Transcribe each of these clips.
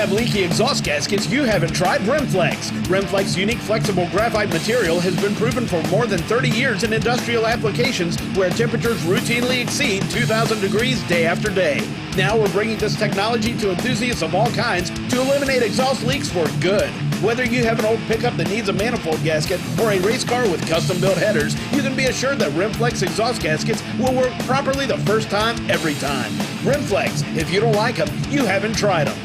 have leaky exhaust gaskets, you haven't tried Rimflex. Rimflex's unique flexible graphite material has been proven for more than 30 years in industrial applications where temperatures routinely exceed 2,000 degrees day after day. Now we're bringing this technology to enthusiasts of all kinds to eliminate exhaust leaks for good. Whether you have an old pickup that needs a manifold gasket or a race car with custom-built headers, you can be assured that Rimflex exhaust gaskets will work properly the first time, every time. Rimflex, if you don't like them, you haven't tried them.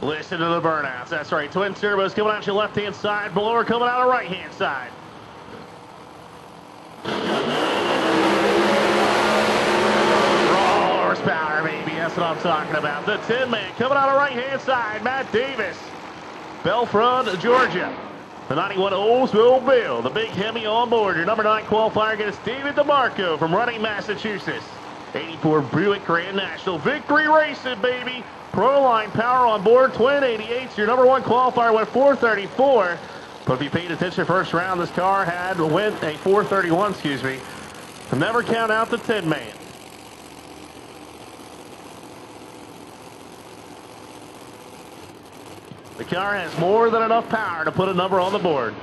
Listen to the burnouts. That's right. Twin turbos coming out your left-hand side. Blower coming out the right-hand side. Raw horsepower, baby. That's what I'm talking about. The Tin Man coming out the right-hand side. Matt Davis. Belfront, Georgia. The 91 Oldsmobile. The big Hemi on board. Your number 9 qualifier against David DeMarco from Reading, Massachusetts. 84 Buick Grand National. Victory racing, baby. Proline power on board, twin 88s. Your number 1 qualifier went 434. But if you paid attention first round, this car went a 431, excuse me. Never count out the Tin Man. The car has more than enough power to put a number on the board.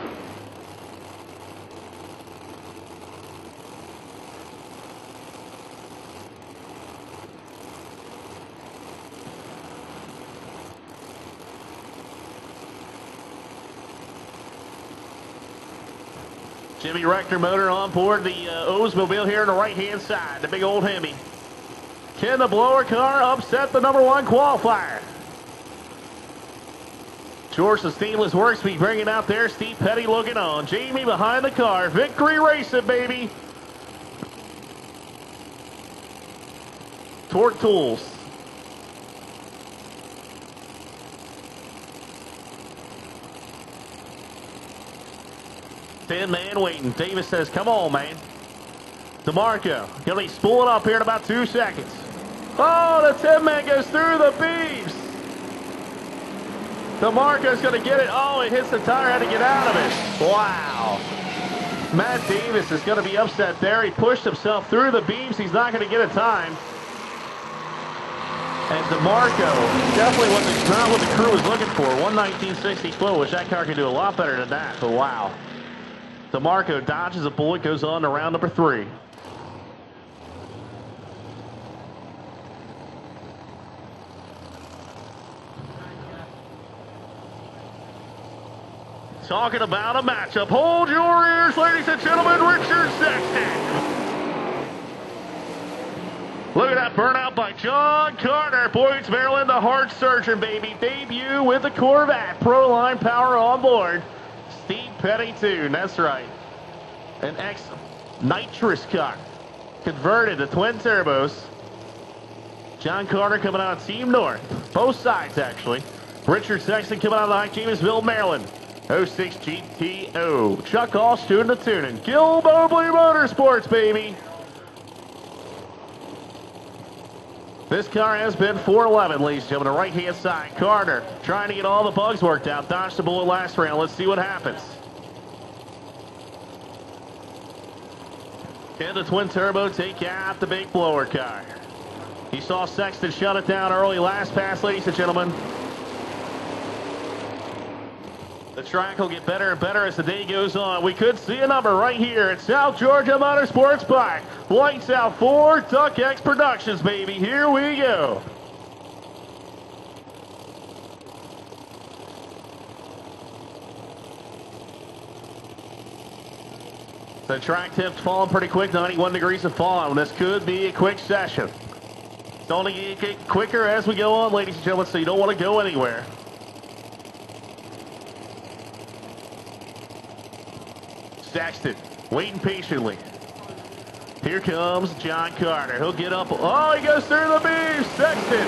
Jimmy Rector motor on board the Oldsmobile here on the right-hand side, the big old Hemi. Can the blower car upset the number 1 qualifier? George, the Steamless Works be bringing out there. Steve Petty looking on. Jamie behind the car. Victory racing, baby. Torque Tools. Tin Man waiting. Davis says, come on, man. DeMarco. He'll be spooling up here in about 2 seconds. Oh, the Tin Man goes through the beams. DeMarco's going to get it. Oh, it hits the tire. Had to get out of it. Wow. Matt Davis is going to be upset there. He pushed himself through the beams. He's not going to get a time. And DeMarco, definitely not what the crew was looking for. 119.64, which that car can do a lot better than that, but wow. DeMarco dodges a bullet, goes on to round number 3. Talking about a matchup. Hold your ears, ladies and gentlemen. Richard Saxton. Look at that burnout by John Carter. Boyd's, Maryland, the heart surgeon, baby. Debut with the Corvette. Proline power on board. Steve Petty, too. That's right. An ex-Nitrous car. Converted to twin turbos. John Carter coming out of Team North. Both sides, actually. Richard Saxton coming out of Janesville, Maryland. 06 GTO. Chuck Hall doing the tuning. Gil Mobley Motorsports, baby. This car has been 411, ladies and gentlemen. The right-hand side. Carter trying to get all the bugs worked out. Dodged the bullet last round. Let's see what happens. Can the twin turbo take out the big blower car? You saw Sexton shut it down early last pass, ladies and gentlemen. The track will get better and better as the day goes on. We could see a number right here at South Georgia Motorsports Park. Lights out for Duck X Productions, baby. Here we go. The track temp's falling pretty quick, 91 degrees of fallout. This could be a quick session. It's only get quicker as we go on, ladies and gentlemen, so you don't want to go anywhere. Saxton waiting patiently. Here comes John Carter. He'll get up. Oh, he goes through the beef. Saxton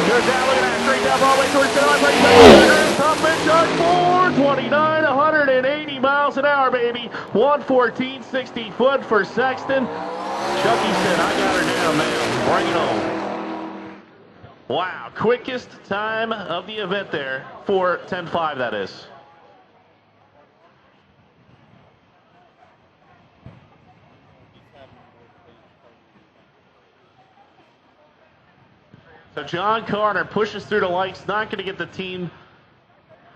goes down. Look at that. Straight down all the way towards the line. Top mid charge 429, 180 miles an hour, baby. 114.60 foot for Saxton. Chucky said, I got her down, man. Bring it on. Wow. Quickest time of the event there for 10.5, that is. So John Carter pushes through the lights, not going to get the team.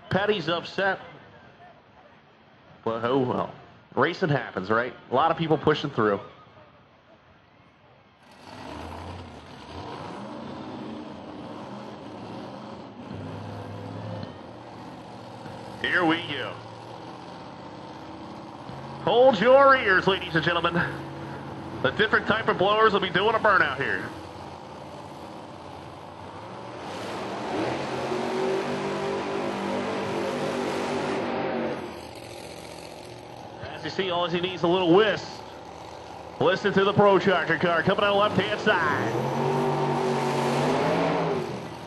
Petty's upset. Well, oh well. Racing happens, right? A lot of people pushing through. Here we go. Hold your ears, ladies and gentlemen. The different type of blowers will be doing a burnout here. You see, all he needs a little whisk. Listen to the Procharger car coming on the left-hand side.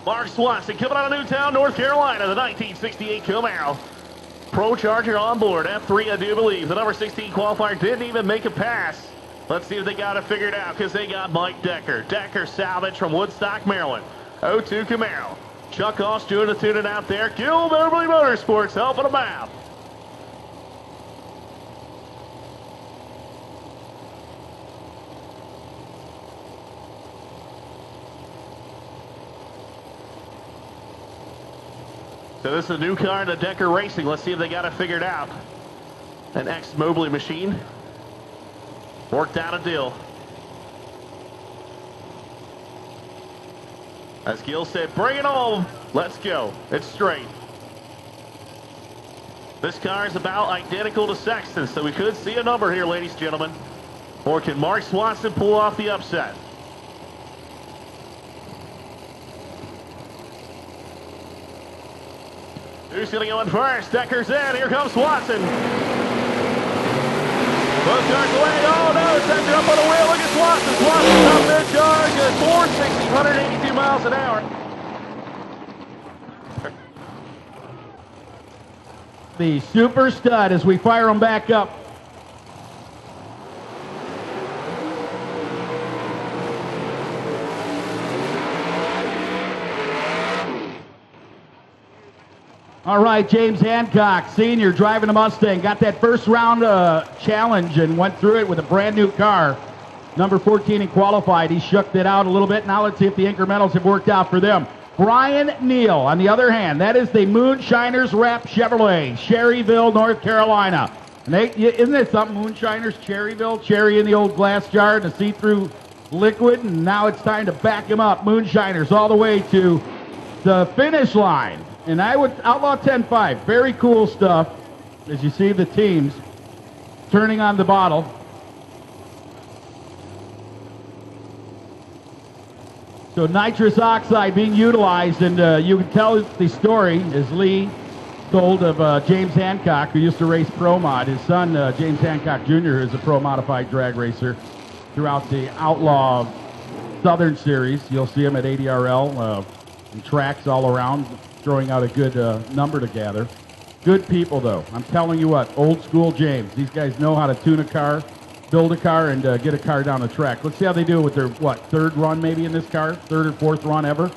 Mark Swanson coming out of Newtown, North Carolina, the 1968 Camaro. Procharger on board, F3 I do believe. The number 16 qualifier didn't even make a pass. Let's see if they got it figured out, because they got Mike Decker. Decker salvage from Woodstock, Maryland. 02 Camaro. Chuck Hoss doing the tuning out there. Gil Mobley Motorsports helping them out. So this is a new car in the Decker Racing. Let's see if they got it figured out. An ex-Mobley machine. Worked out a deal. As Gil said, bring it on. Let's go. It's straight. This car is about identical to Saxton, so we could see a number here, ladies and gentlemen. Or can Mark Swanson pull off the upset? Who's going to go in first? Decker's in. Here comes Swanson. Both cars away. Oh, no. Decker up on the wheel. Look at Swanson. Swanson's up mid-charge at 460, 182 miles an hour. The super stud as we fire them back up. All right, James Hancock, senior, driving a Mustang. Got that first round challenge and went through it with a brand new car. Number 14 and qualified. He shook it out a little bit. Now let's see if the incrementals have worked out for them. Brian Neal, on the other hand, that is the Moonshiners Wrap Chevrolet, Cherryville, North Carolina. And isn't it something, Moonshiners, Cherryville, cherry in the old glass jar and a see-through liquid, and now it's time to back him up. Moonshiners all the way to the finish line. And I would Outlaw 10.5, very cool stuff. As you see the teams turning on the bottle. So nitrous oxide being utilized, and you can tell the story as Lee told of James Hancock, who used to race Pro Mod. His son, James Hancock Jr., is a Pro Modified drag racer throughout the Outlaw Southern Series. You'll see him at ADRL and tracks all around, throwing out a good number to gather. Good people, though. I'm telling you what, old school James. These guys know how to tune a car, build a car, and get a car down the track. Let's see how they do with their, third run maybe in this car? Third or fourth run ever?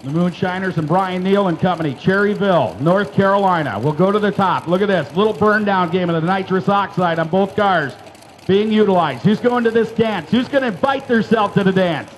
The Moonshiners and Brian Neal and company, Cherryville, North Carolina. We'll go to the top. Look at this. Little burn down game of the nitrous oxide on both cars being utilized. Who's going to this dance? Who's going to invite themselves to the dance?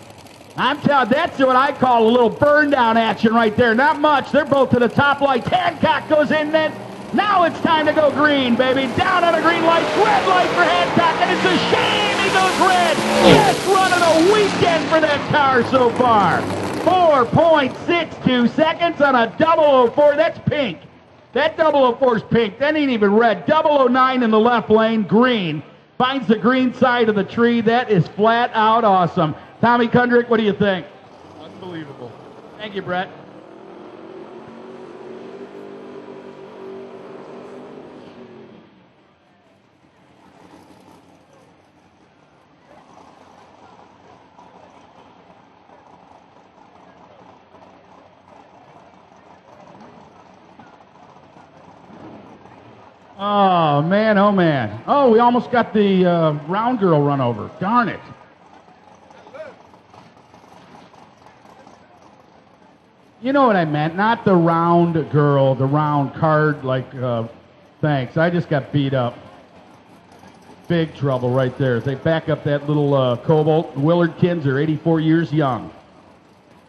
I'm telling you, that's what I call a little burn down action right there. Not much. They're both to the top lights. Hancock goes in then. Now it's time to go green, baby. Down on the green lights. Red light for Hancock, and it's a shame he goes red. Best run of the weekend for that car so far. 4.62 seconds on a 004. That's pink. That 004 is pink. That ain't even red. 009 in the left lane, green. Finds the green side of the tree. That is flat out awesome. Tommy Kundrick, what do you think? Unbelievable. Thank you, Brett. Oh, man, oh, man. Oh, we almost got the round girl run over. Darn it. You know what I meant, not the round girl, the round card, like, thanks. I just got beat up. Big trouble right there. They back up that little Cobalt. Willard Kinzer, 84 years young.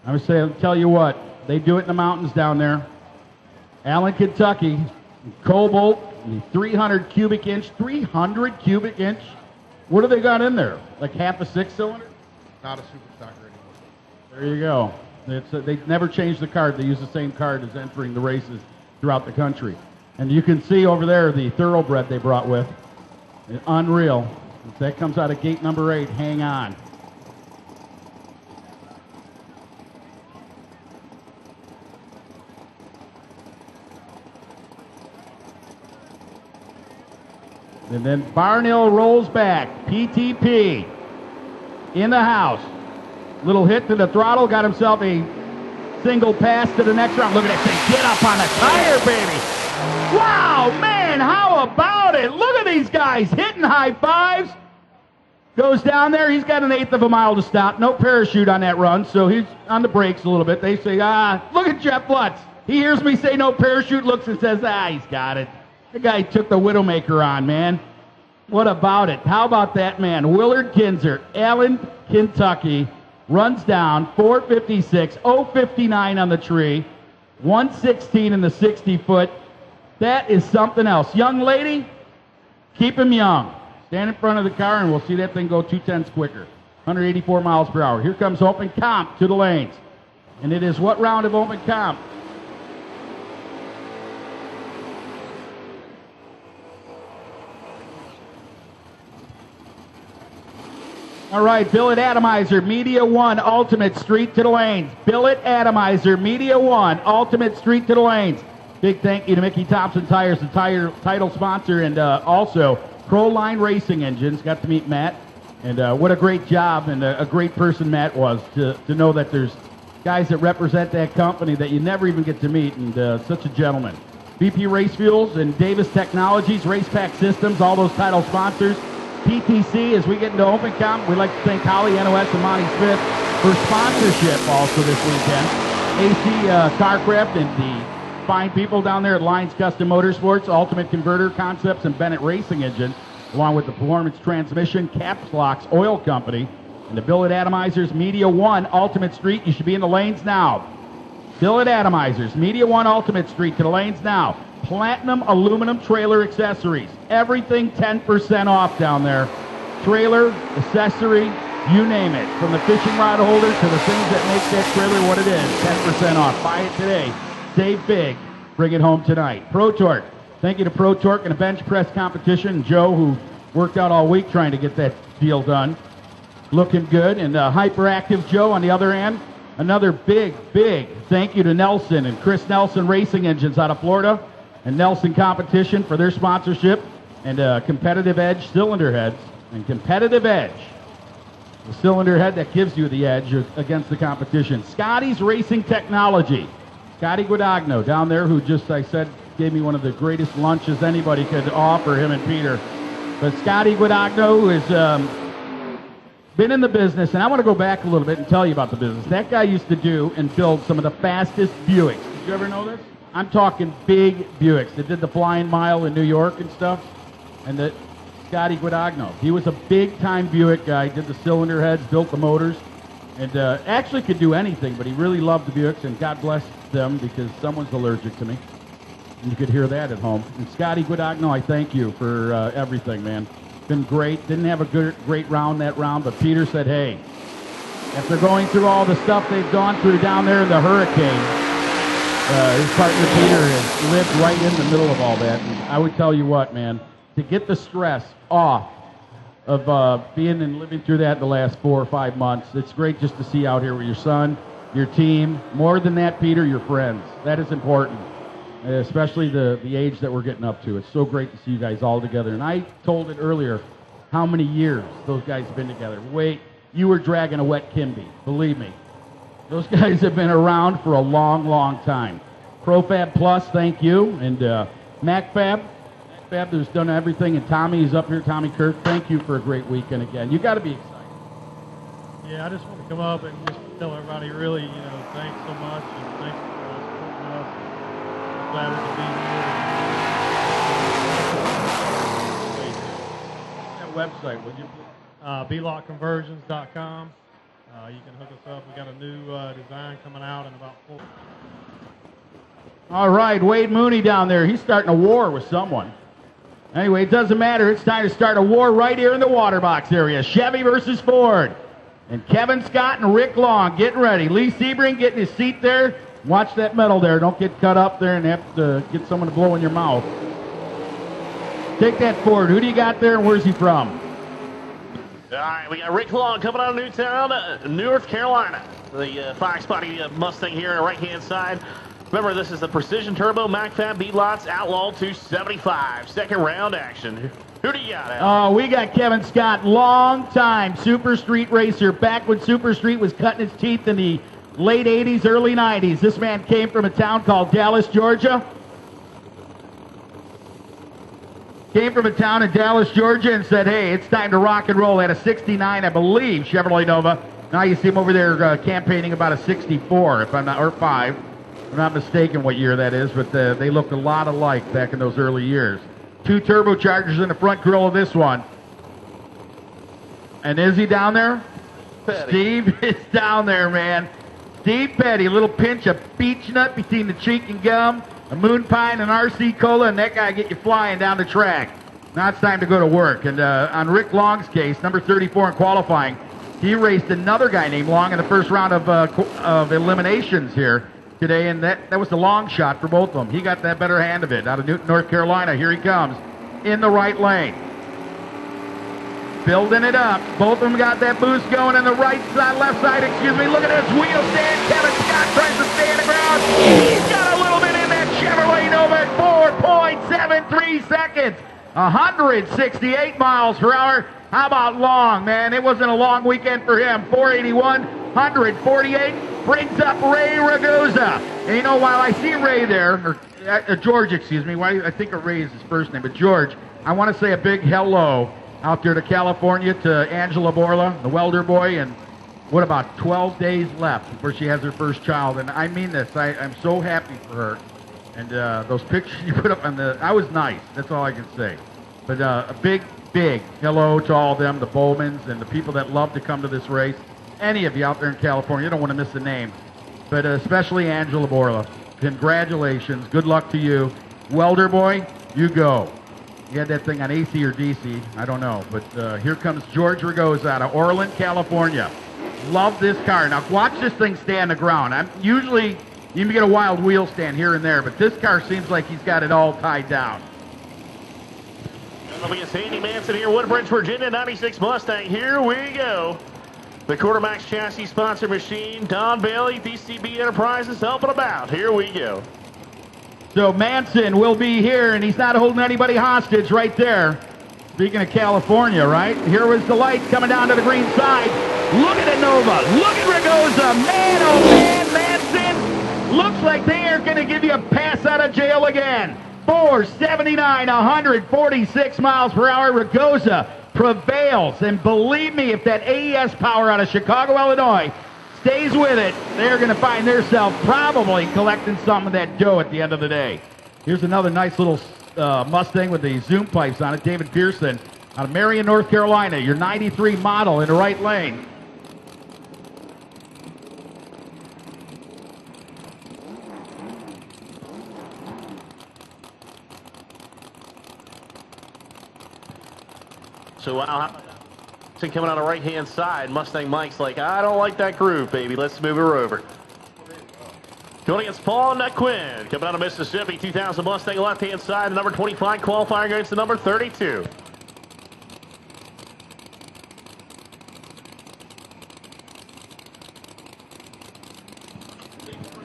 I was saying, tell you what, they do it in the mountains down there. Allen, Kentucky, Cobalt, 300 cubic inch. 300 cubic inch? What do they got in there? Like half a six-cylinder? Not a Supercharger anymore. There you go. They never changed the card. They use the same card as entering the races throughout the country. And you can see over there the thoroughbred they brought with. Unreal. If that comes out of gate number 8, hang on. And then Barnhill rolls back. PTP in the house. Little hit to the throttle, got himself a single pass to the next round. Look at that thing, get up on the tire, baby. Wow, man, how about it? Look at these guys hitting high fives. Goes down there, he's got an 1/8 of a mile to stop. No parachute on that run, so he's on the brakes a little bit. They say, look at Jeff Lutz. He hears me say no parachute, looks and says, he's got it. The guy took the Widowmaker on, man. What about it? How about that, man? Willard Kinzer, Allen, Kentucky. Runs down, 456, 059 on the tree, 116 in the 60-foot. That is something else. Young lady, keep him young. Stand in front of the car and we'll see that thing go 2/10 quicker. 184 miles per hour. Here comes Open Comp to the lanes. And it is what round of Open Comp? All right, Billet Atomizer, Media 1, Ultimate, Street to the lanes. Billet Atomizer, Media 1, Ultimate, Street to the lanes. Big thank you to Mickey Thompson Tires, the title sponsor, and also Proline Racing Engines. Got to meet Matt, and what a great job and a great person Matt was to know that there's guys that represent that company that you never even get to meet, and such a gentleman. BP Race Fuels and Davis Technologies, Race Pack Systems, all those title sponsors. PTC, as we get into Open Comp, we'd like to thank Holly, NOS, and Monty Smith for sponsorship also this weekend. AC Carcraft and the fine people down there at Lions Custom Motorsports, Ultimate Converter Concepts, and Bennett Racing Engine, along with the Performance Transmission, Caps Locks Oil Company, and the Billet Atomizers, Media 1, Ultimate Street. You should be in the lanes now. Billet Atomizers, Media 1, Ultimate Street, to the lanes now. Platinum aluminum trailer accessories. Everything 10% off down there. Trailer, accessory, you name it. From the fishing rod holder to the things that make that trailer what it is. 10% off. Buy it today. Save big. Bring it home tonight. Pro Torque. Thank you to Pro Torque and a bench press competition. Joe, who worked out all week trying to get that deal done. Looking good. And Hyperactive Joe on the other end. Another big thank you to Nelson and Chris Nelson Racing Engines out of Florida. And Nelson Competition for their sponsorship, and Competitive Edge cylinder heads. And Competitive Edge, the cylinder head that gives you the edge against the competition. Scotty's Racing Technology. Scotty Guadagno down there, who just, I said, gave me one of the greatest lunches anybody could offer, him and Peter. But Scotty Guadagno, who has been in the business, and I want to go back a little bit and tell you about the business. That guy used to do and build some of the fastest Buicks. Did you ever know this? I'm talking big Buicks that did the flying mile in New York and stuff. And that Scotty Guadagno, he was a big-time Buick guy, did the cylinder heads, built the motors, and actually could do anything, but he really loved the Buicks, and God bless them because someone's allergic to me. And you could hear that at home. And Scotty Guadagno, I thank you for everything, man. Been great. Didn't have a great round that round, but Peter said, hey, after going through all the stuff they've gone through down there in the hurricane, his partner Peter has lived right in the middle of all that. And I would tell you what, man, to get the stress off of being and living through that the last 4 or 5 months, it's great just to see you out here with your son, your team. More than that, Peter, your friends. That is important, especially the age that we're getting up to. It's so great to see you guys all together. And I told it earlier how many years those guys have been together. Wait, you were dragging a wet Kimby, believe me. Those guys have been around for a long time. ProFab Plus, thank you. And MacFab, Fab, who's done everything, and Tommy is up here. Tommy Kirk, thank you for a great weekend again. You got to be excited. Yeah, I just want to come up and just tell everybody really, thanks so much, and thanks for supporting us. I'm glad we could be here. That website, would you? blockconversions.com. You can hook us up. We got a new design coming out in about 4. All right, Wade Mooney down there. He's starting a war with someone. Anyway, it doesn't matter. It's time to start a war right here in the water box area. Chevy versus Ford. And Kevin Scott and Rick Long getting ready. Lee Sebring getting his seat there. Watch that metal there. Don't get cut up there and have to get someone to blow in your mouth. Take that Ford. Who do you got there and where's he from? All right, we got Rick Long coming out of Newtown, North Carolina. The Fox Body Mustang here on the right-hand side. Remember, this is the Precision Turbo MacFab B-Lots Outlaw 275. Second round action. Who do you got, Al? Oh, we got Kevin Scott, long-time Super Street racer, back when Super Street was cutting its teeth in the late 80s, early 90s. This man came from a town called Dallas, Georgia. Came from a town in Dallas, Georgia, and said, hey, it's time to rock and roll. Had a 69, I believe, Chevrolet Nova. Now you see him over there campaigning about a 64, if I'm not, or 5. I'm not mistaken what year that is, but they looked a lot alike back in those early years. 2 turbochargers in the front grille of this one. And is he down there? Petty. Steve is down there, man. Steve Petty, a little pinch of beech nut between the cheek and gum, a moon pine and RC cola, and that guy get you flying down the track. Now it's time to go to work. And on Rick Long's case, number 34 in qualifying, he raced another guy named Long in the first round of eliminations here today, and that was the long shot for both of them. He got that better hand of it. Out of Newton, North Carolina, here he comes in the right lane. Building it up. Both of them got that boost going in the right side, left side, excuse me. Look at this wheel stand. Kevin Scott tries to stay on the ground. He's got a little bit in that Chevrolet Nova at 4.73 seconds. 168 miles per hour. How about Long, man? It wasn't a long weekend for him. 481, 148. Brings up Ray Ragosa. And you know, while I see Ray there, or George, excuse me, I think Ray is his first name, but George, I want to say a big hello out there to California to Angela Borla, the welder boy, and what, about 12 days left before she has her first child. And I mean this, I'm so happy for her. And those pictures you put up on I was nice, that's all I can say. But a big hello to all of them, the Bowmans, and the people that love to come to this race. Any of you out there in California, you don't want to miss the name, but especially Angela Borla. Congratulations. Good luck to you. Welder boy, you go. You had that thing on AC or DC, I don't know. But here comes George Ragosa out of Orland, California. Love this car. Now watch this thing stay on the ground. Usually you can get a wild wheel stand here and there, but this car seems like he's got it all tied down. That'll be a Sandy Manson here, Woodbridge, Virginia, 96 Mustang. Here we go. The Quartermax chassis sponsor machine, Don Bailey, DCB Enterprises, helping about. Here we go. So Manson will be here, and he's not holding anybody hostage right there. Speaking of California, right? Here was the light coming down to the green side. Look at the Nova. Look at Ragosa. Man, oh man, Manson. Looks like they are going to give you a pass out of jail again. 479, 146 miles per hour. Ragosa prevails, and believe me, if that AES power out of Chicago, Illinois stays with it, they're going to find themselves probably collecting some of that dough at the end of the day. Here's another nice little Mustang with the zoom pipes on it. David Pearson out of Marion, North Carolina, your 93 model in the right lane. So coming on the right-hand side, Mustang Mike's like, I don't like that groove, baby. Let's move her over. Going against Paul Quinn, coming out of Mississippi, 2000 Mustang left-hand side, the number 25 qualifier against the number 32.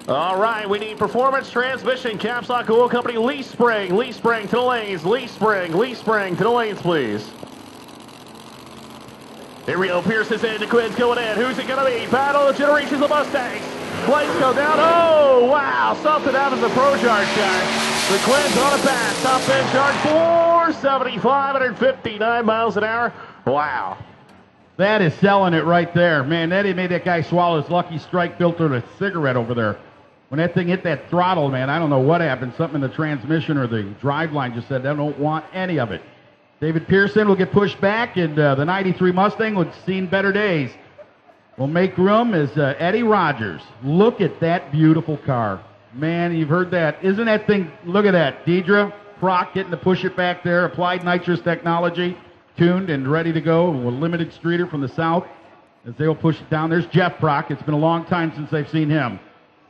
All right, we need performance, transmission, caps lock, oil company, Lee Spring to the lanes, Lee Spring to the lanes, please. Here we go, Pearson's in, Quinn's going in. Who's it going to be? Battle of Generations of Mustangs. Lights go down. Oh, wow, something happens to Procharger. The Quinn's on a pass. Top end charge 470, 559 miles an hour. Wow. That is selling it right there. Man, that made that guy swallow his Lucky Strike filter with a cigarette over there. When that thing hit that throttle, man, I don't know what happened. Something in the transmission or the drive line just said, I don't want any of it. David Pearson will get pushed back, and the 93 Mustang would seen better days. Will make room as Eddie Rogers. Look at that beautiful car. Man, you've heard that. Isn't that thing, look at that. Deidre Proc getting to push it back there. Applied nitrous technology, tuned and ready to go. With limited streeter from the south as they'll push it down. There's Jeff Proc. It's been a long time since I've seen him.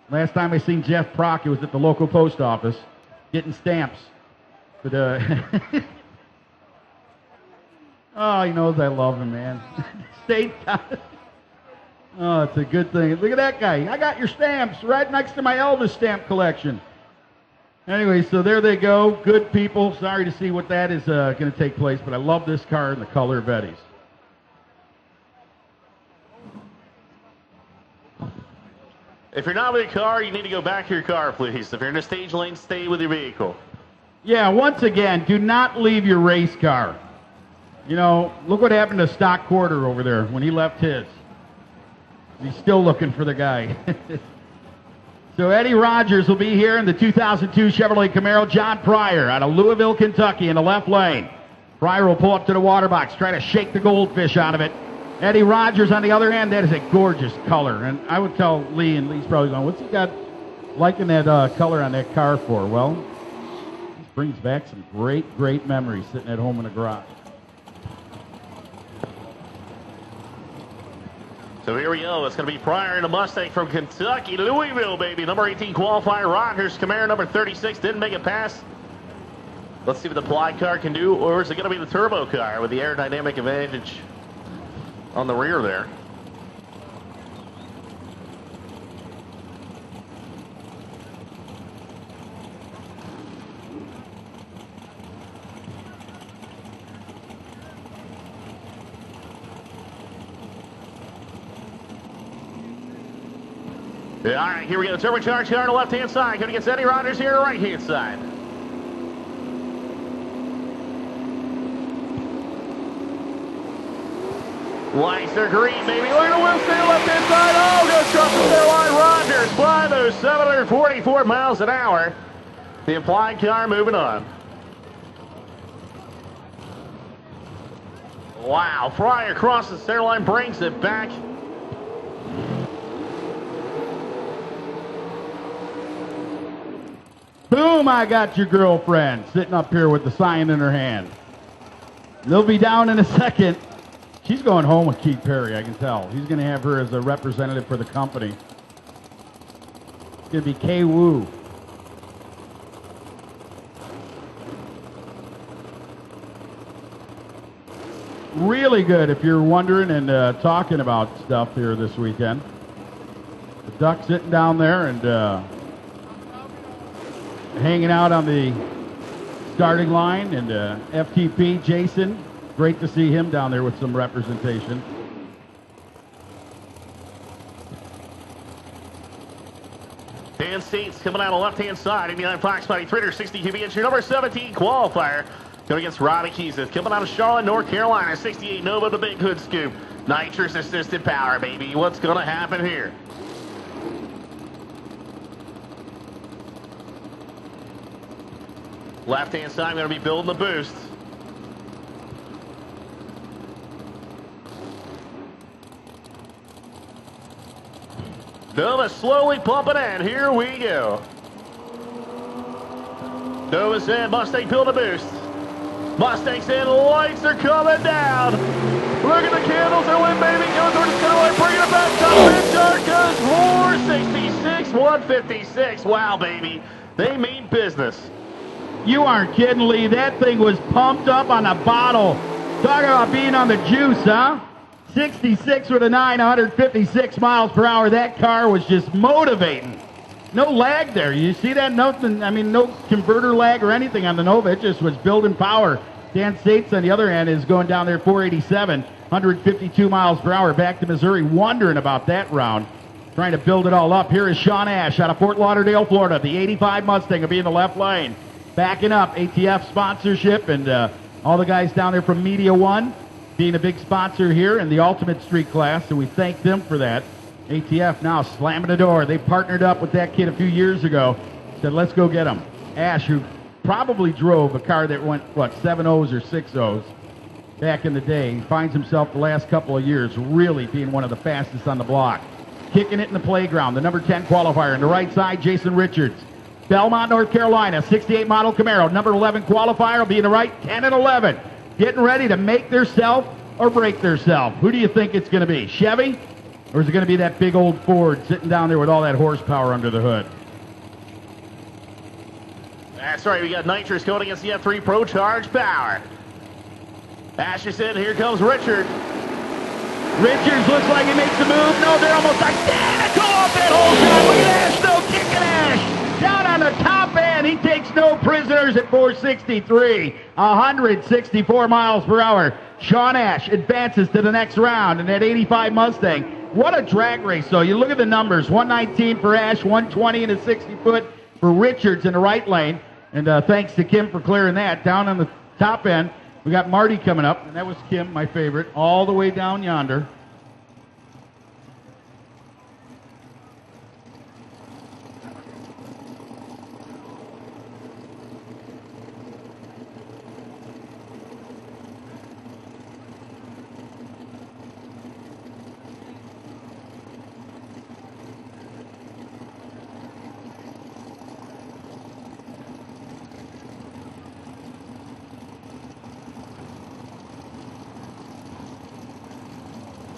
Last time I seen Jeff Proc, it was at the local post office getting stamps. But, oh, he knows I love him, man. State. Oh, it's a good thing. Look at that guy. I got your stamps right next to my Elvis stamp collection. Anyway, so there they go. Good people. Sorry to see what that is going to take place, but I love this car in the color of Eddie's. If you're not with your car, you need to go back to your car, please. If you're in the stage lane, stay with your vehicle. Yeah, once again, do not leave your race car. You know, look what happened to Stock Quarter over there when he left his. He's still looking for the guy. So Eddie Rogers will be here in the 2002 Chevrolet Camaro. John Pryor out of Louisville, Kentucky in the left lane. Pryor will pull up to the water box, try to shake the goldfish out of it. Eddie Rogers on the other end, that is a gorgeous color. And I would tell Lee, and Lee's probably going, what's he got liking that color on that car for? Well, this brings back some great, great memories sitting at home in the garage. So here we go. It's going to be Pryor in a Mustang from Kentucky, Louisville, baby. Number 18 qualifier, Rogers. Camaro number 36 didn't make it past. Let's see what the Applied car can do, or is it going to be the turbo car with the aerodynamic advantage on the rear there? All right, here we go. Supercharged car on the left-hand side. Going against Eddie Rogers here on the right-hand side. Lights are green, baby. Look at the wheel stay left-hand side. Oh, goes across the center line. Rogers flying those 744 miles an hour. The Applied car moving on. Wow, Pryor crosses the center line, brings it back. Boom, I got your girlfriend sitting up here with the sign in her hand. They'll be down in a second. She's going home with Keith Perry, I can tell. He's going to have her as a representative for the company. It's going to be Kay Wu. Really good if you're wondering and talking about stuff here this weekend. The Duck sitting down there and hanging out on the starting line, and FTP Jason, great to see him down there with some representation. Dan States coming out on the left-hand side. 89 Fox Body, 360 cubic inch, your number 17 qualifier. Going against Robbie Keesis. Coming out of Charlotte, North Carolina, 68 Nova, the big hood scoop. Nitrous assisted power, baby. What's going to happen here? Left-hand side, going to be building the boost. Nova slowly pumping in. Here we go. Nova's in. Mustang building a boost. Mustang's in. Lights are coming down. Look at the candles. They're lit, baby. Goes over the center line. Bringing it back. Top mid goes 466, 156. Wow, baby. They mean business. You aren't kidding, Lee. That thing was pumped up on a bottle. Talk about being on the juice, huh? 66 with a 9, 156 miles per hour. That car was just motivating. No lag there. You see that? Nothing. I mean, no converter lag or anything on the Nova. It just was building power. Dan States, on the other hand, is going down there 487, 152 miles per hour back to Missouri, wondering about that round. Trying to build it all up. Here is Sean Ash out of Fort Lauderdale, Florida. The 85 Mustang will be in the left lane. backing up ATF sponsorship and all the guys down there from Media One being a big sponsor here in the Ultimate Street class, and we thank them for that. ATF now slamming the door. They partnered up with that kid a few years ago, said, let's go get him. Ash, who probably drove a car that went, 7.0s or 6.0s back in the day, he finds himself the last couple of years really being one of the fastest on the block. Kicking it in the playground, the number 10 qualifier. On the right side, Jason Richards. Belmont, North Carolina, 68 model Camaro. Number 11 qualifier will be in the right, 10 and 11. Getting ready to make their self or break their self. Who do you think it's going to be? Chevy? Or is it going to be that big old Ford sitting down there with all that horsepower under the hood? That's right, we got Nitrous going against the F3 Procharged Power. Asherson, here comes Richard. Richards looks like he makes a move. No, they're almost identical off that whole shot. Look at Ash, no kicking Ash. Down on the top end, he takes no prisoners at 463, 164 miles per hour. Sean Ash advances to the next round in that 85 Mustang. What a drag race, though. You look at the numbers, 119 for Ash, 120 in a 60-foot for Richards in the right lane. And thanks to Kim for clearing that. Down on the top end, we got Marty coming up, and that was Kim, my favorite, all the way down yonder.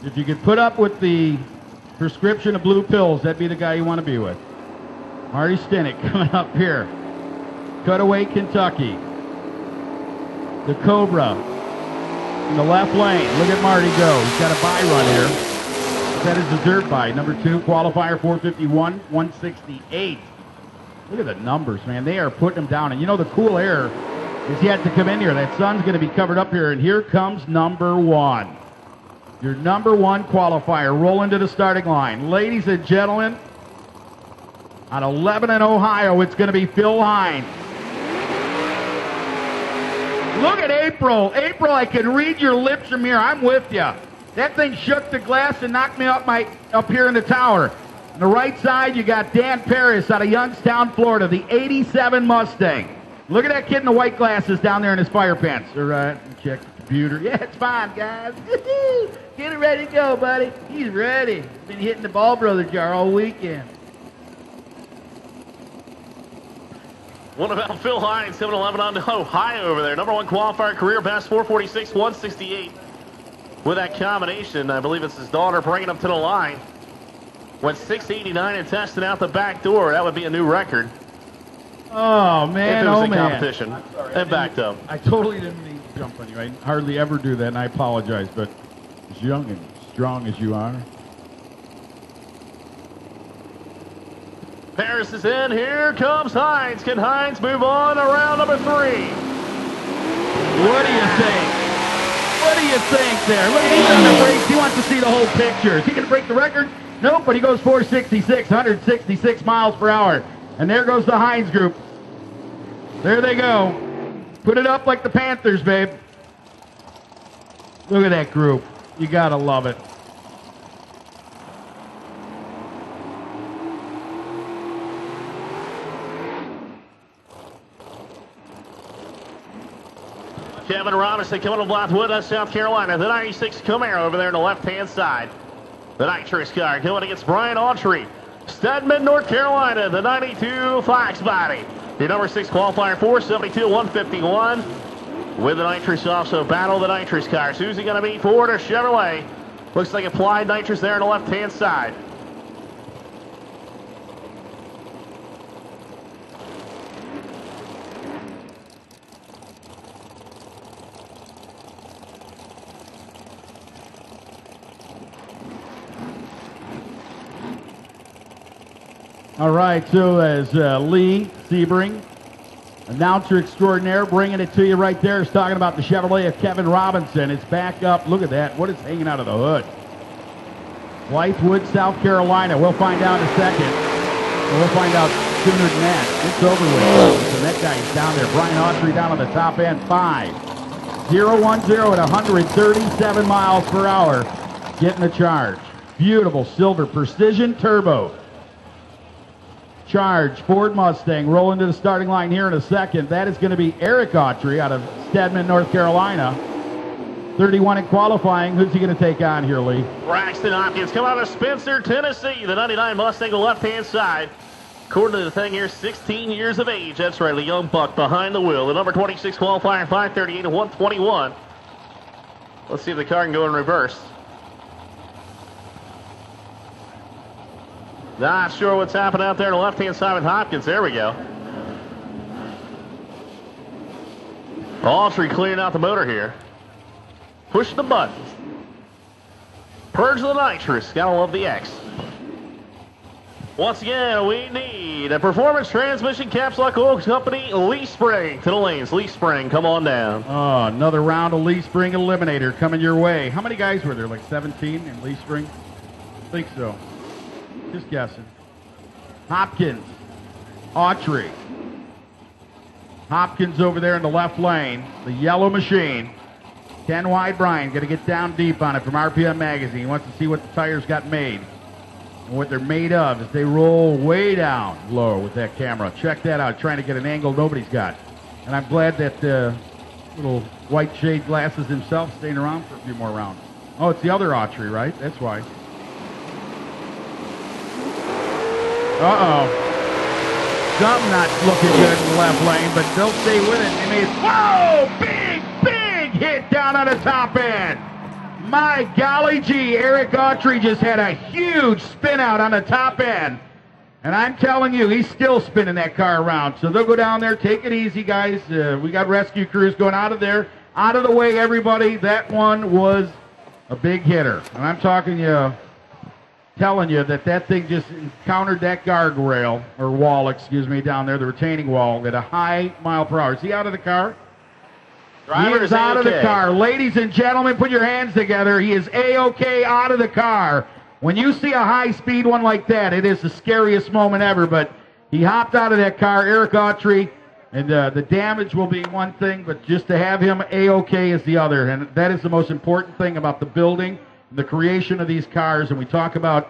If you could put up with the prescription of blue pills, that'd be the guy you want to be with. Marty Stinnett coming up here. Cutaway, Kentucky. The Cobra in the left lane. Look at Marty go. He's got a bye run here. That is a dirt bye. Number 2, qualifier 451, 168. Look at the numbers, man. They are putting him down. And you know the cool air is he had to come in here. That sun's going to be covered up here. And here comes number 1. Your number 1 qualifier rolling to the starting line. Ladies and gentlemen, on 11 in Ohio, it's going to be Phil Hines. Look at April. April, I can read your lips from here. I'm with you. That thing shook the glass and knocked me up here in the tower. On the right side, you got Dan Paris out of Youngstown, Florida, the 87 Mustang. Look at that kid in the white glasses down there in his fire pants. All right, check the computer. Yeah, it's fine, guys. Get it ready to go, buddy. He's ready. Been hitting the Ball Brother jar all weekend. What about Phil Hines, 7-11 on to Ohio over there. Number 1 qualifier, career best, 446, 168. With that combination, I believe it's his daughter bringing him to the line. Went 689 and testing out the back door. That would be a new record. Oh, man, if it was in man. competition. And backed up. I totally didn't mean to jump on you. I hardly ever do that, and I apologize, but as young and strong as you are. Paris is in. Here comes Hines. Can Hines move on around number 3? What do you think? What do you think there? Look, he's on the race. He wants to see the whole picture. Is he going to break the record? Nope, but he goes 466, 166 miles per hour. And there goes the Hines group. There they go. Put it up like the Panthers, babe. Look at that group. You got to love it. Kevin Robinson coming to Blackwood, South Carolina. The 96 Camaro over there on the left-hand side. The Nitrous car going against Brian Autry. Stedman, North Carolina, the 92 Fox Body. The number 6 qualifier, 472, 151. With the Nitrous also battle the Nitrous cars. Who's he going to beat? Ford or Chevrolet? Looks like applied Nitrous there on the left-hand side. All right, so as Lee Sebring, announcer extraordinaire, bringing it to you right there, is talking about the Chevrolet of Kevin Robinson. It's back up. Look at that. What is hanging out of the hood? Blythewood, South Carolina. We'll find out in a second. We'll find out sooner than that. It's over with. And that guy's down there. Brian Autry down on the top end. 5-0-1-0 at 137 miles per hour. Getting the charge. Beautiful silver precision turbo. Charge Ford Mustang rolling to the starting line here in a second. That is going to be Eric Autry out of Stedman, North Carolina. 31 in qualifying. Who's he going to take on here, Lee? Braxton Hopkins coming out of Spencer, Tennessee. The 99 Mustang, the left-hand side. According to the thing here, 16 years of age. That's right, a young buck behind the wheel. The number 26 qualifier, 538 and 121. Let's see if the car can go in reverse. Not sure what's happening out there on the left-hand side with Hopkins. There we go. Autry clearing out the motor here. Push the buttons. Purge the nitrous. Gotta love the X. Once again, we need a Performance Transmission Caps Lock Oil Company Lee Spring to the lanes. Lee Spring, come on down. Oh, another round of Lee Spring Eliminator coming your way. How many guys were there? Like 17 in Lee Spring? I think so. Just guessing. Hopkins. Autry. Hopkins over there in the left lane. The yellow machine. Ken Wide Bryan going to get down deep on it from RPM Magazine. He wants to see what the tires got made. And what they're made of as they roll way down low with that camera. Check that out. Trying to get an angle nobody's got. And I'm glad that little white shade glasses himself staying around for a few more rounds. Oh, it's the other Autry, right? That's why. Uh-oh. Something not looking good in the left lane, but they'll stay with it. They made, whoa! Big hit down on the top end. My golly gee, Eric Autry just had a huge spin out on the top end. And I'm telling you, he's still spinning that car around. So they'll go down there. Take it easy, guys. We got rescue crews going out of there. Out of the way, everybody. That one was a big hitter. And I'm telling you that thing just encountered that guardrail, or wall, excuse me, down there, the retaining wall, at a high mile per hour. Is he out of the car? He is out of the car. Ladies and gentlemen, put your hands together. He is A-OK out of the car. When you see a high-speed one like that, it is the scariest moment ever, but he hopped out of that car, Eric Autry, and the damage will be one thing, but just to have him A-OK is the other, and that is the most important thing about the building, the creation of these cars. And we talk about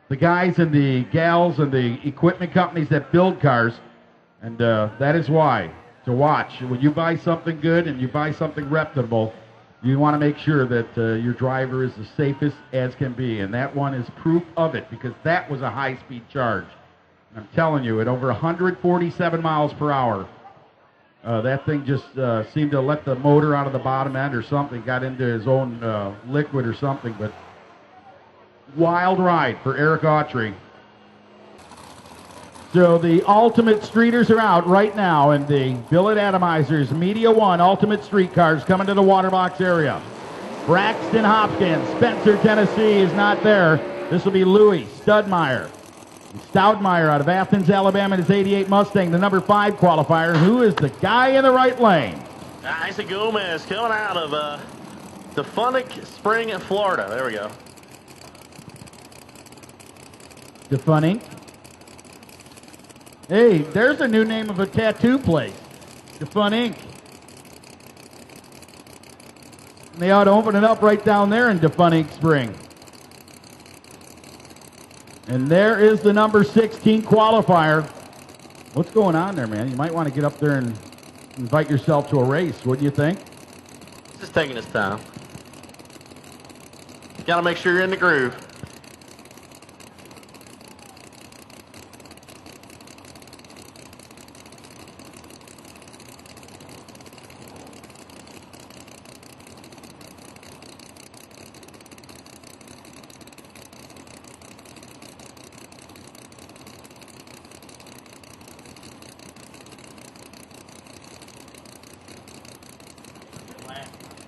the guys and the gals and the equipment companies that build cars, and that is why to watch. When you buy something good and you buy something reputable, you want to make sure that your driver is the safest as can be, and that one is proof of it, because that was a high-speed charge. I'm telling you, at over 147 miles per hour, that thing just seemed to let the motor out of the bottom end or something, got into his own liquid or something, but wild ride for Eric Autry. So the Ultimate Streeters are out right now, and the Billet Atomizers Media One Ultimate Street Cars coming to the Waterbox area. Braxton Hopkins, Spencer, Tennessee is not there. This will be Louis Studmeyer. Stoudmeyer out of Athens, Alabama, in his 88 Mustang, the number 5 qualifier. Who is the guy in the right lane? Isaac Gomez coming out of DeFunic Spring, Florida. There we go. DeFunic. Hey, there's a new name of a tattoo place. DeFunic. They ought to open it up right down there in DeFunic Spring. And there is the number 16 qualifier. What's going on there, man? You might want to get up there and invite yourself to a race, wouldn't you think? Just taking his time. Got to make sure you're in the groove.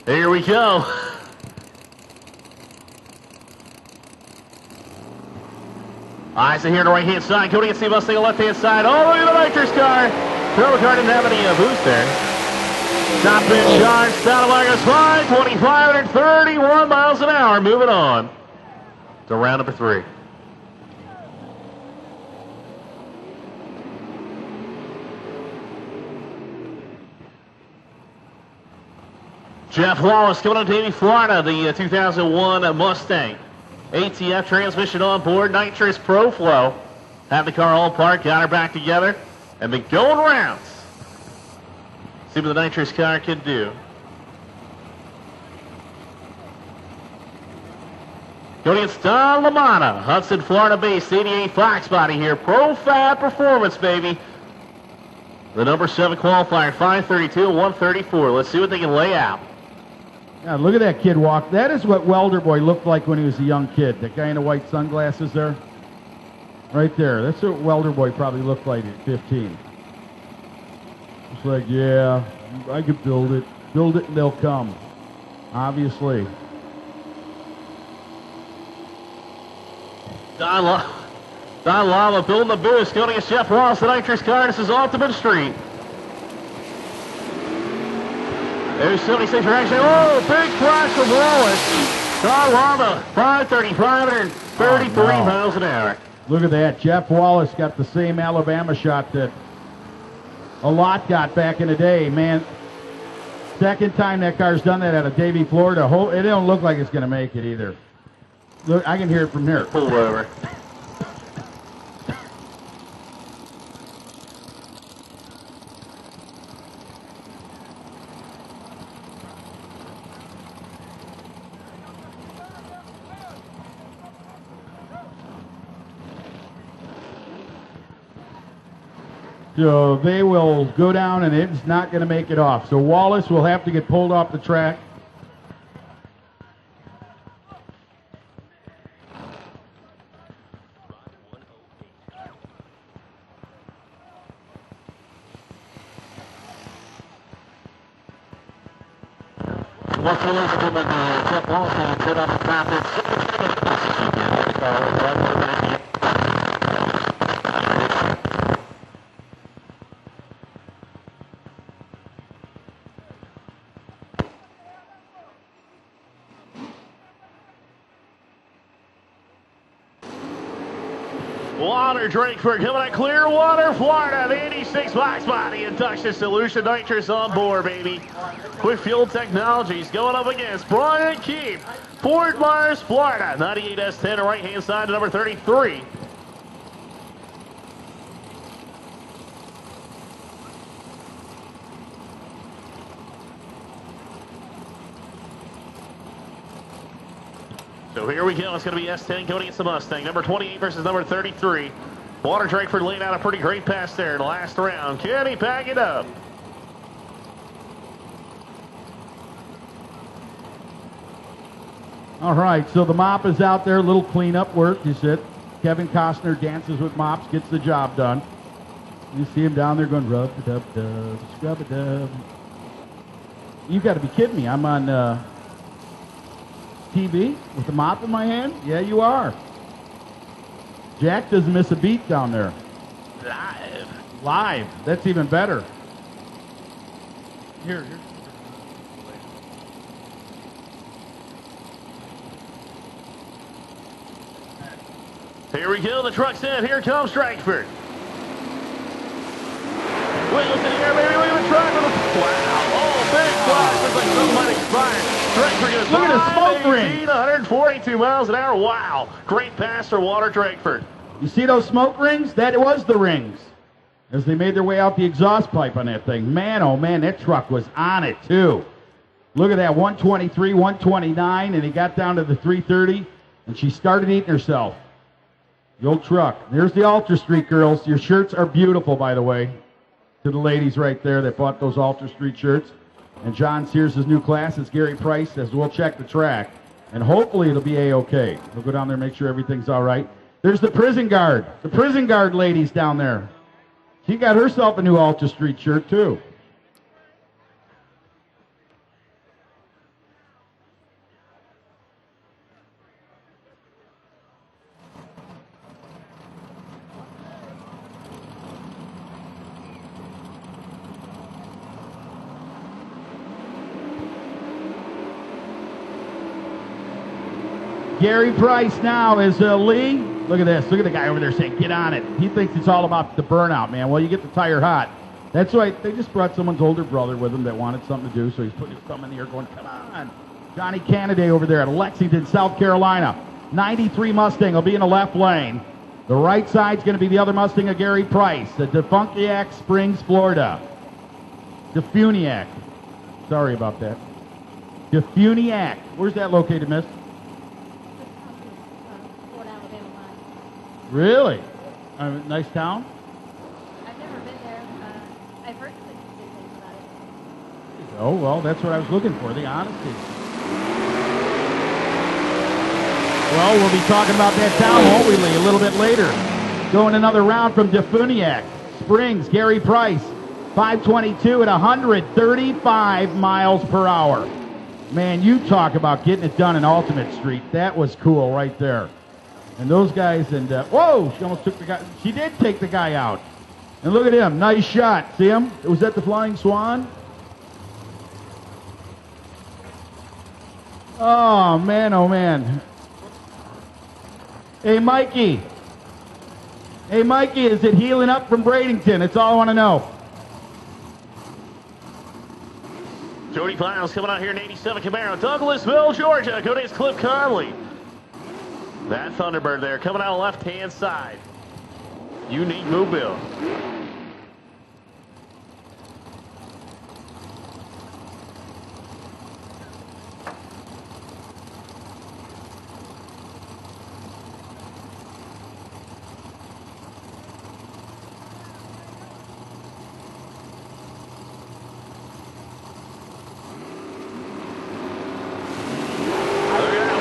Here we go. Eyes here on the right-hand side. Cody can see Mustang on the left-hand side. Oh, look at the Nitrous car. Turbo car didn't have any boost there. Top end charge. Down to Marcus 531 miles an hour. Moving on to round number 3. Jeff Wallace coming on Davie, Florida, the 2001 Mustang. ATF transmission on board, Nitrous Pro Flow. Had the car all parked, got her back together, and been going rounds. See what the Nitrous car can do. Going against Don LaManna, Hudson, Florida-based 88 Fox body here. Pro-Fab performance, baby. The number 7 qualifier, 532 and 134. Let's see what they can lay out. Yeah, look at that kid walk. That is what Welder Boy looked like when he was a young kid. That guy in the white sunglasses there. Right there. That's what Welder Boy probably looked like at 15. It's like, yeah, I could build it. Build it and they'll come. Obviously. Don Lava building the boost, going against Jeff Wallace, the Nitrous car. This is Ultimate Street. There's 76 reaction. Oh, big crash from Wallace. Don Lava, 533 miles an hour. Look at that. Jeff Wallace got the same Alabama shot that a lot got back in the day, man. Second time that car's done that out of Davie, Florida. It don't look like it's going to make it either. Look, I can hear it from here. Pull over. So they will go down and it's not going to make it off. So Wallace will have to get pulled off the track. What's the last of Jeff Wallace and sit on the top Water Drakeford coming at Clearwater, Florida. The 86 box body induction solution, Nitrous on board, baby. With Fuel Technologies going up against Brian Keefe, Fort Myers, Florida. 98 S10 right hand side to number 33. So here we go. It's going to be S10 going against the Mustang. Number 28 versus number 33. Water Drakeford laid out a pretty great pass there in the last round. Can he pack it up? All right, so the mop is out there. A little cleanup work. You said Kevin Costner dances with mops, gets the job done. You see him down there going rub-a-dub-dub, scrub-a-dub. You got to be kidding me. I'm on TV with the mop in my hand? Yeah, you are. Jack doesn't miss a beat down there. Live. That's even better. Here. Here we go. The truck's in. Here comes Drakeford. Wheels in the air, baby. Look at the truck. Wow. Oh, big flash. Looks like something might expire. Drakeford goes look at the smoke ring. 142 miles an hour. Wow. Great pass for Water Drakeford. You see those smoke rings? That was the rings. As they made their way out the exhaust pipe on that thing. Man, oh man, that truck was on it too. Look at that, 123, 129, and he got down to the 330, and she started eating herself. The old truck. There's the Ultra Street girls. Your shirts are beautiful, by the way. To the ladies right there that bought those Ultra Street shirts. And John Sears' new class, as Gary Price says, we'll check the track. And hopefully it'll be A-okay. We'll go down there and make sure everything's all right. There's the prison guard. The prison guard ladies down there. She got herself a new Ultra Street shirt, too. Gary Price now is Lee. Look at this. Look at the guy over there saying, get on it. He thinks it's all about the burnout, man. Well, you get the tire hot. That's right. They just brought someone's older brother with him that wanted something to do, so he's putting his thumb in the air going, come on. Johnny Canaday over there at Lexington, South Carolina. 93 Mustang will be in the left lane. The right side's going to be the other Mustang of Gary Price, the Defunkiac Springs, Florida. Defuniac. Sorry about that. Defuniac. Where's that located, miss? Fort Alabama line. Really? Nice town? I've never been there. I've heard good things about it. Oh, well, that's what I was looking for, the honesty. Well, we'll be talking about that town, won't we, Lee, a little bit later. Going another round from Defuniac Springs, Gary Price, 522 at 135 miles per hour. Man, you talk about getting it done in Ultimate Street. That was cool right there. And those guys, and whoa, she almost took the guy. She did take the guy out. And look at him, nice shot. See him? Was that the Flying Swan? Oh, man, oh, man. Hey, Mikey. Hey, Mikey, is it healing up from Bradenton? That's all I want to know. Jody Piles coming out here in 87 Camaro. Douglasville, Georgia. Cody's Cliff Conley. That Thunderbird there coming out left-hand side. Unique Mobile.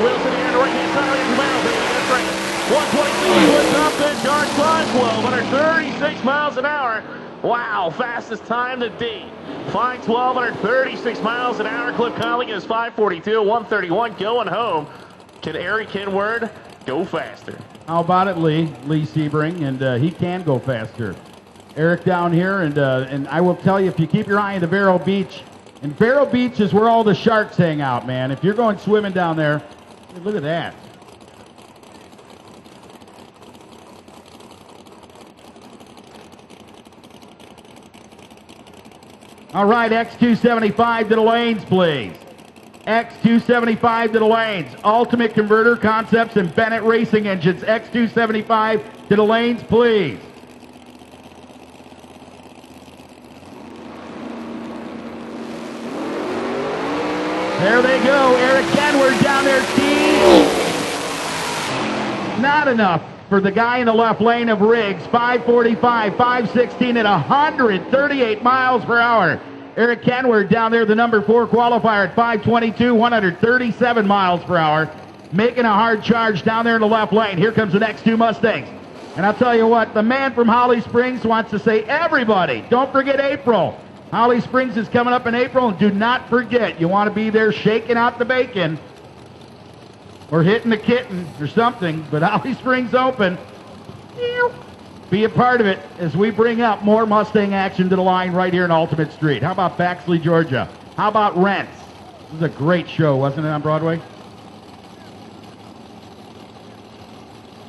Wilson here in the right-hand side of the Camaro, baby. That's right. 126 with top end, charge 512, under 36 miles an hour. Wow, fastest time to date. 512, under 36 miles an hour. Cliff Conley is 542, 131 going home. Can Eric Kenward go faster? How about it, Lee? Lee Sebring, and he can go faster. Eric down here, and I will tell you, if you keep your eye on the Vero Beach, and Vero Beach is where all the sharks hang out, man. If you're going swimming down there, look at that. All right, X275 to the lanes, please. X275 to the lanes. Ultimate Converter Concepts and Bennett Racing Engines. X275 to the lanes, please. There they go. Eric Kenward down there, Steve. Not enough for the guy in the left lane of Riggs. 545, 516 at 138 miles per hour. Eric Kenward down there, the number 4 qualifier at 522, 137 miles per hour. Making a hard charge down there in the left lane. Here comes the next 2 Mustangs. And I'll tell you what, the man from Holly Springs wants to say, everybody, don't forget April. Holly Springs is coming up in April, and do not forget, you want to be there shaking out the bacon or hitting the kitten or something, but Holly Springs Open, be a part of it as we bring up more Mustang action to the line right here in Ultimate Street. How about Baxley, Georgia? How about Rents? This is a great show, wasn't it, on Broadway?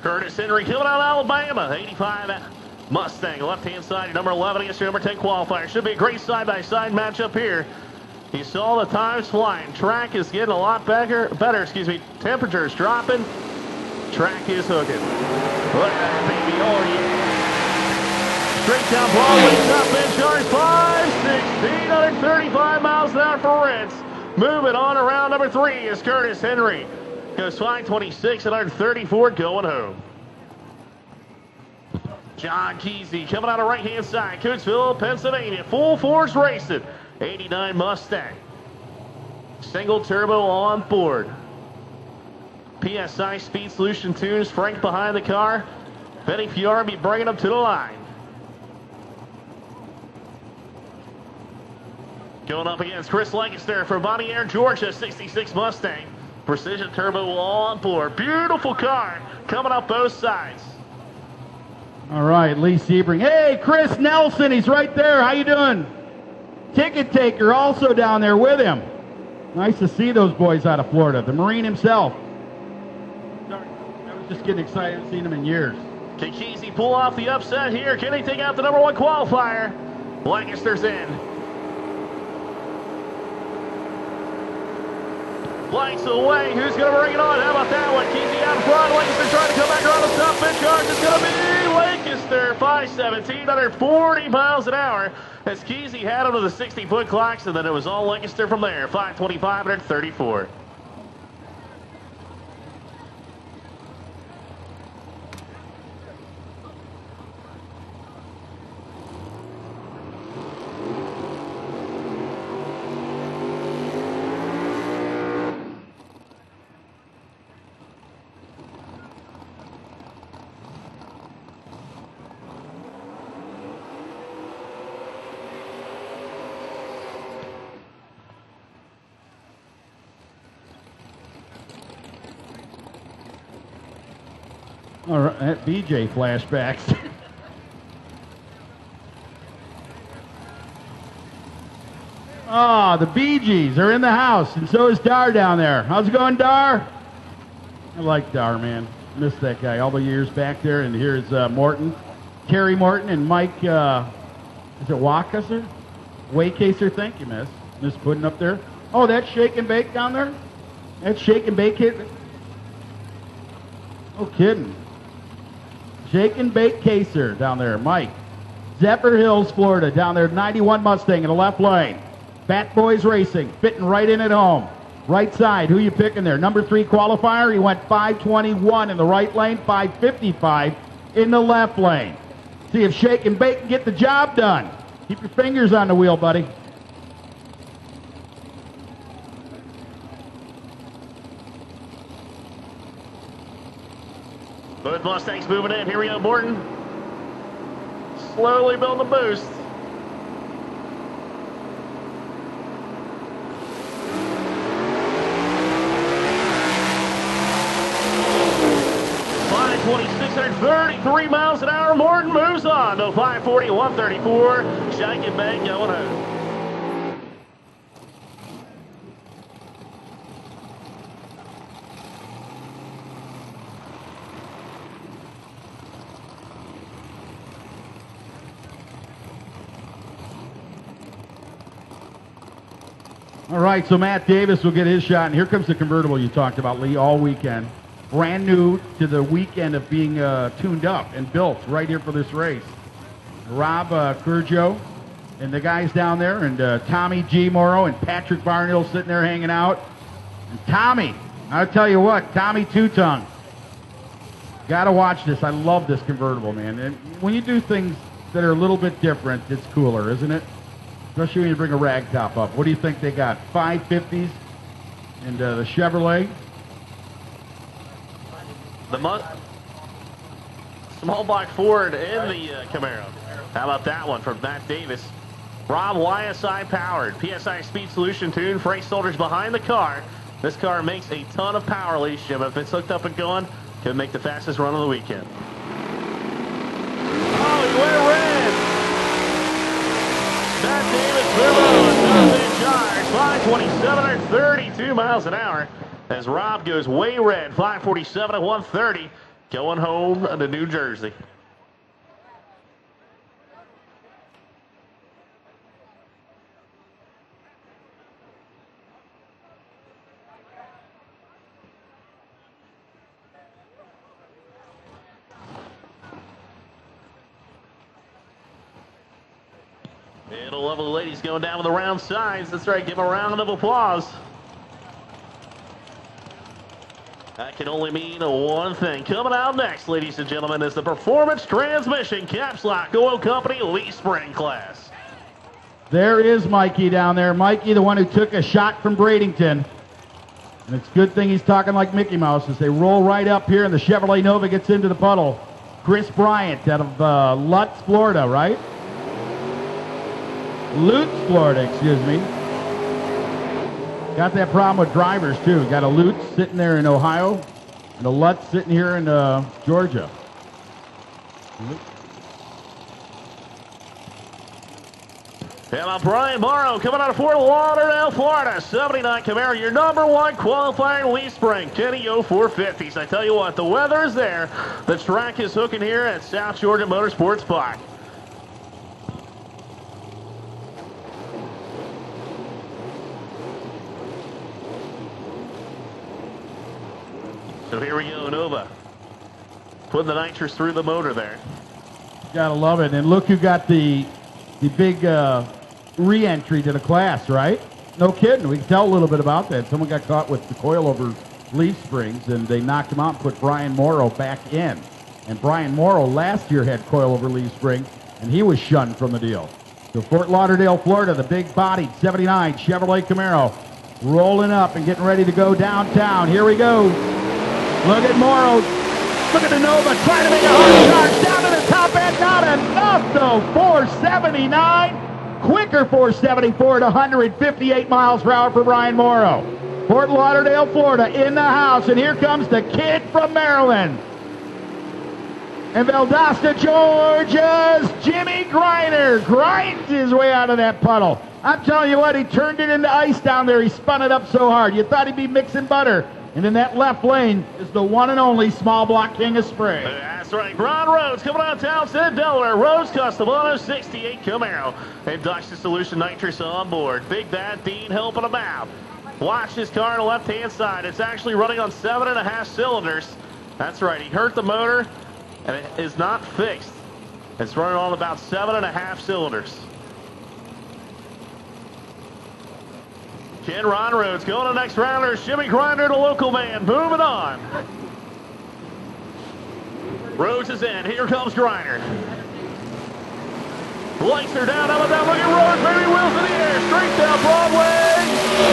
Curtis Henry coming out of Alabama. 85 Mustang, left-hand side, number 11 against your number 10 qualifier. Should be a great side-by-side matchup here. You saw the times flying. Track is getting a lot better. Temperatures dropping. Track is hooking. Look at that, baby. Oh, yeah. Straight down Broadway, top end charge 516, 135 miles an hour for Rents. Moving on around number 3 is Curtis Henry. Goes 526 and 134 going home. John Kesey coming out of right-hand side, Coatesville, Pennsylvania. Full force racing. 89 Mustang. Single turbo on board. PSI Speed Solution tunes. Frank behind the car. Benny Fiora be bringing them to the line. Going up against Chris Lancaster from Bonnier, Georgia. 66 Mustang. Precision turbo on board. Beautiful car coming up both sides. All right, Lee Sebring. Hey, Chris Nelson, he's right there. How you doing? Ticket taker also down there with him. Nice to see those boys out of Florida. The Marine himself. Sorry, I was just getting excited. I haven't seen him in years. Can Kesey pull off the upset here? Can he take out the number 1 qualifier? Lancaster's in. Lights away. Who's going to bring it on? How about that one? Kesey out front. Lancaster trying to come back around the stop. Charge is going to be Lancaster. 517, 140 miles an hour. As Kesey had him to the 60-foot clocks, and then it was all Lancaster from there. 525, 134. All right, that BJ flashbacks. Ah, the Bee Gees are in the house, and so is Dar down there. How's it going, Dar? I like Dar, man. Miss that guy all the years back there. And here's Morton, Terry Morton, and Mike. Is it Wakaser? Waycaser? Thank you, Miss. Miss Puddin up there. Oh, that's Shake and Bake down there. That's Shake and Bake hit. No kidding. Shake and Bake Caser down there, Mike. Zephyr Hills, Florida, down there, 91 Mustang in the left lane. Fat Boys Racing, fitting right in at home. Right side, who you picking there? Number 3 qualifier, he went 521 in the right lane, 555 in the left lane. See if Shake and Bake can get the job done. Keep your fingers on the wheel, buddy. Both Mustangs moving in. Here we go, Morton. Slowly building the boost. .633 miles an hour. Morton moves on to 540, 134. Shake and Bake going home. All right, so Matt Davis will get his shot, and here comes the convertible you talked about, Lee, all weekend. Brand new to the weekend of being tuned up and built right here for this race. Rob Curjo and the guys down there, and Tommy G. Morrow and Patrick Barnhill sitting there hanging out. And Tommy, I'll tell you what, Tommy Two-Tongue. Got to watch this. I love this convertible, man. And when you do things that are a little bit different, it's cooler, isn't it? Especially when you bring a rag top up. What do you think they got? 550s and the Chevrolet? The small block Ford in the Camaro. How about that one from Matt Davis? Rob YSI powered. PSI speed solution tune. Freight soldiers behind the car. This car makes a ton of power, ladies and gentlemen. If it's hooked up and going, can make the fastest run of the weekend. Oh, he went red. Matt Davis Turbo, in charge. 527 or 32 miles an hour. As Rob goes way red, 547 at 130, going home to New Jersey. And a level of ladies going down with the round sides. That's right, give them a round of applause. That can only mean one thing. Coming out next, ladies and gentlemen, is the Performance Transmission Caps Lock Oil Company Lee Spring class. There is Mikey down there. Mikey, the one who took a shot from Bradenton. And it's a good thing he's talking like Mickey Mouse as they roll right up here and the Chevrolet Nova gets into the puddle. Chris Bryant out of Lutz, Florida, right? Lutz, Florida, excuse me. Got that problem with drivers, too. Got a Lutz sitting there in Ohio and a Lutz sitting here in Georgia. And Brian Morrow coming out of Fort Lauderdale, Florida. 79 Camaro, your number one qualifying Lee Spring. Kenny 0450s. I tell you what, the weather is there. The track is hooking here at South Georgia Motorsports Park. So here we go, Nova. Putting the nitrous through the motor there. Gotta love it. And look who got the big re-entry to the class, right? No kidding. We can tell a little bit about that. Someone got caught with the coilover leaf springs, and they knocked him out and put Brian Morrow back in. And Brian Morrow last year had coilover leaf springs, and he was shunned from the deal. So Fort Lauderdale, Florida, the big-bodied 79 Chevrolet Camaro rolling up and getting ready to go downtown. Here we go. Look at Morrow. Look at the Nova trying to make a hard charge down to the top end. Not enough, though. 479. Quicker 474 to 158 miles per hour for Brian Morrow. Fort Lauderdale, Florida in the house. And here comes the kid from Maryland. And Valdosta, Georgia's Jimmy Griner grinds his way out of that puddle. I'm telling you what, he turned it into ice down there. He spun it up so hard. You thought he'd be mixing butter. And in that left lane is the one and only small block king of spray. That's right. Ron Rhodes coming out of Townsend, Delaware. Rhodes Custom Auto 68 Camaro. And Dodge Solution Nitrous on board. Big Bad Dean helping him out. Watch this car on the left-hand side. It's actually running on 7.5 cylinders. That's right. He hurt the motor, and it is not fixed. It's running on about 7.5 cylinders. Kid Ron Rhodes going to the next rounder. Jimmy Griner, the local man, moving on. Rhodes is in. Here comes Griner. Lights are down, up and down. Look at Rhodes, baby, wheels in the air. Straight down Broadway.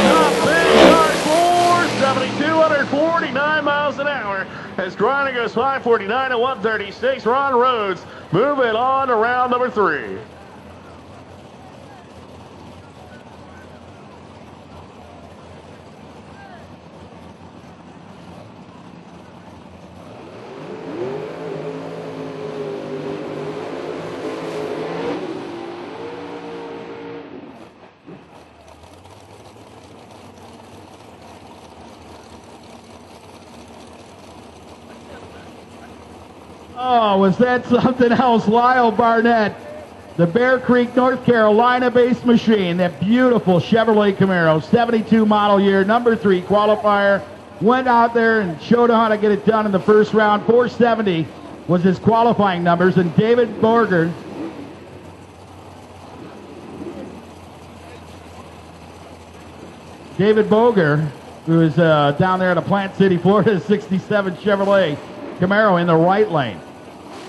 Top big car score, 7,249 miles an hour. As Griner goes 549 at 136. Ron Rhodes moving on to round number 3. Oh, was that something else? Lyle Barnett, the Bear Creek, North Carolina-based machine, that beautiful Chevrolet Camaro, 72 model year, number 3 qualifier, went out there and showed how to get it done in the first round. 470 was his qualifying numbers, and David Boger, who is down there at a Plant City, Florida, 67 Chevrolet Camaro in the right lane.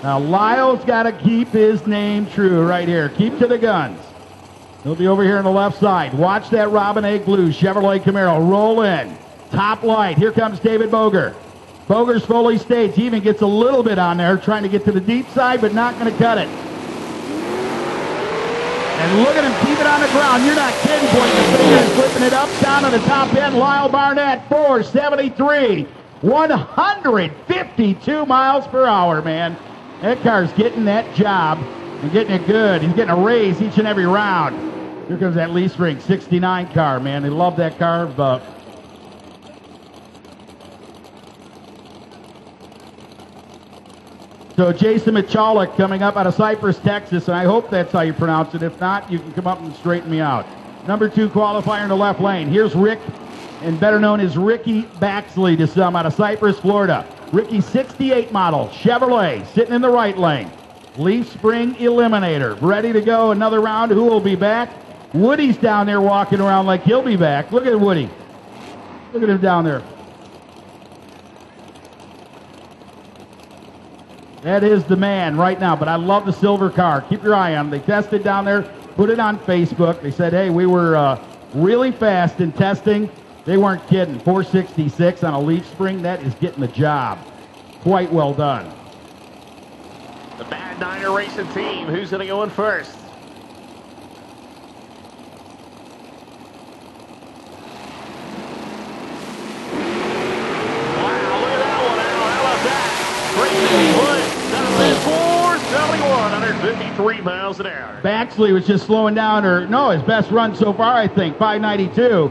Now, Lyle's got to keep his name true right here. Keep to the guns. He'll be over here on the left side. Watch that Robin Egg Blue Chevrolet Camaro roll in. Top light. Here comes David Boger. Boger's fully staged. He even gets a little bit on there, trying to get to the deep side, but not going to cut it. And look at him keep it on the ground. You're not kidding. Pointing the fingers, flipping it up, down to the top end. Lyle Barnett, 473. 152 miles per hour, man. That car's getting that job and getting it good. He's getting a raise each and every round. Here comes that Lee Spring 69 car, man. They love that car. So Jason Michalik coming up out of Cypress, Texas, and I hope that's how you pronounce it. If not, you can come up and straighten me out. Number 2 qualifier in the left lane. Here's Rick, and better known as Ricky Baxley to some, out of Cypress, Florida. Ricky 68 model Chevrolet sitting in the right lane. Leaf Spring Eliminator ready to go another round. Who will be back? Woody's down there walking around like he'll be back. Look at Woody. Look at him down there. That is the man right now, but I love the silver car. Keep your eye on him. They tested down there, put it on Facebook. They said, hey, we were really fast in testing. They weren't kidding. 466 on a leaf spring. That is getting the job. Quite well done. The Bad Niner Racing team. Who's going to go in first? Wow, look at that one, Al. How about that? 153 miles an hour. Baxley was just slowing down, or no, his best run so far, I think, 592.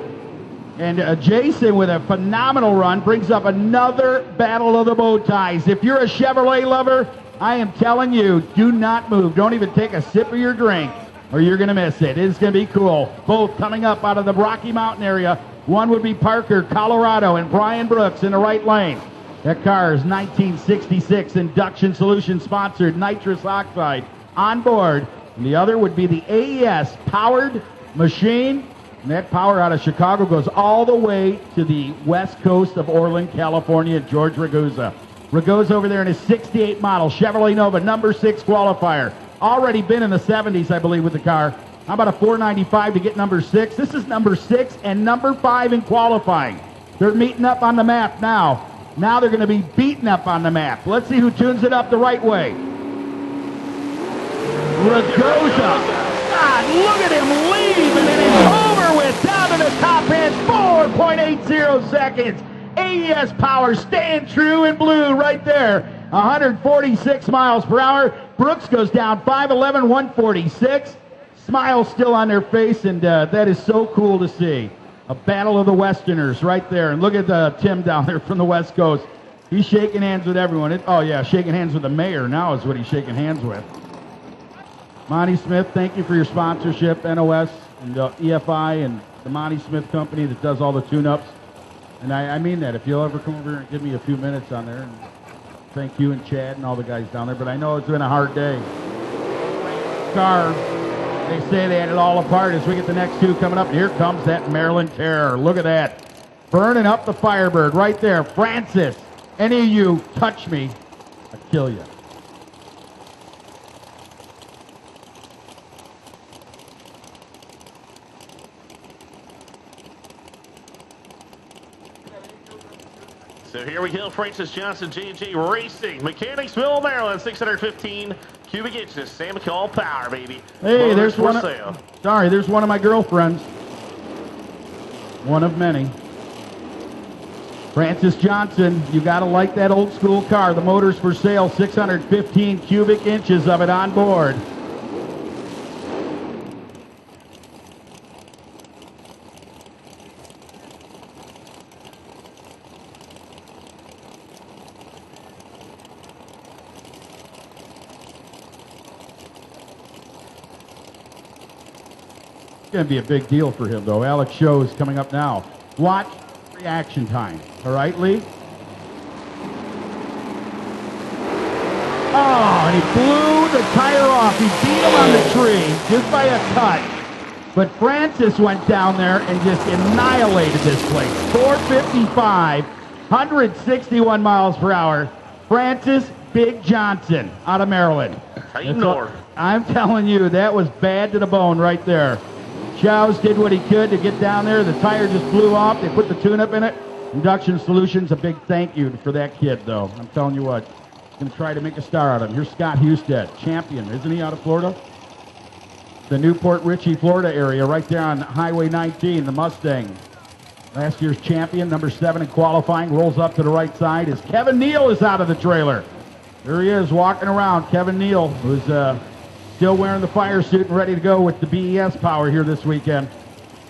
And Jason, with a phenomenal run, brings up another battle of the bow ties. If you're a Chevrolet lover, I am telling you, do not move. Don't even take a sip of your drink, or you're going to miss it. It's going to be cool. Both coming up out of the Rocky Mountain area. One would be Parker, Colorado, and Brian Brooks in the right lane. That car is 1966 Induction Solution sponsored Nitrous Oxide on board. And the other would be the AES powered machine. And that power out of Chicago goes all the way to the west coast of Orland, California, George Ragusa. Ragusa over there in his 68 model Chevrolet Nova, number 6 qualifier. Already been in the 70s, I believe, with the car. How about a 495 to get number 6? This is number 6 and number 5 in qualifying. They're meeting up on the map now. Now they're going to be beaten up on the map. Let's see who tunes it up the right way. Ragusa. God, look at him leave, and then it's over with. Down to the top end, 4.80 seconds. AES power staying true in blue right there. 146 miles per hour. Brooks goes down 5'11", 146. Smile still on their face, and that is so cool to see. A battle of the Westerners right there. And look at Tim down there from the West Coast. He's shaking hands with everyone. Oh, yeah, shaking hands with the mayor now is what he's shaking hands with. Monty Smith, thank you for your sponsorship, NOS and EFI and the Monty Smith company that does all the tune-ups. And I mean that. If you'll ever come over and give me a few minutes on there, and thank you and Chad and all the guys down there. But I know it's been a hard day. Car, they say they had it all apart as we get the next two coming up. And here comes that Maryland Terror. Look at that. Burning up the Firebird right there. Francis, any of you touch me, I'll kill you. So here we go, Francis Johnson, J&J Racing, Mechanicsville, Maryland, 615 cubic inches, Sam McCall power, baby. Hey, there's one. Sale. Sorry, there's one of my girlfriends. One of many. Francis Johnson, you got to like that old school car. The motor's for sale, 615 cubic inches of it on board. It's going to be a big deal for him, though. Alex Show is coming up now. Watch reaction time. All right, Lee? Oh, and he blew the tire off. He beat him on the tree just by a cut. But Francis went down there and just annihilated this place. 455, 161 miles per hour. Francis Big Johnson out of Maryland. I'm telling you, that was bad to the bone right there. Chows did what he could to get down there. The tire just blew off. They put the tune-up in it. Induction Solutions, a big thank you for that kid, though. I'm telling you what. Going to try to make a star out of him. Here's Scott Husted, champion. Isn't he out of Florida? The Newport Richey, Florida area, right there on Highway 19, the Mustang. Last year's champion, number 7 in qualifying, rolls up to the right side as Kevin Neal is out of the trailer. There he is, walking around. Kevin Neal, who's still wearing the fire suit and ready to go with the BES power here this weekend.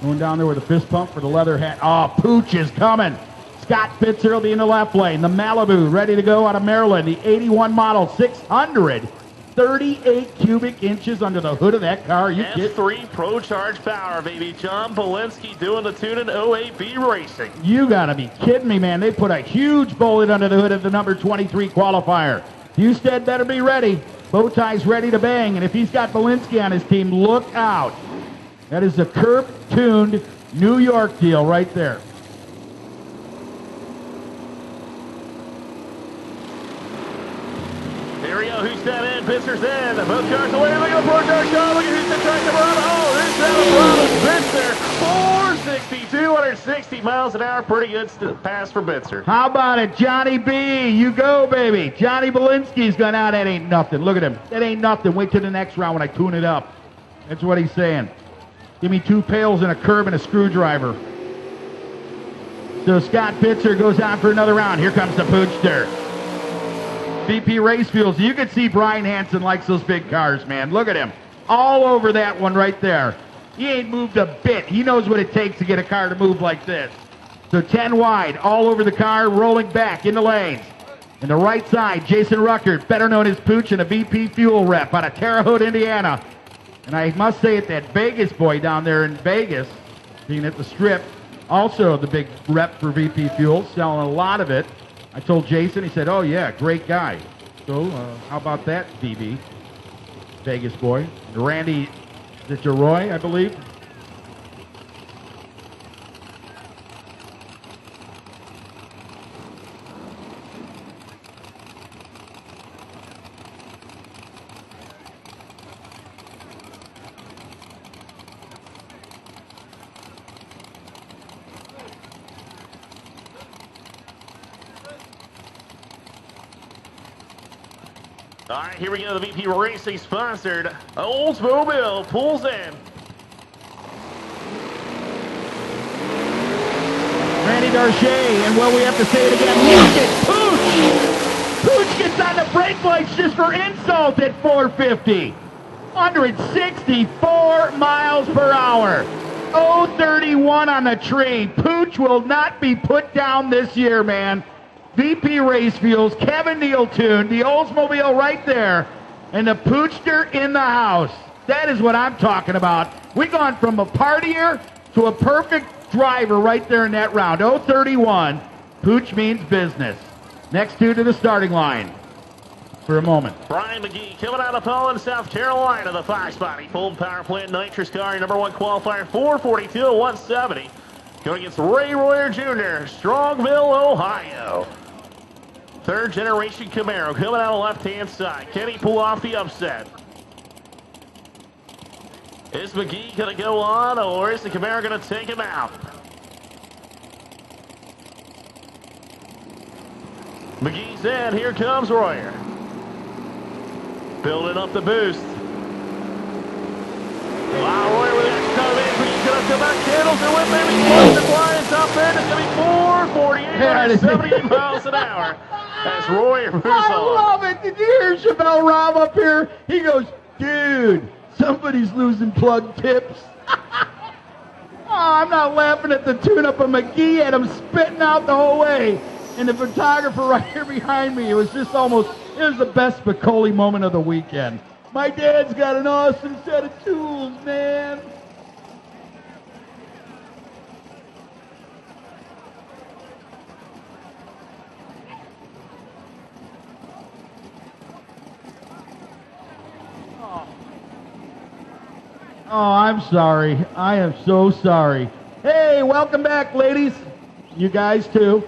Going down there with a fist pump for the leather hat. Oh, Pooch is coming. Scott Pitzer will be in the left lane. The Malibu ready to go out of Maryland. The 81 model, 638 cubic inches under the hood of that car. You F3 Procharged power, baby. John Polinsky doing the tuning OAB Racing. You got to be kidding me, man. They put a huge bullet under the hood of the number 23 qualifier. Husted better be ready. Bowtie's ready to bang, and if he's got Polinsky on his team, look out. That is a curb-tuned New York deal right there. Here we go. Who's that in? Pitzer's in. Both cars away. Look at the Procharger shot. Look at who's the track number on. Oh, there's that Pitzer. 460, 260 miles an hour. Pretty good pass for Pitzer. How about it, Johnny B? You go, baby. Johnny Belinsky's gone out. That ain't nothing. Look at him. That ain't nothing. Wait till the next round when I tune it up. That's what he's saying. Give me 2 pails and a curb and a screwdriver. So Scott Pitzer goes on for another round. Here comes the Poochster. BP Race Fuels. You can see Brian Hansen likes those big cars, man. Look at him. All over that one right there. He ain't moved a bit. He knows what it takes to get a car to move like this. So 10 wide, all over the car, rolling back in the lanes. In the right side, Jason Ruckert, better known as Pooch, and a VP Fuel rep out of Terre Haute, Indiana. And I must say it, that Vegas boy down there in Vegas, being at the Strip, also the big rep for VP Fuel, selling a lot of it. I told Jason, he said, oh yeah, great guy. So how about that, BB? Vegas boy. Randy Roy, I believe. All right, here we go. The VP Racing sponsored Oldsmobile pulls in. Randy Darche, and will we have to say it again? Look at Pooch! Pooch gets on the brake lights just for insult at 450. 164 miles per hour. 031 on the tree. Pooch will not be put down this year, man. VP Race Fuels, Kevin Nealtoon, the Oldsmobile right there, and the Poochster in the house. That is what I'm talking about. We've gone from a partier to a perfect driver right there in that round. 031. Pooch means business. Next two to the starting line for a moment. Brian McGee coming out of Poland, South Carolina, the Fox Body full power plant nitrous car, number 1 qualifier, 442 to 170. Going against Ray Royer Jr., Strongville, Ohio. Third generation Camaro coming out of the left-hand side. Can he pull off the upset? Is McGee going to go on, or is the Camaro going to take him out? McGee's in. Here comes Royer. Building up the boost. Wow, Royer with that shove in. McGee's going to come back. Candles are with maybe close to flying top end. It's going to be 448 or 78 miles an hour. As Royer moves on. I love it. Did you hear Chevelle Rob up here? He goes, dude, somebody's losing plug tips. Oh, I'm not laughing at the tune-up of McGee and him spitting out the whole way. And the photographer right here behind me, it was just almost, it was the best Spicoli moment of the weekend. My dad's got an awesome set of tools, man. Oh, I'm sorry. I am so sorry. Hey, welcome back, ladies. You guys, too.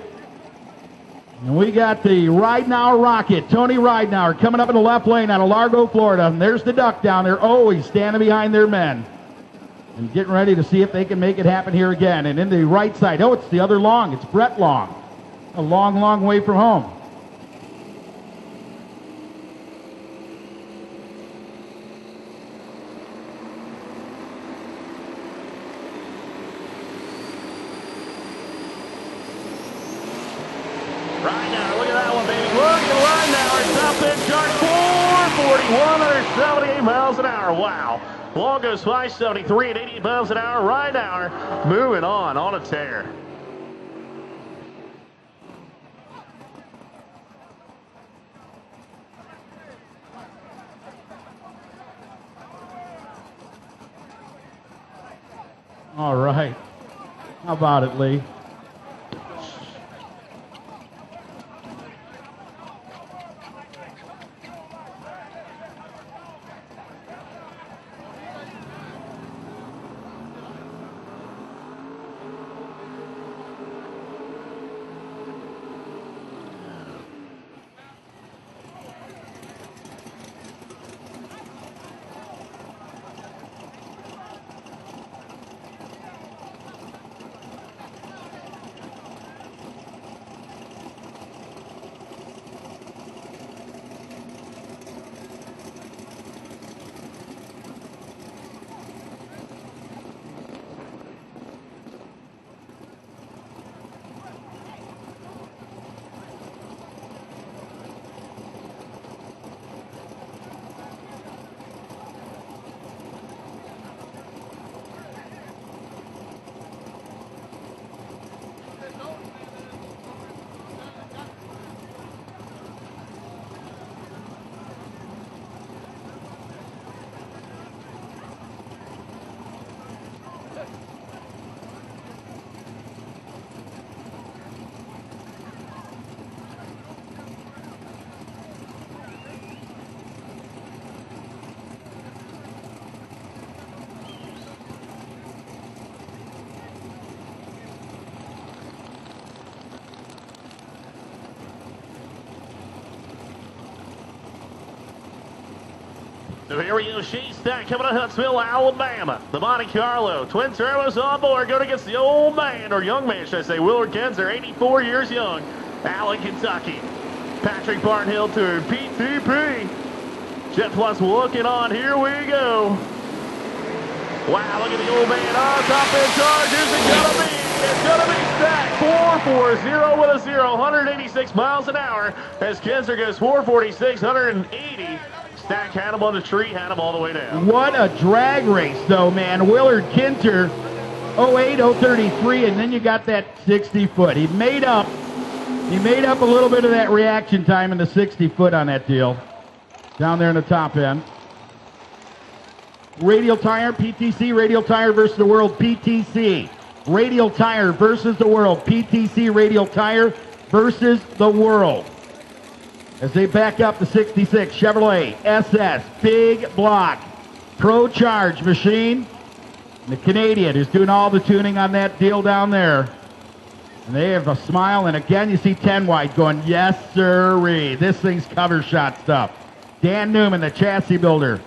And we got the Ridenauer Rocket, Tony Ridenauer, coming up in the left lane out of Largo, Florida. And there's the Duck down there, always standing behind their men. And getting ready to see if they can make it happen here again. And in the right side, oh, it's the other Long. It's Brett Long. A long, long way from home. Chart 441 miles an hour. Wow. Long goes 573 at 88 miles an hour. Ridenauer moving on a tear. All right. How about it, Lee? So here we go, Shea Stack coming to Huntsville, Alabama. The Monte Carlo, twin turbos on board, going against the old man, or young man, should I say, Willard Genzer, 84 years young, Allen, Kentucky. Patrick Barnhill to PTP. Jet Plus looking on, here we go. Wow, look at the old man on top in charge. It's gonna be Stack. 440 with a 0, 186 miles an hour. As Kenzer goes 446, 180. Stack had him on the tree, had him all the way down. What a drag race, though, man. Willard Kinter, 08, 033, and then you got that 60-foot. He made up a little bit of that reaction time in the 60-foot on that deal. Down there in the top end. Radial tire, PTC, radial tire versus the world, PTC. Radial tire versus the world, PTC, radial tire versus the world. As they back up the 66 Chevrolet SS, big block, Procharged machine. And the Canadian is doing all the tuning on that deal down there. And they have a smile, and again you see 10 wide going, yes sirree. This thing's cover shot stuff. Dan Newman, the chassis builder.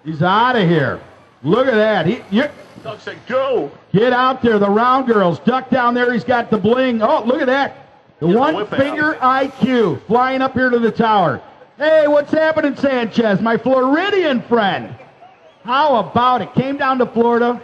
He's out of here. Look at that. Doug said, go. Get out there. The round girls. Duck down there. He's got the bling. Oh, look at that. The one finger IQ flying up here to the tower. Hey, what's happening, Sanchez? My Floridian friend. How about it? Came down to Florida.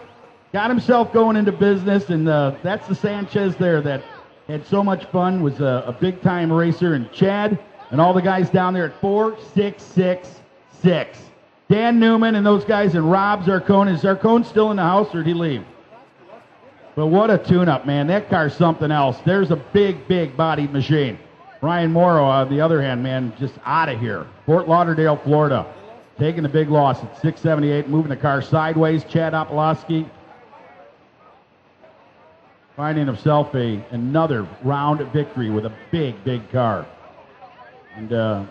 Got himself going into business. And that's the Sanchez there that had so much fun. Was a big-time racer. And Chad and all the guys down there at 4666. Dan Newman and those guys, and Rob Zarcone. Is Zarcone still in the house, or did he leave? But what a tune-up, man. That car's something else. There's a big, big-bodied machine. Brian Morrow, on the other hand, man, just out of here. Fort Lauderdale, Florida. Taking the big loss at 678, moving the car sideways. Chad Opolowski finding himself another round victory with a big, big car. And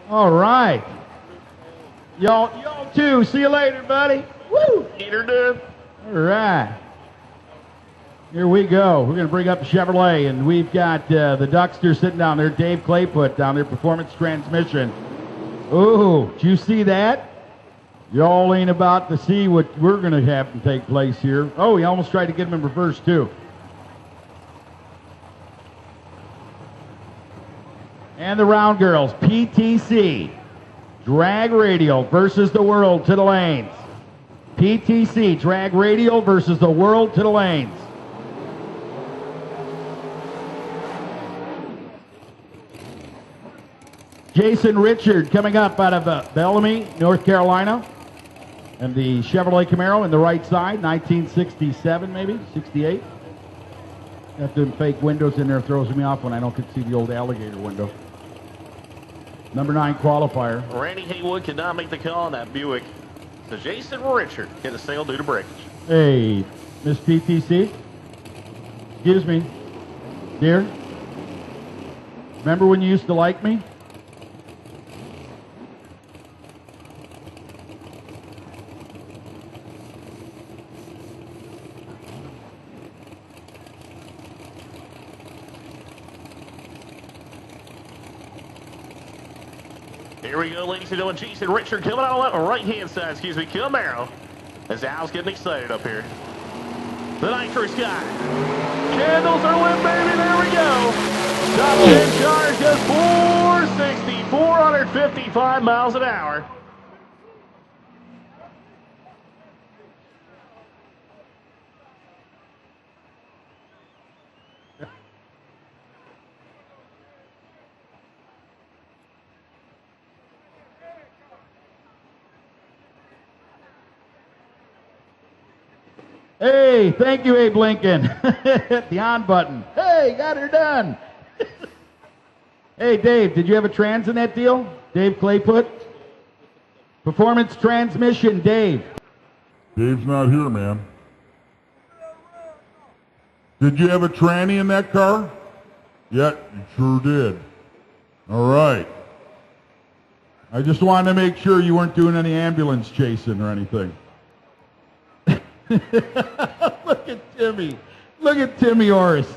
all right. Y'all too. See you later, buddy. Woo! Peter did. All right. Here we go. We're going to bring up the Chevrolet, and we've got the Duckster sitting down there. Dave Clayput down there, Performance Transmission. Ooh, did you see that? Y'all ain't about to see what we're going to have to take place here. Oh, he almost tried to get him in reverse, too. And the round girls, PTC, drag radial versus the world to the lanes. PTC, drag radial versus the world to the lanes. Jason Richard coming up out of Bellamy, North Carolina. And the Chevrolet Camaro in the right side, 1967 maybe, 68. Got them fake windows in there, throws me off when I don't get to see the old alligator window. Number 9 qualifier. Randy Haywood could not make the call on that Buick. So Jason Richard hit a sail due to breakage. Hey, Miss PTC. Excuse me. Dear. Remember when you used to like me? Here we go, ladies and gentlemen. Jason Richard coming out on the right-hand side, Camaro. As Al's getting excited up here. The Nitrous guy. Candles are lit, baby. There we go. Top 10 charge does 460, 455 miles an hour. Hey, thank you, Abe Lincoln. The on button. Hey, got her done. Hey, Dave, did you have a trans in that deal? Dave Clayput? Performance transmission, Dave. Dave's not here, man. Did you have a tranny in that car? Yeah, you sure did. All right. I just wanted to make sure you weren't doing any ambulance chasing or anything. Look at Timmy. Look at Timmy Orris.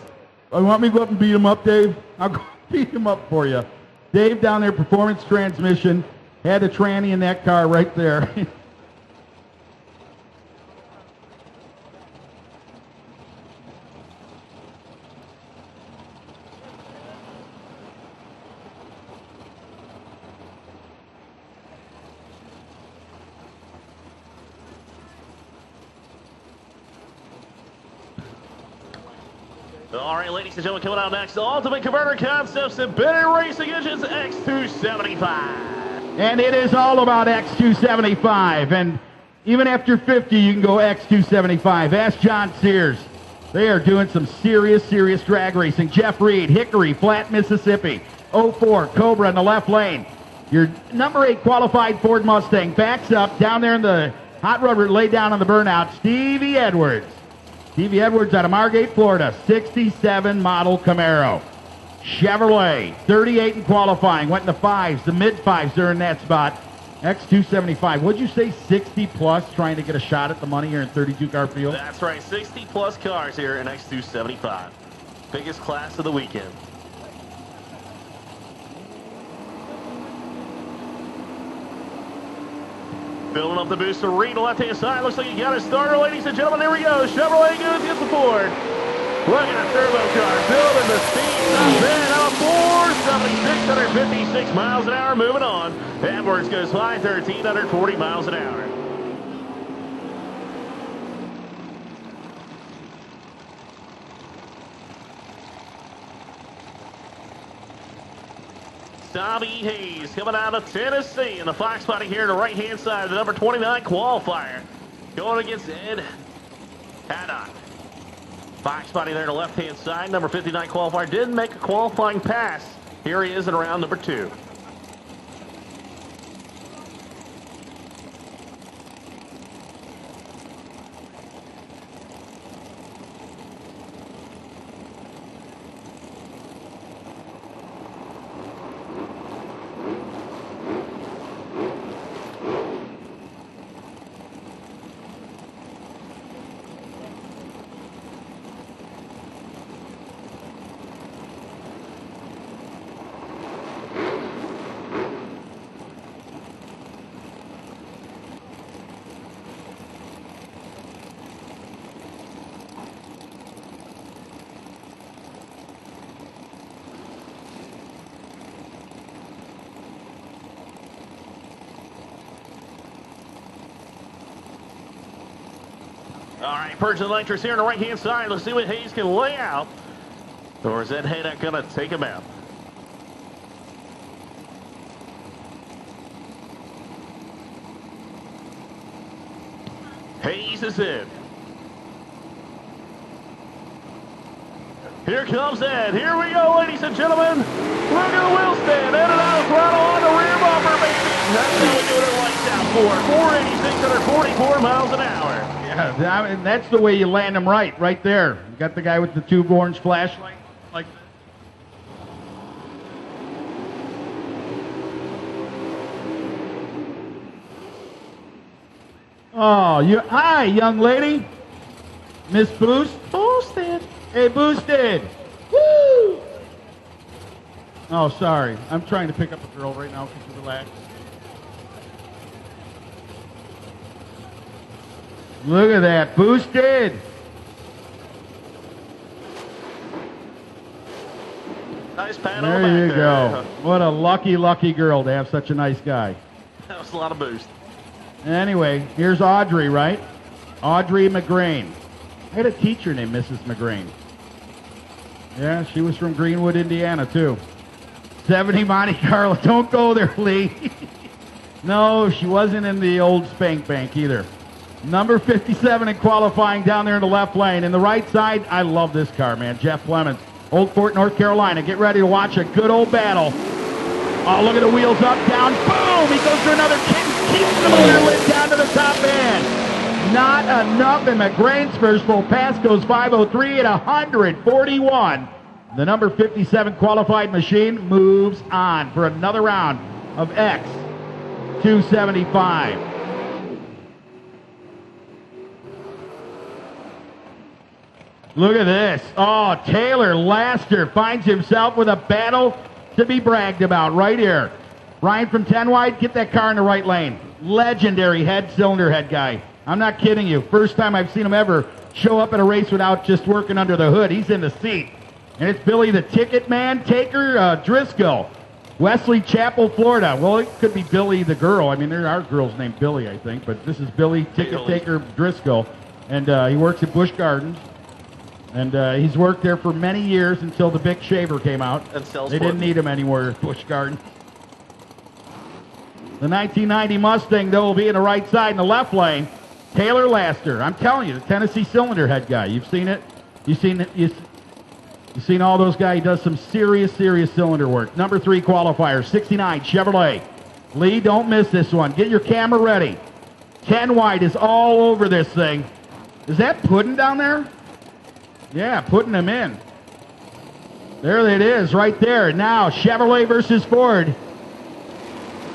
You want me to go up and beat him up, Dave? I'll go beat him up for you. Dave down there, performance transmission, had a tranny in that car right there. All right, ladies and gentlemen, coming out next, the Ultimate Converter Concepts and Better Racing Engines X275. And it is all about X275. And even after 50, you can go X275. Ask John Sears. They are doing some serious drag racing. Jeff Reed, Hickory, Flat, Mississippi. 04, Cobra in the left lane. Your number 8 qualified Ford Mustang backs up down there in the hot rubber, laid down on the burnout. Stevie Edwards. Stevie Edwards out of Margate, Florida. 67 model Camaro. Chevrolet, 38 in qualifying. Went in the fives, the mid fives are in that spot. X275. What'd you say, 60 plus, trying to get a shot at the money here in 32 car field? That's right, 60 plus cars here in X275. Biggest class of the weekend. Building up the booster, Reed on the left-hand side. Looks like you got a starter, ladies and gentlemen. There we go. Chevrolet goes against the Ford. Look at a turbo car building the speed. Then out of 656 miles an hour. Moving on. Edwards goes high, 1,340 miles an hour. Tommy Hayes coming out of Tennessee in the Fox body here to the right-hand side of the number 29 qualifier. Going against Ed Haddock. Fox body there to the left-hand side. Number 59 qualifier didn't make a qualifying pass. Here he is in round number 2. All right, purge the nitrous here on the right-hand side. Let's see what Hayes can lay out. Or is that Haydock going to take him out? Hayes is in. Here comes Ed. Here we go, ladies and gentlemen. Look at the wheel stand. Ed and out throttle on the rear bumper, baby. That's how we do it at lights out for 486, 144 miles an hour. Yeah, I mean, that's the way you land them right there. You got the guy with the tube orange flashlight like that. Oh, hi, young lady. Miss Boost? Boosted. Hey, Boosted. Woo! Oh, sorry. I'm trying to pick up a girl right now. Could you relax? Look at that. Boosted. Nice panel. There you go. What a lucky girl to have such a nice guy. That was a lot of boost. Anyway, here's Audrey, right? Audrey McGrain. I had a teacher named Mrs. McGrain. Yeah, she was from Greenwood, Indiana, too. 70 Monte Carlo. Don't go there, Lee. No, she wasn't in the old Spank Bank either. Number 57 in qualifying down there in the left lane. In the right side, I love this car, man. Jeff Clemens, Old Fort, North Carolina. Get ready to watch a good old battle. Oh, look at the wheels up, down, boom! He goes for another kick, keeps the motor lid down to the top end. Not enough, and McGrain's first full pass goes 5:03 at 141. The number 57 qualified machine moves on for another round of X 275. Look at this. Oh, Taylor Laster finds himself with a battle to be bragged about right here. Ryan from 10 wide, get that car in the right lane. Legendary cylinder head guy. I'm not kidding you. First time I've seen him ever show up at a race without just working under the hood. He's in the seat. And it's Billy the Ticket Man Taker Driscoll. Wesley Chapel, Florida. Well, it could be Billy the girl. I mean, there are girls named Billy, I think. But this is Billy Ticket Taker Driscoll. And he works at Busch Gardens. And he's worked there for many years until the Big Shaver came out. They didn't need him anymore at Busch Gardens. The 1990 Mustang, though, will be in the right side in the left lane. Taylor Laster. I'm telling you, the Tennessee cylinder head guy. You've seen it. You've seen all those guys. He does some serious cylinder work. Number 3 qualifier, 69 Chevrolet. Lee, don't miss this one. Get your camera ready. 10 wide is all over this thing. Is that Puddin down there? Yeah, putting them in. There it is, right there. Now, Chevrolet versus Ford.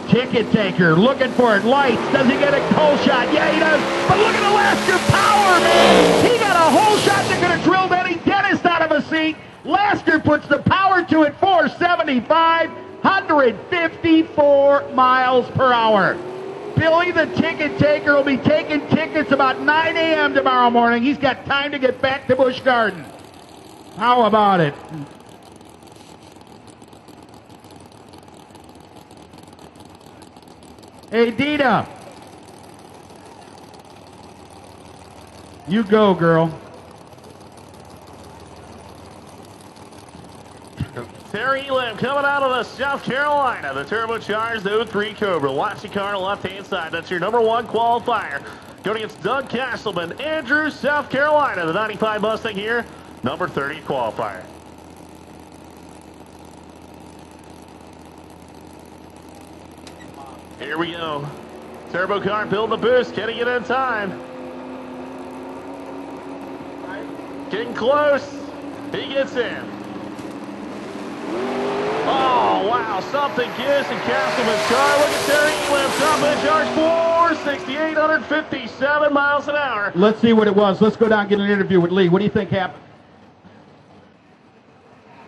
Ticket Taker, looking for it. Lights, does he get a hole shot? Yeah, he does. But look at the Laster power, man. He got a hole shot that could have drilled any dentist out of a seat. Laster puts the power to it, 475, 154 miles per hour. Billy the Ticket Taker will be taking tickets about 9 a.m. tomorrow morning. He's got time to get back to Busch Gardens. How about it? Hey, Dita. You go, girl. Terry Lim coming out of the South Carolina, the turbocharged 03 Cobra. Watch the car on the left-hand side. That's your number 1 qualifier. Going against Doug Castleman, Andrews, South Carolina. The 95 Mustang here, number 30 qualifier. Here we go. Turbo car building the boost. Can he get in time? Getting close. He gets in. Oh, wow, something gives in Castleman's car. Look at Terry Elam, top end charge 468, 157 miles an hour. Let's see what it was. Let's go down and get an interview with Lee. What do you think happened?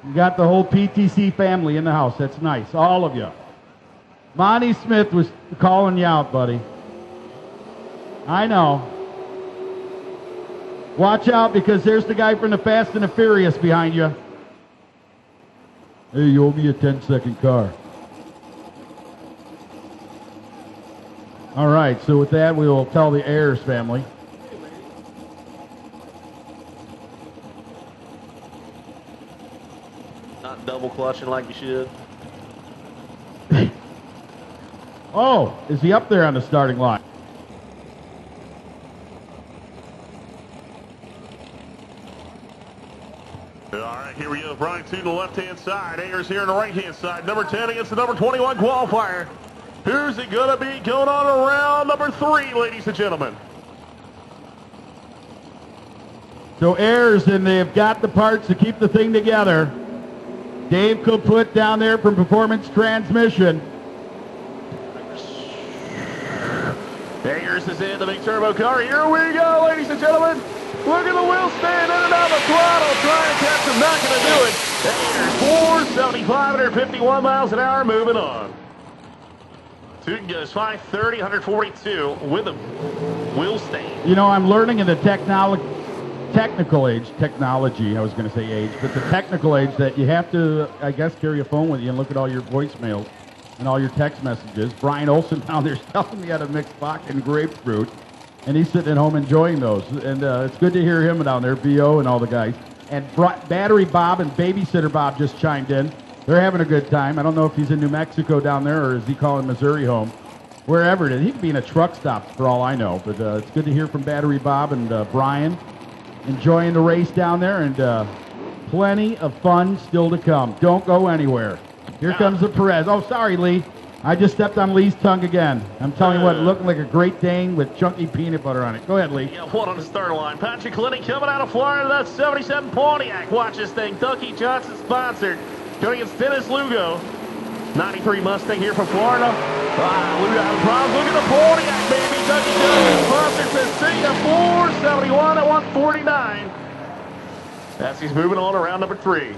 You got the whole PTC family in the house. That's nice, all of you. Monty Smith was calling you out, buddy. I know. Watch out, because there's the guy from the Fast and the Furious behind you. Hey, you owe me a 10-second car. All right, so with that, we will tell the Ayers family. Not double clutching like you should. Oh, is he up there on the starting line? All right, here we go. Brian to the left-hand side. Ayers here on the right-hand side. Number 10 against the number 21 qualifier. Who's it going to be going on around number 3, ladies and gentlemen? So Ayers, and they've got the parts to keep the thing together. Dave Kaput down there from Performance Transmission. Ayers is in the big turbo car. Here we go, ladies and gentlemen. Look at the wheel stand in and out of the throttle. Trying to catch him, not going to do it. Ayers, 475, 151 miles an hour, moving on. Tootin goes 530, 142 with a wheel stand. You know, I'm learning in the technical age, technology, I was going to say age, but the technical age that you have to, I guess, carry a phone with you and look at all your voicemails and all your text messages. Brian Olson down there's telling me how to mix vodka and grapefruit, and he's sitting at home enjoying those. And it's good to hear him down there, BO and all the guys. And Battery Bob and Babysitter Bob just chimed in. They're having a good time. I don't know if he's in New Mexico down there or is he calling Missouri home. wherever it is. He could be in a truck stop for all I know. But it's good to hear from Battery Bob and Brian. Enjoying the race down there, and plenty of fun still to come. Don't go anywhere. Here comes the Perez. Oh, sorry, Lee. I just stepped on Lee's tongue again. I'm telling you what, looking like a Great Dane with chunky peanut butter on it. Go ahead, Lee. Yeah, one on the start line. Patrick Clinton coming out of Florida. That's 77 Pontiac. Watch this thing. Ducky Johnson sponsored. Going against Dennis Lugo. 93 Mustang here from Florida. Lugo having problems. Look at the Pontiac, baby. Ducky Johnson sponsored to see a 471 at 149. As he's moving on to round number 3.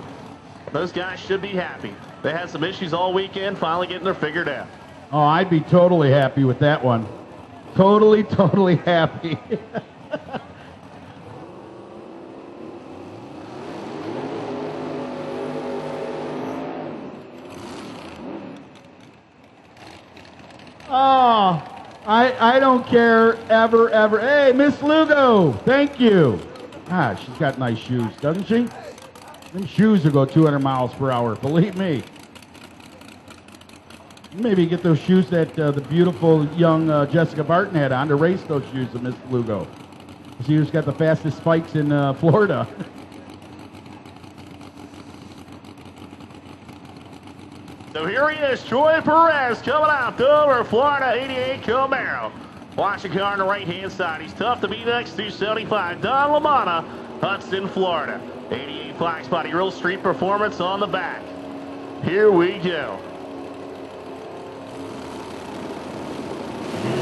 Those guys should be happy. They had some issues all weekend, finally getting their figured out. Oh, I'd be totally happy with that one. Totally happy. Oh, I don't care ever. Hey, Miss Lugo, thank you. Ah, she's got nice shoes, doesn't she? Them shoes will go 200 miles per hour, believe me. Maybe get those shoes that the beautiful young Jessica Barton had on to race those shoes of Miss Lugo. She's got the fastest spikes in Florida. So here he is, Troy Perez coming out to over Florida 88 Camaro. Watch the car on the right-hand side. He's tough to beat next to 75. Don LaManna, Hudson, Florida. 88 Flax Body, real street performance on the back. Here we go.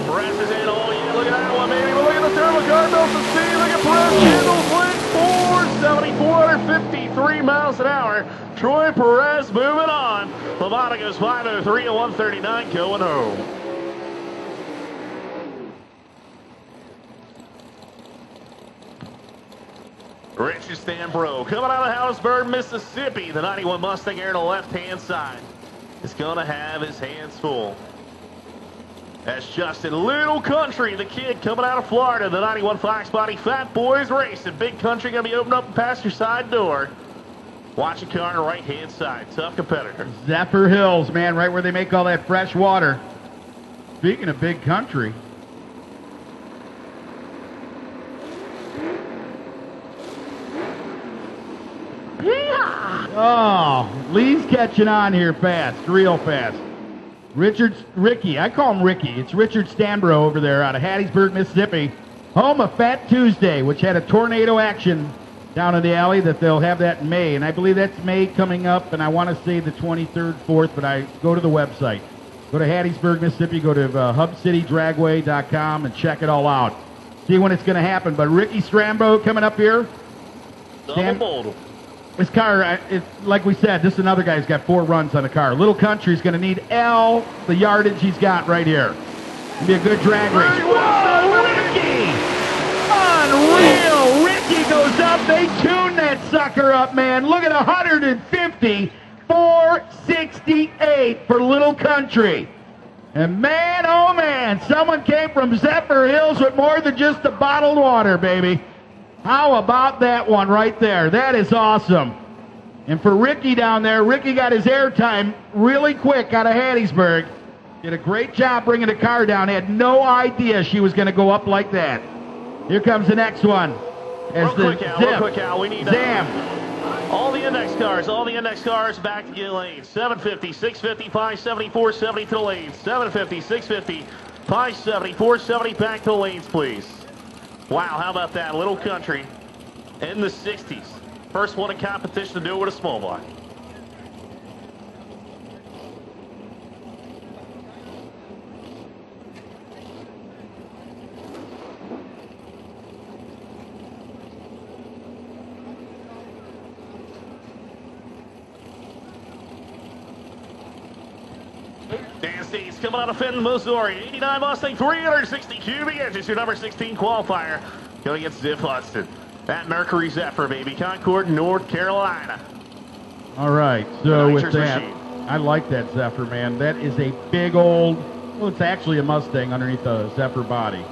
Perez is in. Oh, yeah, look at that one, baby. But look at the turbo car belts and speed. Look at Perez. Candles link 473 miles an hour. Troy Perez moving on. LaManna goes 503 at 139 going home. Richard Stanbro coming out of Harrisburg, Mississippi. The 91 Mustang here on the left-hand side is going to have his hands full. That's Justin Little Country, the kid coming out of Florida. The 91 Fox Body Fat Boys Racing. Big Country going to be opening up the passenger side door. Watch the car on the right-hand side. Tough competitor. Zephyr Hills, man, right where they make all that fresh water. Speaking of Big Country. Oh, Lee's catching on here fast, real fast. Ricky, I call him Ricky. It's Richard Stanbro over there out of Hattiesburg, Mississippi. Home of Fat Tuesday, which had a tornado action down in the alley that they'll have that in May. And I believe that's May coming up, and I want to say the 23rd, 4th, but I go to the website. Go to Hattiesburg, Mississippi, go to hubcitydragway.com and check it all out. See when it's going to happen. But Ricky Strambo coming up here. This car, like we said, this is another guy who's got 4 runs on the car. Little Country's going to need the yardage he's got right here. It'll be a good drag race. Whoa, Ricky! Unreal! Ricky goes up. They tune that sucker up, man. Look at 150, 468 for Little Country. And man, oh man, someone came from Zephyr Hills with more than just the bottled water, baby. How about that one right there? That is awesome. And for Ricky down there, Ricky got his airtime really quick out of Hattiesburg. Did a great job bringing the car down. Had no idea she was going to go up like that. Here comes the next one. Real quick, Al. We need Zam. all the index cars back to the lanes. 750, 650, 570, 470 to the lanes. 750, 650, 570, 470 back to the lanes, please. Wow, how about that? Little Country in the 60s. First one in competition to do it with a small block. Dan Steeds coming out of Fenton, Missouri. 89 Mustang, 360 cubic inches. Your number 16 qualifier going against Ziff Hudson. That Mercury Zephyr, baby. Concord, North Carolina. All right, so with Nitrous that, machine. I like that Zephyr, man. That is a big old, well, it's actually a Mustang underneath the Zephyr body.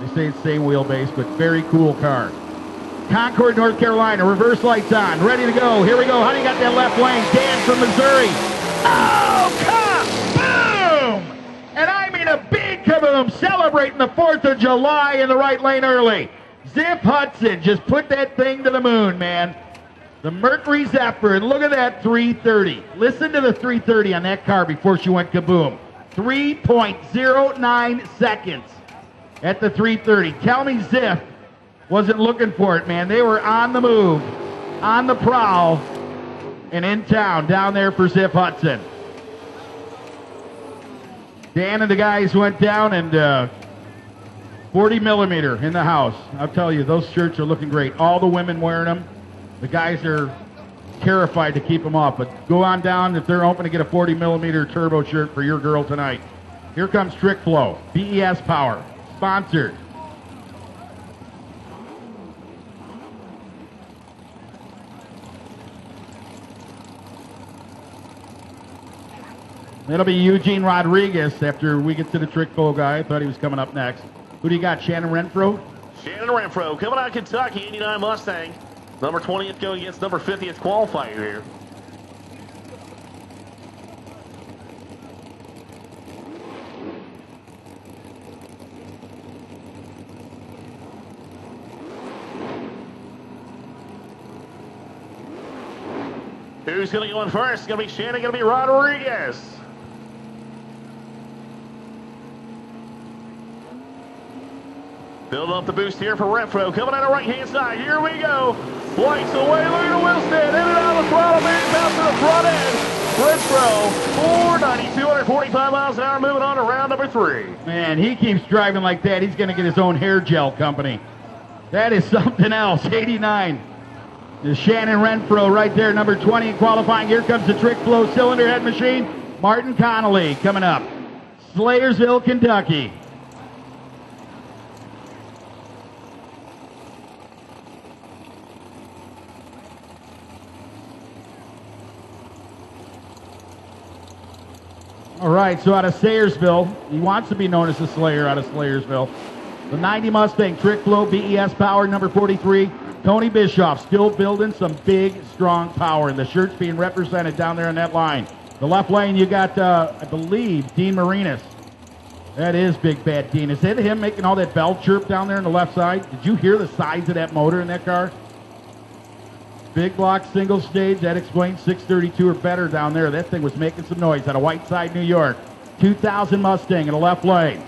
They say it's the same wheelbase, but very cool car. Concord, North Carolina, reverse lights on, ready to go. Here we go. Honey got that left lane. Dan from Missouri. Oh, boom! And I mean made a big kaboom, celebrating the 4th of July in the right lane early. Ziff Hudson just put that thing to the moon, man. The Mercury Zephyr, and look at that 330. Listen to the 330 on that car before she went kaboom. 3.09 seconds at the 330. Tell me Ziff wasn't looking for it, man. They were on the move, on the prowl, and in town down there for Ziff Hudson. Dan and the guys went down, and 40 millimeter in the house. I'll tell you, those shirts are looking great. All the women wearing them. The guys are terrified to keep them off, but go on down if they're open to get a 40 millimeter turbo shirt for your girl tonight. Here comes Trick Flow, BES Power, sponsored. It'll be Eugene Rodriguez after we get to the Trick Flow guy. I thought he was coming up next. Who do you got, Shannon Renfro? Shannon Renfro coming out of Kentucky, 89 Mustang. Number 20th going against number 50th qualifier here. Who's going to go in first? It's going to be Shannon, going to be Rodriguez. Building up the boost here for Renfro. Coming out of right-hand side. Here we go. White's away. Look at Wilstead. In and out of the throttle. Man, bounce to the front end. Renfro, 490, 245 miles an hour. Moving on to round number 3. Man, he keeps driving like that. He's going to get his own hair gel company. That is something else. 89. The Shannon Renfro right there, number 20 in qualifying. Here comes the Trick Flow cylinder head machine. Martin Connolly coming up. Slayersville, Kentucky. All right, so out of Sayersville, he wants to be known as the Slayer out of Slayersville. The 90 Mustang, Trick Flow, BES Power, number 43. Tony Bischoff still building some big, strong power, and the shirt's being represented down there on that line. The left lane, you got, I believe, Dean Marinas. That is Big Bad Dean. Is that him making all that bell chirp down there on the left side? Did you hear the size of that motor in that car? Big block, single stage, that explains 632 or better down there. That thing was making some noise out of Whiteside, New York. 2000 Mustang in the left lane.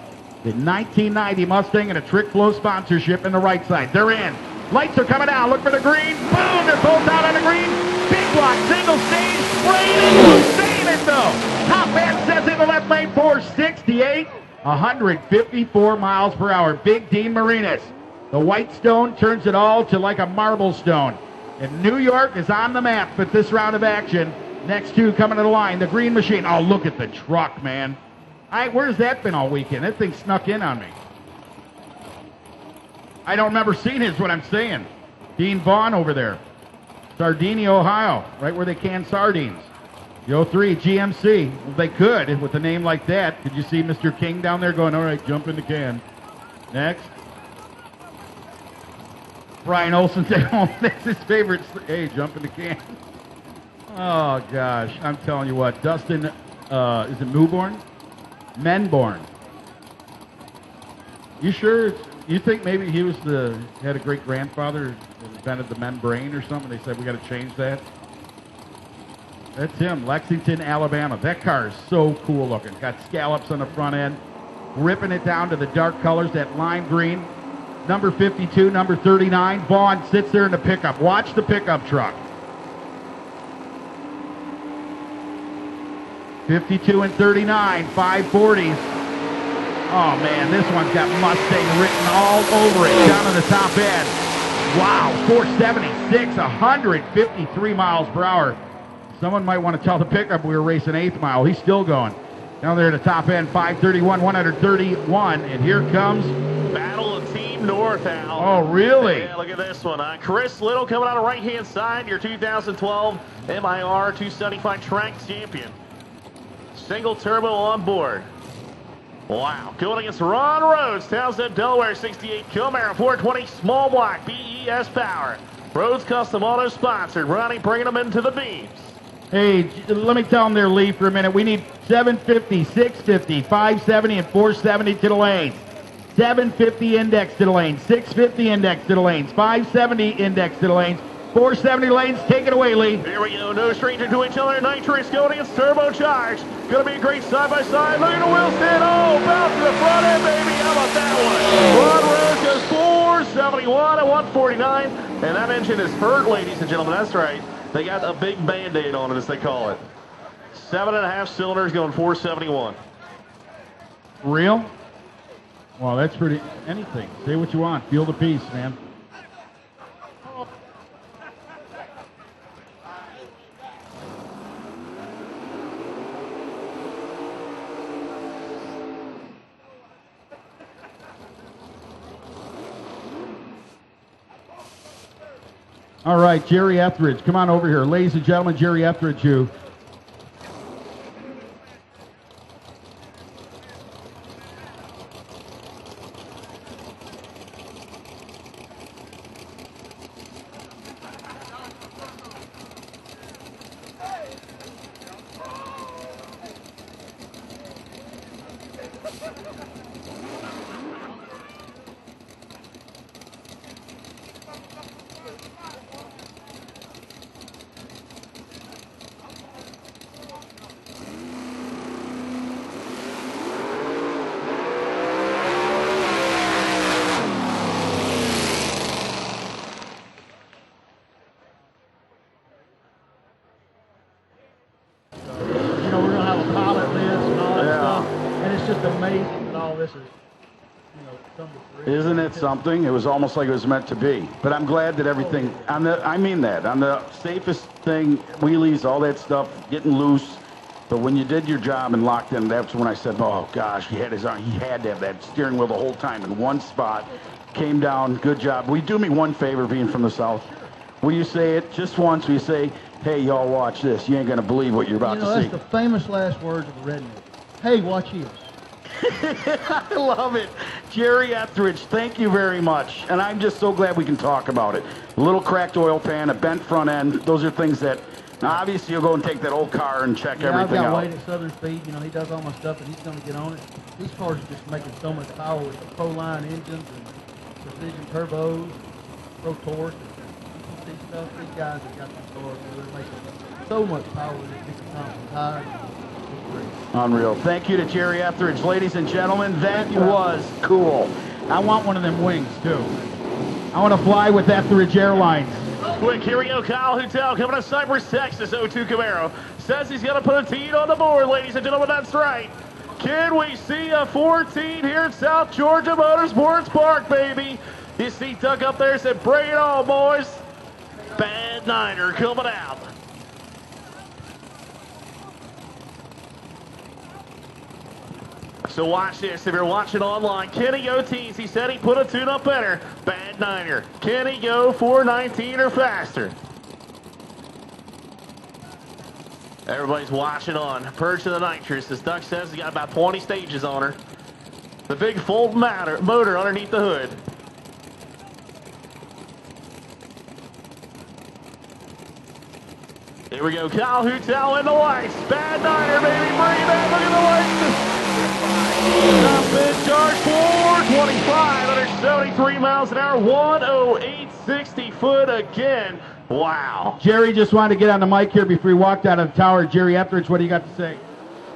The 1990 Mustang and a Trick Flow sponsorship in the right side. They're in. Lights are coming out. Look for the green. Boom! They're both out on the green. Big block, single stage, spraying it. Staying it though. Top end says in the left lane, 468, 154 miles per hour. Big Dean Marinas. The white stone turns it all to like a marble stone. And New York is on the map at this round of action. Next two coming to the line. The green machine. Oh, look at the truck, man. Where's that been all weekend? That thing snuck in on me. I don't remember seeing it is what I'm saying. Dean Vaughn over there. Sardinia, Ohio. Right where they can sardines. The 03 GMC. Well, they could with a name like that. Could you see Mr. King down there going, all right, jump in the can. Next. Brian Olsen said, oh, that's his favorite. Hey, jump in the can. Oh, gosh. I'm telling you what. Dustin, is it Newborn? Menborn. You sure? You think maybe he was had a great-grandfather that invented the membrane or something? They said, we got to change that. That's him, Lexington, Alabama. That car is so cool looking. Got scallops on the front end. Ripping it down to the dark colors, that lime green. Number 52, number 39. Vaughn sits there in the pickup. Watch the pickup truck. 52 and 39, 540s. Oh, man, this one's got Mustang written all over it, down to the top end. Wow, 476, 153 miles per hour. Someone might want to tell the pickup we were racing 8th mile. He's still going. Down there at the top end, 531, 131, and here comes... Battle of Team North, Al. Oh, really? Yeah, look at this one. Chris Little coming out of right-hand side, your 2012 MIR 275 Track champion. Single turbo on board. Wow. Going against Ron Rhodes, Townsend, Delaware, 68 Camaro, 420 small block, BES Power. Rhodes Custom Auto sponsored. Ronnie bringing them into the beams. Hey, let me tell them there, Lee, for a minute. We need 750, 650, 570, and 470 to the lanes. 750 index to the lanes, 650 index to the lanes, 570 index to the lanes, 470 lanes. Take it away, Lee. Here we go. No stranger to each other. Nitrous going against Turbocharged. Going to be a great side-by-side. Look at the wheel stand. Oh, bounce to the front end, baby. How about that one? Front row goes 471 and 149. And that engine is hurt, ladies and gentlemen. That's right. They got a big Band-Aid on it, as they call it. 7.5 cylinders going 471. Real? Well, that's pretty... Anything. Say what you want. Feel the piece, man. All right, Jerry Etheridge, come on over here. Ladies and gentlemen, Jerry Etheridge, you. Isn't it something? It was almost like it was meant to be. But I'm glad that everything, I mean that, on the safest thing, wheelies, all that stuff, getting loose. But when you did your job and locked in, that's when I said, oh gosh, he had his arm, he had to have that steering wheel the whole time in one spot. Came down, good job. Will you do me one favor, being from the South? Will you say it just once? Will you say, hey, y'all watch this. You ain't going to believe what you're about to see. That's the famous last words of the redneck. Hey, watch this. I love it. Jerry Etheridge, thank you very much. And I'm just so glad we can talk about it. A little cracked oil pan, a bent front end. Those are things that, now obviously you'll go and take that old car and check everything out. I've got Wade at Southern Speed. You know, he does all my stuff and he's going to get on it. These cars are just making so much power with the Pro-Line engines and precision turbos, Pro Torque, and EPC stuff. These guys have got these cars where they're making so much power with it. It's tires. Unreal. Thank you to Jerry Etheridge. Ladies and gentlemen, that was cool. I want one of them wings, too. I want to fly with Etheridge Airlines. Quick, here we go. Kyle Hutel coming to Cypress, Texas. 02 Camaro. Says he's going to put a teed on the board, ladies and gentlemen. That's right. Can we see a 14 here at South Georgia Motorsports Park, baby? You see Doug up there said, bring it on, boys. Bad Niner coming out. So watch this. If you're watching online, Kenny go tees. He said he put a tune-up better. Bad Niner. Kenny go 419 or faster. Everybody's watching on. Purge to the Nitrous. As Doug says, he got about 20 stages on her. The big fold motor underneath the hood. Here we go. Kyle Hutel in the lights. Bad Niner, baby. Bring it back. Look at the lights. Top bid charge 425, 173 miles an hour, 108.60 foot again. Wow. Jerry just wanted to get on the mic here before he walked out of the tower. Jerry Etheridge, what do you got to say?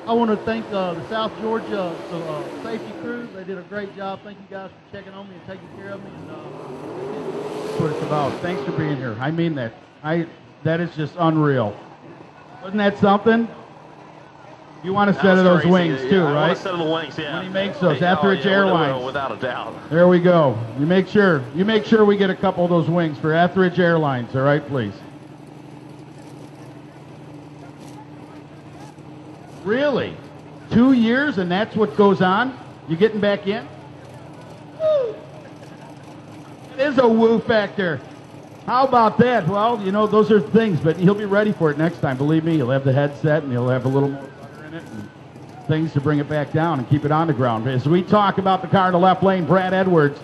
I want to thank the South Georgia safety crew. They did a great job. Thank you guys for checking on me and taking care of me. And, that's what it's about. Thanks for being here. I mean that. That is just unreal. Wasn't that something? You want a set of those wings too, right? I want a set of the wings, yeah. When he makes those, Etheridge Airlines. Without a doubt. There we go. You make sure we get a couple of those wings for Etheridge Airlines, all right, please. Really? 2 years and that's what goes on? You getting back in? Woo! It is a woo factor. How about that? Well, you know, those are things, but he'll be ready for it next time. Believe me, he'll have the headset and he'll have a little more butter in it and things to bring it back down and keep it on the ground. As we talk about the car in the left lane, Brad Edwards,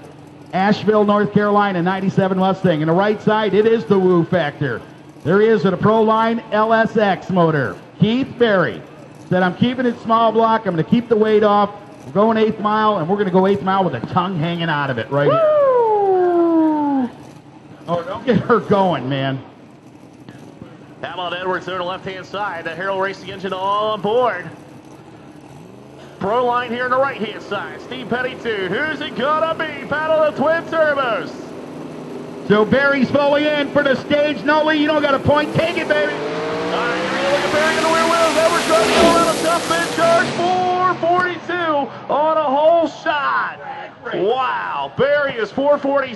Asheville, North Carolina, 97 Mustang. In the right side, it is the woo factor. There he is with a Proline LSX motor. Keith Berry said, I'm keeping it small block. I'm going to keep the weight off. We're going 8th mile, and we're going to go 8th mile with the tongue hanging out of it right here. Oh, don't get her going, man. How about Edwards there on the left-hand side? The Herald Racing engine all on board. Proline here on the right-hand side. Steve Pettytoon. Who's it gonna be? Paddle the twin turbos. So Barry's fully in for the stage. No, Lee, you don't got a point. Take it, baby. All right, here we go. Look at Barry in the rear wheels. Edwards trying to go around a tough mid-charge. 442 on a whole shot. Wow. Barry is 440.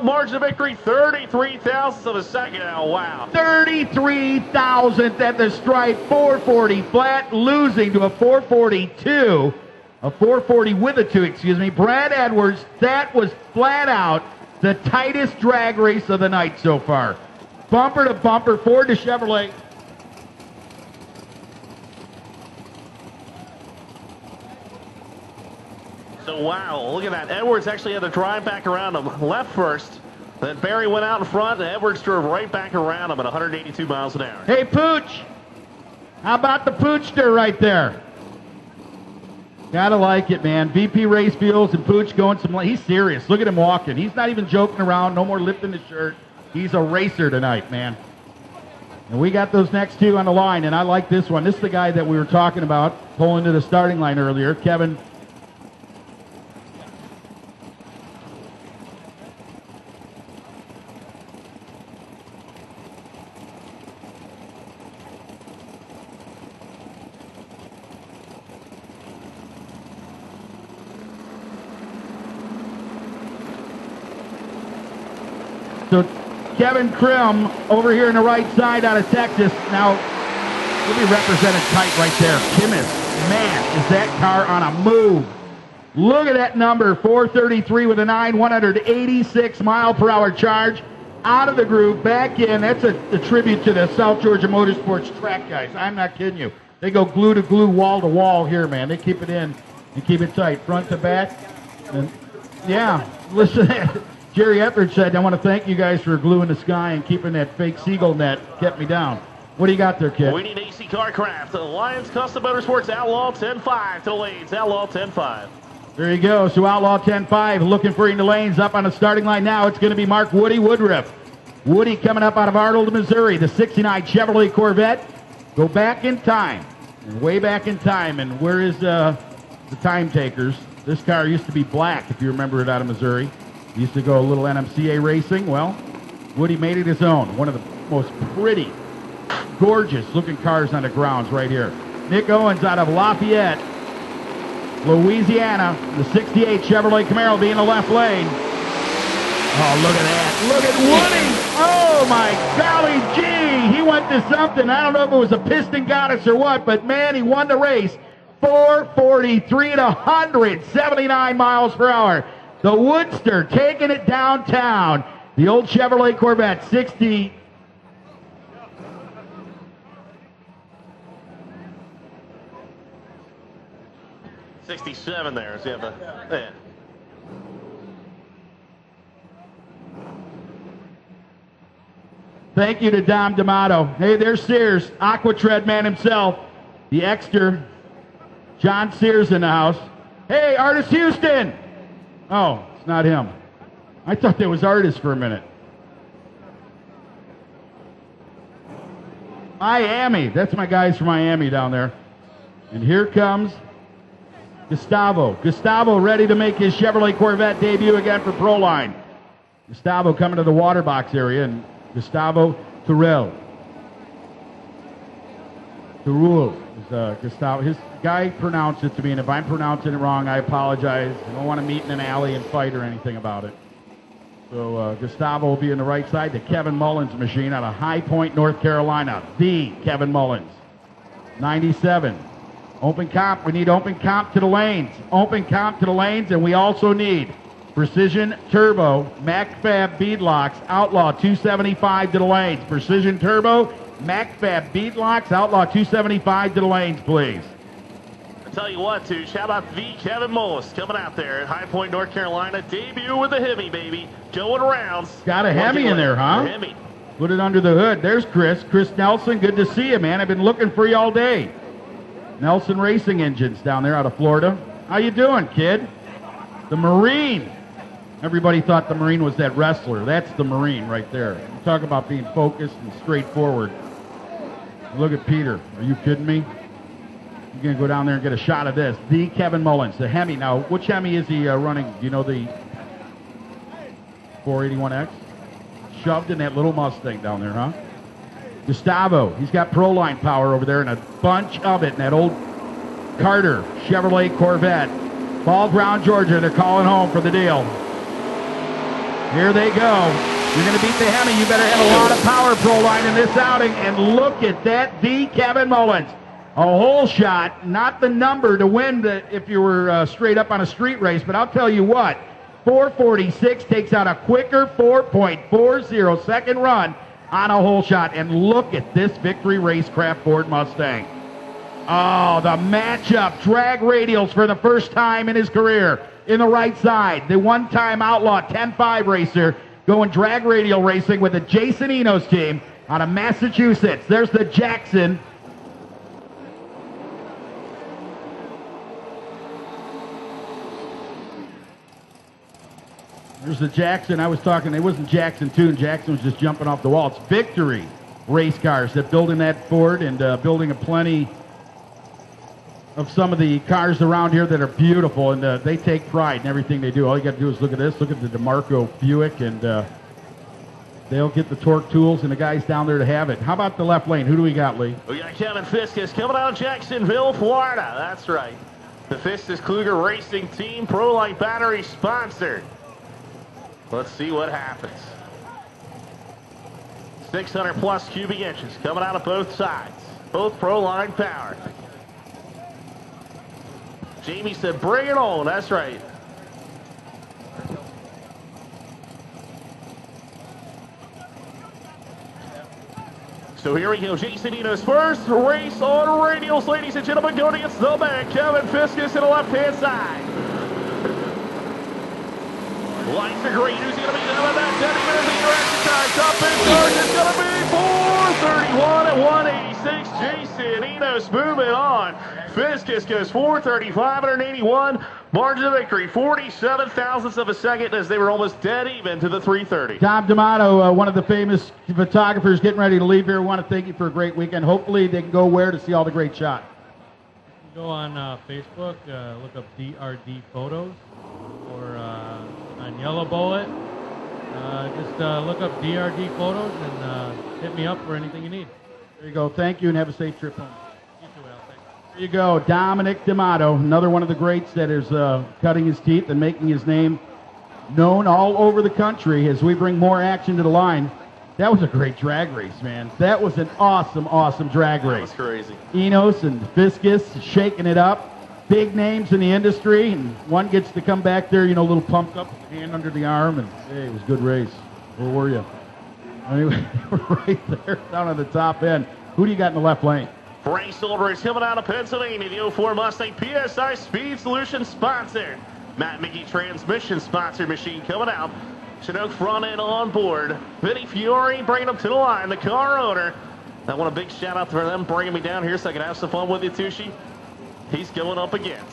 Margin of victory, 33 thousandths of a second. Oh, wow. 33 thousandth at the stripe. 440 flat, losing to a 442. A 440 with a 2, excuse me. Brad Edwards, that was flat out the tightest drag race of the night so far. Bumper to bumper, Ford to Chevrolet. So, wow, look at that. Edwards actually had to drive back around him. Left first. Then Barry went out in front, and Edwards drove right back around him at 182 miles an hour. Hey, Pooch. How about the Poochster right there? Gotta like it, man. VP Race Fuels and Pooch going some... He's serious. Look at him walking. He's not even joking around. No more lifting the shirt. He's a racer tonight, man. And we got those next two on the line, and I like this one. This is the guy that we were talking about pulling to the starting line earlier, Kevin. So Kevin Krim over here on the right side out of Texas. Now, he'll be represented tight right there. Kimmis, man, is that car on a move. Look at that number, 433 with a 9, 186 mile per hour charge. Out of the groove, back in. That's a tribute to the South Georgia Motorsports track guys. I'm not kidding you. They go glue to glue, wall to wall here, man. They keep it in and keep it tight, front to back. And yeah, listen. Jerry Etheridge said, I want to thank you guys for gluing the sky and keeping that fake seagull net kept me down. What do you got there, kid? We need AC Carcraft. The Lions Custom Motorsports Outlaw 10-5 to the lanes. Outlaw 10-5. There you go. So Outlaw 10-5 looking for you in the lanes up on the starting line now. It's going to be Mark Woody Woodruff. Woody coming up out of Arnold, Missouri. The 69 Chevrolet Corvette. Go back in time. Way back in time. And where is the time takers? This car used to be black, if you remember it, out of Missouri. Used to go a little NMCA racing. Well, Woody made it his own. One of the most pretty, gorgeous looking cars on the grounds right here. Nick Owens out of Lafayette, Louisiana. The 68 Chevrolet Camaro being the left lane. Oh, look at that. Look at Woody. Oh, my golly gee. He went to something. I don't know if it was a piston goddess or what, but, man, he won the race. 443 to 179 miles per hour. The Woodster taking it downtown. The old Chevrolet Corvette 60. '67 there. So you have yeah. Thank you to Dom D'Amato. Hey, there's Sears, Aquatread man himself. The Exter. John Sears in the house. Hey, Artist Houston. Oh, it's not him. I thought there was Artist for a minute. Miami. That's my guys from Miami down there. And here comes Gustavo. Gustavo ready to make his Chevrolet Corvette debut again for Proline. Gustavo coming to the water box area, and Gustavo Terrell. Gustavo. His guy pronounced it to me, and if I'm pronouncing it wrong, I apologize. I don't want to meet in an alley and fight or anything about it. So Gustavo will be on the right side. The Kevin Mullins machine out of High Point, North Carolina. The Kevin Mullins. 97. Open comp. We need open comp to the lanes. Open comp to the lanes, and we also need Precision Turbo, MacFab Beadlocks, Outlaw 275 to the lanes. Precision Turbo, MacFab Beadlocks, Outlaw 275 to the lanes, please. I tell you what, Touche, how about the Kevin Mullis coming out there at High Point, North Carolina. Debut with the Hemi, baby. Going rounds. Got a Hemi in there, huh? Hemi. Put it under the hood. There's Chris. Chris Nelson, good to see you, man. I've been looking for you all day. Nelson Racing Engines down there out of Florida. How you doing, kid? The Marine. Everybody thought the Marine was that wrestler. That's the Marine right there. You talk about being focused and straightforward. Look at Peter. Are you kidding me? You're going to go down there and get a shot of this. The Kevin Mullins, the Hemi. Now, which Hemi is he running? Do you know the 481X? Shoved in that little Mustang down there, huh? Gustavo, he's got Proline power over there and a bunch of it in that old Carter Chevrolet Corvette. Ball Brown, Georgia, they're calling home for the deal. Here they go. You're going to beat the Hemi. You better have a lot of power, Proline, in this outing. And look at that, the Kevin Mullins. A whole shot, not the number to win if you were straight up on a street race, but I'll tell you what. 446 takes out a quicker 4.40 second run on a hole shot. And look at this Victory Racecraft Ford Mustang. Oh, the matchup. Drag radials for the first time in his career in the right side. The one-time Outlaw 10-5 racer going drag radial racing with the Jason Enos team out of Massachusetts. There's the Jackson. There's the Jackson. I was talking, it wasn't Jackson 2, and Jackson was just jumping off the wall. It's Victory race cars that building that Ford and building a plenty of some of the cars around here that are beautiful, and they take pride in everything they do. All you got to do is look at this. Look at the DeMarco Buick, and they'll get the torque tools and the guys down there to have it. How about the left lane? Who do we got, Lee? We got Kevin Fiskus coming out of Jacksonville, Florida. That's right. The Fiskus Kluger Racing Team Pro-Light Battery sponsor. Let's see what happens. 600 plus cubic inches coming out of both sides. Both Pro-Line powered. Jamie said, bring it on. That's right. So here we go. Jason Enos first race on radials, ladies and gentlemen, going against the man, Kevin Fiskus to the left-hand side. Lights are green. Who's going to be down at that 10 minutes of the interaction time? Top is Sargent's going to be 431 at 186. Jason Enos moving on. Fiskus goes 435 at 81. Margin of victory, 47 thousandths of a second as they were almost dead even to the 330. Tom D'Amato, one of the famous photographers getting ready to leave here. I want to thank you for a great weekend. Hopefully they can go where to see all the great shots? Go on Facebook, look up DRD Photos, or on Yellow Bullet. Just look up DRD Photos and hit me up for anything you need. There you go. Thank you and have a safe trip home. You too, Al. Thanks. There you go. Dominic D'Amato, another one of the greats that is cutting his teeth and making his name known all over the country as we bring more action to the line. That was a great drag race, man. That was an awesome, awesome drag race. That was crazy. Enos and Fiskus shaking it up. Big names in the industry, and one gets to come back there, you know, a little pumped up, hand under the arm, and hey, it was a good race. Where were you? Anyway, right there, down on the top end. Who do you got in the left lane? Frank Silver's coming out of Pennsylvania, the 04 Mustang PSI Speed Solutions sponsor. Matt Mickey transmission sponsor machine coming out. Chinook front end on board. Vinny Fiore bringing him to the line, the car owner. I want a big shout out for them bringing me down here so I can have some fun with you, Tushy. He's going up again.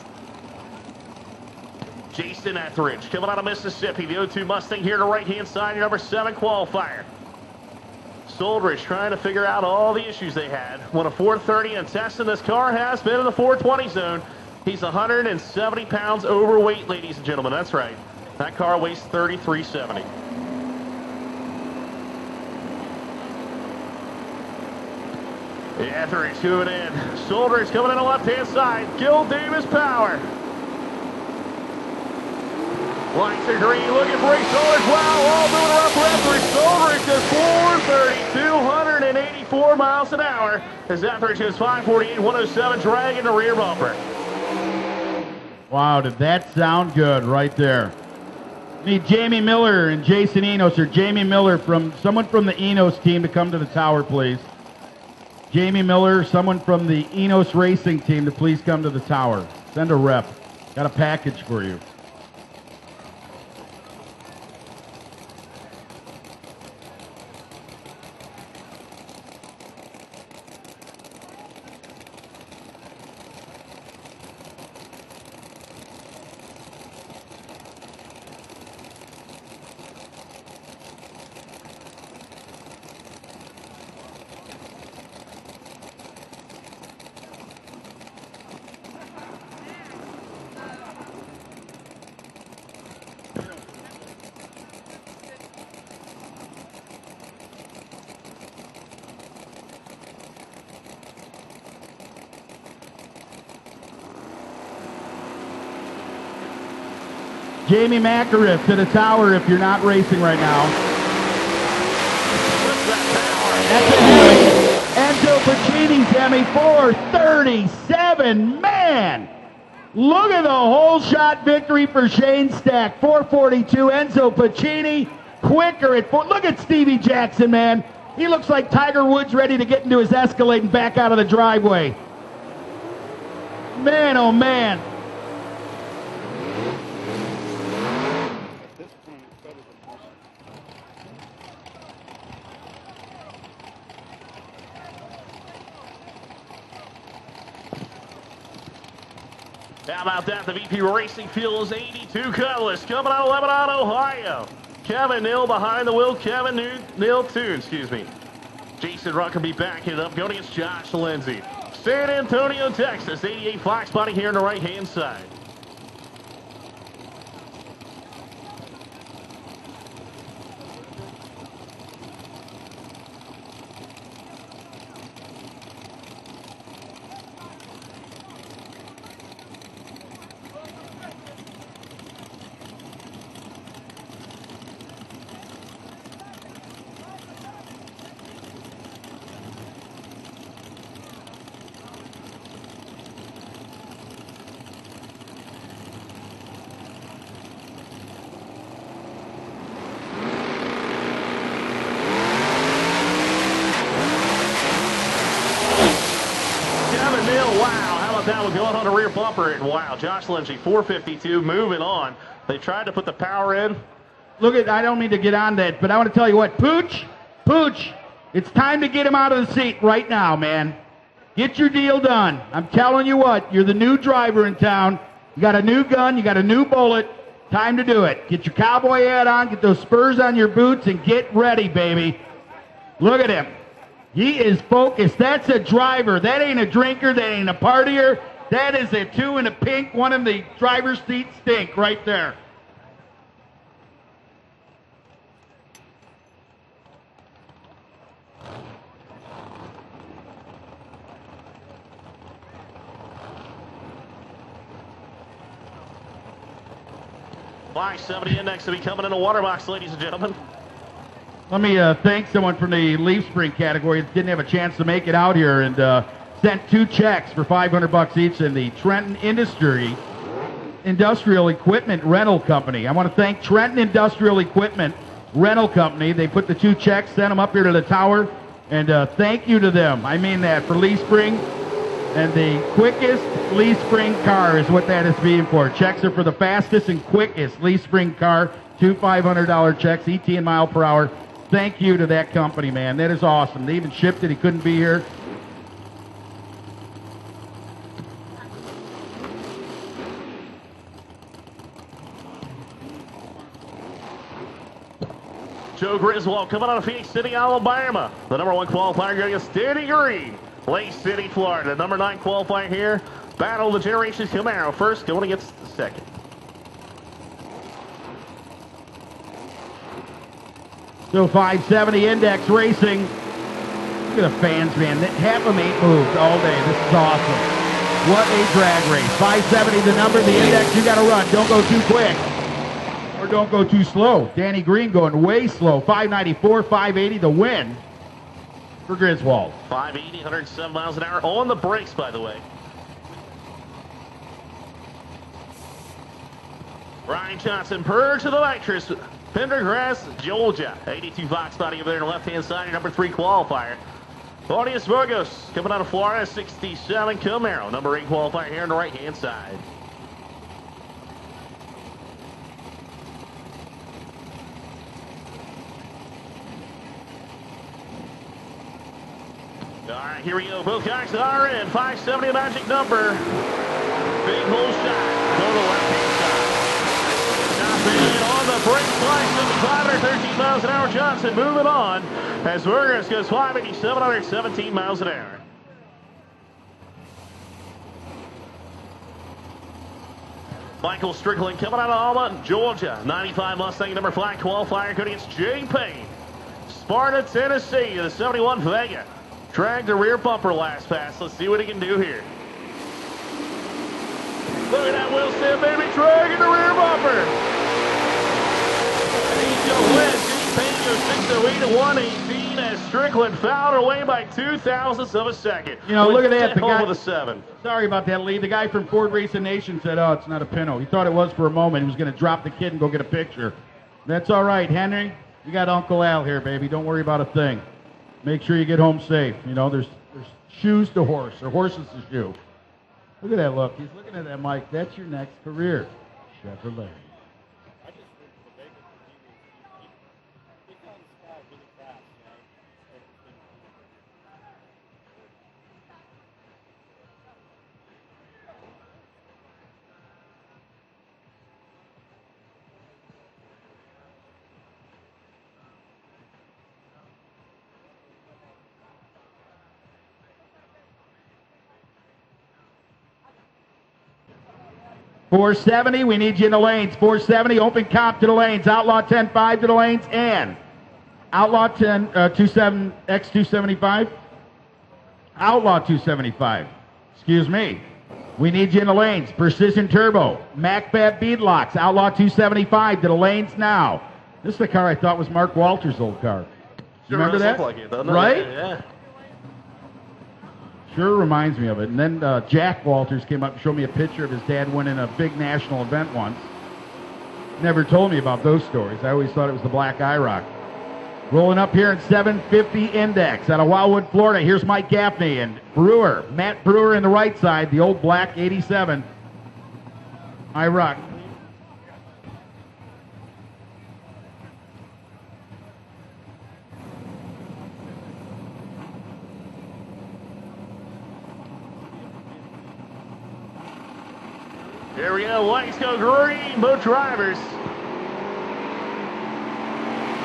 Jason Etheridge coming out of Mississippi, the 02 Mustang here to the right-hand side, your number 7 qualifier. Soldridge trying to figure out all the issues they had. Won a 430 and testing. This car has been in the 420 zone. He's 170 pounds overweight, ladies and gentlemen. That's right. That car weighs 3370. Etheridge moving in. Soldridge coming in the left-hand side. Gil Davis power. Lights are green. Looking for Soldridge. Wow, all doing it up for Etheridge. Soldridge does 430, 284 miles an hour. As Etheridge goes 548, 107, dragging the rear bumper. Wow, did that sound good right there. Need Jamie Miller and Jason Enos, or Jamie Miller from someone from the Enos team to come to the tower, please. Jamie Miller, someone from the Enos Racing team to please come to the tower. Send a rep. Got a package for you. Jamie McAriff to the tower if you're not racing right now. That's a Hemi. Enzo Pacini's Hemi, 437. Man, look at the whole shot victory for Shane Stack. 442. Enzo Pacini, quicker at 4. Look at Stevie Jackson, man. He looks like Tiger Woods ready to get into his Escalade and back out of the driveway. Man, oh man. How about that? The VP Racing Fuel is 82 Cutlass coming out of Lebanon, Ohio. Kevin Neal behind the wheel. Kevin Neal 2, excuse me. Jason Ruckerby backing it up. Going against Josh Lindsay. San Antonio, Texas. 88 Fox Body here on the right-hand side. That one going on a rear bumper, and wow, Josh Lindsay, 452, moving on. They tried to put the power in. Look at, I don't mean to get on that, but I want to tell you what, Pooch, it's time to get him out of the seat right now, man. Get your deal done. I'm telling you what, you're the new driver in town. You got a new gun, you got a new bullet. Time to do it. Get your cowboy hat on, get those spurs on your boots, and get ready, baby. Look at him. He is focused. That's a driver. That ain't a drinker. That ain't a partier. That is a 2 in a pink, 1 in the driver's seat stink right there. $570 index to be coming in a water box, ladies and gentlemen. Let me thank someone from the Leaf Spring category that didn't have a chance to make it out here and sent 2 checks for $500 each in the Trenton Industrial Equipment Rental Company. I want to thank Trenton Industrial Equipment Rental Company. They put the 2 checks, sent them up here to the tower, and thank you to them. I mean that for Leaf Spring. And the quickest Leaf Spring car is what that is being for. Checks are for the fastest and quickest Leaf Spring car. 2 $500 checks, ET in mile per hour. Thank you to that company, man. That is awesome. They even shipped it. He couldn't be here. Joe Griswold coming out of Phoenix City, Alabama. The number 1 qualifier going against Danny Green. Lake City, Florida. The number 9 qualifier here. Battle of the Generations Camaro. First going against the second. So 570 Index Racing. Look at the fans, man. Half of them ain't moved all day. This is awesome. What a drag race. 570 the number, the index you got to run. Don't go too quick. Or don't go too slow. Danny Green going way slow. 594, 580 the win for Griswold. 580, 107 miles an hour on the brakes, by the way. Ryan Johnson, purge to the Nitrous. Pendergrass, Georgia. 82 Fox body over there on the left-hand side, your number 3 qualifier. Claudius Burgos coming out of Florida, 67 Camaro. Number 8 qualifier here on the right-hand side. All right, here we go. Both guys are in. 570 magic number. Big hole shot. Go to the left-hand side. Johnson on the brake slice of 513 miles an hour. Johnson moving on as Burgers goes 587, 117 miles an hour. Michael Strickland coming out of Alma, Georgia. 95 Mustang number 5 qualifier going against Jay Payne. Sparta, Tennessee, the 71 Vega. Dragged the rear bumper last pass. Let's see what he can do here. Look at that wheel stand, baby. Dragging the rear bumper. going to win. Jimmy Payne goes 6:08 to 1:18 as Strickland fouled away by 2,000ths of a second. You know, look at that. The guy with a 7. Sorry about that, Lee. The guy from Ford Racing Nation said, "Oh, it's not a pinto." He thought it was for a moment. He was going to drop the kid and go get a picture. That's all right, Henry. You got Uncle Al here, baby. Don't worry about a thing. Make sure you get home safe. You know, there's shoes to horse, or horses to shoe. Look at that look. He's looking at that mic. That's your next career. Chevrolet. 470, we need you in the lanes. 470, open comp to the lanes. Outlaw 10.5 to the lanes, and Outlaw 10, 27, X275. Outlaw 275. Excuse me. We need you in the lanes. Precision Turbo, MacFab Beadlocks, Outlaw 275 to the lanes now. This is the car I thought was Mark Walters' old car. You remember that? Look like it, doesn't it? Right? Yeah. Sure reminds me of it. And then Jack Walters came up and showed me a picture of his dad winning a big national event once. Never told me about those stories. I always thought it was the Black IROC. Rolling up here in 750 Index out of Wildwood, Florida. Here's Mike Gaffney and Brewer. Matt Brewer in the right side, the old black 87 IROC. Here we go. Lights go green. Both drivers.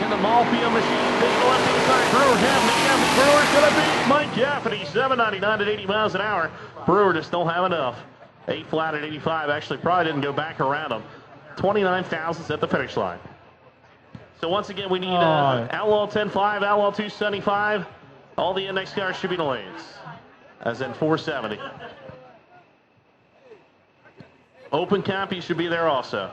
In the Malfield machine. Take the left-hand side. Brewer Gaffney. Brewer's going to beat Mike Gaffney. 799 at 80 miles an hour. Brewer just don't have enough. 8 flat at 85. Actually, probably didn't go back around him. 29 thousandths at the finish line. So once again, we need Outlaw 10.5, Outlaw 275. All the index cars should be in the lanes. As in 470. Open copy should be there also.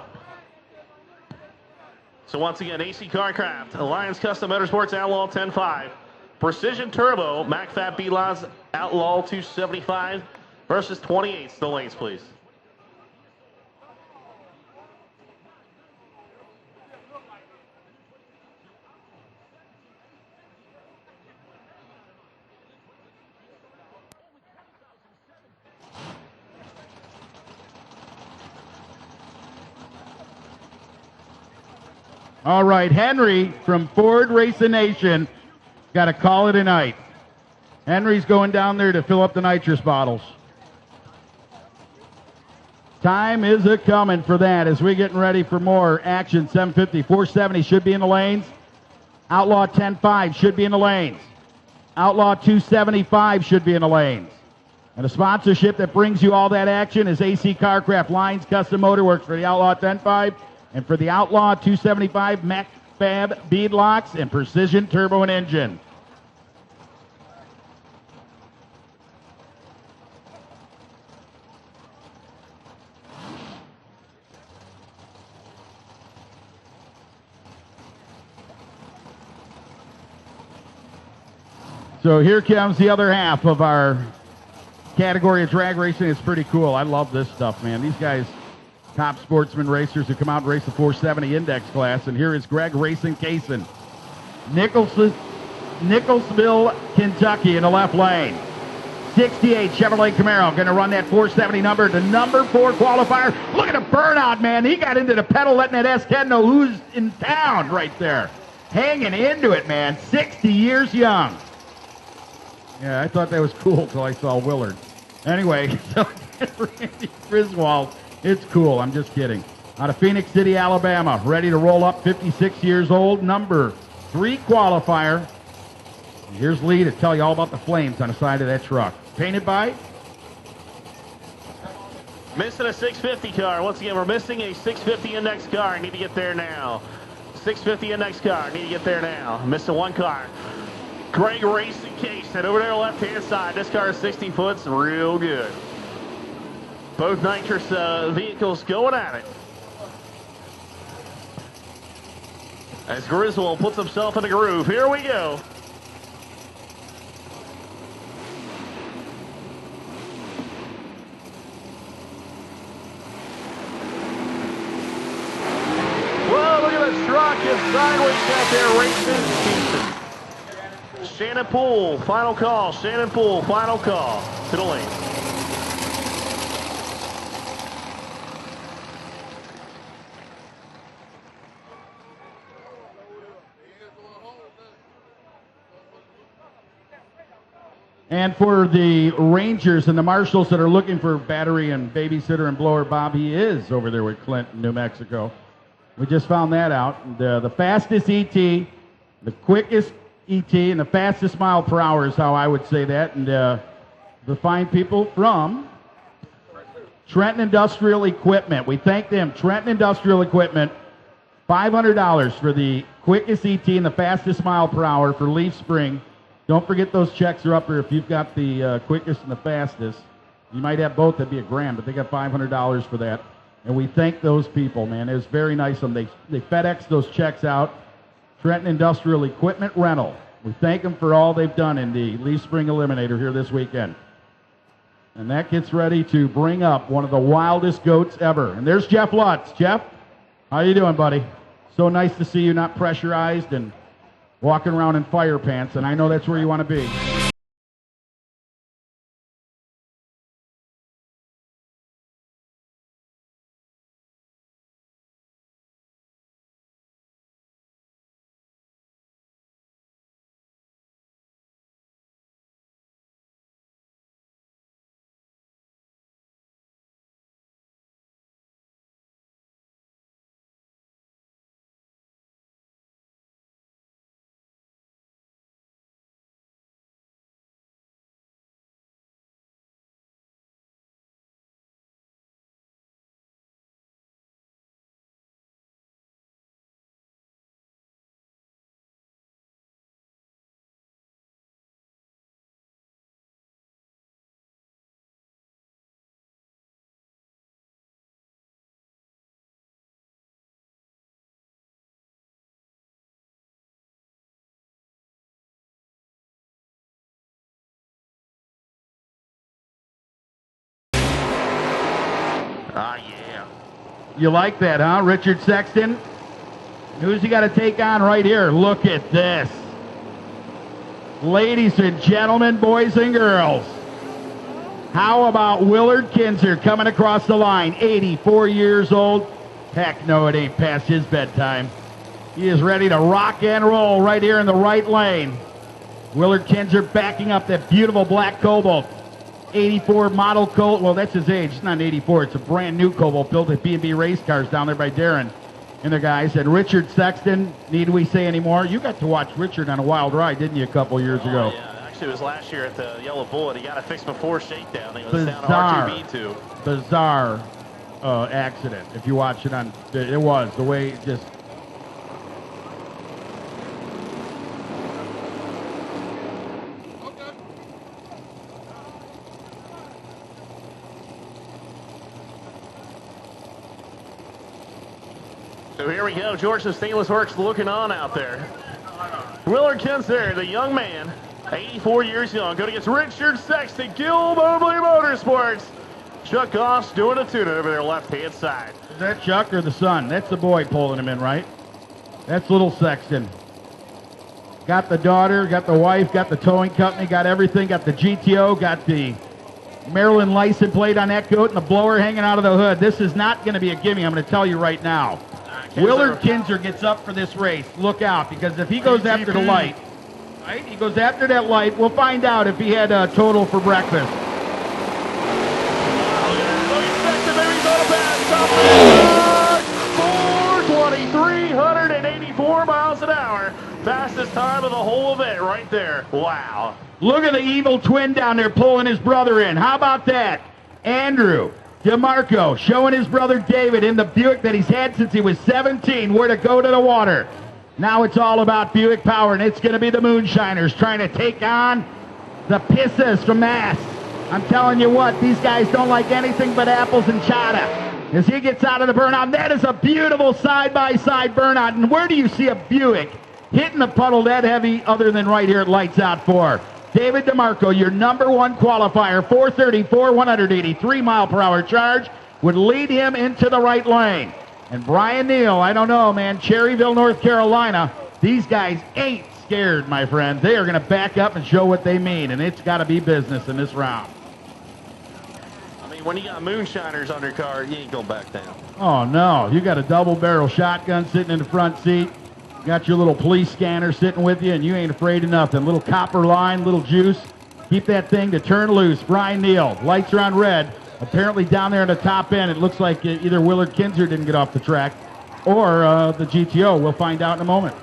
So once again, AC Carcraft, Alliance Custom Motorsports, Outlaw 10.5. Precision Turbo, MacFab Beadlocks, Outlaw 275 versus 28s. The lanes, please. All right, Henry from Ford Racing Nation got to call it a night. Henry's going down there to fill up the nitrous bottles. Time is a-coming for that as we're getting ready for more action. 750, 470 should be in the lanes. Outlaw 10.5 should be in the lanes. Outlaw 275 should be in the lanes. And a sponsorship that brings you all that action is AC Carcraft, Lines Custom Motorworks for the Outlaw 10.5. And for the Outlaw 275, MacFab Beadlocks and Precision Turbo and Engine. So here comes the other half of our category of drag racing. It's pretty cool. I love this stuff, man. These guys, top sportsman racers who come out and race the 470 index class. And here is Greg Racing Kaysen. Nicholsville, Kentucky in the left lane. 68 Chevrolet Camaro going to run that 470 number to number 4 qualifier. Look at the burnout, man. He got into the pedal, letting that S10 know who's in town right there. Hanging into it, man. 60 years young. Yeah, I thought that was cool until I saw Willard. Anyway, so Randy Griswold. It's cool. I'm just kidding. Out of Phoenix City, Alabama. Ready to roll up, 56 years old. Number 3 qualifier. And here's Lee to tell you all about the flames on the side of that truck. Painted by? Missing a 650 car. Once again, we're missing a 650 index car. Need to get there now. 650 index car. Need to get there now. Missing one car. Greg Racing Case. And over there left-hand side. This car is 60 foot. It's real good. Both nitrous vehicles going at it. as Griswold puts himself in a groove. Here we go. Whoa, look at that truck. It's sideways out there racing. Shannon Poole, final call. Shannon Poole, final call to the lane. And for the Rangers and the Marshals that are looking for battery and babysitter and blower Bob, he is over there with Clint in New Mexico. We just found that out. The fastest ET, the quickest ET, and the fastest mile per hour is how I would say that. And the fine people from Trenton Industrial Equipment. We thank them. Trenton Industrial Equipment, $500 for the quickest ET and the fastest mile per hour for Leaf Spring. Don't forget those checks are up there if you've got the quickest and the fastest. You might have both, that'd be $1,000, but they got $500 for that. And we thank those people, man. It was very nice of them. They FedEx those checks out. Trenton Industrial Equipment Rental. We thank them for all they've done in the Leaf Spring Eliminator here this weekend. And that gets ready to bring up one of the wildest goats ever. And there's Jeff Lutz. Jeff, how you doing, buddy? So nice to see you not pressurized and walking around in fire pants, and I know that's where you want to be. Ah, yeah. You like that, huh, Richard Saxton? Who's he got to take on right here? Look at this. Ladies and gentlemen, boys and girls, how about Willard Kinzer coming across the line, 84 years old? Heck no, it ain't past his bedtime. He is ready to rock and roll right here in the right lane. Willard Kinzer backing up that beautiful black Cobalt. 84 model Cobalt. Well, that's his age. It's not an 84. It's a brand new Cobalt built at B&B Race Cars down there by Darren and the guys. And Richard Sexton, need we say any more? You got to watch Richard on a wild ride, didn't you, a couple years ago? Yeah, actually it was last year at the Yellow Bullet. He got it fixed before shakedown. He was Bizarre. down to R2B2. Bizarre accident. If you watch it on, it was the way it just. So here we go. Georgia Stainless Works looking on out there. Willard Kinzer, the young man, 84 years young, going against Richard Sexton, Gil Mobley Motorsports. Chuck Goss doing a tune over their left-hand side. Is that Chuck or the son? That's the boy pulling him in, right? That's little Sexton. Got the daughter, got the wife, got the towing company, got everything, got the GTO, got the Maryland license plate on that goat and the blower hanging out of the hood. This is not going to be a gimme, I'm going to tell you right now. Willard Kinzer gets up for this race. Look out, because if he goes after the light, right? He goes after that light. We'll find out if he had a total for breakfast. .420, 384 miles an hour. Fastest time of the whole event right there. Wow. Look at the evil twin down there pulling his brother in. How about that? Andrew DeMarco showing his brother David in the Buick that he's had since he was 17 where to go to the water. Now it's all about Buick power, and it's going to be the Moonshiners trying to take on the Pisses from Mass. I'm telling you what, these guys don't like anything but apples and chata. as he gets out of the burnout. That is a beautiful side-by-side burnout. And where do you see a Buick hitting the puddle that heavy other than right here at Lights Out 4? David DeMarco, your number one qualifier, 434, 183 mile per hour charge, would lead him into the right lane. And Brian Neal, I don't know, man, Cherryville, North Carolina, these guys ain't scared, my friend. They are going to back up and show what they mean, and it's got to be business in this round. I mean, when you got moonshiners on your car, you ain't going back down. Oh, no. You got a double-barrel shotgun sitting in the front seat. You got your little police scanner sitting with you, and you ain't afraid of nothing. Little copper line, little juice. Keep that thing to turn loose. Brian Neal, lights are on red. Apparently down there at the top end, it looks like either Willard Kinzer didn't get off the track or the GTO. We'll find out in a moment.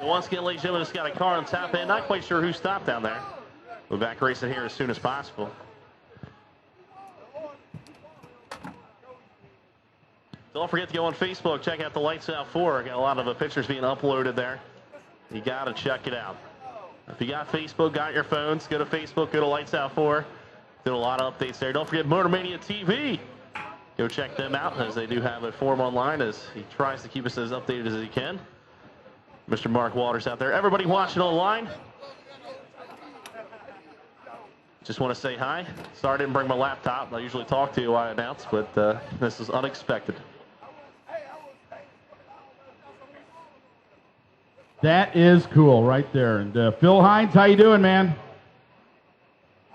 Once again, ladies and gentlemen, just got a car on top end. Not quite sure who stopped down there. We're back racing here as soon as possible. Don't forget to go on Facebook. Check out the Lights Out 4. Got a lot of pictures being uploaded there. You got to check it out. If you got Facebook, got your phones, go to Facebook, go to Lights Out 4. Doing a lot of updates there. Don't forget Motor Mania TV. Go check them out, as they do have a forum online, as he tries to keep us as updated as he can. Mr. Mark Waters out there. Everybody watching online, just want to say hi. Sorry I didn't bring my laptop. I usually talk to you while I announce, but this is unexpected. That is cool right there. And Phil Hines, how you doing, man?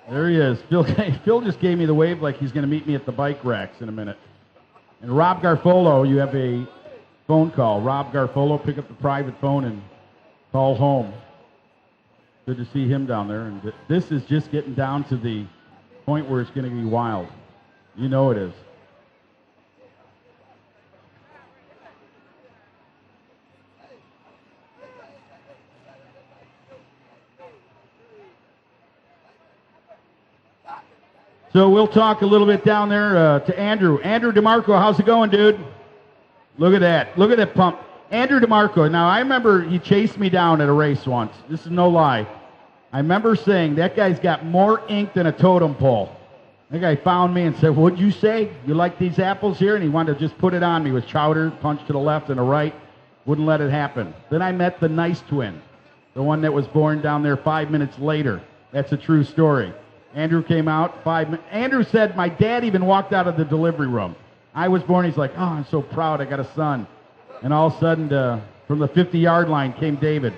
There he is. Phil just gave me the wave like he's going to meet me at the bike racks in a minute. And Rob Garfolo, you have a phone call. Rob Garfolo, pick up the private phone and call home. Good to see him down there. And this is just getting down to the point where it's going to be wild. You know it is. So we'll talk a little bit down there to Andrew. Andrew DeMarco, how's it going, dude? Look at that. Look at that pump. Andrew DeMarco. Now, I remember he chased me down at a race once. This is no lie. I remember saying, that guy's got more ink than a totem pole. That guy found me and said, what'd you say? You like these apples here? And he wanted to just put it on me with chowder, punch to the left and the right. Wouldn't let it happen. Then I met the nice twin, the one that was born down there 5 minutes later. That's a true story. Andrew came out 5 minutes. Andrew said, my dad even walked out of the delivery room. I was born, he's like, oh, I'm so proud, I got a son. And all of a sudden, from the 50-yard line came David.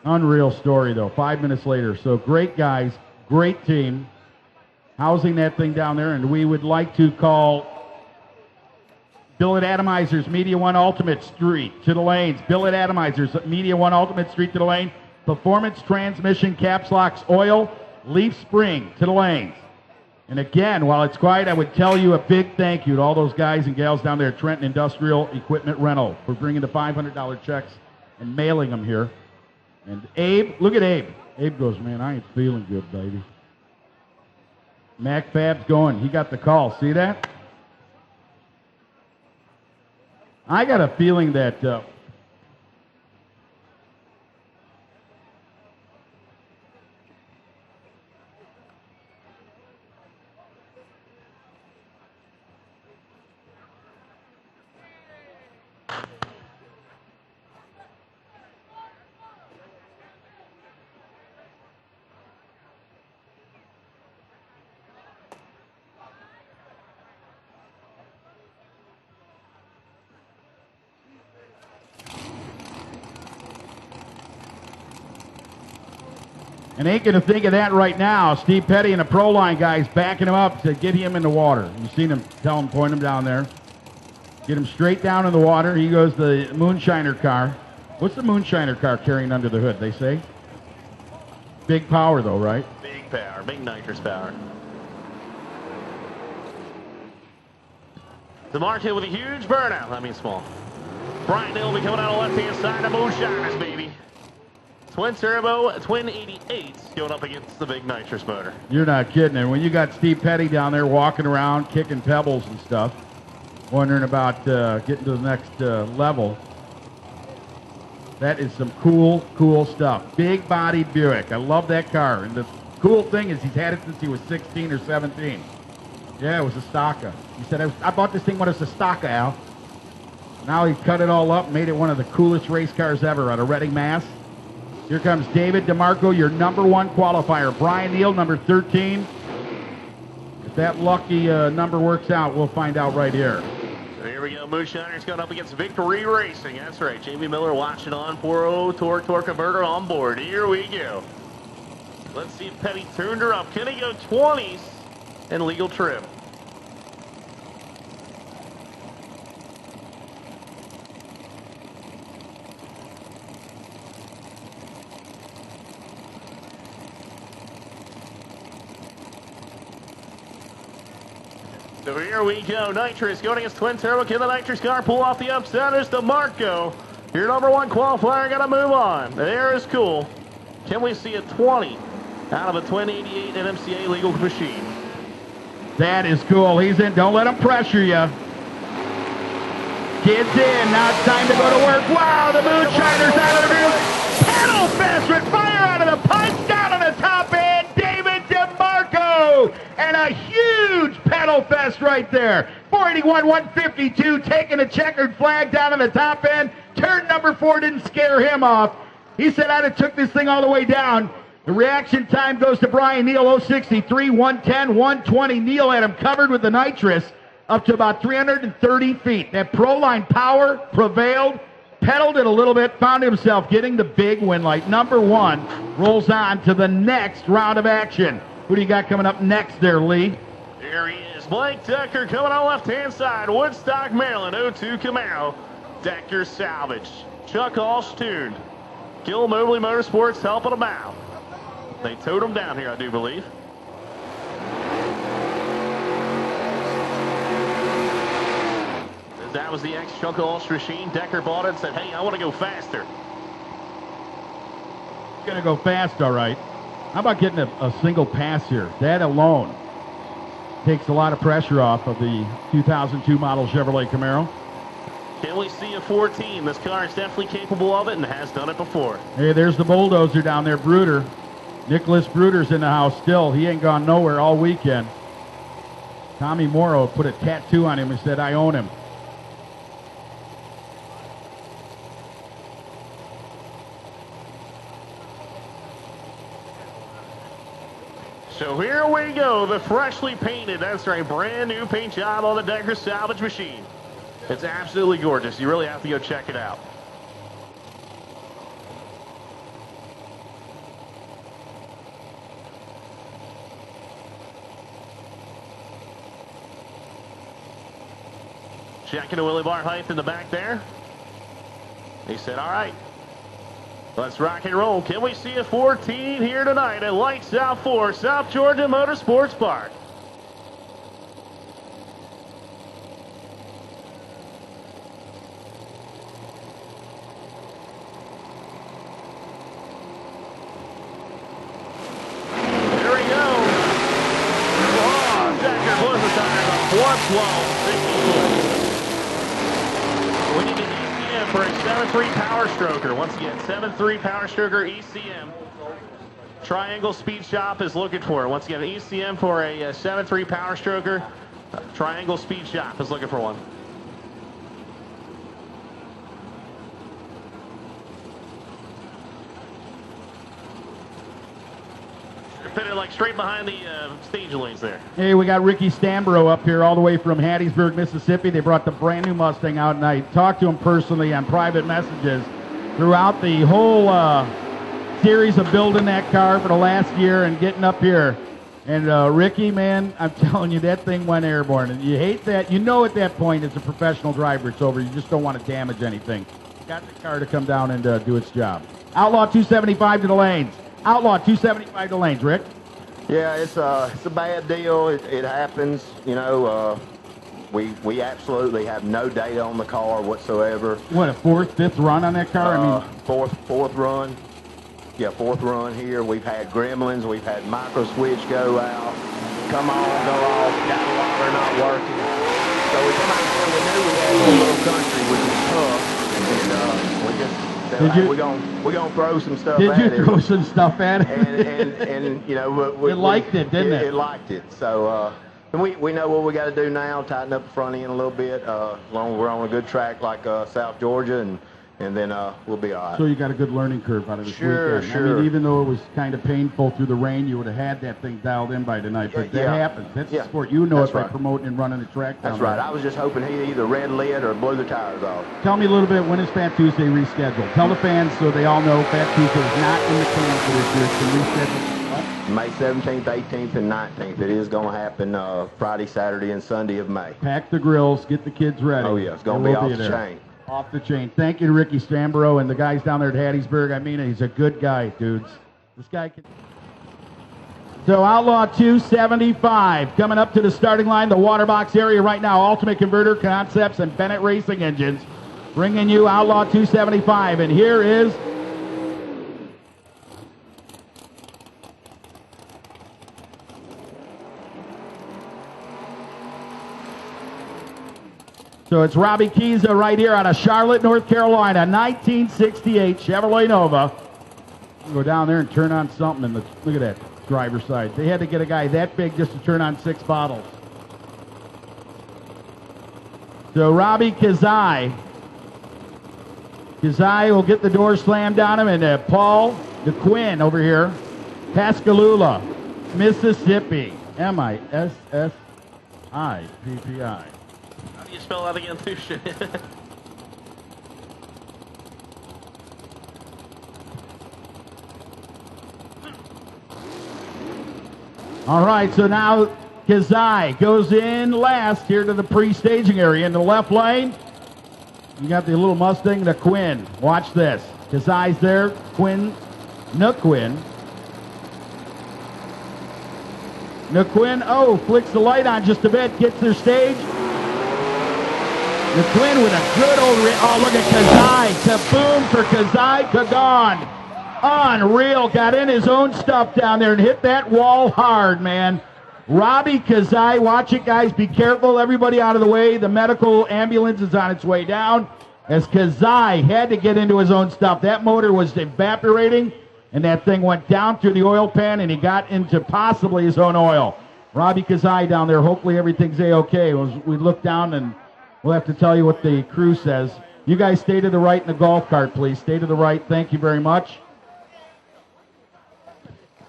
Unreal story, though, 5 minutes later. So great guys, great team, housing that thing down there. And we would like to call Billet Atomizers, Media One Ultimate Street to the lanes. Billet Atomizers, Media One Ultimate Street to the lane. Performance Transmission, Caps Locks Oil, Leaf Spring to the lanes. And again, while it's quiet, I would tell you a big thank you to all those guys and gals down there at Trenton Industrial Equipment Rental for bringing the $500 checks and mailing them here. And Abe, look at Abe. Abe goes, man, I ain't feeling good, baby. Mac Fab's going. He got the call. See that? I got a feeling that and ain't going to think of that right now. Steve Petty and the Pro Line guys backing him up to get him in the water. You've seen him tell him, point him down there. Get him straight down in the water. He goes the Moonshiner car. What's the Moonshiner car carrying under the hood, they say? Big power, though, right? Big power, big nitrous power. DeMarco with a huge burnout. I mean small. Brian Neal will be coming out on the left-hand side of Moonshiners, baby. Twin turbo, twin 88s going up against the big nitrous motor. You're not kidding. And when you got Steve Petty down there walking around, kicking pebbles and stuff, wondering about getting to the next level, that is some cool, cool stuff. Big body Buick. I love that car. And the cool thing is he's had it since he was 16 or 17. Yeah, it was a Stocka. He said, I bought this thing when it was a Stocka, Al. Now he's cut it all up, made it one of the coolest race cars ever out of Reading, Mass. Here comes David DeMarco, your #1 qualifier. Brian Neal, number 13. If that lucky number works out, we'll find out right here. So here we go. Moonshiner's going up against Victory Racing. That's right. Jamie Miller watching on 4.0 torque converter on board. Here we go. Let's see if Petty turned her up. Can he go 20s in legal trim? So here we go. Nitrous going against twin turbo. Can the Nitrous car pull off the upset? There's DeMarco. Your #1 qualifier. Got to move on. There is cool. Can we see a 20 out of a twin 88 NMCA legal machine? That is cool. He's in. Don't let him pressure you. Kid's in. Now it's time to go to work. Wow, the moonshiner's out of the roof. Pedal fast with fire out of the pipes down on the top end. David DeMarco. And a huge pedal fest right there. 481, 152, taking a checkered flag down on the top end. Turn number 4 didn't scare him off. He said, I'd have took this thing all the way down. The reaction time goes to Brian Neal, 063, 110, 120. Neal had him covered with the nitrous up to about 330 feet. That Proline power prevailed, pedaled it a little bit, found himself getting the big win. Like #1 rolls on to the next round of action. Who do you got coming up next there, Lee? There he is. Blake Decker coming on the left-hand side. Woodstock, Maryland, 02 Camaro. Decker salvaged. Chuck Walsh tuned. Gil Mobley Motorsports helping him out. They towed him down here, I do believe. That was the ex-Chuck Walsh machine. Decker bought it and said, hey, I want to go faster. Going to go fast, all right. How about getting a single pass here? That alone takes a lot of pressure off of the 2002 model Chevrolet Camaro. Can we see a 14? This car is definitely capable of it and has done it before. Hey, there's the bulldozer down there, Bruder. Nicholas Bruder's in the house still. He ain't gone nowhere all weekend. Tommy Morrow put a tattoo on him and said, I own him. So here we go, the freshly painted, that's right, brand new paint job on the Decker salvage machine. It's absolutely gorgeous. You really have to go check it out. Checking the Willie bar height in the back there. He said, all right. Let's rock and roll. Can we see a 14 here tonight at Lights Out 4, South Georgia Motorsports Park? Here we go. Oh, Decker blows the tires up. 112, 64. We need an ECM for a 7.3 Power Stroker. Once again, 7.3 Power Stroker ECM. Triangle Speed Shop is looking for it. Once again, an ECM for a 7.3 Power Stroker. Triangle Speed Shop is looking for one. They're fitted like straight behind the stage lanes there. Hey, we got Ricky Stambro up here all the way from Hattiesburg, Mississippi. They brought the brand new Mustang out, and I talked to him personally on private messages throughout the whole series of building that car for the last year and getting up here. And Ricky, man, I'm telling you, that thing went airborne. And you hate that. You know at that point, as a professional driver, it's over. You just don't want to damage anything. Got the car to come down and do its job. Outlaw 275 to the lanes. Outlaw 275 to the lanes, Rick. Yeah, it's a bad deal. It happens. You know, we absolutely have no data on the car whatsoever. What, a fourth, fifth run on that car? Fourth run. fourth run here. We've had gremlins. We've had micro switch go out. Come on, go off. Got a water not working. So we come out here. We knew we had a little country, which is tough, and we just said, we're gonna throw some stuff at it. Did you throw some stuff at it? And you know, it liked it, didn't it? It liked it. So and we know what we got to do now. Tighten up the front end a little bit. Long we're on a good track like South Georgia, and then we'll be all right. So you got a good learning curve out of this weekend. Sure. I mean, even though it was kind of painful through the rain, you would have had that thing dialed in by tonight. But that happens. That's the sport. You know it by promoting and running the track down That's right. I was just hoping he either red lid or blew the tires off. Tell me a little bit, when is Fat Tuesday rescheduled? Tell the fans so they all know Fat Tuesday is not in the can for this year. It's been rescheduled. May 17th, 18th, and 19th. It is going to happen Friday, Saturday, and Sunday of May. Pack the grills. Get the kids ready. Oh, yeah. It's going to be off the chain. Off the chain. Thank you to Ricky Stambro and the guys down there at Hattiesburg. I mean, he's a good guy, dudes. This guy can... So Outlaw 275 coming up to the starting line, the water box area right now. Ultimate Converter Concepts and Bennett Racing Engines bringing you Outlaw 275. And here is... So it's Robbie Kiza right here out of Charlotte, North Carolina, 1968 Chevrolet Nova. Go down there and turn on something, and look at that driver's side. They had to get a guy that big just to turn on 6 bottles. So Robbie Kazai. Kazai will get the door slammed on him, and Paul DeQuinn over here, Pascagoula, Mississippi, Mississippi. How do you spell that again, too? All right, so now Kazai goes in last here to the pre-staging area in the left lane. You got the little Mustang, the Quinn. Watch this. Kazai's there. Quinn, Naquin, flicks the light on just a bit, gets their stage. The Twin with a good old... look at Kazai. Kaboom for Kazai Kagan. Unreal. Got in his own stuff down there and hit that wall hard, man. Robbie Kazai. Watch it, guys. Be careful. Everybody out of the way. The medical ambulance is on its way down as Kazai had to get into his own stuff. That motor was evaporating, and that thing went down through the oil pan, and he got into possibly his own oil. Robbie Kazai down there. Hopefully everything's A-okay. We look down and... we'll have to tell you what the crew says. You guys stay to the right in the golf cart, please. Stay to the right. Thank you very much.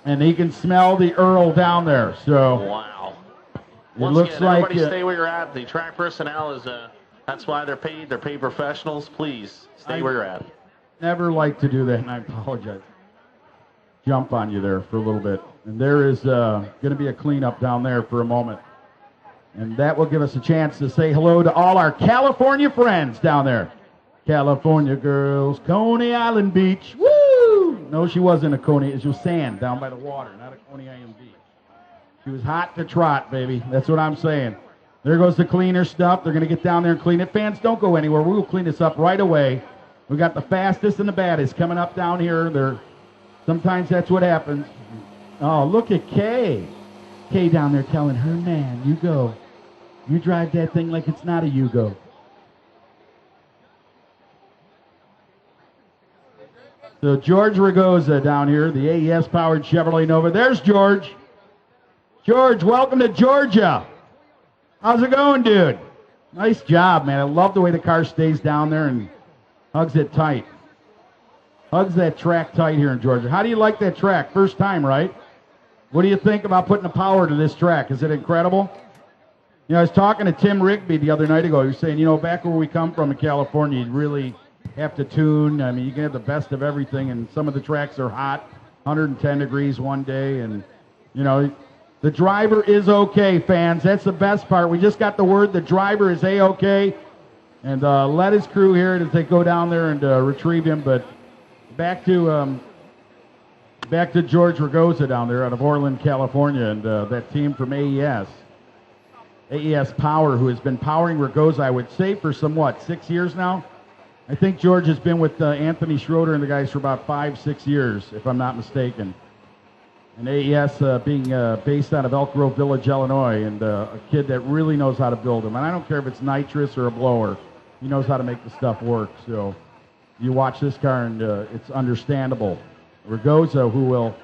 And he can smell the Earl down there. So wow. It looks again, like... everybody stay where you're at. The track personnel is... that's why they're paid. They're paid professionals. Please stay where you're at. Never like to do that, and I apologize. Jump on you there for a little bit. And there is going to be a cleanup down there for a moment. And that will give us a chance to say hello to all our California friends down there. California girls, Coney Island Beach. Woo! No, she wasn't a Coney. It was sand down by the water, not a Coney Island Beach. She was hot to trot, baby. That's what I'm saying. There goes the cleaner stuff. They're going to get down there and clean it. Fans, don't go anywhere. We will clean this up right away. We got the fastest and the baddest coming up down here. Sometimes that's what happens. Oh, look at Kay. Kay down there telling her man, you go. You drive that thing like it's not a Yugo. So George Ragoza down here, the AES-powered Chevrolet Nova. There's George. George, welcome to Georgia. How's it going, dude? Nice job, man. I love the way the car stays down there and hugs it tight. Hugs that track tight here in Georgia. How do you like that track? First time, right? What do you think about putting the power to this track? Is it incredible? You know, I was talking to Tim Rigby the other night ago. He was saying, you know, back where we come from in California, you really have to tune. I mean, you can have the best of everything, and some of the tracks are hot, 110 degrees one day, and, you know, the driver is okay, fans. That's the best part. We just got the word the driver is A-okay, and let his crew hear it as they go down there and retrieve him. But back to George Ragoza down there out of Orland, California, and that team from AES Power, who has been powering Ragoza, I would say, for some, 6 years now? I think George has been with Anthony Schroeder and the guys for about 5-6 years, if I'm not mistaken. And AES being based out of Elk Grove Village, Illinois, and a kid that really knows how to build them. And I don't care if it's nitrous or a blower. He knows how to make the stuff work. So you watch this car and it's understandable. Ragoza, who will...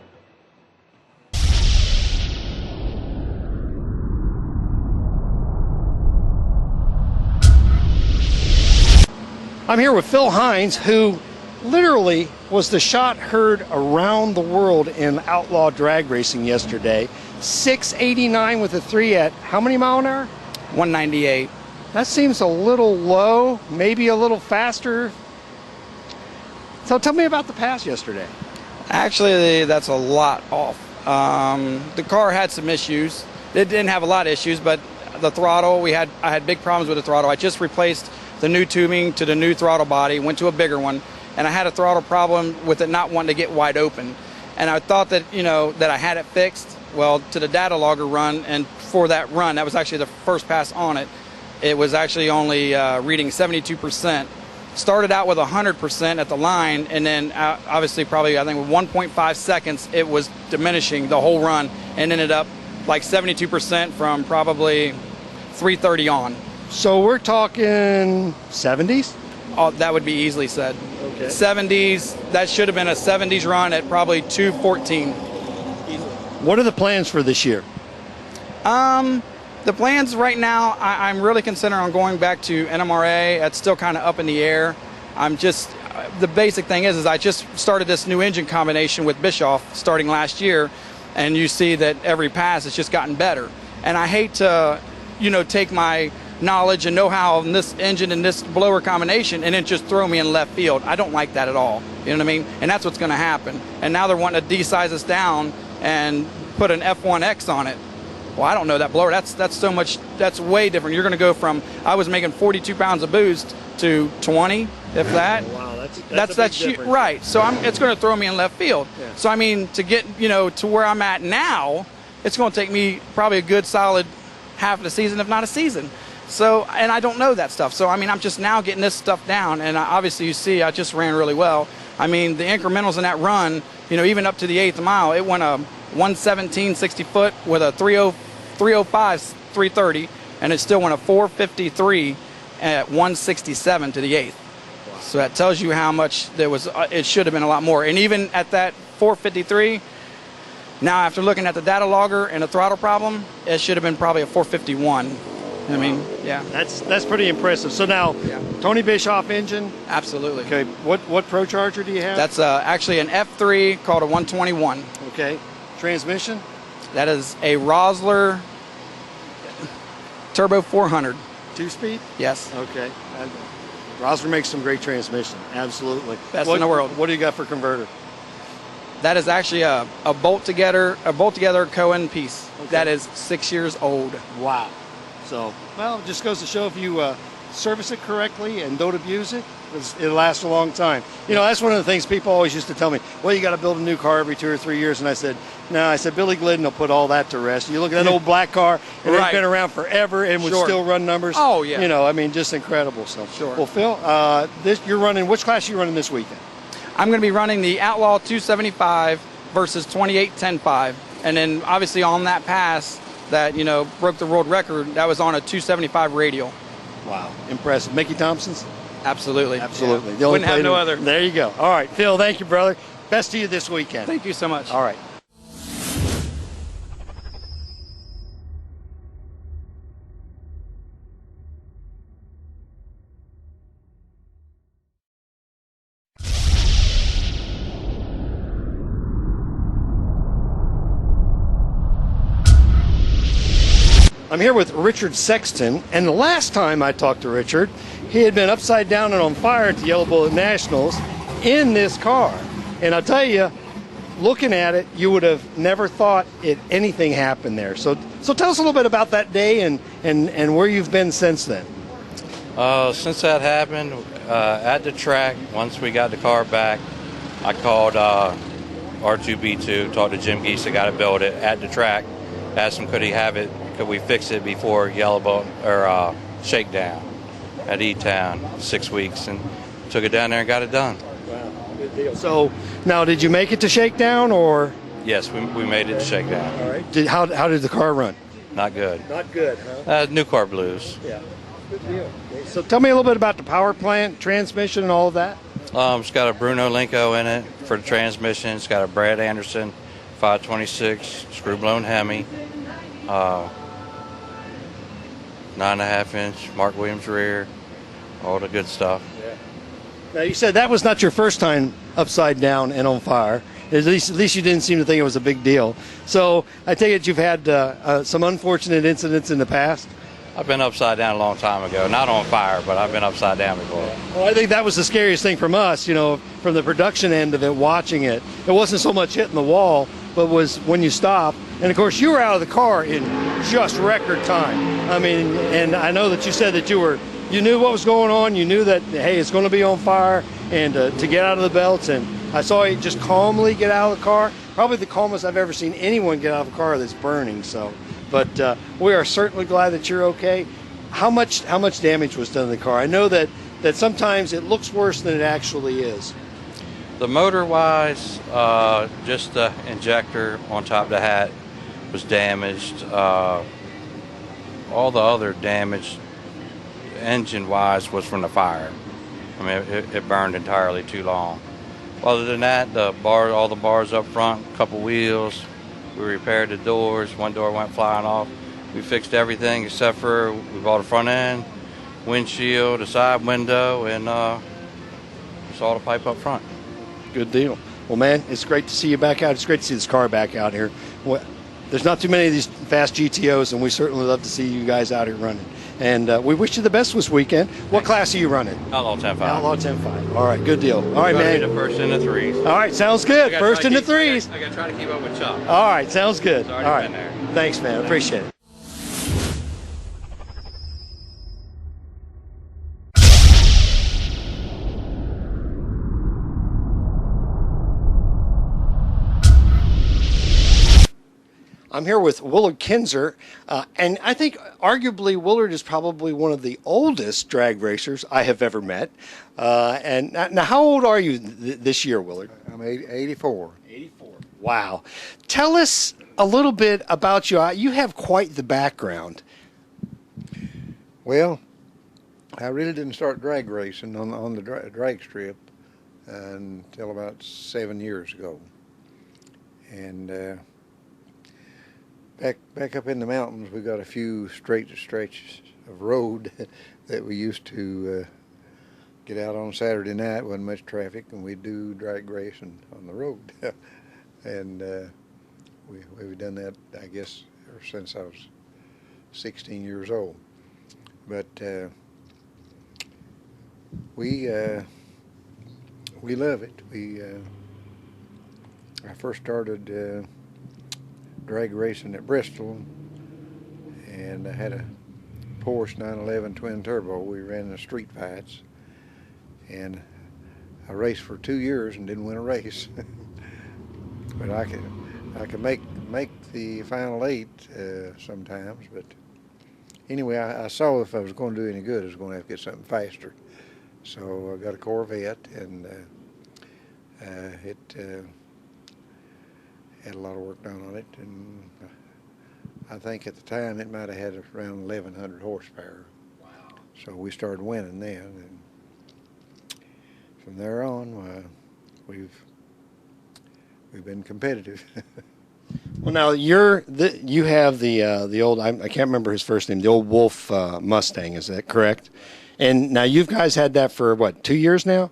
I'm here with Phil Hines, who literally was the shot heard around the world in outlaw drag racing yesterday. 689 with a 3 at how many mile an hour? 198. That seems a little low, maybe a little faster. So tell me about the pass yesterday. Actually, that's a lot off. The car had some issues. It didn't have a lot of issues, but the throttle, I had big problems with the throttle. I just replaced the new tubing to the new throttle body, went to a bigger one, and I had a throttle problem with it not wanting to get wide open. And I thought that, that I had it fixed. Well, to the data logger run, and for that run, that was actually the first pass on it, it was actually only reading 72%. Started out with 100% at the line, and then obviously probably, I think with 1.5 seconds, it was diminishing the whole run, and ended up like 72% from probably 330 on. So we're talking 70s? Oh, that would be easily said. Okay. 70s, that should have been a 70s run at probably 214. What are the plans for this year? The plans right now, I'm really considering on going back to NMRA. It's still kind of up in the air. The basic thing is I just started this new engine combination with Bischoff starting last year, and you see that every pass has just gotten better. And I hate to, take my knowledge and know-how in this engine and this blower combination and then just throw me in left field. I don't like that at all. You know what I mean? And that's what's going to happen. And now they're wanting to de-size us down and put an F1X on it. Well, I don't know that blower. That's way different. You're going to go from, I was making 42 pounds of boost to 20, if that. Wow, that's huge, right. So it's going to throw me in left field. Yeah. So I mean, to get to where I'm at now, it's going to take me probably a good solid half of the season, if not a season. So, and I don't know that stuff. So, I mean, I'm just now getting this stuff down. And obviously, you see, I just ran really well. I mean, the incrementals in that run, even up to the 8th mile, it went a 117 60 foot with a 305 330, and it still went a 453 at 167 to the 8th. Wow. So that tells you how much there was. It should have been a lot more. And even at that 453, now after looking at the data logger and the throttle problem, it should have been probably a 451. I mean, yeah. That's pretty impressive. So now, Tony Bischoff engine? Absolutely. Okay, what Procharger do you have? That's actually an F3 called a 121. Okay. Transmission? That is a Rosler Turbo 400. 2-speed? Yes. Okay. Rosler makes some great transmission. Absolutely. Best in the world. What do you got for converter? That is actually a bolt together Cohen piece. Okay. That is 6 years old. Wow. So, well, it just goes to show if you service it correctly and don't abuse it, it'll last a long time. That's one of the things people always used to tell me, well, you got to build a new car every 2 or 3 years. And I said, no, Billy Glidden will put all that to rest. You look at that old black car, and it's been around forever and would still run numbers. Oh, yeah. Just incredible. So, sure. Well, Phil, you're running, which class are you running this weekend? I'm going to be running the Outlaw 275 versus 28.10.5. And then, obviously, on that pass, that broke the world record, that was on a 275 radial. Wow, impressive. Mickey Thompson's? Absolutely. Yeah. Wouldn't have no other. There you go. All right, Phil, thank you, brother. Best to you this weekend. Thank you so much. All right. I'm here with Richard Saxton, and the last time I talked to Richard, he had been upside down and on fire at the Yellow Bullet Nationals in this car. And I'll tell you, looking at it, you would have never thought anything happened there. So tell us a little bit about that day and where you've been since then. Since that happened, at the track, once we got the car back, I called R2B2, talked to Jim Geese, I got to build it at the track, asked him could we fix it before Yellow Boat or Shakedown at E-Town, 6 weeks, and took it down there and got it done. Wow, good deal. So now, did you make it to shakedown or? Yes, we made it to shakedown. All right. How did the car run? Not good. Not good, huh? New car blues. Yeah. Good deal. So tell me a little bit about the power plant, transmission, and all of that. It's got a Bruno Linko in it for the transmission. It's got a Brad Anderson 526 screw-blown Hemi, 9.5-inch Mark Williams rear, all the good stuff. Yeah. Now you said that was not your first time upside down and on fire. At least you didn't seem to think it was a big deal. So I take it you've had some unfortunate incidents in the past. I've been upside down a long time ago. Not on fire, but I've been upside down before. Well, I think that was the scariest thing from us, from the production end of it, watching it. It wasn't so much hitting the wall, but was when you stop. And, of course, you were out of the car in just record time. I mean, and I know that you said that you knew what was going on. You knew that, hey, it's going to be on fire, and to get out of the belts. And I saw you just calmly get out of the car. Probably the calmest I've ever seen anyone get out of a car that's burning. But we are certainly glad that you're okay. How much damage was done to the car? I know that sometimes it looks worse than it actually is. The motor-wise, just the injector on top of the hat was damaged. All the other damage, engine-wise, was from the fire. I mean, it burned entirely too long. Other than that, all the bars up front, a couple wheels. We repaired the doors. One door went flying off. We fixed everything except for we bought a front end, windshield, a side window, and saw the pipe up front. Good deal. Well, man, it's great to see you back out. It's great to see this car back out here. Well, there's not too many of these fast GTOs, and we certainly love to see you guys out here running. And we wish you the best this weekend. What class are you running? Outlaw 10.5. Outlaw 10.5. All right, good deal. All right, man. The first in the threes. All right, sounds good. First in the threes. I got to try to keep up with Chuck. All right, sounds good. All right. Been there. Thanks, man. Appreciate it. I'm here with Willard Kinzer, and I think arguably Willard is probably one of the oldest drag racers I have ever met. And now, how old are you this year, Willard? I'm 84. 84. Wow. Tell us a little bit about you. You have quite the background. Well, I really didn't start drag racing on the drag strip until about 7 years ago. And back up in the mountains, we got a few straight stretches of road that we used to get out on Saturday night. Wasn't much traffic, and we'd do drag racing on the road. And we've done that, I guess, ever since I was 16 years old. But we love it. I first started drag racing at Bristol, and I had a Porsche 911 twin turbo. We ran the street fights, and I raced for 2 years and didn't win a race. But I could make the final 8 sometimes. But anyway, I saw if I was going to do any good, I was going to have to get something faster. So I got a Corvette, and it had a lot of work done on it, and I think at the time it might have had around 1,100 horsepower. Wow. So we started winning then, and from there on, we've been competitive. Well, now you have the old, I can't remember his first name, the old Wolf Mustang. Is that correct? And now you guys had that for what, 2 years now?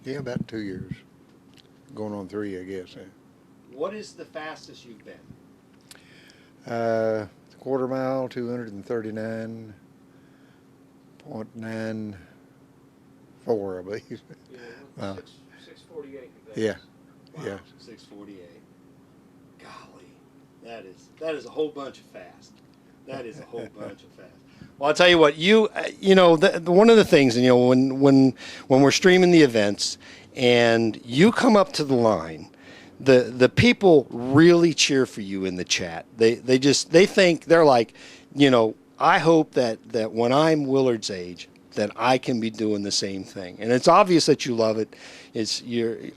Yeah, about 2 years, going on 3, I guess. What is the fastest you've been? Quarter mile, 239.94, I believe. Yeah, 6:48. Yeah. Wow, Yeah. 6:48. Golly, that is a whole bunch of fast. That is a whole bunch of fast. Well, I'll tell you what. One of the things, when we're streaming the events, and you come up to the line. The people really cheer for you in the chat. They think, they're like, I hope that when I'm Willard's age, that I can be doing the same thing. And it's obvious that you love it.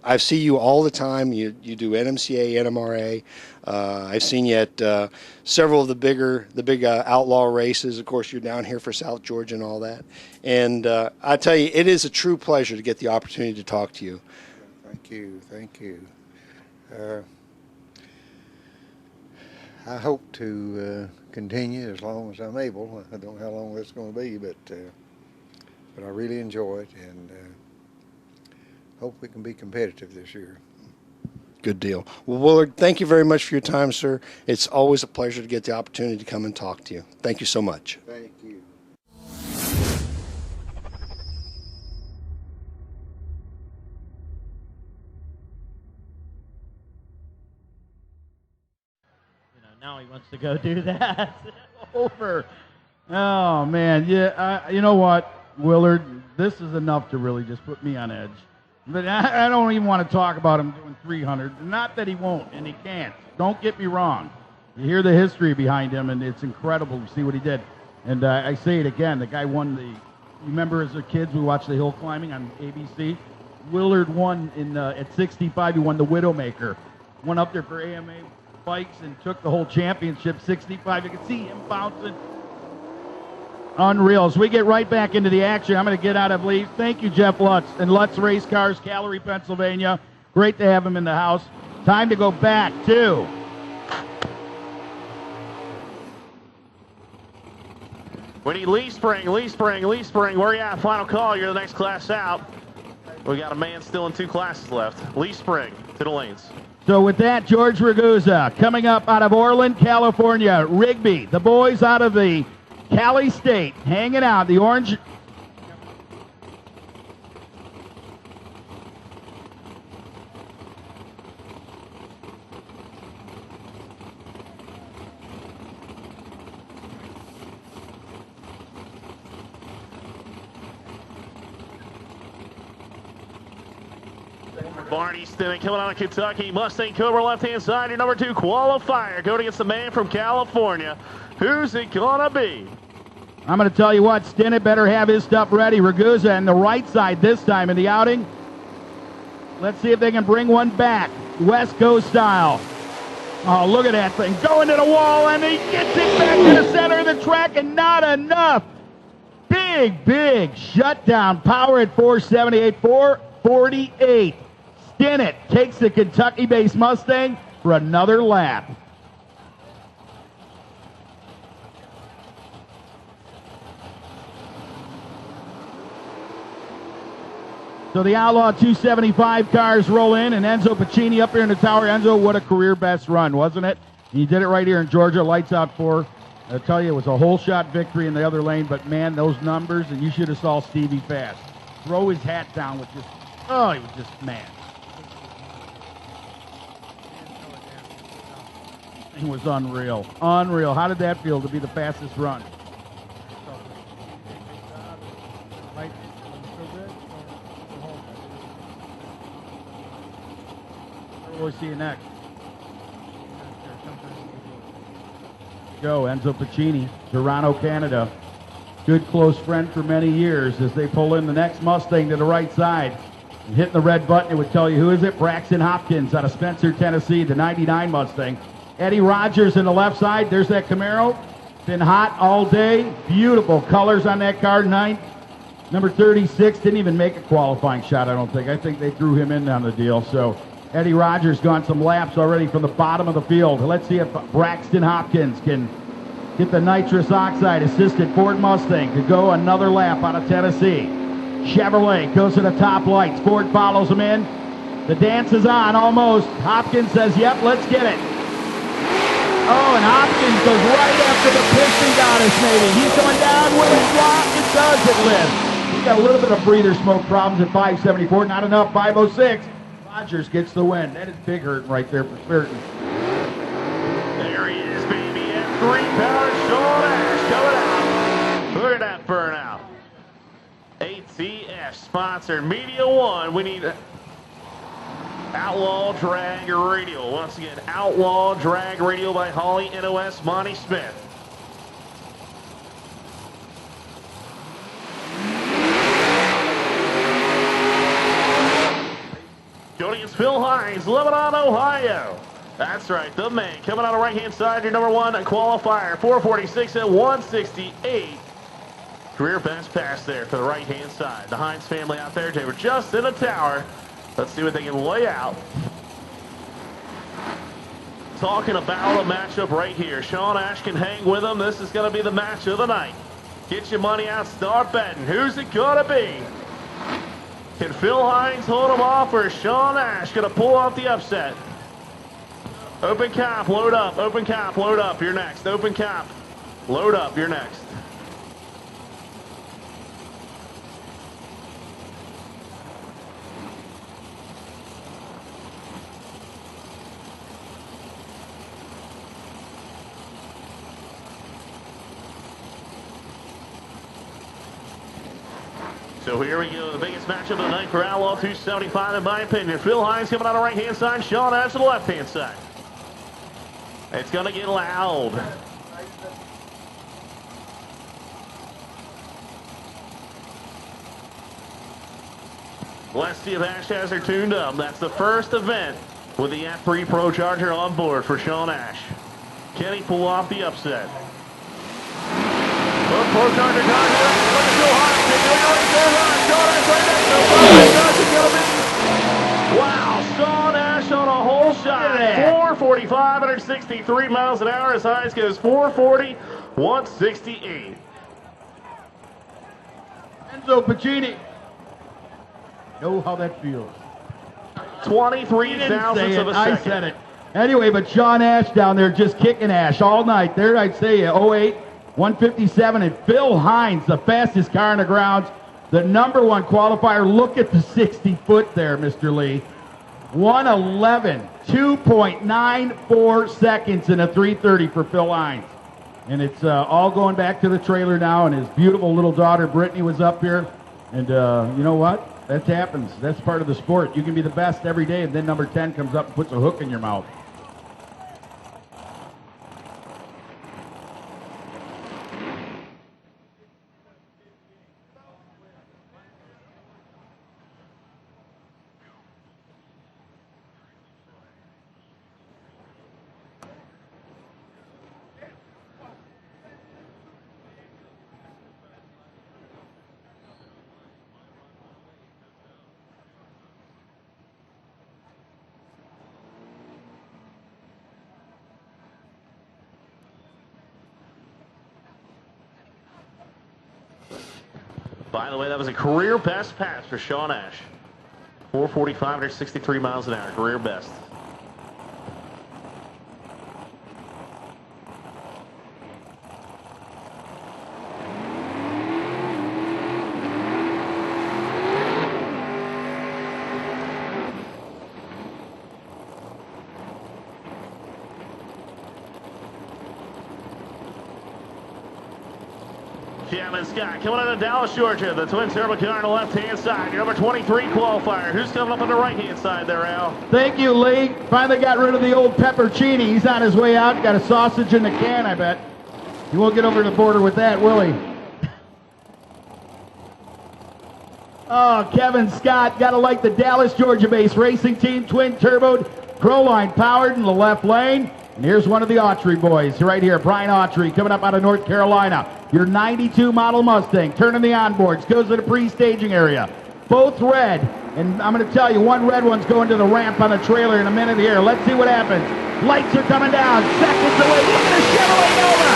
I see you all the time. You do NMCA, NMRA. I've seen you at several of the big outlaw races. Of course, you're down here for South Georgia and all that. And I tell you, it is a true pleasure to get the opportunity to talk to you. Thank you. I hope to continue as long as I'm able. I don't know how long that's going to be, but I really enjoy it, and hope we can be competitive this year. Good deal. Well, Willard, thank you very much for your time, sir. It's always a pleasure to get the opportunity to come and talk to you. Thank you so much. Thank you. Now he wants to go do that. Over. Oh, man. Yeah, you know what, Willard? This is enough to really just put me on edge. But I don't even want to talk about him doing 300. Not that he won't, and he can't. Don't get me wrong. You hear the history behind him, and it's incredible to see what he did. And I say it again, the guy won the, remember as a kids we watched the hill climbing on ABC? Willard won at 65, he won the Widowmaker. Went up there for AMA bikes and took the whole championship, 65. You can see him bouncing. Unreal. As we get right back into the action, I'm going to get out of leave. Thank you, Jeff Lutz and Lutz Race Cars, Callery, Pennsylvania. Great to have him in the house. Time to go back to We need Lee Spring. Where you at? Final call. You're the next class out. We got a man still in 2 classes left. Lee Spring to the lanes. So with that, George Ragusa coming up out of Orland, California. Rigby, the boys out of the Cali State, hanging out. The orange. Barney Stimming coming out of Kentucky. Mustang Cobra left-hand side. Your number 2 qualifier going against the man from California. Who's it gonna be? I'm going to tell you what, Stinnett better have his stuff ready. Ragusa on the right side this time in the outing. Let's see if they can bring one back. West Coast style. Oh, look at that thing. Going to the wall, and he gets it back to the center of the track, and not enough. Big shutdown. Power at 478, 448. Stinnett takes the Kentucky-based Mustang for another lap. So the Outlaw 275 cars roll in, and Enzo Pacini up here in the tower. Enzo, what a career best run, wasn't it? And he did it right here in Georgia, lights out 4. I'll tell you, it was a whole shot victory in the other lane, but man, those numbers, and you should have saw Stevie fast. Throw his hat down with just, oh, he was just mad. It was unreal. Unreal. How did that feel to be the fastest run? We'll see you next. Go, Enzo Pacini, Toronto, Canada. Good close friend for many years as they pull in the next Mustang to the right side. And hitting the red button, it would tell you who is it? Braxton Hopkins out of Spencer, Tennessee, the 99 Mustang. Eddie Rogers in the left side. There's that Camaro. Been hot all day. Beautiful colors on that car. Number 36 didn't even make a qualifying shot, I don't think. I think they threw him in on the deal. So Eddie Rogers gone some laps already from the bottom of the field. Let's see if Braxton Hopkins can get the Nitrous Oxide assisted Ford Mustang to go another lap out of Tennessee. Chevrolet goes to the top lights. Ford follows him in. The dance is on almost. Hopkins says, yep, let's get it. Oh, and Hopkins goes right after the piston goddess, maybe. He's going down with a drop. It does it lift. He's got a little bit of breather smoke problems at 574. Not enough, 506. Rogers gets the win. That is big hurting right there for certain. There he is, baby. F3 power shoulders coming out. Look at that burnout. ATF sponsored Media One. We need Outlaw Drag Radio. Once again, Outlaw Drag Radio by Holly NOS Monty Smith. against Phil Hines, Lebanon, Ohio. That's right, the man coming on the right-hand side, your number one qualifier, 446 at 168. Career best pass there for the right-hand side. The Hines family out there, they were just in the tower. Let's see what they can lay out. Talking about a matchup right here. Sean Ash can hang with them. This is going to be the match of the night. Get your money out, start betting. Who's it going to be? Can Phil Hines hold him off, or is Sean Ash going to pull off the upset? Open cap, load up. Open cap, load up. You're next. Open cap, load up. You're next. So here we go, the biggest matchup of the night for Outlaw 275 in my opinion. Phil Hines coming on the right-hand side, Sean Ash to the left-hand side. It's going to get loud. Let's see if Ash has her tuned up. That's the first event with the F3 Procharger on board for Sean Ash. Can he pull off the upset? Procharger got here. Look at Phil Hines. Wow, Sean Ash on a whole shot. 445, 163 miles an hour. His highest goes 440, 168. Enzo Pacini. Know how that feels. 23 thousandths of a second. I said it. Anyway, but Sean Ash down there just kicking Ash all night. There, I'd say 08, 157, and Phil Hines, the fastest car on the grounds, the number one qualifier. Look at the 60 foot there, Mr. Lee. 111, 2.94 seconds in a 330 for Phil Hines. And it's all going back to the trailer now, and his beautiful little daughter, Brittany, was up here. And you know what? That happens. That's part of the sport. You can be the best every day, and then number 10 comes up and puts a hook in your mouth. By the way, that was a career best pass for Sean Ash. 445, 163 miles an hour, career best. Kevin Scott coming out of Dallas, Georgia. The twin turbo car on the left-hand side. Your number 23 qualifier. Who's coming up on the right-hand side there, Al? Thank you, Lee. Finally got rid of the old peppercini. He's on his way out. Got a sausage in the can, I bet. He won't get over the border with that, will he? Oh, Kevin Scott. Got to like the Dallas, Georgia-based racing team. Twin-turboed, Proline powered in the left lane. And here's one of the Autry boys right here, Brian Autry, coming up out of North Carolina. Your 92 model Mustang, turning the onboards, goes to the pre-staging area. Both red, and I'm going to tell you, one red one's going to the ramp on the trailer in a minute here. Let's see what happens. Lights are coming down, seconds away. Look at the Chevrolet Nova.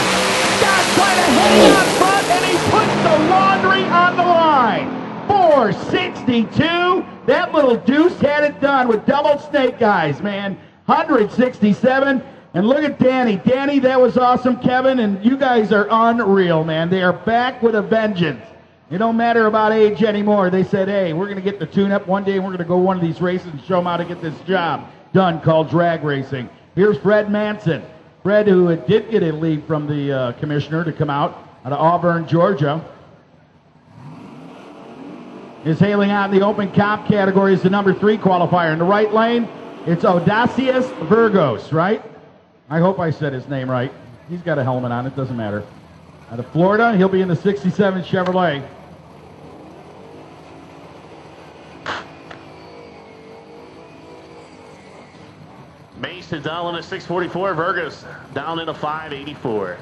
Scott's trying to hang on front, and he puts the laundry on the line. 462. That little deuce had it done with double snake eyes, man. 167. And look at Danny. Danny, that was awesome, Kevin, and you guys are unreal, man. They are back with a vengeance. It don't matter about age anymore. They said, hey, we're going to get the tune-up one day, and we're going to go one of these races and show them how to get this job done called drag racing. Here's Fred Manson. Fred, who did get a lead from the commissioner to come out of Auburn, Georgia, is hailing out in the open comp category as the number 3 qualifier. In the right lane, it's Audacious Burgos, right? I hope I said his name right. He's got a helmet on, it doesn't matter. Out of Florida, he'll be in the 67 Chevrolet. Mason down in a 644. Virgus down in a 584.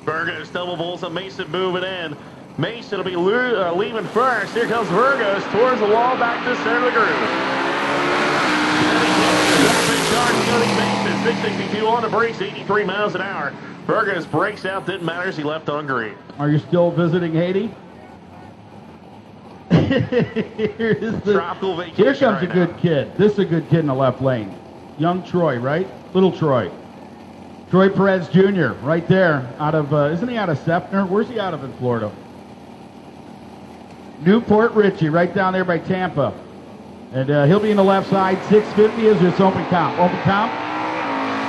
Virgos double bulls and Mason moving in. Mason will be leaving first. Here comes Virgos towards the wall, back to the center of the groove. Mason, 662 on the brakes, 83 miles an hour. Virgos breaks out, didn't matter as he left on green. Are you still visiting Haiti? Tropical vacation. Here comes right a good now. kid. This is a good kid in the left lane. Young Troy, right? Little Troy. Troy Perez Jr. right there out of, isn't he out of Sefner? Where's he out of in Florida? Newport Richie, right down there by Tampa. And he'll be in the left side. 650 is his open comp. Open comp.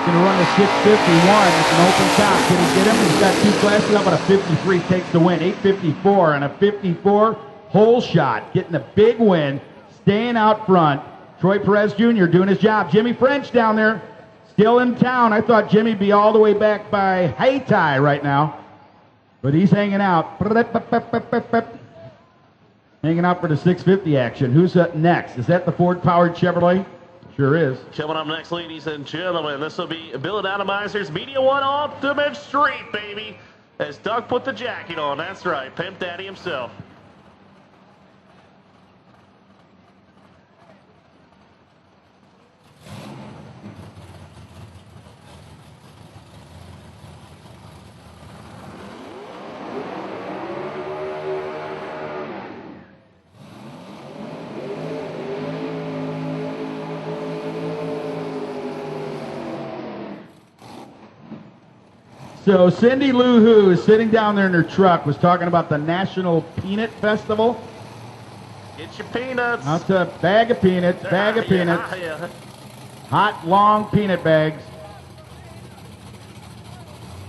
Going to run the 651. It's an open comp. Can he get him? He's got two classes. How about a 53 takes the win? 854 and a 54 hole shot. Getting a big win. Staying out front. Troy Perez Jr. doing his job. Jimmy French down there. Still in town. I thought Jimmy'd be all the way back by Haiti right now. But he's hanging out. Hanging out for the 650 action. Who's up next? Is that the Ford-powered Chevrolet? Sure is. Coming up next, ladies and gentlemen, this will be Bill Atomizer's Media One Ultimate Street, baby. As Doug put the jacket on. That's right. Pimp Daddy himself. So Cindy Lou Who is sitting down there in her truck, was talking about the National Peanut Festival. Get your peanuts. That's a bag of peanuts, bag of peanuts. Yeah. Hot, long peanut bags.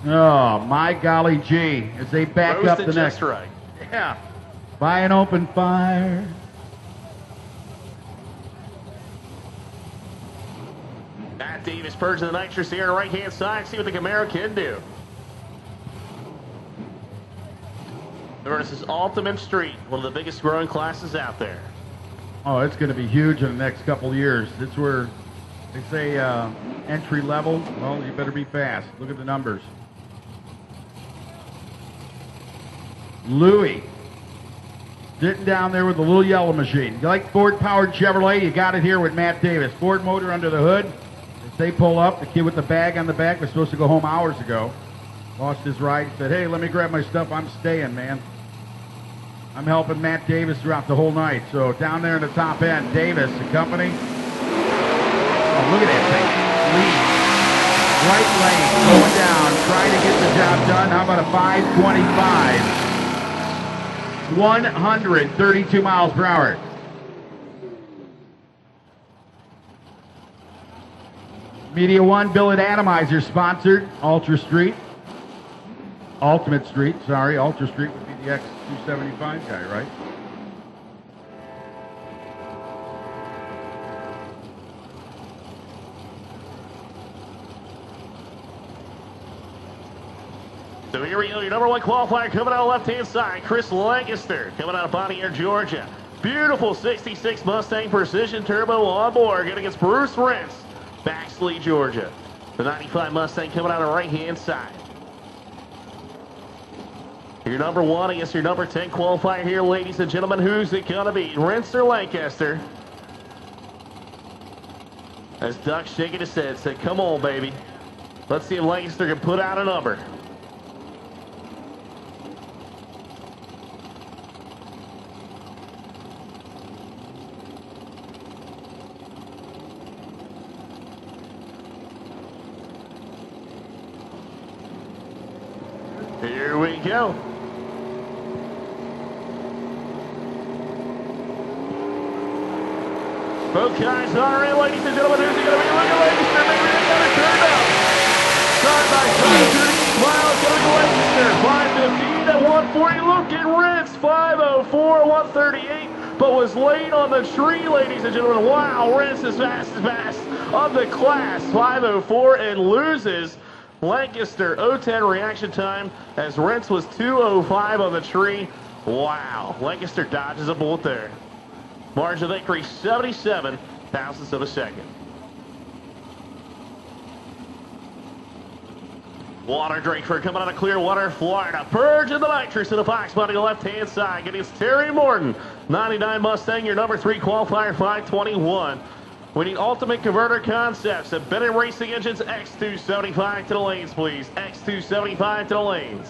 Oh, my golly gee, as they back up Roasted the next. just right. Yeah. By an open fire. Matt Davis purging the nitrous here on the right-hand side. See what the Camaro can do. This is Ultimate Street, one of the biggest growing classes out there. Oh, it's going to be huge in the next couple of years. It's where they say entry level. Well, you better be fast. Look at the numbers. Louie sitting down there with the little yellow machine. You like Ford-powered Chevrolet? You got it here with Matt Davis. Ford motor under the hood. As they pull up, the kid with the bag on the back was supposed to go home hours ago. Lost his ride. Said, hey, let me grab my stuff. I'm staying, man. I'm helping Matt Davis throughout the whole night. So down there in the top end, Davis, the company. Oh, look at that thing. Lead. Right lane, going down, trying to get the job done. How about a 525? 132 miles per hour. Media One, Billet Atomizer sponsored. Ultra Street. Ultimate Street, sorry. Ultra Street would be the X275 guy, right? So here we go, your number one qualifier coming out of the left-hand side, Chris Lancaster, coming out of Bonnier, Georgia. Beautiful 66 Mustang Precision Turbo on board, going against Bruce Rentz, Baxley, Georgia. The 95 Mustang coming out of the right-hand side. Your number one against your number 10 qualifier here, ladies and gentlemen. Who's it going to be, Rentz or Lancaster? As Duck shaking his head, said, come on, baby. Let's see if Lancaster can put out a number. Here we go. Both guys are in, ladies and gentlemen. Who's it going to be? Look at Lancaster. Maybe they got it turned up. Side by side, 38 miles. Going to Lancaster. 5:15. 504. Look at Ritz, 504, 138, but was late on the tree, ladies and gentlemen. Wow, Ritz is fast of the class, 504, and loses Lancaster 010 reaction time as Ritz was 205 on the tree. Wow, Lancaster dodges a bullet there. Margin of victory, 77 thousandths of a second. Water Drakeford coming out of Clearwater, Florida. Purge in the Nitrous in the Fox body left-hand side. Getting Terry Morton, 99 Mustang, your number 3 qualifier, 521. We need ultimate converter concepts at Bennett Racing Engines. X275 to the lanes, please. X275 to the lanes.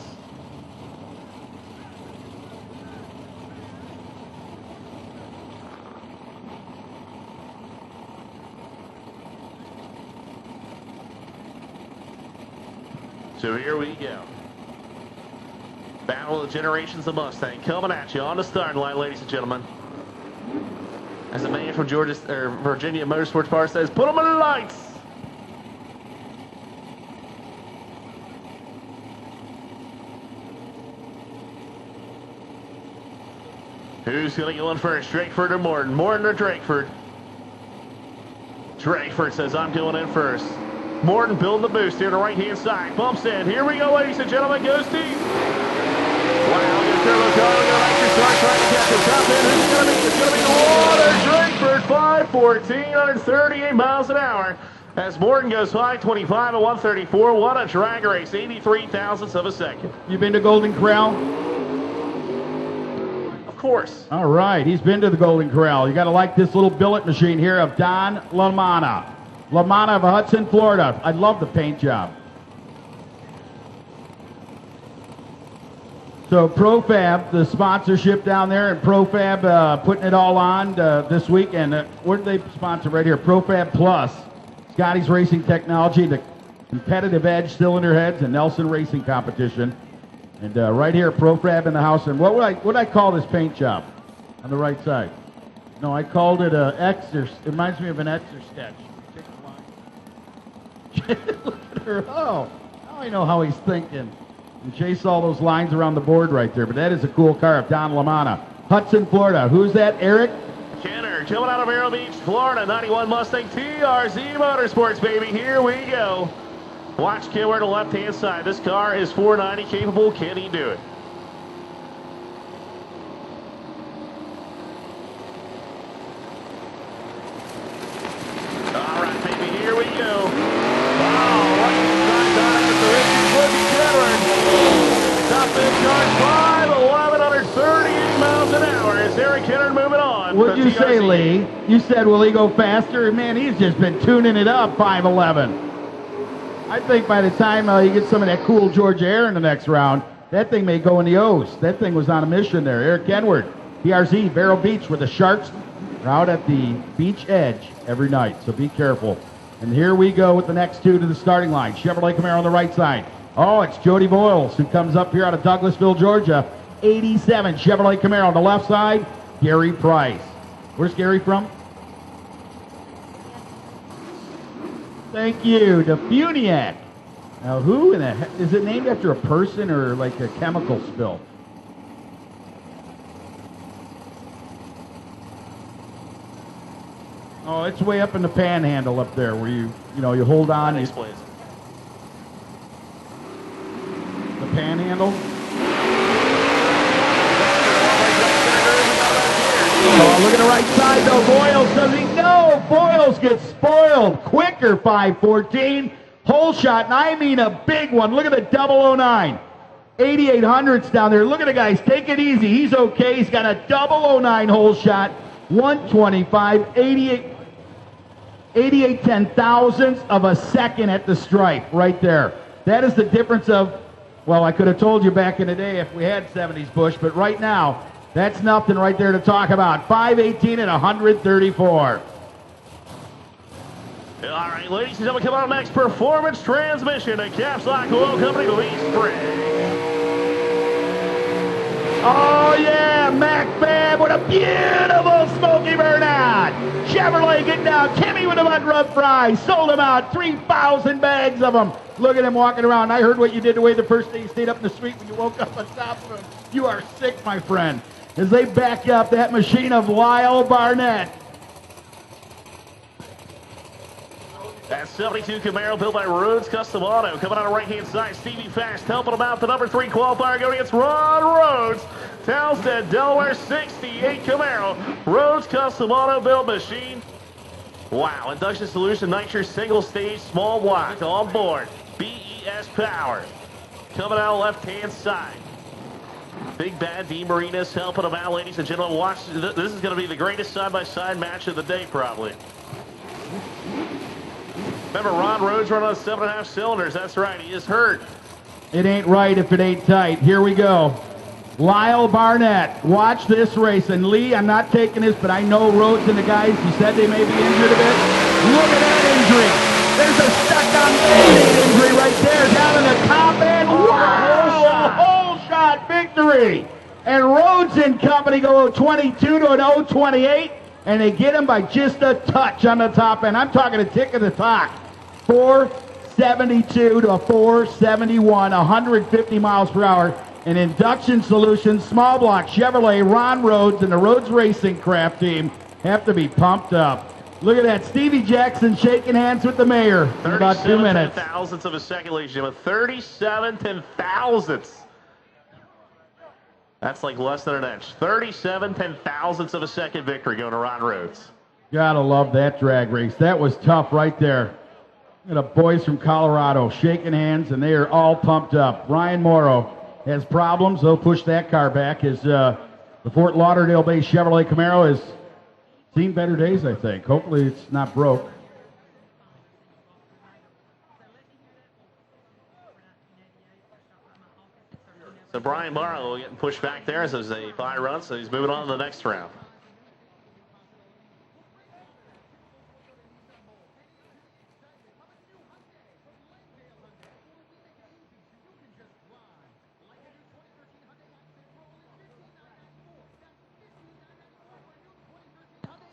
So here we go. Battle of the Generations of Mustang coming at you on the starting line, ladies and gentlemen. As a man from Virginia Motorsports Bar says, put them in the lights. Who's going to go in first, Drakeford or Morton? Morton or Drakeford? Drakeford says, I'm going in first. Morton building the boost here to the right-hand side. Bumps in. Here we go, ladies and gentlemen. Goes deep. Wow, look at turbo car. Look at Nitrous start trying to catch the top end. Who's going to be? It's going to be Water Drakeford, 514, 138 miles an hour. As Morton goes 525 and 134. What a drag race. 83 thousandths of a second. You been to Golden Corral? Of course. All right, he's been to the Golden Corral. You got to like this little billet machine here of Don LaManna. LaManna of Hudson, Florida. I love the paint job. So ProFab, the sponsorship down there, and ProFab putting it all on this week. And what did they sponsor right here? ProFab Plus, Scotty's Racing Technology, the competitive edge cylinder heads, and Nelson Racing Competition. And right here, ProFab in the house. And what would I call this paint job on the right side? No, I called it it reminds me of an Etch-a-Sketch. Look at her. Oh, now I know how he's thinking. And chase all those lines around the board right there. But that is a cool car of Don LaManna. Hudson, Florida. Who's that, Eric? Kenner coming out of Vero Beach, Florida. 91 Mustang TRZ Motorsports, baby. Here we go. Watch Kenner to the left-hand side. This car is 490 capable. Can he do it? All right, baby. Here we go. Top end car, 511, 38 miles an hour. Is Eric Kenner moving on? What'd you say, Lee? You said, will he go faster? Man, he's just been tuning it up, 511. I think by the time you get some of that cool Georgia air in the next round, that thing may go in the O's. That thing was on a mission there. Eric Kenward, PRZ, Vero Beach with the Sharks. We're out at the beach edge every night, so be careful. And here we go with the next two to the starting line. Chevrolet Camaro on the right side. Oh, it's Jody Boyles who comes up here out of Douglasville, Georgia. 87 Chevrolet Camaro on the left side. Gary Price. Where's Gary from? Thank you, the Funiac. Now, who in the heck? Is it named after a person or like a chemical spill? Oh, it's way up in the panhandle up there where you hold on. Nice place. The panhandle. Oh, look at the right side though. Boyles, does he? No, Boyles gets spoiled. Quicker, 514. Hole shot, and I mean a big one. Look at the 009. 8800s down there. Look at the guys. Take it easy. He's okay. He's got a 009 hole shot. 125, 88 ten-thousandths of a second at the stripe right there. That is the difference of, well, I could have told you back in the day if we had 70s Bush, but right now, that's nothing right there to talk about. 518 and 134. All right, ladies and gentlemen, come on next. Performance Transmission and Caps Lock Oil Company, Lee Sprague. Oh, yeah, MacFab with a beautiful smoky burnout. Chevrolet getting down. Timmy with the mud rub fries. Sold them out. 3,000 bags of them. Look at him walking around. I heard what you did away the first day you stayed up in the street when you woke up on top of him. You are sick, my friend. As they back up that machine of Lyle Barnett. That 72 Camaro built by Rhodes Custom Auto. Coming out of right-hand side, Stevie Fast helping him out. The number 3 qualifier going against Ron Rhodes. Townsend, Delaware 68 Camaro. Rhodes Custom Auto build machine. Wow, induction solution, nitrous single stage, small block on board. BES power. Coming out left-hand side. Big Bad D Marinas helping him out, ladies and gentlemen. Watch, this is going to be the greatest side-by-side match of the day, probably. Remember, Ron Rhodes running on 7.5 cylinders. That's right, he is hurt. It ain't right if it ain't tight. Here we go. Lyle Barnett, watch this race. And Lee, I'm not taking this, but I know Rhodes and the guys, you said they may be injured a bit. Look at that injury. There's a stuck-on injury right there down in the top end. Wow, a whole shot victory. And Rhodes and company go 22 to an 028, and they get him by just a touch on the top end. I'm talking a tick of the talk. 472 to 471, 150 miles per hour. And Induction Solutions, Small Block, Chevrolet, Ron Rhodes, and the Rhodes Racing Craft team have to be pumped up. Look at that, Stevie Jackson shaking hands with the mayor in about 2 minutes. 37 10 thousandths of a second, ladies and gentlemen. 37 10 thousandths. That's like less than an inch. 37 10 thousandths of a second victory going to Ron Rhodes. Gotta love that drag race. That was tough right there. Look at the boys from Colorado shaking hands, and they are all pumped up. Ryan Morrow has problems. They'll push that car back as the Fort Lauderdale-based Chevrolet Camaro has seen better days, I think. Hopefully it's not broke. So Brian Morrow getting pushed back there as there's a bye run, so he's moving on to the next round.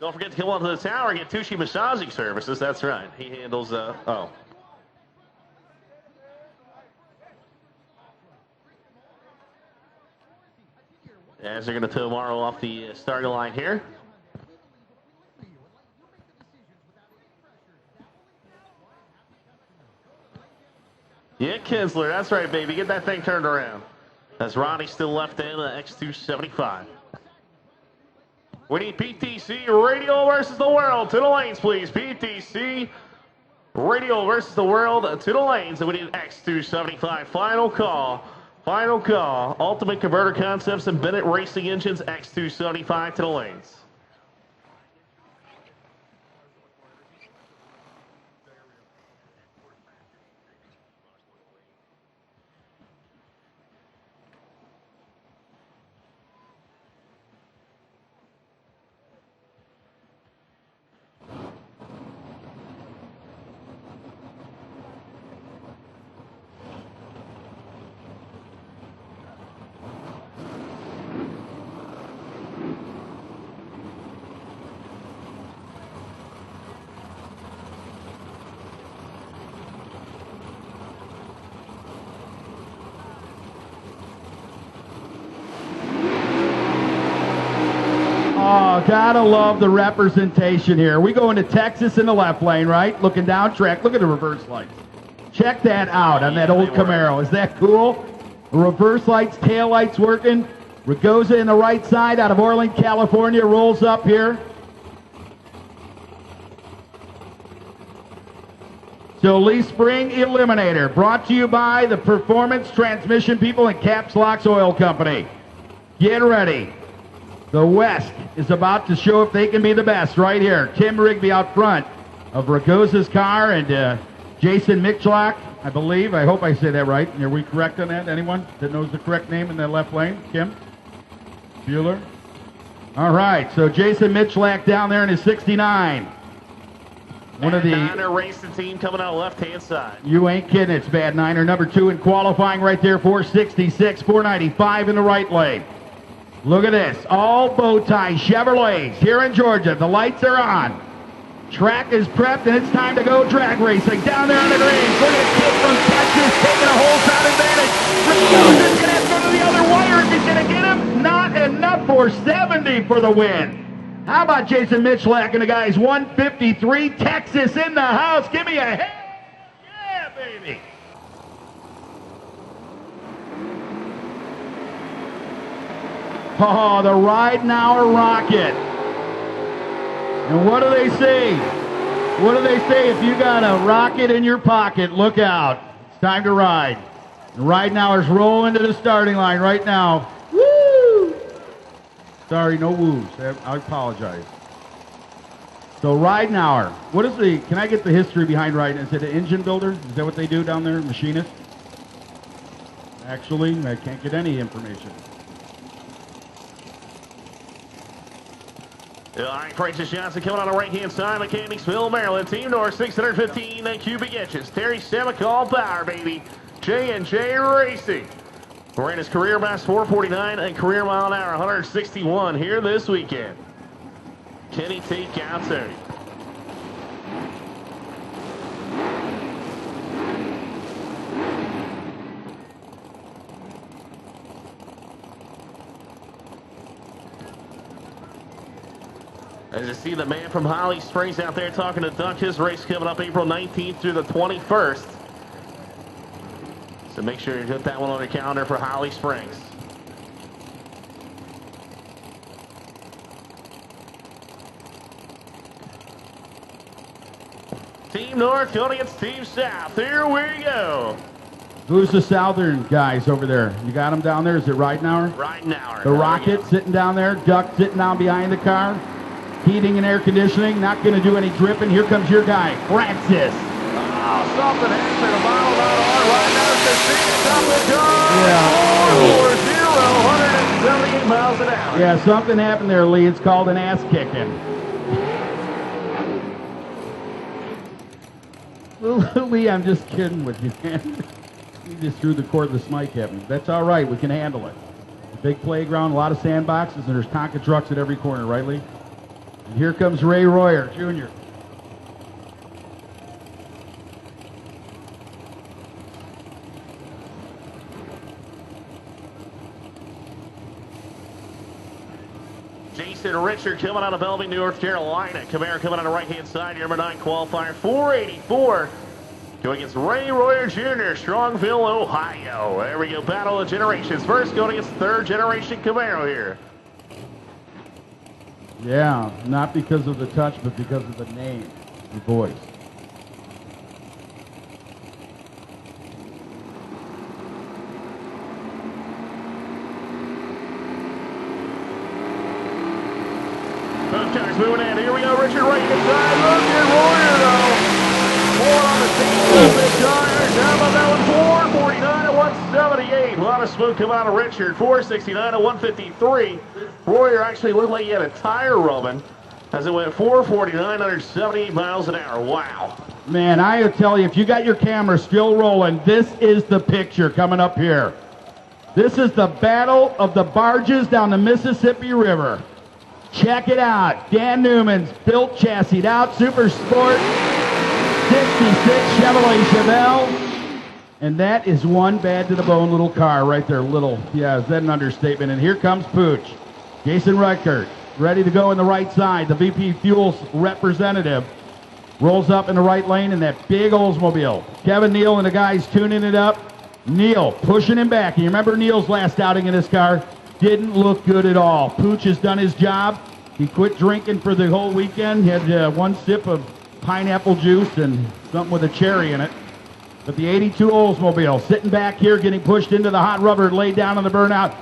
Don't forget to come onto the tower and get Tucci massaging services. That's right. He handles, As they're going to tow Morrow off the starting line here. Yeah, Kinsler. That's right, baby. Get that thing turned around. As Ronnie still left in X275. We need PTC Radio versus the World. To the lanes, please. PTC Radio versus the World. To the lanes. And we need X275. Final call. Final call. Ultimate Converter Concepts and Bennett Racing Engines. X275 to the lanes. Oh, gotta love the representation here. We go into Texas in the left lane, right? Looking down track. Look at the reverse lights. Check that out on that old Camaro. Is that cool? The reverse lights, tail lights working. Ragosa in the right side out of Orland, California, rolls up here. So Lee Spring Eliminator, brought to you by the Performance Transmission people and Caps Locks Oil Company. Get ready. The West is about to show if they can be the best right here. Tim Rigby out front of Ragosa's car and Jason Michalak, I believe. I hope I say that right. Are we correct on that? Anyone that knows the correct name in the left lane? Kim? Bueller? All right, so Jason Michalak down there in his 69. One of the Niner racing team coming out left-hand side. You ain't kidding, it's Bad Niner. Number 2 in qualifying right there, 466, 495 in the right lane. Look at this. All bow tie Chevrolets here in Georgia. The lights are on. Track is prepped, and it's time to go drag racing. Down there on the greens. Look at kid from Texas taking a whole shot advantage. Rick is going to have to go to the other wire. Is he going to get him? Not enough for 70 for the win. How about Jason Mitchlack and the guys? 153. Texas in the house. Give me a hell yeah, baby. Oh, the Ride Now Rocket. And what do they say? What do they say? If you got a rocket in your pocket, look out. It's time to ride. And Ride Now is rolling to the starting line right now. Woo! Sorry, no woos. I apologize. So Ride Now, what is the, can I get the history behind Ride Now? Is it an engine builder? Is that what they do down there, machinist? Actually, I can't get any information. All right, Francis Johnson coming on the right-hand side, Mechanicsville, Maryland. Team North, 615 cubic inches. Terry Semicall power, baby. J&J Racing. Ran his career best 449 and career mile an hour 161 here this weekend. Kenny Tate outside. As you see the man from Holly Springs out there talking to Duck, his race coming up April 19th through the 21st. So make sure you put that one on your calendar for Holly Springs. Team North going against Team South. Here we go. Who's the Southern guys over there? You got them down there? Is it Ride Now? Ride Now. The Rocket sitting down there. Duck sitting down behind the car. Heating and air conditioning. Not going to do any dripping. Here comes your guy, Francis. Oh, something happened. A bottle not on. Right now it's the seat top of the car. Yeah. 440, 178 miles an hour. Yeah, something happened there, Lee. It's called an ass kicking. Lee, I'm just kidding with you, man. You just threw the cordless mic at me. That's all right. We can handle it. A big playground, a lot of sandboxes, and there's Tonka trucks at every corner, right, Lee? And here comes Ray Royer, Jr. Jason Richard coming out of Bellevue, North Carolina. Camaro coming on the right-hand side, number 9 qualifier, 484. Going against Ray Royer Jr., Strongville, Ohio. There we go, battle of generations. First going against third-generation Camaro here. Yeah, not because of the touch, but because of the name, the voice. Both cars moving in. Here we go, Richard right inside. Look at Royer, though. Four on the scene. Big tires. How about that one? 449 and 178. A lot of smoke coming out of Richard. 469 and 153. Royer actually looked like he had a tire rubbing as it went 449, 178 miles an hour. Wow. Man, I tell you, if you got your camera still rolling, this is the picture coming up here. This is the battle of the barges down the Mississippi River. Check it out. Dan Newman's built chassised out Super Sport 66 Chevrolet Chevelle. And that is one bad to the bone little car right there. Little, yeah, is that an understatement? And here comes Pooch. Jason Reichert, ready to go in the right side. The VP Fuels representative rolls up in the right lane in that big Oldsmobile. Kevin Neal and the guys tuning it up. Neal pushing him back. And you remember Neal's last outing in this car? Didn't look good at all. Pooch has done his job. He quit drinking for the whole weekend. He had one sip of pineapple juice and something with a cherry in it. But the 82 Oldsmobile sitting back here getting pushed into the hot rubber, laid down on the burnout.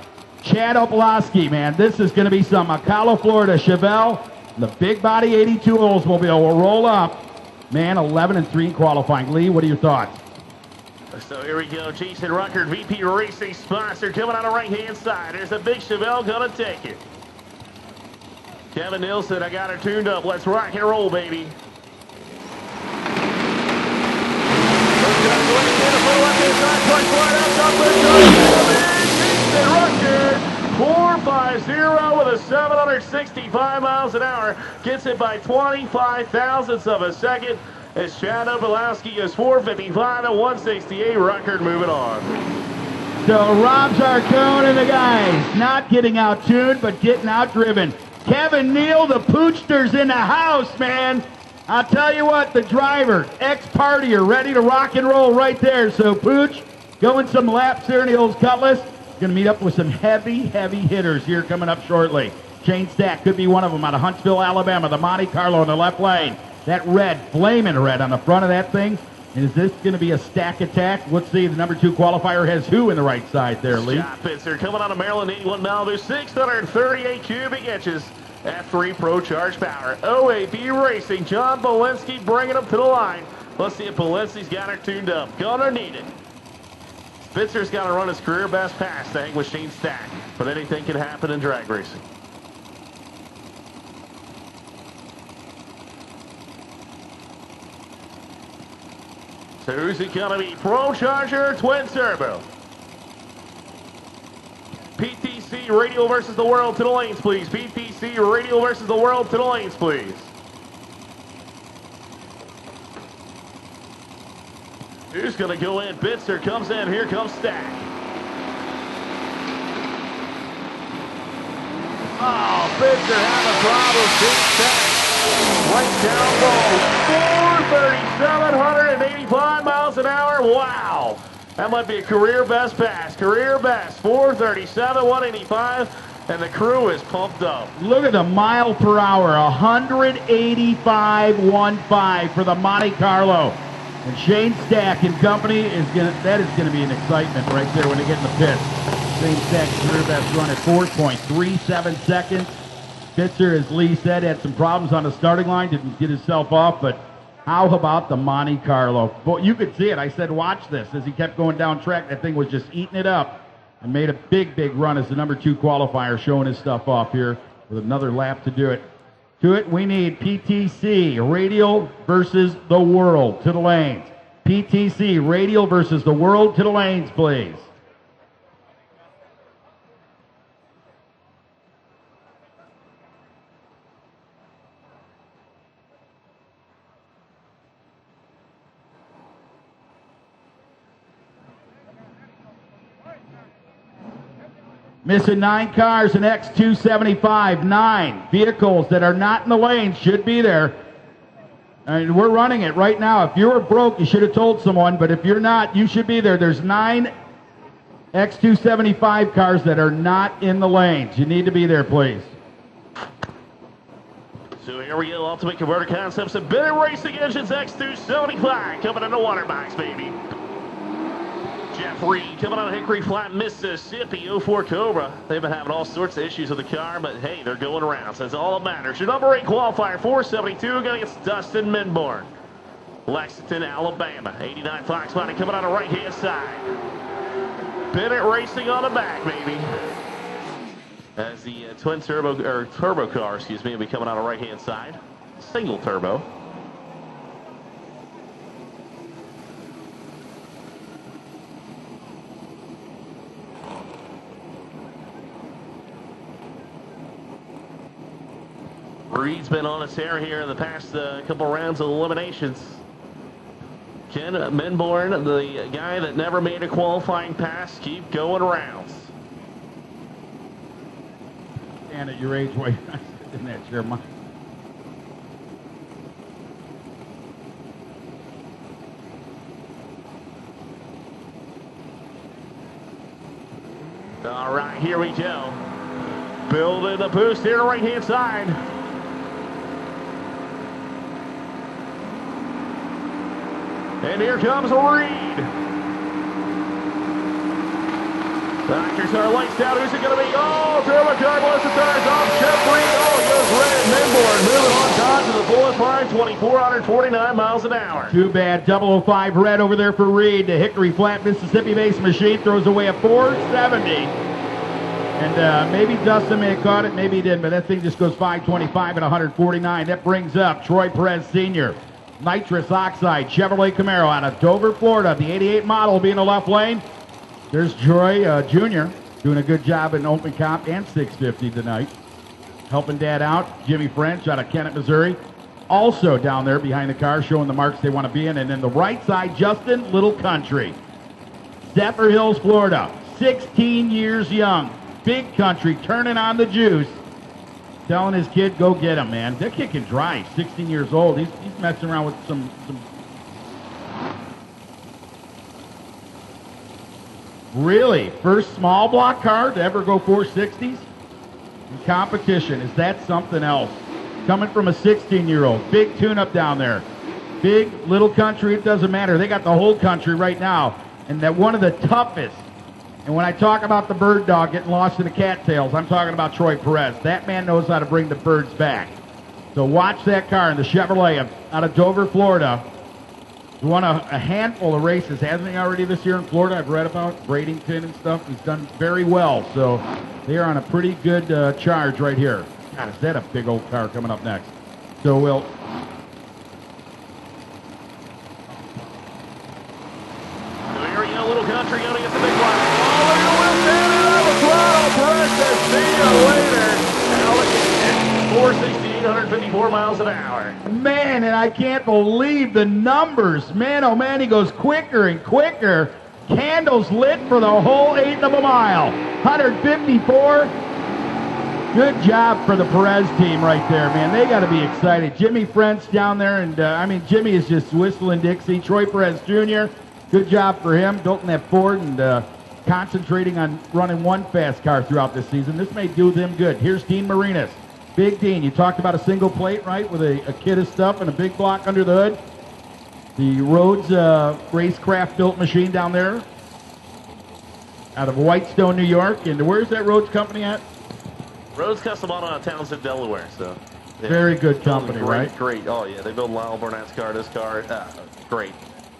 Chad Opolowski, man, this is going to be some Ocala, Florida Chevelle. The big body 82 Oldsmobile will roll up. Man, 11-3 in qualifying. Lee, what are your thoughts? So here we go. Jason Ruckert, VP Racing sponsor, coming on the right-hand side. There's a big Chevelle going to take it. Kevin Nielsen, I got her tuned up. Let's rock and roll, baby. Jason Ruckert, 250 with a 765 miles an hour. Gets it by 25 thousandths of a second. As Chad Obolowski is 455 to 168. Record moving on. So Rob Zarcone and the guys not getting out-tuned, but getting out-driven. Kevin Neal, the Poochster's in the house, man. I'll tell you what, the driver, ex-partier, ready to rock and roll right there. So Pooch, going some laps there in the old Cutlass. Going to meet up with some heavy hitters here coming up shortly. Shane Stack could be one of them out of Huntsville, Alabama. The Monte Carlo in the left lane. That red, flaming red on the front of that thing. Is this going to be a stack attack? Let's see. The number 2 qualifier has who in the right side there, Lee? Scott Pitzer coming out of Maryland, 81 Malibu, 638 cubic inches. F3 Procharged power. OAB Racing. John Bolensky bringing him to the line. Let's see if Bolensky's got her tuned up. Gonna need it. Spitzer's got to run his career best pass to hang with Shane Stack, but anything can happen in drag racing. So who's it going to be? Procharger, twin turbo. PTC Radial versus the World to the lanes, please. PTC Radial versus the World to the lanes, please. Who's going to go in? Bitzer comes in. Here comes Stack. Oh, Bitzer having a problem. Stack. Right down low. 785 miles an hour. Wow. That might be a career best pass. Career best. 437, 185. And the crew is pumped up. Look at the mile per hour. 185.15 for the Monte Carlo. And Shane Stack and company that is gonna be an excitement right there when they get in the pits. Shane Stack's career best run at 4.37 seconds. Pitzer, as Lee said, had some problems on the starting line, didn't get himself off, but how about the Monte Carlo? Boy, you could see it. I said, watch this. As he kept going down track, that thing was just eating it up and made a big run as the number 2 qualifier, showing his stuff off here with another lap to do it. To it, we need PTC, Radial versus the World, to the lanes. PTC, Radial versus the World, to the lanes, please. Missing 9 cars in X275. 9 vehicles that are not in the lanes should be there. And we're running it right now. If you were broke, you should have told someone. But if you're not, you should be there. There's 9 X275 cars that are not in the lanes. You need to be there, please. So here we go. Ultimate Converter Concepts and Bennett Racing Engines X275 coming in the water box, baby. Jeff Reed coming out of Hickory Flat, Mississippi, 04 Cobra. They've been having all sorts of issues with the car, but hey, they're going around, so it's all that matters. Your number 8 qualifier, 472, going against Dustin Minborn. Lexington, Alabama, 89 Fox Body coming out of right-hand side. Bennett Racing on the back, baby. As the turbo car, excuse me, will be coming out of right-hand side. Single turbo. Reed's been on a tear here in the past couple rounds of eliminations. Ken Minborn, the guy that never made a qualifying pass, keep going rounds. And at your age, why you're not sitting in that chair, Mike? All right, here we go. Building the boost here to right-hand side. And here comes Reed. Doctors are lights out. Who's it going to be? Oh, turbo car blows the tires off. Jeff Reed. Oh, it goes red. Minborn moving on top to the bullet line. 2,449 miles an hour. Too bad. 005 red over there for Reed. The Hickory Flat, Mississippi-based machine throws away a 470. And maybe Dustin may have caught it, maybe he didn't, but that thing just goes 525 and 149. That brings up Troy Perez Sr. Nitrous Oxide Chevrolet Camaro out of Dover, Florida. The 88 model will be in the left lane. There's Troy Jr. doing a good job in open comp and 650 tonight. Helping Dad out. Jimmy French out of Kennett, Missouri. Also down there behind the car, showing the marks they want to be in. And then the right side, Justin Little Country. Zephyr Hills, Florida. 16 years young. Big Country, turning on the juice. Telling his kid, go get him, man. That kid can drive, 16 years old. He's messing around with some. Really? First small block car to ever go 460s? In competition. Is that something else? Coming from a 16-year-old. Big tune-up down there. Big, Little Country, it doesn't matter. They got the whole country right now. And that one of the toughest. And when I talk about the bird dog getting lost in the cattails, I'm talking about Troy Perez. That man knows how to bring the birds back. So watch that car in the Chevrolet out of Dover, Florida. He won a handful of races, hasn't he already this year in Florida? I've read about Bradenton and stuff. He's done very well. So they are on a pretty good charge right here. God, is that a big old car coming up next? So we'll... Here we go, Little Country going to get the big one. Oh, look at the whip down on the throttle. Perez says, see you later. Now look at 468, 154 miles an hour. Man, and I can't believe the numbers. Man, oh man, he goes quicker and quicker. Candles lit for the whole 1/8 of a mile. 154. Good job for the Perez team right there, man. They got to be excited. Jimmy French down there, and I mean, Jimmy is just whistling Dixie. Troy Perez Jr., good job for him, built in that Ford and concentrating on running one fast car throughout this season. This may do them good. Here's Dean Marinas. Big Dean, you talked about a single plate, right, with a kit of stuff and a big block under the hood. The Rhodes racecraft built machine down there out of Whitestone, New York. And where's that Rhodes company at? Rhodes Custom Auto out of Townsend, Delaware. So yeah, very good company, great, right? Great. Oh, yeah. They build Lyle Burnett's car, this car. Great.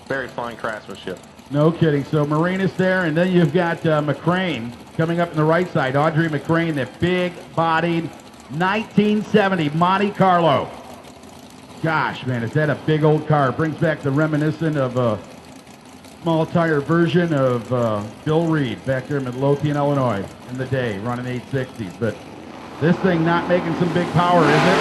Very fine craftsmanship. No kidding. So Marinas there, and then you've got McCrane coming up in the right side. Audrey McCrane, that big-bodied 1970 Monte Carlo. Gosh, man, is that a big old car? It brings back the reminiscent of a small tire version of Bill Reed back there in Midlothian, Illinois in the day, running 860s. But this thing not making some big power, is it?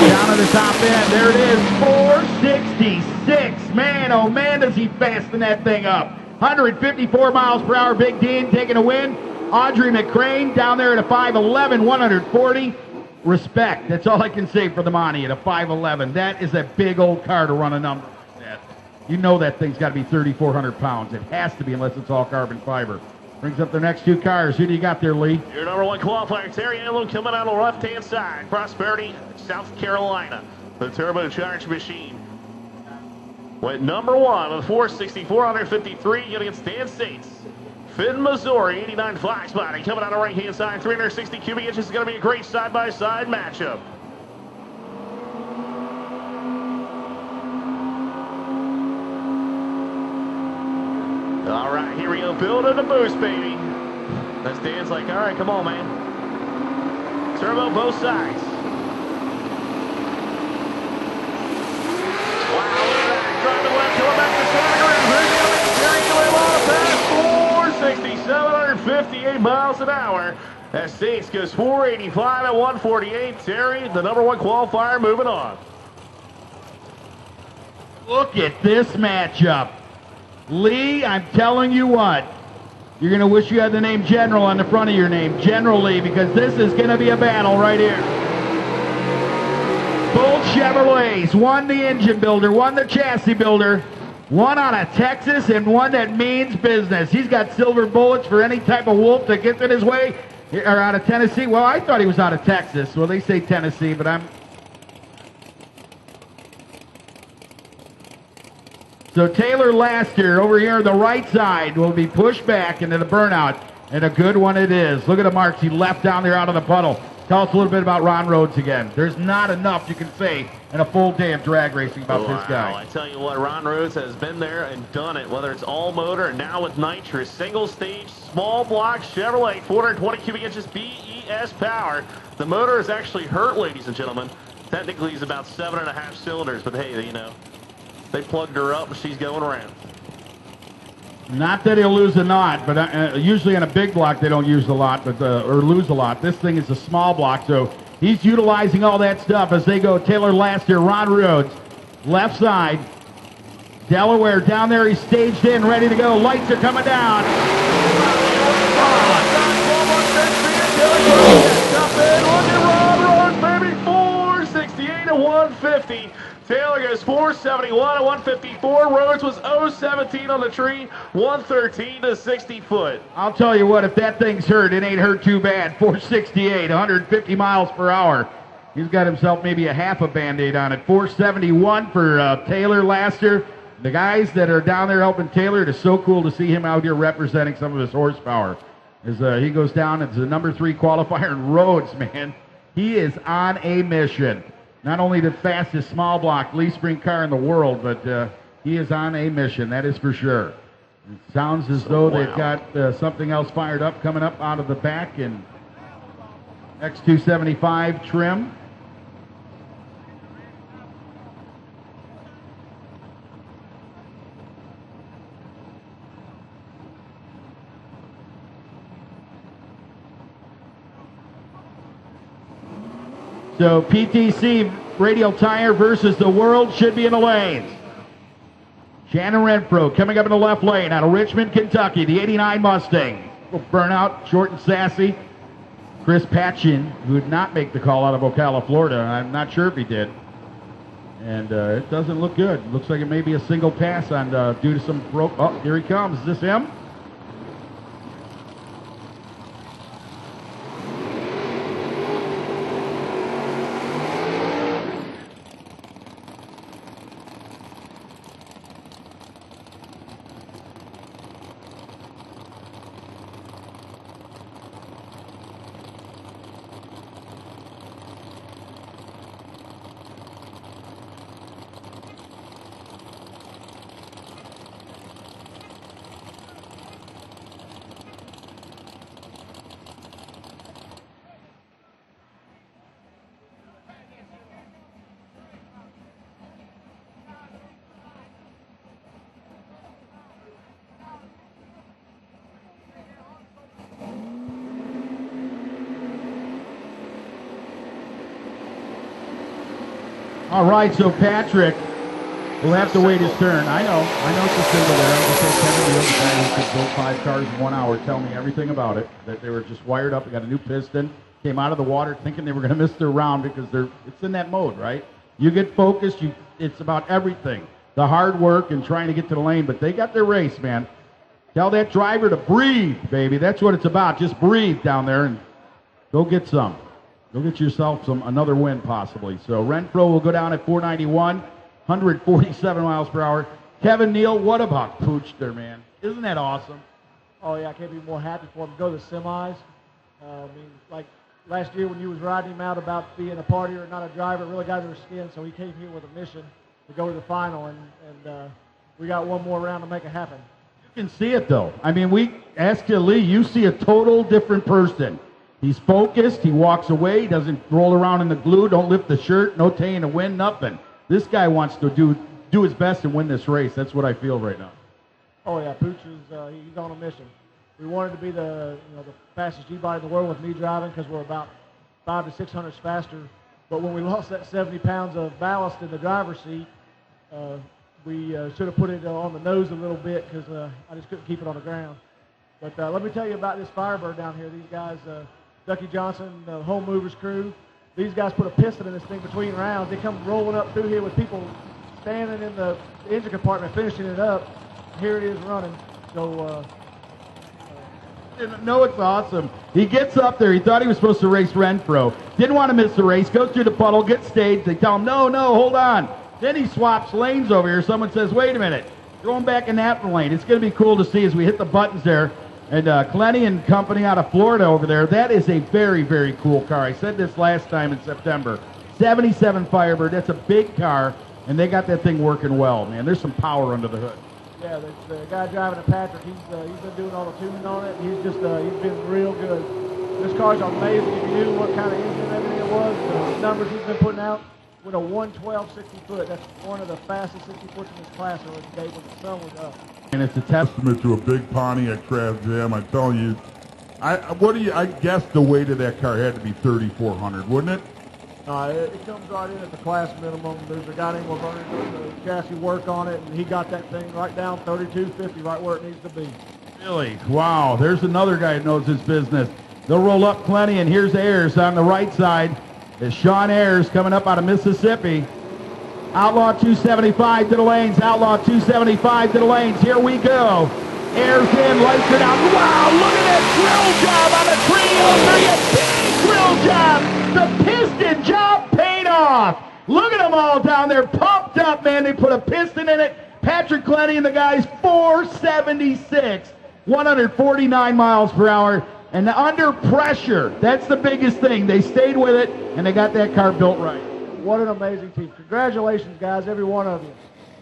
Down to the top end, there it is, 466. Man, oh man, does he fasten that thing up. 154 miles per hour, Big Dean taking a win. Audrey McCrane down there at a 5'11", 140. Respect, that's all I can say for the Monty at a 5'11". That is a big old car to run a number like that. You know that thing's got to be 3,400 pounds. It has to be unless it's all carbon fiber. Brings up the next two cars. Who do you got there, Lee? Your number one qualifier, Terry Allen, coming out on the left-hand side. Prosperity, South Carolina. The turbocharged machine. Went number one with 464, 153 against Dan States. Finn, Missouri, 89 Fox body. Coming out on the right-hand side, 360 cubic inches. Is going to be a great side-by-side matchup. All right, here we go. Building the boost, baby. That's Dan's like, all right, come on, man. Turbo both sides. Wow, look at that. Driving left, going back to center. Here's the past 467, 158 miles an hour. That States goes 485 at 148. Terry, the number one qualifier, moving on. Look at this matchup. Lee, I'm telling you what, you're going to wish you had the name General on the front of your name, General Lee, because this is going to be a battle right here. Both Chevrolets, one the engine builder, one the chassis builder, one out of Texas and one that means business. He's got silver bullets for any type of wolf that gets in his way, or out of Tennessee. Well, I thought he was out of Texas. Well, they say Tennessee, but I'm... So Taylor Laster over here on the right side will be pushed back into the burnout, and a good one it is. Look at the marks he left down there out of the puddle. Tell us a little bit about Ron Rhodes again. There's not enough you can say in a full day of drag racing about this guy. I tell you what, Ron Rhodes has been there and done it, whether it's all motor and now with Nitrous. Single stage, small block Chevrolet, 420 cubic inches BES power. The motor is actually hurt, ladies and gentlemen. Technically, he's about 7.5 cylinders, but hey, you know, they plugged her up and she's going around. Not that he'll lose a knot, but usually in a big block they don't use a lot, but or lose a lot. This thing is a small block, so he's utilizing all that stuff as they go. Taylor Laster, Ron Rhodes, left side. Delaware down there, he's staged in, ready to go. Lights are coming down. Baby, 468 to 150. Taylor goes 471 to 154. Rhodes was 017 on the tree, 113 to 60 foot. I'll tell you what, if that thing's hurt, it ain't hurt too bad. 468, 150 miles per hour. He's got himself maybe a half a Band-Aid on it. 471 for Taylor Laster. The guys that are down there helping Taylor, it is so cool to see him out here representing some of his horsepower. As he goes down as the number 3 qualifier in Rhodes, man. He is on a mission. Not only the fastest small block leaf spring car in the world, but he is on a mission, that is for sure. It sounds as though they've got something else fired up coming up out of the back in X275 trim. So PTC Radial Tire versus the World should be in the lanes. Shannon Renfro coming up in the left lane out of Richmond, Kentucky, the 89 Mustang. Burnout, short and sassy. Chris Patchin, who did not make the call out of Ocala, Florida. I'm not sure if he did. And it doesn't look good. Looks like it may be a single pass on due to some broke. Oh, here he comes. Is this him? All right, so Patrick will have to wait his turn. I know it's a single there. I'm just saying Kevin Neal, the guy who could build 5 cars in 1 hour, tell me everything about it, that they were just wired up, they got a new piston, came out of the water thinking they were going to miss their round because it's in that mode, right? You get focused, it's about everything. The hard work and trying to get to the lane, but they got their race, man. Tell that driver to breathe, baby. That's what it's about. Just breathe down there and go get some. Go get yourself another win, possibly. So Renfro will go down at 491, 147 miles per hour. Kevin Neal, what about Pooch there, man? Isn't that awesome? Oh, yeah, I can't be more happy for him to go to the semis. I mean, like last year when you was riding him out about being a partier, not a driver, it really got under his skin, so he came here with a mission to go to the final, and we got one more round to make it happen. You can see it, though. I mean, we asked you, Lee, you see a total different person. He's focused. He walks away. He doesn't roll around in the glue. Don't lift the shirt. No taying to win. Nothing. This guy wants to do his best and win this race. That's what I feel right now. Oh yeah, Pooch is he's on a mission. We wanted to be the fastest G-body in the world with me driving because we're about 500 to 600 faster. But when we lost that 70 pounds of ballast in the driver's seat, we should have put it on the nose a little bit because I just couldn't keep it on the ground. But let me tell you about this Firebird down here. These guys. Ducky Johnson, the Home Movers crew. These guys put a piston in this thing between rounds. They come rolling up through here with people standing in the engine compartment finishing it up. Here it is running. So, no, it's awesome. He gets up there. He thought he was supposed to race Renfro. Didn't want to miss the race. Goes through the puddle, gets staged. They tell him, no, hold on. Then he swaps lanes over here. Someone says, wait a minute. Going back in that lane. It's going to be cool to see as we hit the buttons there. And Clenny and company out of Florida over there, that is a very, very cool car. I said this last time in September. 77 Firebird, that's a big car, and they got that thing working well, man. There's some power under the hood. Yeah, the guy driving it, Patrick, he's been doing all the tuning on it. He's just he's been real good. This car's amazing. If you knew what kind of engine and everything it was, the numbers he's been putting out with a 112 60 foot. That's one of the fastest 60 foots in this class today when the sun was up. And it's a testament to a big Pontiac Trans Am. I'm telling you, I guess the weight of that car had to be 3,400, wouldn't it? It comes right in at the class minimum. There's a guy named Laverne doing the chassis work on it, and he got that thing right down 3250, right where it needs to be. Really? Wow, there's another guy that knows his business. They'll roll up plenty, and here's Ayers on the right side. It's Sean Ayers coming up out of Mississippi. Outlaw 275 to the lanes. Outlaw 275 to the lanes. Here we go. Ayers in, lights it out. Wow, look at that drill job on the 303. A big drill job. The piston job paid off. Look at them all down there, pumped up, man. They put a piston in it. Patrick Clenny and the guys, 476, 149 miles per hour. And under pressure, that's the biggest thing. They stayed with it, and they got that car built right. What an amazing team. Congratulations, guys, every one of you.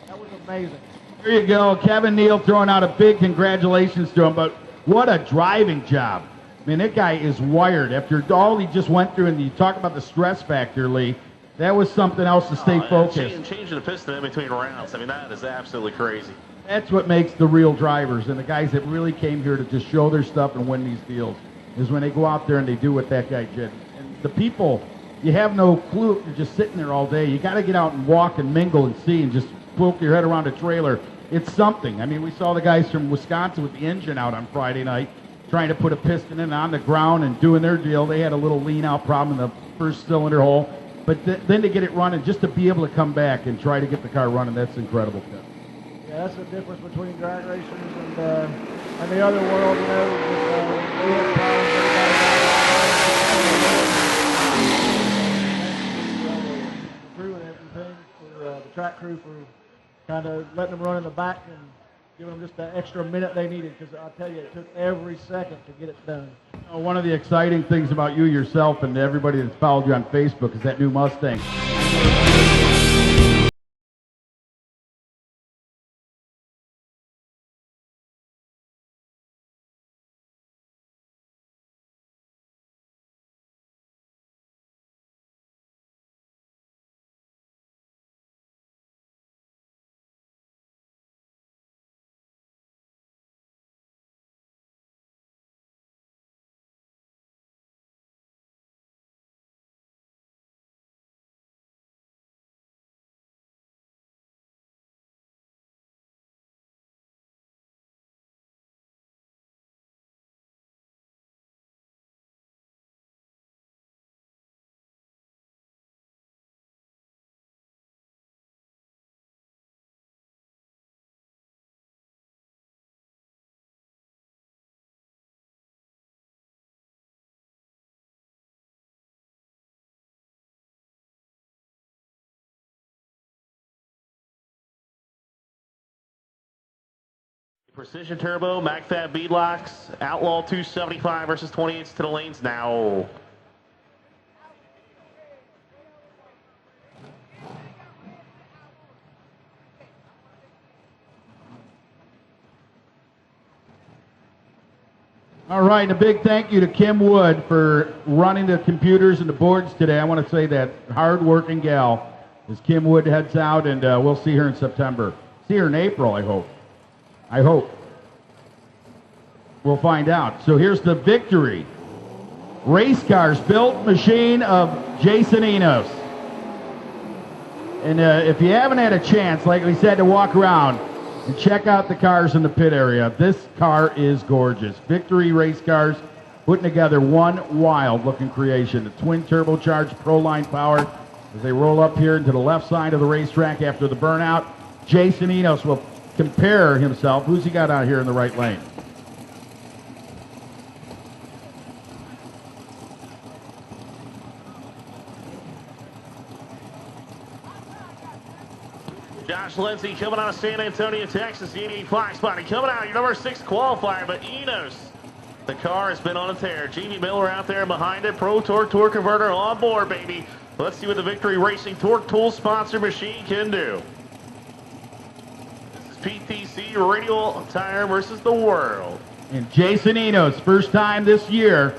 That was amazing. There you go. Kevin Neal throwing out a big congratulations to him, but what a driving job. I mean, that guy is wired. After all he just went through, and you talk about the stress factor, Lee, that was something else to stay focused. Changing the piston in between rounds, I mean, that is absolutely crazy. That's what makes the real drivers, and the guys that really came here to just show their stuff and win these deals, is when they go out there and they do what that guy did. And the people, you have no clue if you're just sitting there all day. You got to get out and walk and mingle and see and just poke your head around a trailer. It's something. I mean, we saw the guys from Wisconsin with the engine out on Friday night trying to put a piston in on the ground and doing their deal. They had a little lean-out problem in the first cylinder hole. But then to get it running, just to be able to come back and try to get the car running, that's incredible. Yeah, that's the difference between drag racers and the other world, you know. We have problems, crew and everything, for the track crew, for kind of letting them run in the back and giving them just that extra minute they needed, because I tell you, it took every second to get it done. One of the exciting things about you yourself and everybody that's followed you on Facebook is that new Mustang. Precision Turbo, MagFab beadlocks, Outlaw 275 versus 28s to the lanes now. All right, and a big thank you to Kim Wood for running the computers and the boards today. I want to say that hard-working gal, as Kim Wood heads out, and we'll see her in September. See her in April, I hope. I hope. We'll find out. So here's the victory. Race cars built machine of Jason Enos. And if you haven't had a chance, like we said, to walk around and check out the cars in the pit area, this car is gorgeous. Victory Race Cars putting together one wild-looking creation. The twin turbocharged Proline power as they roll up here into the left side of the racetrack after the burnout. Jason Enos will compare himself. Who's he got out here in the right lane? Josh Lindsay coming out of San Antonio, Texas, the 88 Fox Body. Coming out, your number 6 qualifier, but Enos, the car has been on a tear. Jamie Miller out there behind it. Pro Torque Torque Converter on board, baby. Let's see what the Victory Racing Torque Tool sponsor machine can do. PTC Radial Tire versus the world. And Jason Enos, first time this year,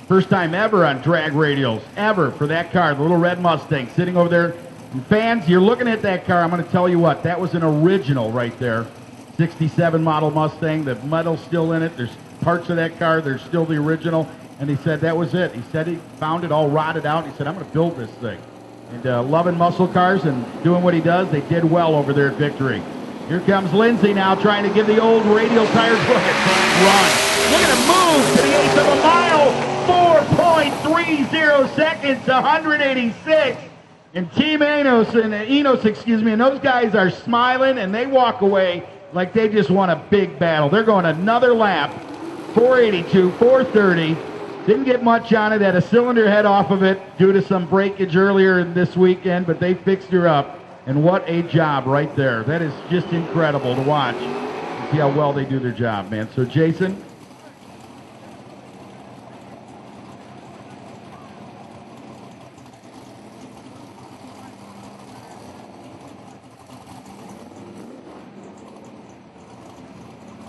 first time ever on drag radials, ever for that car, the little red Mustang, sitting over there. And fans, you're looking at that car, I'm going to tell you what, that was an original right there. 67 model Mustang. The metal's still in it. There's parts of that car. They're still the original. And he said that was it. He said he found it all rotted out. He said, I'm going to build this thing. And loving muscle cars and doing what he does, they did well over there at Victory. Here comes Lindsay now trying to give the old radial tires look at that run. Look at him move to the eighth of a mile. 4.30 seconds, 186. And Team Enos, and those guys are smiling and they walk away like they just won a big battle. They're going another lap. 482, 430. Didn't get much on it. Had a cylinder head off of it due to some breakage earlier this weekend, but they fixed her up. And what a job right there. That is just incredible to watch. See how well they do their job, man. So, Jason.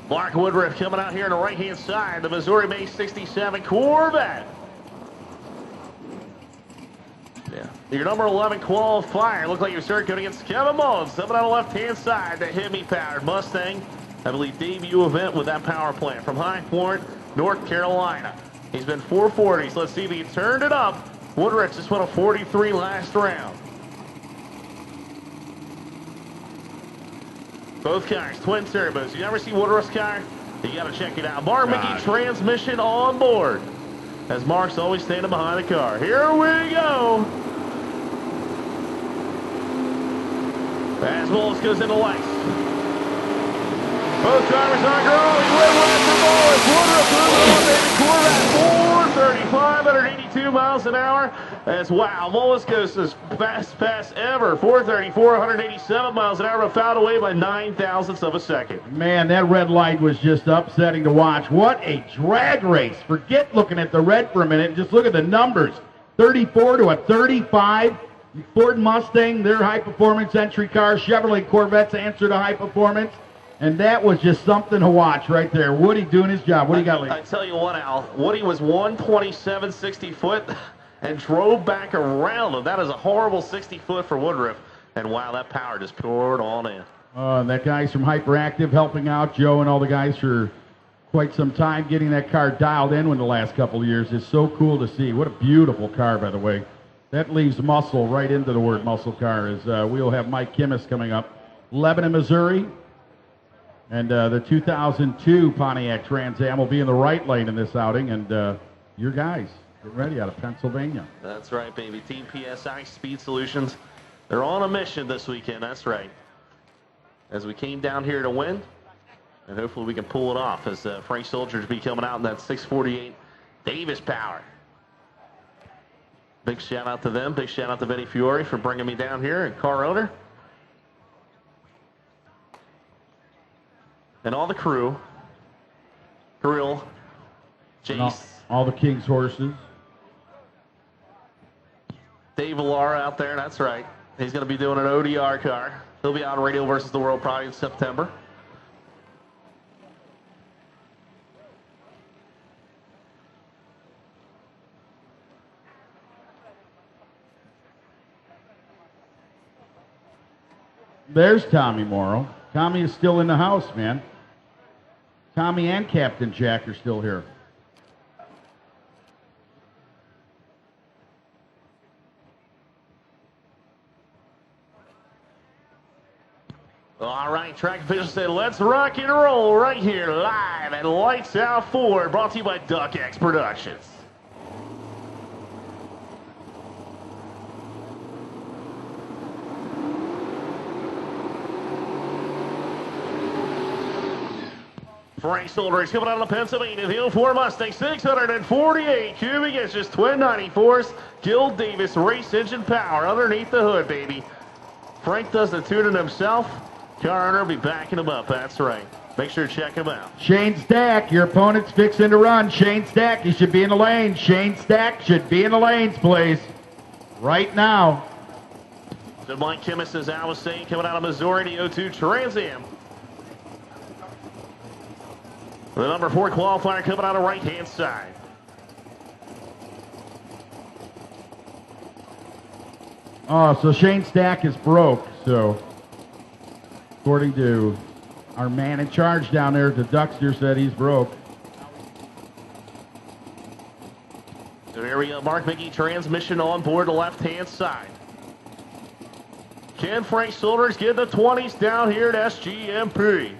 Mark Woodruff coming out here on the right-hand side, the Missouri-based 67 Corvette. Yeah, your number 11 qualifier. Looked like you're circling against Kevin Mullins. Coming on the left-hand side, the Hemi-powered Mustang. I believe debut event with that power plant from High Point, North Carolina. He's been 440s. Let's see if he turned it up. Woodruff just went a 43 last round. Both cars, twin turbos. You ever see Woodruff's car? You got to check it out. Bar Mickey transmission on board. As Mark's always standing behind the car. Here we go. As Wallace goes into lights. Both drivers are growing. Woodruff moving on, baby. Corvette 435, 182 miles an hour. As wow, Wallace goes as fast ever. 434, 187 miles an hour, but fouled away by 9 thousandths of a second. Man, that red light was just upsetting to watch. What a drag race. Forget looking at the red for a minute and just look at the numbers. 34 to a 35. Ford Mustang, their high-performance entry car. Chevrolet Corvettes answer to high performance. And that was just something to watch right there. Woody doing his job. What do you got, Lee? I tell you what, Al. Woody was 127, 60 foot and drove back around him. That is a horrible 60 foot for Woodruff. And wow, that power just poured on in. And that guy's from Hyperactive helping out Joe and all the guys for quite some time getting that car dialed in in the last couple of years. It's so cool to see. What a beautiful car, by the way. That leaves muscle right into the word muscle car. As we'll have Mike Kimmis coming up. Lebanon, Missouri. And the 2002 Pontiac Trans Am will be in the right lane in this outing. And your guys, get ready out of Pennsylvania. That's right, baby. Team PSI Speed Solutions. They're on a mission this weekend. That's right. As we came down here to win. And hopefully we can pull it off as Frank Soldiers be coming out in that 648 Davis power. Big shout out to them. Big shout out to Benny Fiore for bringing me down here and car owner. And all the crew. Kirill, Jace. All the King's horses. Dave Villara out there, that's right. He's going to be doing an ODR car. He'll be on Radio versus the World probably in September. There's Tommy Morrow. Tommy is still in the house, man. Tommy and Captain Jack are still here. All right, track officials say let's rock and roll right here live at Lights Out Ford, brought to you by DuckX Productions. Frank Soldiers coming out of Pennsylvania, the 04 Mustang, 648 cubic inches, twin 94s, Gil Davis race engine power underneath the hood, baby. Frank does the tuning himself. Car owner will be backing him up, that's right. Make sure to check him out. Shane Stack, your opponent's fixing to run. Shane Stack, he should be in the lane. Shane Stack should be in the lanes, please. Right now. So Mike Kimmis, as I was saying, coming out of Missouri, the 02 Trans Am. The number 4 qualifier coming out of right-hand side. Oh, so Shane Stack is broke, so according to Our man in charge down there at the Duckster said he's broke. So here we go, Mark Mickey transmission on board the left-hand side. Can Frank Solder's get the 20s down here at SGMP?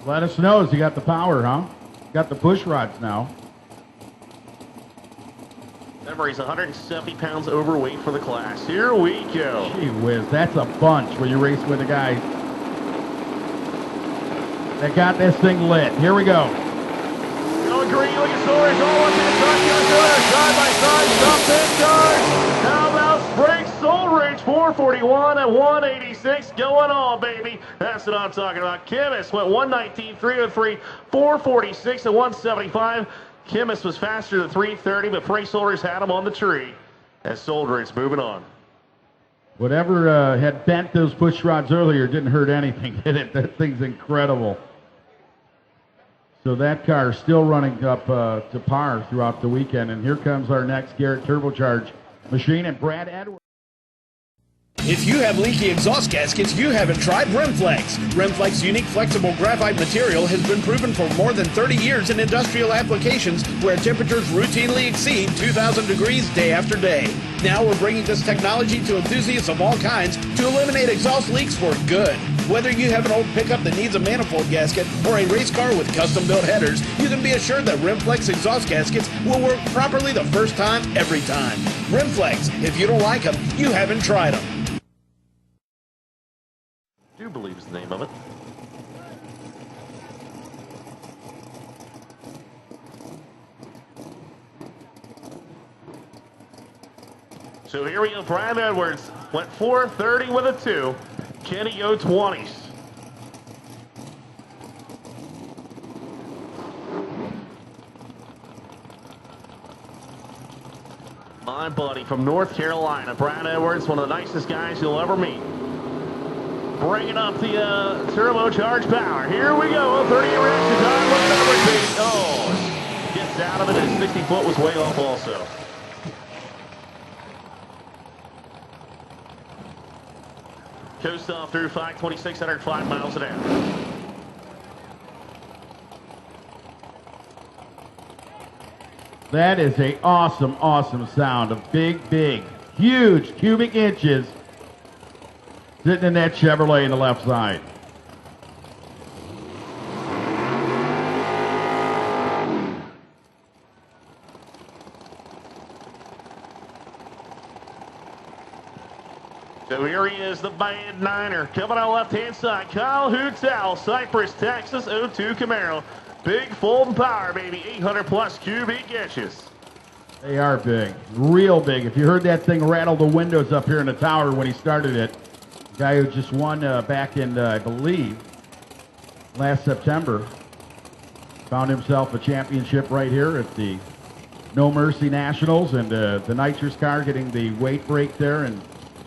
Let us know. Has he got the power, huh? Got the push rods now. Remember, he's 170 pounds overweight for the class. Here we go. Gee whiz, that's a bunch when you're racing with a guy that got this thing lit. Here we go. Going green, look at Solder's all up in side by side, stop in charge. How about Frank Solder's 441 and 186 going on, baby. That's what I'm talking about. Kimmis went 119, 303, 446 and 175. Kimmis was faster than 330, but Frank Solder's had him on the tree. As Solder's moving on. Whatever had bent those push rods earlier didn't hurt anything, did it? That thing's incredible. So that car is still running up to par throughout the weekend. And here comes our next Garrett turbocharged machine and Brad Edwards. If you have leaky exhaust gaskets, you haven't tried Rimflex. Rimflex's unique flexible graphite material has been proven for more than 30 years in industrial applications where temperatures routinely exceed 2,000 degrees day after day. Now we're bringing this technology to enthusiasts of all kinds to eliminate exhaust leaks for good. Whether you have an old pickup that needs a manifold gasket or a race car with custom-built headers, you can be assured that Rimflex exhaust gaskets will work properly the first time, every time. Rimflex, if you don't like them, you haven't tried them. I do believe is the name of it. So here we go. Brad Edwards went 430 with a 2. Kenny O 20s. My buddy from North Carolina, Brad Edwards, one of the nicest guys you'll ever meet. Bringing up the turbocharged power. Here we go. 30 reaction time. Look at everything. Oh, gets out of it. His 60 foot was way off also. Coast off through 5,605 miles an hour. That is a awesome, awesome sound of big, huge cubic inches sitting in that Chevrolet in the left side. So here he is, the Bad Niner, coming on left-hand side. Kyle Hootel, Cypress, Texas, 02 Camaro. Big folding power, baby, 800-plus cubic inches. They are big, real big. If you heard that thing rattle the windows up here in the tower when he started it, the guy who just won back in, I believe, last September, found himself a championship right here at the No Mercy Nationals, and the Nitrous car getting the weight break there and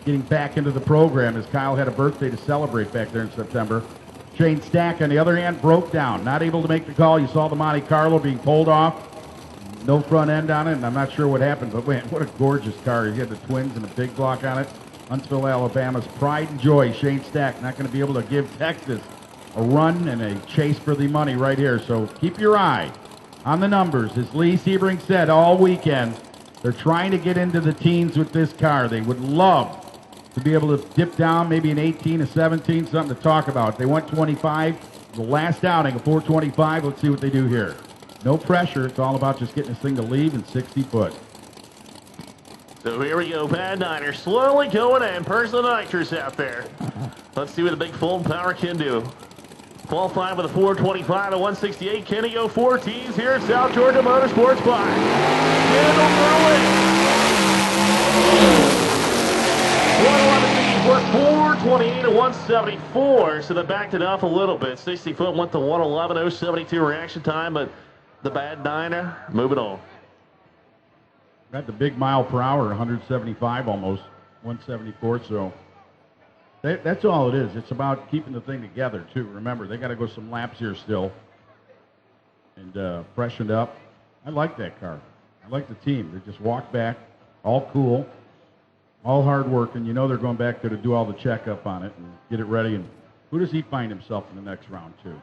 getting back into the program as Kyle had a birthday to celebrate back there in September. Shane Stack, on the other hand, broke down, not able to make the call. You saw the Monte Carlo being pulled off. No front end on it, and I'm not sure what happened, but man, what a gorgeous car. He had the twins and a big block on it. Huntsville, Alabama's pride and joy. Shane Stack not going to be able to give Texas a run and a chase for the money right here. So keep your eye on the numbers. As Lee Sebring said all weekend, they're trying to get into the teens with this car. They would love to be able to dip down maybe an 18, a 17, something to talk about. They went 25, the last outing, a 425. Let's see what they do here. No pressure. It's all about just getting this thing to leave in 60 foot. So here we go, Bad Niner slowly going in. Personal Nitrous out there. Let's see what the big fold power can do. Qualified with a 425 and 168. Kenny O 14s here at South Georgia Motorsports Park. Candle for 428 and 174. So they backed it up a little bit. 60 foot went to 111, 072 reaction time, but the Bad Niner moving on. Got the big mile per hour, 175 almost, 174. So that's all it is. It's about keeping the thing together, too. Remember, they got to go some laps here still and freshened up. I like that car. I like the team. They just walk back, all cool, all hard work, and you know they're going back there to do all the checkup on it and get it ready and Who does he find himself in the next round, too?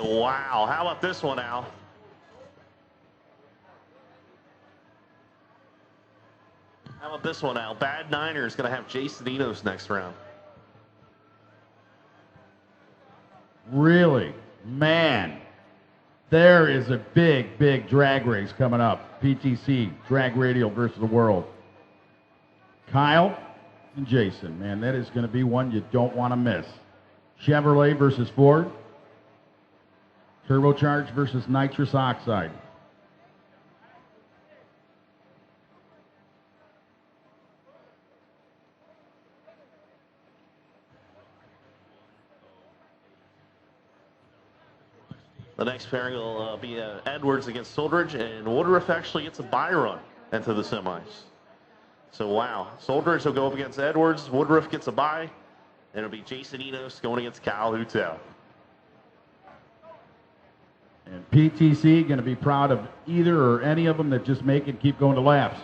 Wow, how about this one, Al? How about this one, Al? Bad Niners going to have Jason Enos next round. Really? Man, there is a big, big drag race coming up. PTC, Drag Radial versus the World. Kyle and Jason, man, that is going to be one you don't want to miss. Chevrolet versus Ford. Turbocharged versus Nitrous Oxide. The next pairing will be Edwards against Soldridge, and Woodruff actually gets a bye run into the semis. So, wow. Soldridge will go up against Edwards. Woodruff gets a bye, and it'll be Jason Enos going against Kyle Hutel. And PTC going to be proud of either or any of them that just make it keep going to laps.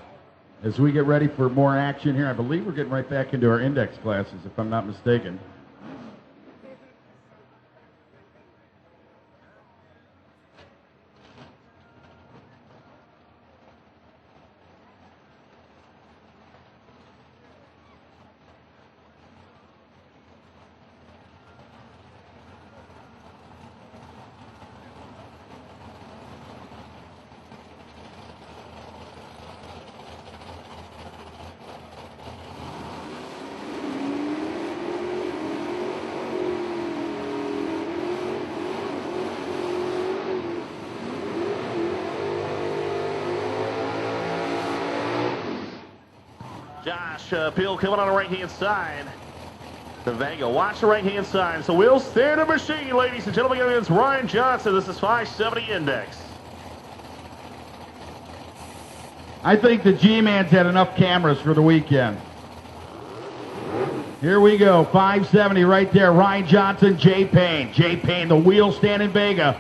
As we get ready for more action here, I believe we're getting right back into our index classes, if I'm not mistaken. Peel coming on the right-hand side. The Vega, watch the right-hand side. So we'll stand a machine, ladies and gentlemen, against Ryan Johnson. This is 570 Index. I think the G-Man's had enough cameras for the weekend. Here we go, 570 right there. Ryan Johnson, Jay Payne. Jay Payne, the wheel stand in Vega,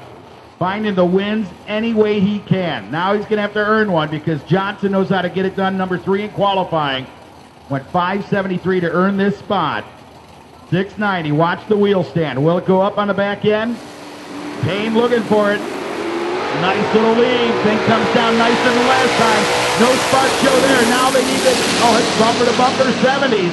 finding the wins any way he can. Now he's going to have to earn one because Johnson knows how to get it done. Number 3 in qualifying. Went 573 to earn this spot. 690, watch the wheel stand. Will it go up on the back end? Payne looking for it. Nice little lead. Thing comes down nicer than the last time. No spark show there. Now they need to, it's bumper to bumper 70s.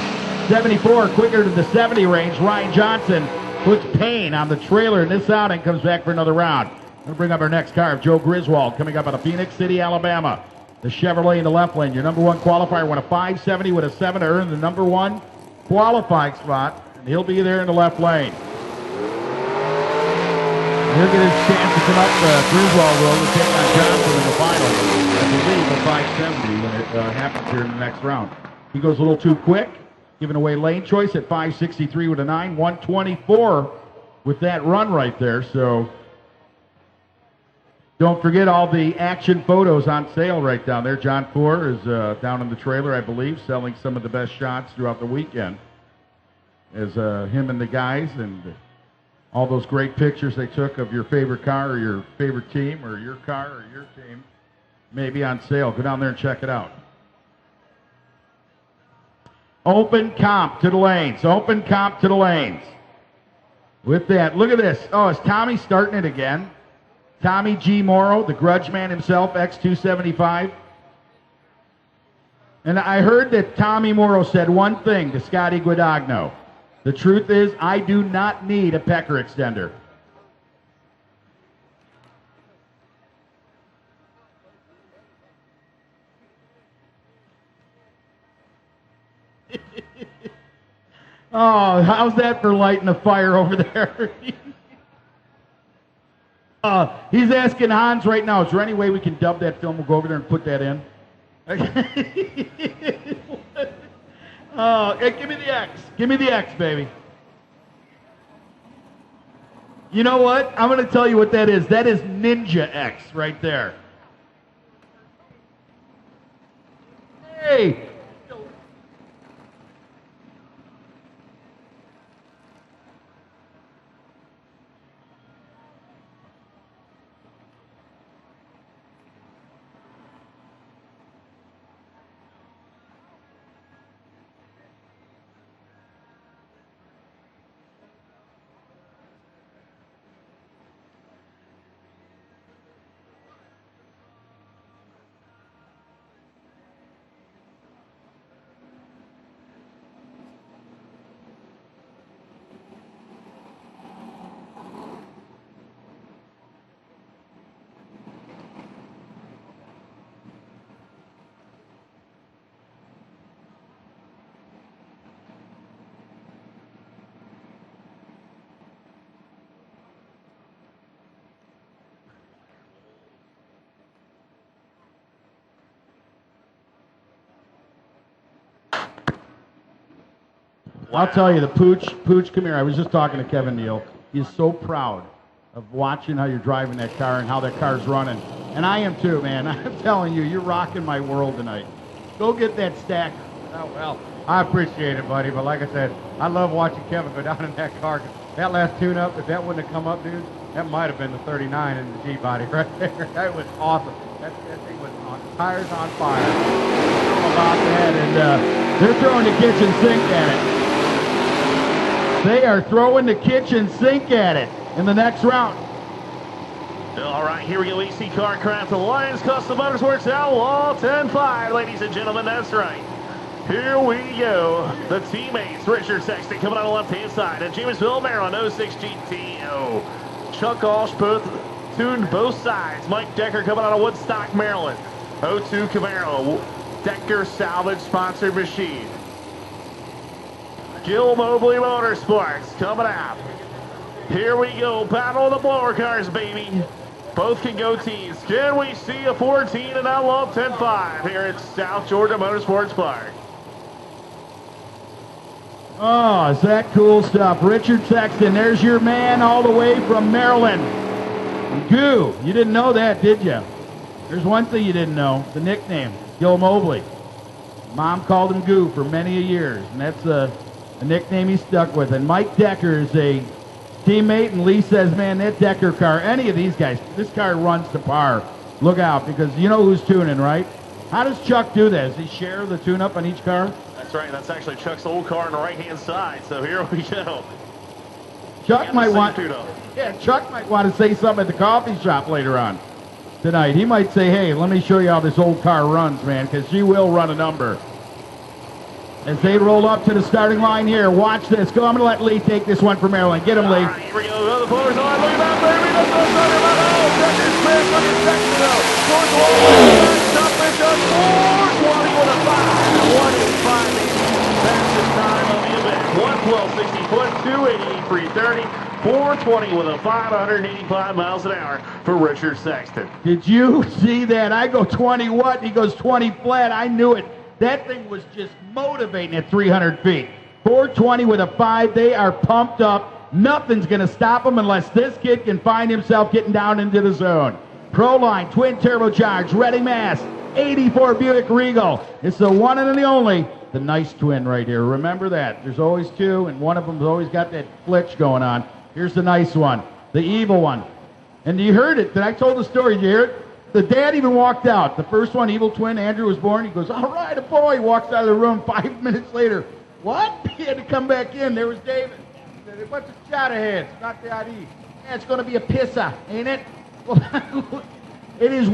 74, quicker to the 70 range. Ryan Johnson puts Payne on the trailer in this outing, comes back for another round. We'll bring up our next car of Joe Griswold coming up out of Phoenix City, Alabama. The Chevrolet in the left lane. Your number 1 qualifier went a 570 with a 7 to earn the number 1 qualifying spot. And he'll be there in the left lane. He'll get his chance to come up. Griswold will to take on Johnson in the final. I believe a 570 when it happens here in the next round. He goes a little too quick, giving away lane choice at 563 with a 9, 124 with that run right there. So don't forget all the action photos on sale right down there. John Four is down in the trailer, I believe, selling some of the best shots throughout the weekend. As him and the guys and all those great pictures they took of your favorite car or your favorite team or your car or your team may be on sale. Go down there and check it out. Open comp to the lanes. Open comp to the lanes. With that, look at this. Oh, is Tommy starting it again? Tommy G. Morrow, the grudge man himself, X275. And I heard that Tommy Morrow said one thing to Scotty Guadagno. The truth is, I do not need a pecker extender. Oh, how's that for lighting a fire over there? He's asking Hans right now, is there any way we can dub that film? We'll go over there and put that in. Hey, give me the X. Give me the X, baby. You know what? I'm going to tell you what that is. That is Ninja X right there. Hey! I'll tell you, the Pooch, come here. I was just talking to Kevin Neal. He's so proud of watching how you're driving that car and how that car's running. And I am too, man. I'm telling you, you're rocking my world tonight. Go get that stack. Oh, well, I appreciate it, buddy. But like I said, I love watching Kevin go down in that car. That last tune-up, if that wouldn't have come up, dude, that might have been the 39 in the G-body right there. That was awesome. That thing was on tires on fire. About that, and they're throwing the kitchen sink at it. They are throwing the kitchen sink at it in the next round. All right, here we go. EC Carcraft Alliance Custom Motorsports Outlaw 10-5, ladies and gentlemen. That's right. Here we go. The teammates, Richard Saxton coming on the left-hand side. And Jamesville, Maryland, 06 GTO. Chuck Walsh both tuned both sides. Mike Decker coming out of Woodstock, Maryland. 02 Camaro. Decker Salvage sponsored machine. Gil Mobley Motorsports coming out. Here we go. Battle of the blower cars, baby. Both can go teams. Can we see a 14 and Outlaw 10-5 here at South Georgia Motorsports Park? Oh, is that cool stuff? Richard Saxton, there's your man all the way from Maryland. Goo, you didn't know that, did you? There's one thing you didn't know, the nickname, Gil Mobley. Mom called him Goo for many a years, and that's a nickname he stuck with. And Mike Decker is a teammate, and Lee says, man, that Decker car, any of these guys, this car runs to par. Look out, because you know who's tuning, right? How does Chuck do that? Does he share the tune-up on each car? That's right. That's actually Chuck's old car on the right-hand side. So here we go. Chuck might want to say something at the coffee shop later on tonight. He might say, hey, let me show you how this old car runs, man, because she will run a number. As they roll up to the starting line here, watch this. Go, I'm going to let Lee take this one for Maryland. Get him, Lee. All right, here we go. The floor's on. Look at that, baby. That's the starter. Decker Smith on his second though. Towards the wall. Stop it, just 420 with a 5. 185. Fastest time of the event. 112.60 foot, 280, 330. 420 with a 585 miles an hour for Richard Saxton. Did you see that? I go 20 what? He goes 20 flat. I knew it. That thing was just motivating at 300 feet. 420 with a 5. They are pumped up. Nothing's going to stop them unless this kid can find himself getting down into the zone. Proline, twin turbocharged, Reading, Mass. 84 Buick Regal. It's the one and the only. The nice twin right here. Remember that. There's always two, and one of them's always got that flitch going on. Here's the nice one. The evil one. And you heard it. I told the story. Did you hear it? The dad even walked out. The first one, evil twin, Andrew was born. He goes, all right, a boy. He walks out of the room 5 minutes later. What? He had to come back in. There was David. He said, what's the shot ahead? It's not the ID. Yeah, it's going to be a pisser, ain't it? Well, it is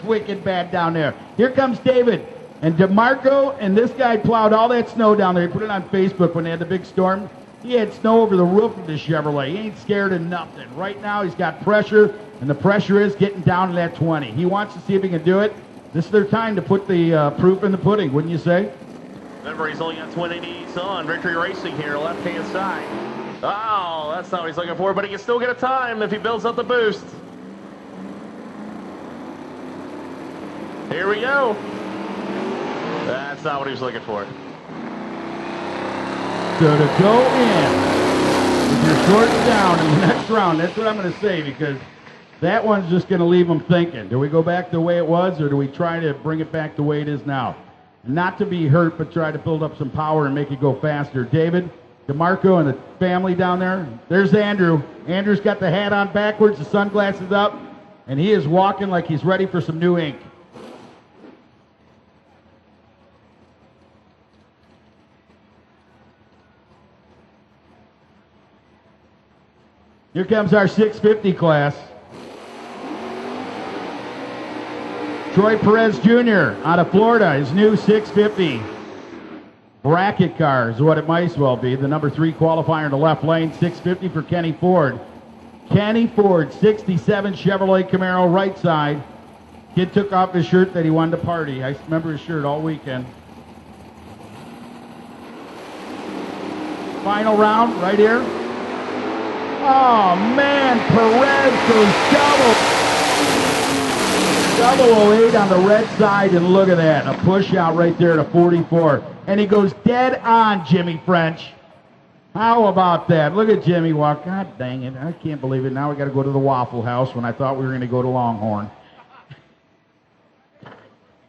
wicked bad down there. Here comes David. And DeMarco and this guy plowed all that snow down there. He put it on Facebook when they had the big storm. He had snow over the roof of this Chevrolet. He ain't scared of nothing. Right now he's got pressure, and the pressure is getting down to that 20. He wants to see if he can do it. This is their time to put the proof in the pudding, wouldn't you say? Remember, he's only got 188 on. Victory Racing here, left-hand side. Oh, that's not what he's looking for, but he can still get a time if he builds up the boost. Here we go. That's not what he was looking for. So to go in with you're short down in the next round. That's what I'm going to say, because that one's just going to leave them thinking. Do we go back the way it was, or do we try to bring it back the way it is now? Not to be hurt, but try to build up some power and make it go faster. David, DeMarco, and the family down there. There's Andrew. Andrew's got the hat on backwards, the sunglasses up, and he is walking like he's ready for some new ink. Here comes our 650 class. Troy Perez Jr. out of Florida, his new 650. Bracket car is what it might as well be. The number 3 qualifier in the left lane, 650 for Kenny Ford. Kenny Ford, 67 Chevrolet Camaro, right side. Kid took off his shirt that he wanted to party. I remember his shirt all weekend. Final round, right here. Oh, man, Perez goes double 08 on the red side, and look at that. A push out right there to 44. And he goes dead on, Jimmy French. How about that? Look at Jimmy walk. God dang it. I can't believe it. Now we got to go to the Waffle House when I thought we were going to go to Longhorn.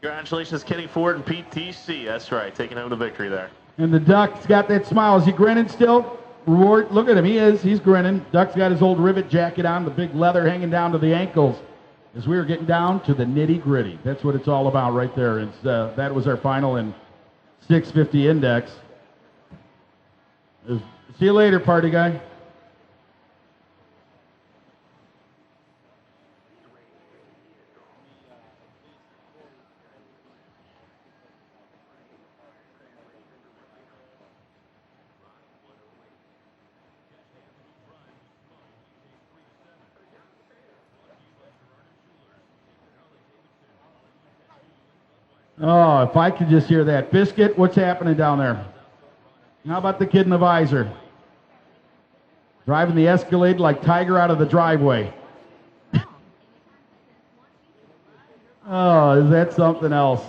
Congratulations, Kenny Ford and PTC. That's right, taking home the victory there. And the Duck's got that smile. Is he grinning still? Reward. Look at him. He is. He's grinning. Duck's got his old rivet jacket on, the big leather hanging down to the ankles. As we were getting down to the nitty-gritty. That's what it's all about right there. It's, that was our final in 650 index. See you later, party guy. Oh, if I could just hear that. Biscuit, what's happening down there? How about the kid in the visor? Driving the Escalade like Tiger out of the driveway. Oh, is that something else?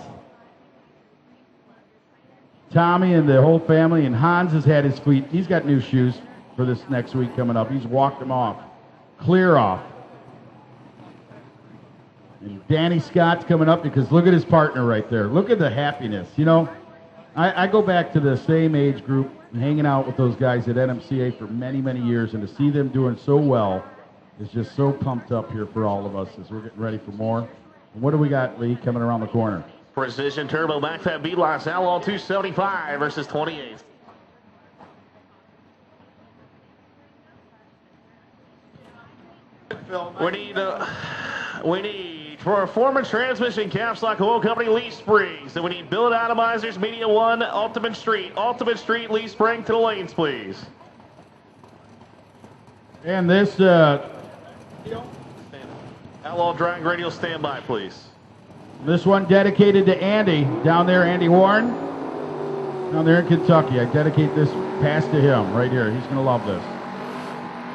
Tommy and the whole family, and Hans has had his feet. He's got new shoes for this next week coming up. He's walked them off. Clear off. And Danny Scott's coming up because look at his partner right there. Look at the happiness. You know, I go back to the same age group, hanging out with those guys at NMCA for many, many years, and to see them doing so well is just so pumped up here for all of us as we're getting ready for more. And what do we got, Lee, coming around the corner? Precision Turbo Back Fat Beadlots, Outlaw 275 versus 28. We need Performance Transmission Caps Lock Oil Company Lee Springs. And we need Billet Atomizers Media 1 Ultimate Street Lee Spring to the lanes, please. And this Outlaw Drag Radio standby, please. This one dedicated to Andy down there, Andy Warren, down there in Kentucky. I dedicate this pass to him right here. He's going to love this.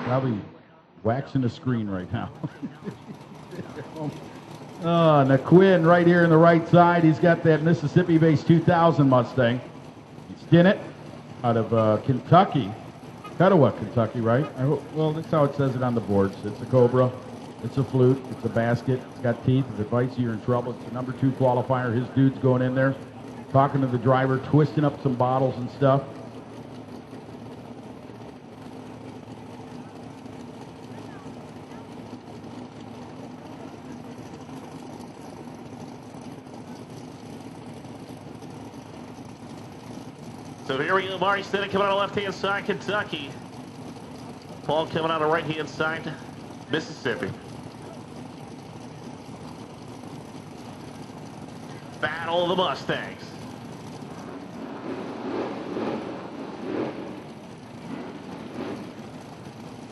Probably waxing the screen right now. And the Quinn right here in the right side. He's got that Mississippi-based 2000 Mustang. Stinnett out of Kentucky. Cuttawa, Kentucky, right? Well, that's how it says it on the boards. It's a Cobra. It's a flute. It's a basket. It's got teeth. If it bites you, you're in trouble. It's a number 2 qualifier. His dude's going in there, talking to the driver, twisting up some bottles and stuff. So here we go, Marty Stinnett coming out of left-hand side, Kentucky. Paul coming out of right-hand side, Mississippi. Battle of the Mustangs.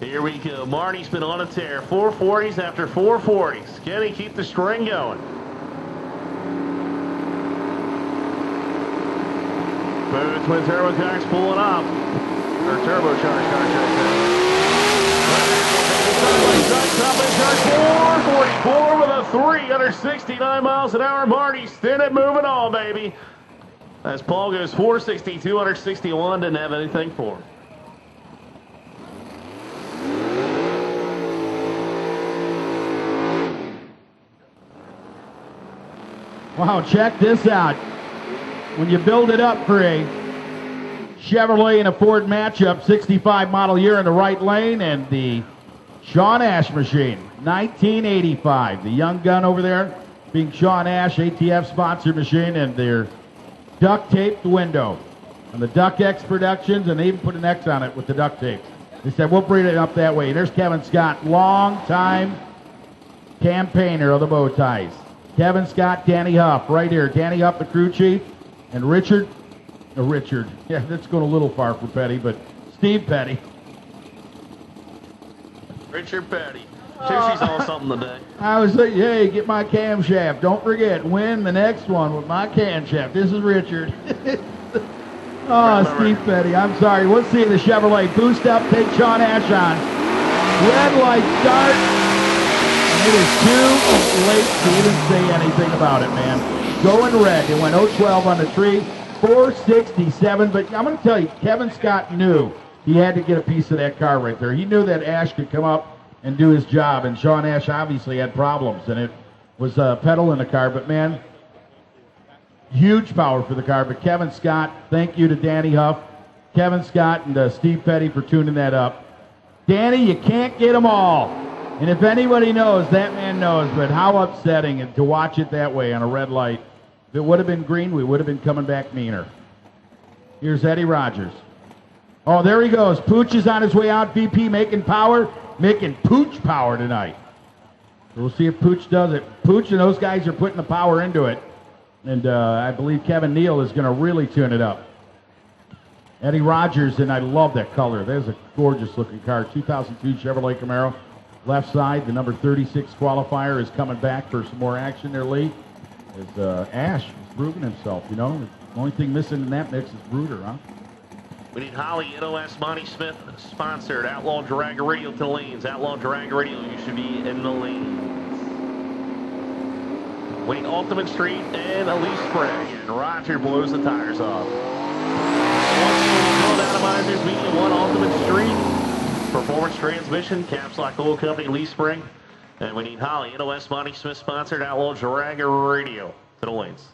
Here we go. Marty's been on a tear. 440s after 440s. Can he keep the string going? Both with turbocharged pulling up. Or turbocharged cars right there. 444 with a 3 under 69 miles an hour. Marty Stinnett moving on, baby. As Paul goes 462 under 61, didn't have anything for him. Wow, check this out. When you build it up for a Chevrolet and a Ford matchup, 65 model year in the right lane, and the Sean Ash machine, 1985. The young gun over there being Sean Ash, ATF sponsored machine, and their duct taped window. And the Duck X Productions, and they even put an X on it with the duct tape. They said, we'll bring it up that way. And there's Kevin Scott, long-time campaigner of the bow ties. Kevin Scott, Danny Huff, right here. Danny Huff, the crew chief, and Richard. Yeah, that's going a little far for Petty, but Steve Petty. Richard Petty. She's on something today. I was like, hey, get my camshaft. Don't forget, win the next one with my camshaft. This is Richard. Steve Petty. I'm sorry. Let's see the Chevrolet. Boost up, take Sean Ash on. Red light start. It is too late to even say anything about it, man. Going red. It went 012 on the tree, 467. But I'm going to tell you, Kevin Scott knew he had to get a piece of that car right there. He knew that Ash could come up and do his job, and Sean Ash obviously had problems, and it was pedal in the car. But, man, huge power for the car. But Kevin Scott, thank you to Danny Huff, Kevin Scott, and Steve Petty for tuning that up. Danny, you can't get them all. And if anybody knows, that man knows. But how upsetting to watch it that way on a red light. If it would have been green, we would have been coming back meaner. Here's Eddie Rogers. Oh, there he goes. Pooch is on his way out. VP making power, making Pooch power tonight. We'll see if Pooch does it. Pooch and those guys are putting the power into it. And I believe Kevin Neal is going to really tune it up. Eddie Rogers, and I love that color. There's a gorgeous looking car. 2002 Chevrolet Camaro. Left side, the number 36 qualifier is coming back for some more action there, Lee. As Ash is proving himself, you know. The only thing missing in that mix is Bruder, huh? We need Holly, NOS, Monty Smith, sponsored. Outlaw Dragger Radio to the lanes. Outlaw Dragger Radio, you should be in the lanes. We need Ultimate Street and Elise Sprague. And Roger blows the tires off. One Atomizers, Medium 1, Ultimate Street. Performance Transmission, Caps Lock Oil Company, Lee Spring. And we need Holly, NOS, Monty Smith, sponsored. Outlaw Dragger Radio to the lanes.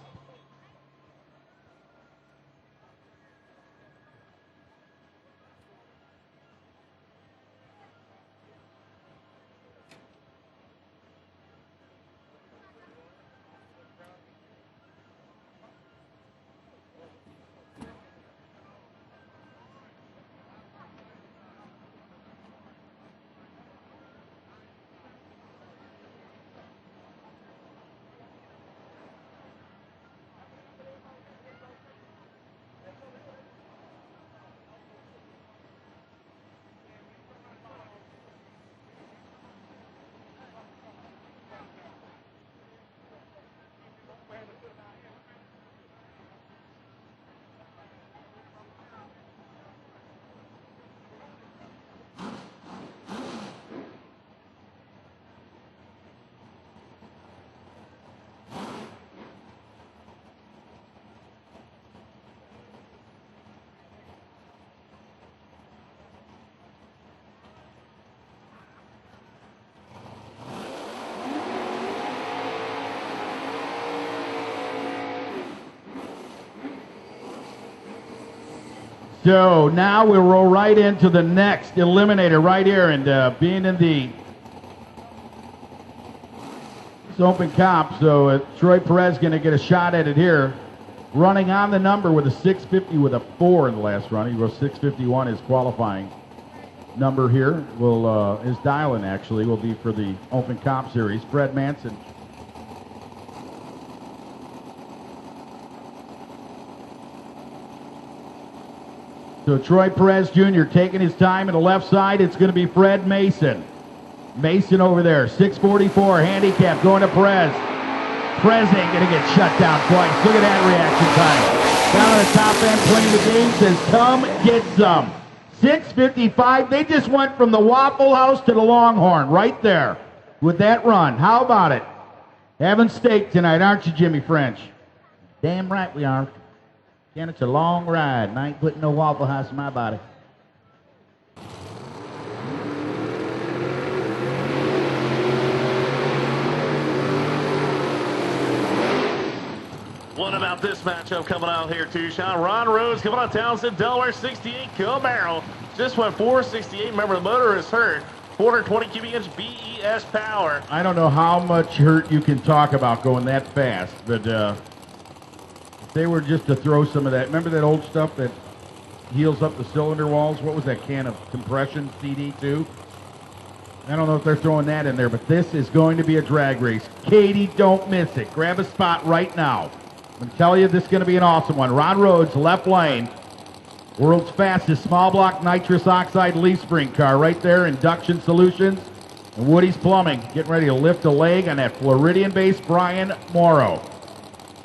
So now we'll roll right into the next eliminator right here, and being in the open comp, so Troy Perez going to get a shot at it here. Running on the number with a 650 with a 4 in the last run. He goes 651 his qualifying number here. His dial-in actually will be for the open comp series. Fred Manson. So Troy Perez Jr. taking his time on the left side. It's going to be Fred Mason. Mason over there, 644 handicap going to Perez. Perez ain't going to get shut down twice. Look at that reaction time. Down on the top end playing the game says, come get some. 655. They just went from the Waffle House to the Longhorn right there with that run. How about it? Having steak tonight, aren't you, Jimmy French? Damn right we are. Ken, it's a long ride, and I ain't putting no Waffle House in my body. What about this matchup coming out here, too, Sean? Ron Rhodes coming out of Townsend, Delaware, 68 Camaro. Just went 468. Remember, the motor is hurt. 420 cubic inch BES power. I don't know how much hurt you can talk about going that fast, but if they were just to throw some of that, remember that old stuff that heals up the cylinder walls? What was that can of compression, CD2? I don't know if they're throwing that in there, but this is going to be a drag race. Katie, don't miss it. Grab a spot right now. I'm going to tell you this is going to be an awesome one. Ron Rhodes, left lane. World's fastest small block nitrous oxide leaf spring car right there. Induction Solutions and Woody's Plumbing. Getting ready to lift a leg on that Floridian-based Brian Morrow.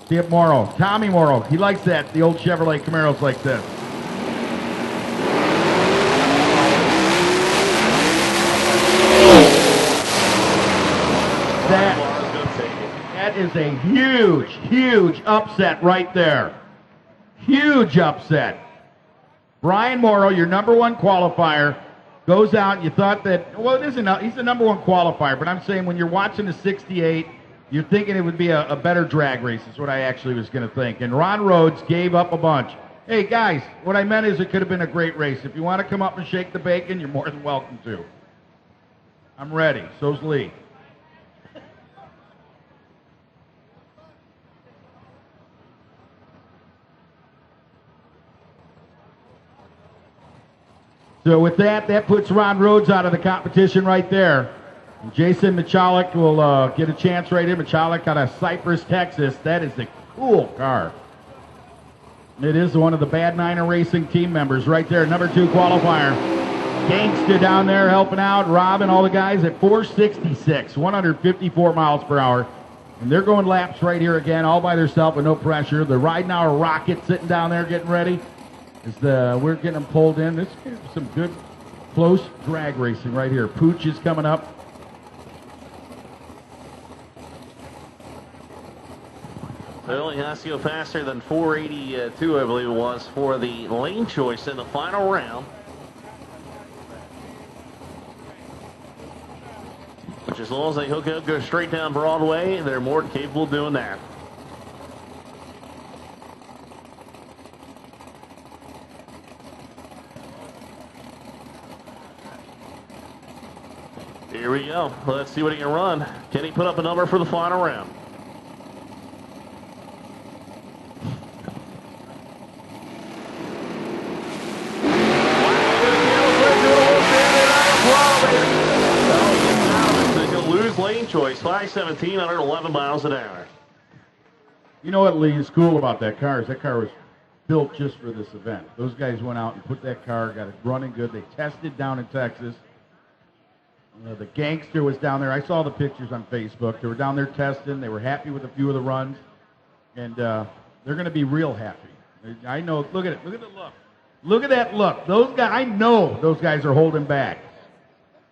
See it, Morrow. Tommy Morrow. He likes that. The old Chevrolet Camaros like this. That is a huge, huge upset right there. Huge upset. Brian Morrow, your number one qualifier, goes out and you thought that, well, it isn't, he's the number one qualifier, but I'm saying when you're watching the 68, you're thinking it would be a better drag race is what I actually was going to think. And Ron Rhodes gave up a bunch. Hey, guys, what I meant is it could have been a great race. If you want to come up and shake the bacon, you're more than welcome to. I'm ready. So's Lee. So with that, that puts Ron Rhodes out of the competition right there. And Jason Michalik will get a chance right here. Michalik out of Cypress, Texas. That is a cool car. It is one of the Bad Niner Racing team members right there, number 2 qualifier. Gangsta down there helping out, Rob and all the guys at 466, 154 miles per hour. And they're going laps right here again, all by themselves with no pressure. The Ride Now Rocket sitting down there getting ready. We're getting them pulled in. This is some good, close drag racing right here. Pooch is coming up. Well, he has to go faster than 482, I believe it was, for the lane choice in the final round. Which, as long as they hook up, go straight down Broadway, they're more than capable of doing that. Here we go. Let's see what he can run. Can he put up a number for the final round? He'll lose lane choice. 517, 111 miles an hour. You know what, Lee, is cool about that car is that car was built just for this event. Those guys went out and put that car, got it running good. They tested down in Texas. The Gangster was down there. I saw the pictures on Facebook. They were down there testing. They were happy with a few of the runs. And they're going to be real happy. I know. Look at it. Look at the look. Look at that look. Those guys, I know those guys are holding back.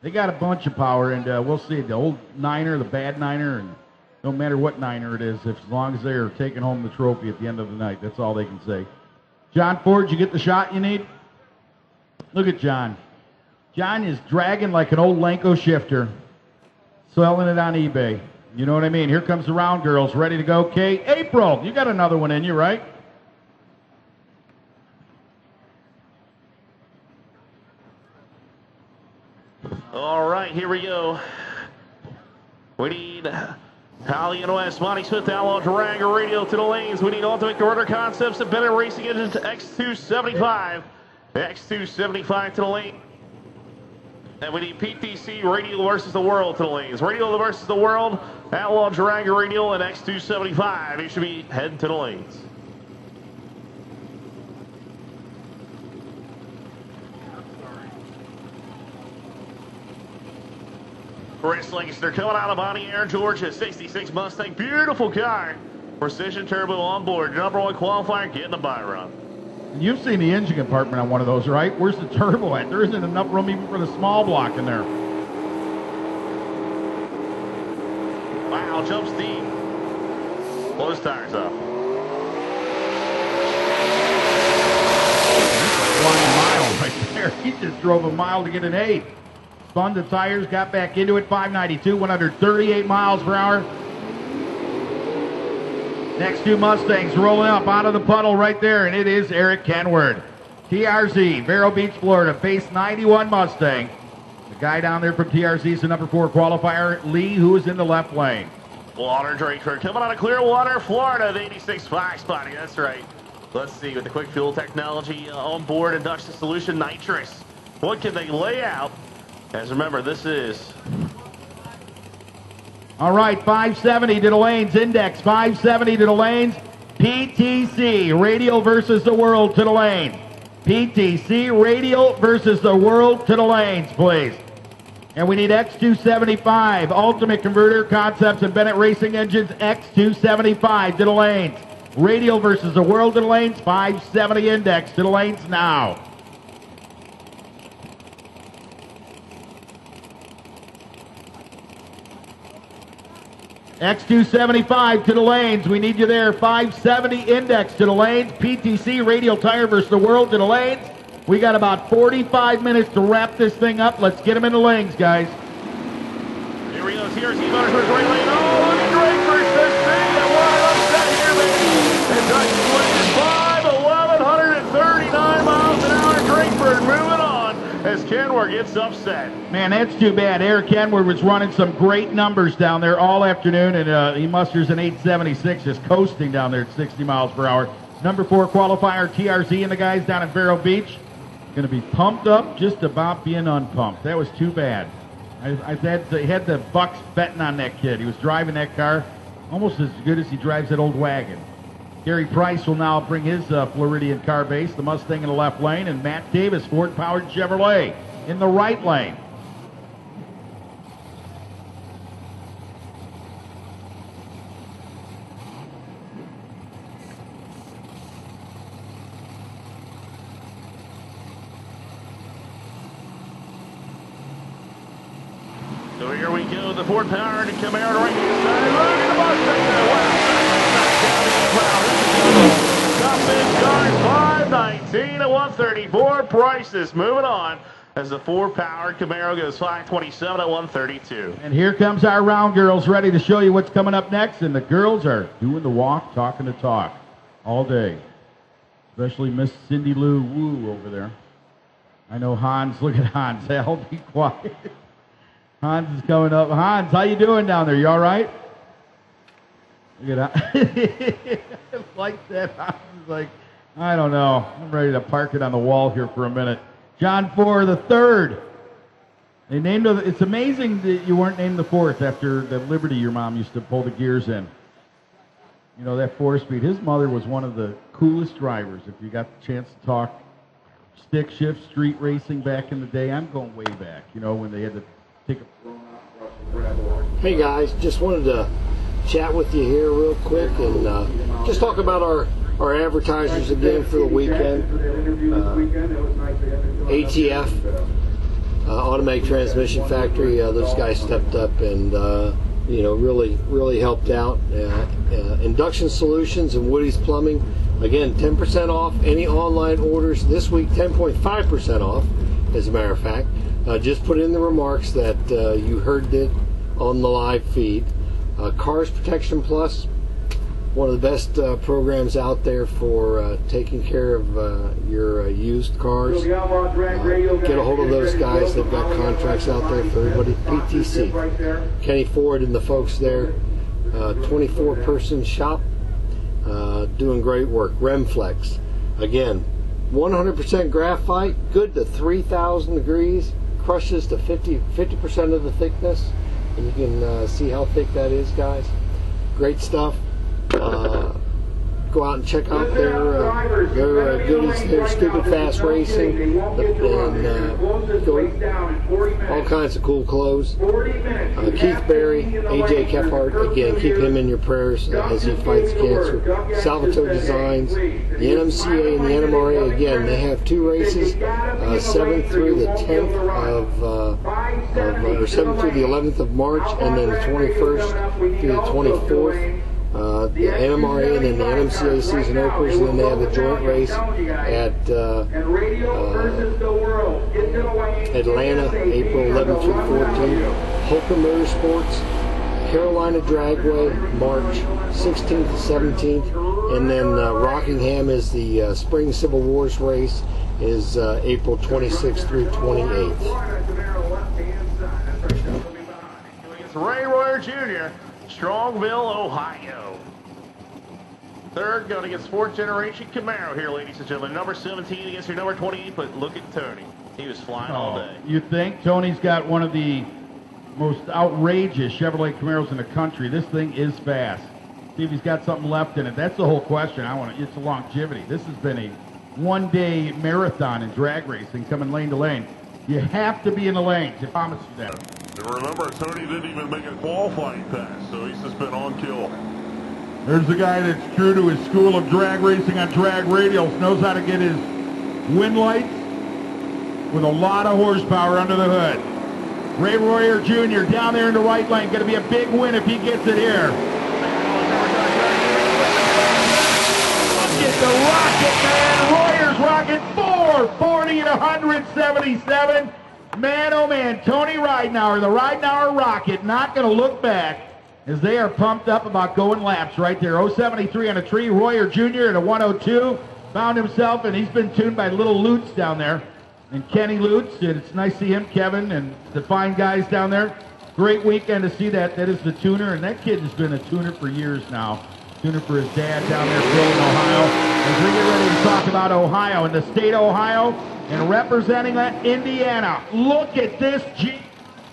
They got a bunch of power, and we'll see. The old Niner, the bad Niner, and no matter what Niner it is, as long as they're taking home the trophy at the end of the night, that's all they can say. John Ford, did you get the shot you need? Look at John. John is dragging like an old Lenko shifter, selling it on eBay. You know what I mean? Here comes the round girls, ready to go. Kate, April, you got another one in you, right? All right, here we go. We need Holly and West, Monty Smith, Outlaw, Dragger Radio to the lanes. We need Ultimate Corridor Concepts and Bennett Racing Engines to X275. X275 to the lane. And we need PTC Radio versus the World to the lanes. Radio versus the World, Outlaw, Dragger Radio, and X275. You should be heading to the lanes. Chris Lancaster coming out of Bonnie Air, Georgia, 66 Mustang, beautiful car. Precision turbo on board, number 1 qualifier, getting a buy run. You've seen the engine compartment on one of those, right? Where's the turbo at? There isn't enough room even for the small block in there. Wow, jumps deep. Blows tires up. Flying mile right there. He just drove a mile to get an 8. Spun the tires, got back into it, 592, 138 miles per hour. Next two Mustangs rolling up out of the puddle right there, and it is Eric Kenward. TRZ, Vero Beach, Florida, face 91 Mustang. The guy down there from TRZ is the number 4 qualifier, Lee, who is in the left lane. Water Draker coming out of Clearwater, Florida, the 86 Fox body. That's right. Let's see, with the quick fuel technology on board, induction solution, Nitrous. What can they lay out? As remember, this is... All right, 570 to the lanes, index, 570 to the lanes. PTC, radial versus the world to the lanes. PTC, radial versus the world to the lanes, please. And we need X275, Ultimate Converter, Concepts, and Bennett Racing Engines, X275 to the lanes. Radial versus the world to the lanes, 570 index to the lanes now. X275 to the lanes. We need you there. 570 index to the lanes. PTC radial tire versus the world to the lanes. We got about 45 minutes to wrap this thing up. Let's get them in the lanes, guys. Here we go. TRC Motors versus right lane. Oh, look at Drake versus this thing. And what an upset here, baby. Induction solution 1139 miles an hour. Drakeford moving on as Kenward gets upset. Man, that's too bad. Eric Kenward was running some great numbers down there all afternoon, and he musters an 876, just coasting down there at 60 miles per hour. Number 4 qualifier, TRZ, and the guys down at Vero Beach. Going to be pumped up, just about being unpumped. That was too bad. I had the Bucks betting on that kid. He was driving that car almost as good as he drives that old wagon. Gary Price will now bring his Floridian car base, the Mustang in the left lane, and Matt Davis, Ford-powered Chevrolet, in the right lane. So here we go, the Ford-powered Camaro right hand side. Look at the Mustang there. Wow. Top big cars, 519 at 134. Prices moving on as the Ford-powered Camaro goes 527 at 132. And here comes our round girls ready to show you what's coming up next. And the girls are doing the walk, talking the talk all day. Especially Miss Cindy Lou Wu over there. I know Hans. Look at Hans. I'll be quiet. Hans is coming up. Hans, how you doing down there? You all right? Look at that. Like that. Hans is like, I don't know. I'm ready to park it on the wall here for a minute. John Ford the third. They named it. It's amazing that you weren't named the 4th after the Liberty your mom used to pull the gears in. You know, that 4-speed. His mother was one of the coolest drivers. If you got the chance to talk stick shift, street racing back in the day, I'm going way back, you know, when they had to take a throne out across the gravel. Hey guys, just wanted to chat with you here real quick and just talk about our advertisers again for the weekend. ATF, Automatic Transmission Factory, those guys stepped up and you know, really helped out. Induction Solutions and Woody's Plumbing, again, 10% off any online orders this week, 10.5% off, as a matter of fact. Just put in the remarks that you heard it on the live feed. Cars Protection Plus, one of the best programs out there for taking care of your used cars. Get a hold of those guys. They've got contracts out there for everybody. PTC, Kenny Ford and the folks there. 24-person shop, doing great work. Rimflex, again, 100% graphite, good to 3,000 degrees, crushes to 50% of the thickness. And you can see how thick that is, guys. Great stuff. Go out and check out their goodies, their Stupid Fast Racing, and all kinds of cool clothes. Keith Berry, AJ Kephart, again, keep him in your prayers as he fights cancer. Salvatore Designs, the NMCA and the NMRA, again, they have 2 races, 7th through the 10th or 7th through the 11th of March, and then the 21st through the 24th. The NMRA and then the NMCA season openers, and then they have the joint race at Atlanta, April 11th through the 14th. Holcomb Motorsports Carolina Dragway, March 16th to 17th, and then Rockingham is the Spring Civil Wars race, is April 26th through 28th. It's Ray Royer Jr., Strongville, Ohio. Third, going against fourth generation Camaro here, ladies and gentlemen. Number 17 against your number 28, but look at Tony. He was flying all day. You think Tony's got one of the most outrageous Chevrolet Camaros in the country. This thing is fast. See if he's got something left in it. That's the whole question. It's the longevity. This has been a one-day marathon in drag racing, coming lane to lane. You have to be in the lanes. I promise you that. And remember, Tony didn't even make a qualifying pass, so he's just been on kill. There's the guy that's true to his school of drag racing on drag radials, knows how to get his wind lights with a lot of horsepower under the hood. Ray Royer Jr. down there in the right lane. Going to be a big win if he gets it here. Look at the rocket, man. Royer's rocket 440 to 177. Man, oh man, Tony Ridenauer, the Ridenauer rocket, not going to look back as they are pumped up about going laps right there. 073 on a tree. Royer Jr. at a 102. Found himself, and he's been tuned by little Lutz down there. And Kenny Lutz, and it's nice to see him, Kevin, and the fine guys down there. Great weekend to see that. That is the tuner, and that kid has been a tuner for years now. Tuner for his dad down there, Bill, in Ohio. As we get ready to talk about Ohio, in the state of Ohio, and representing that, Indiana. Look at this G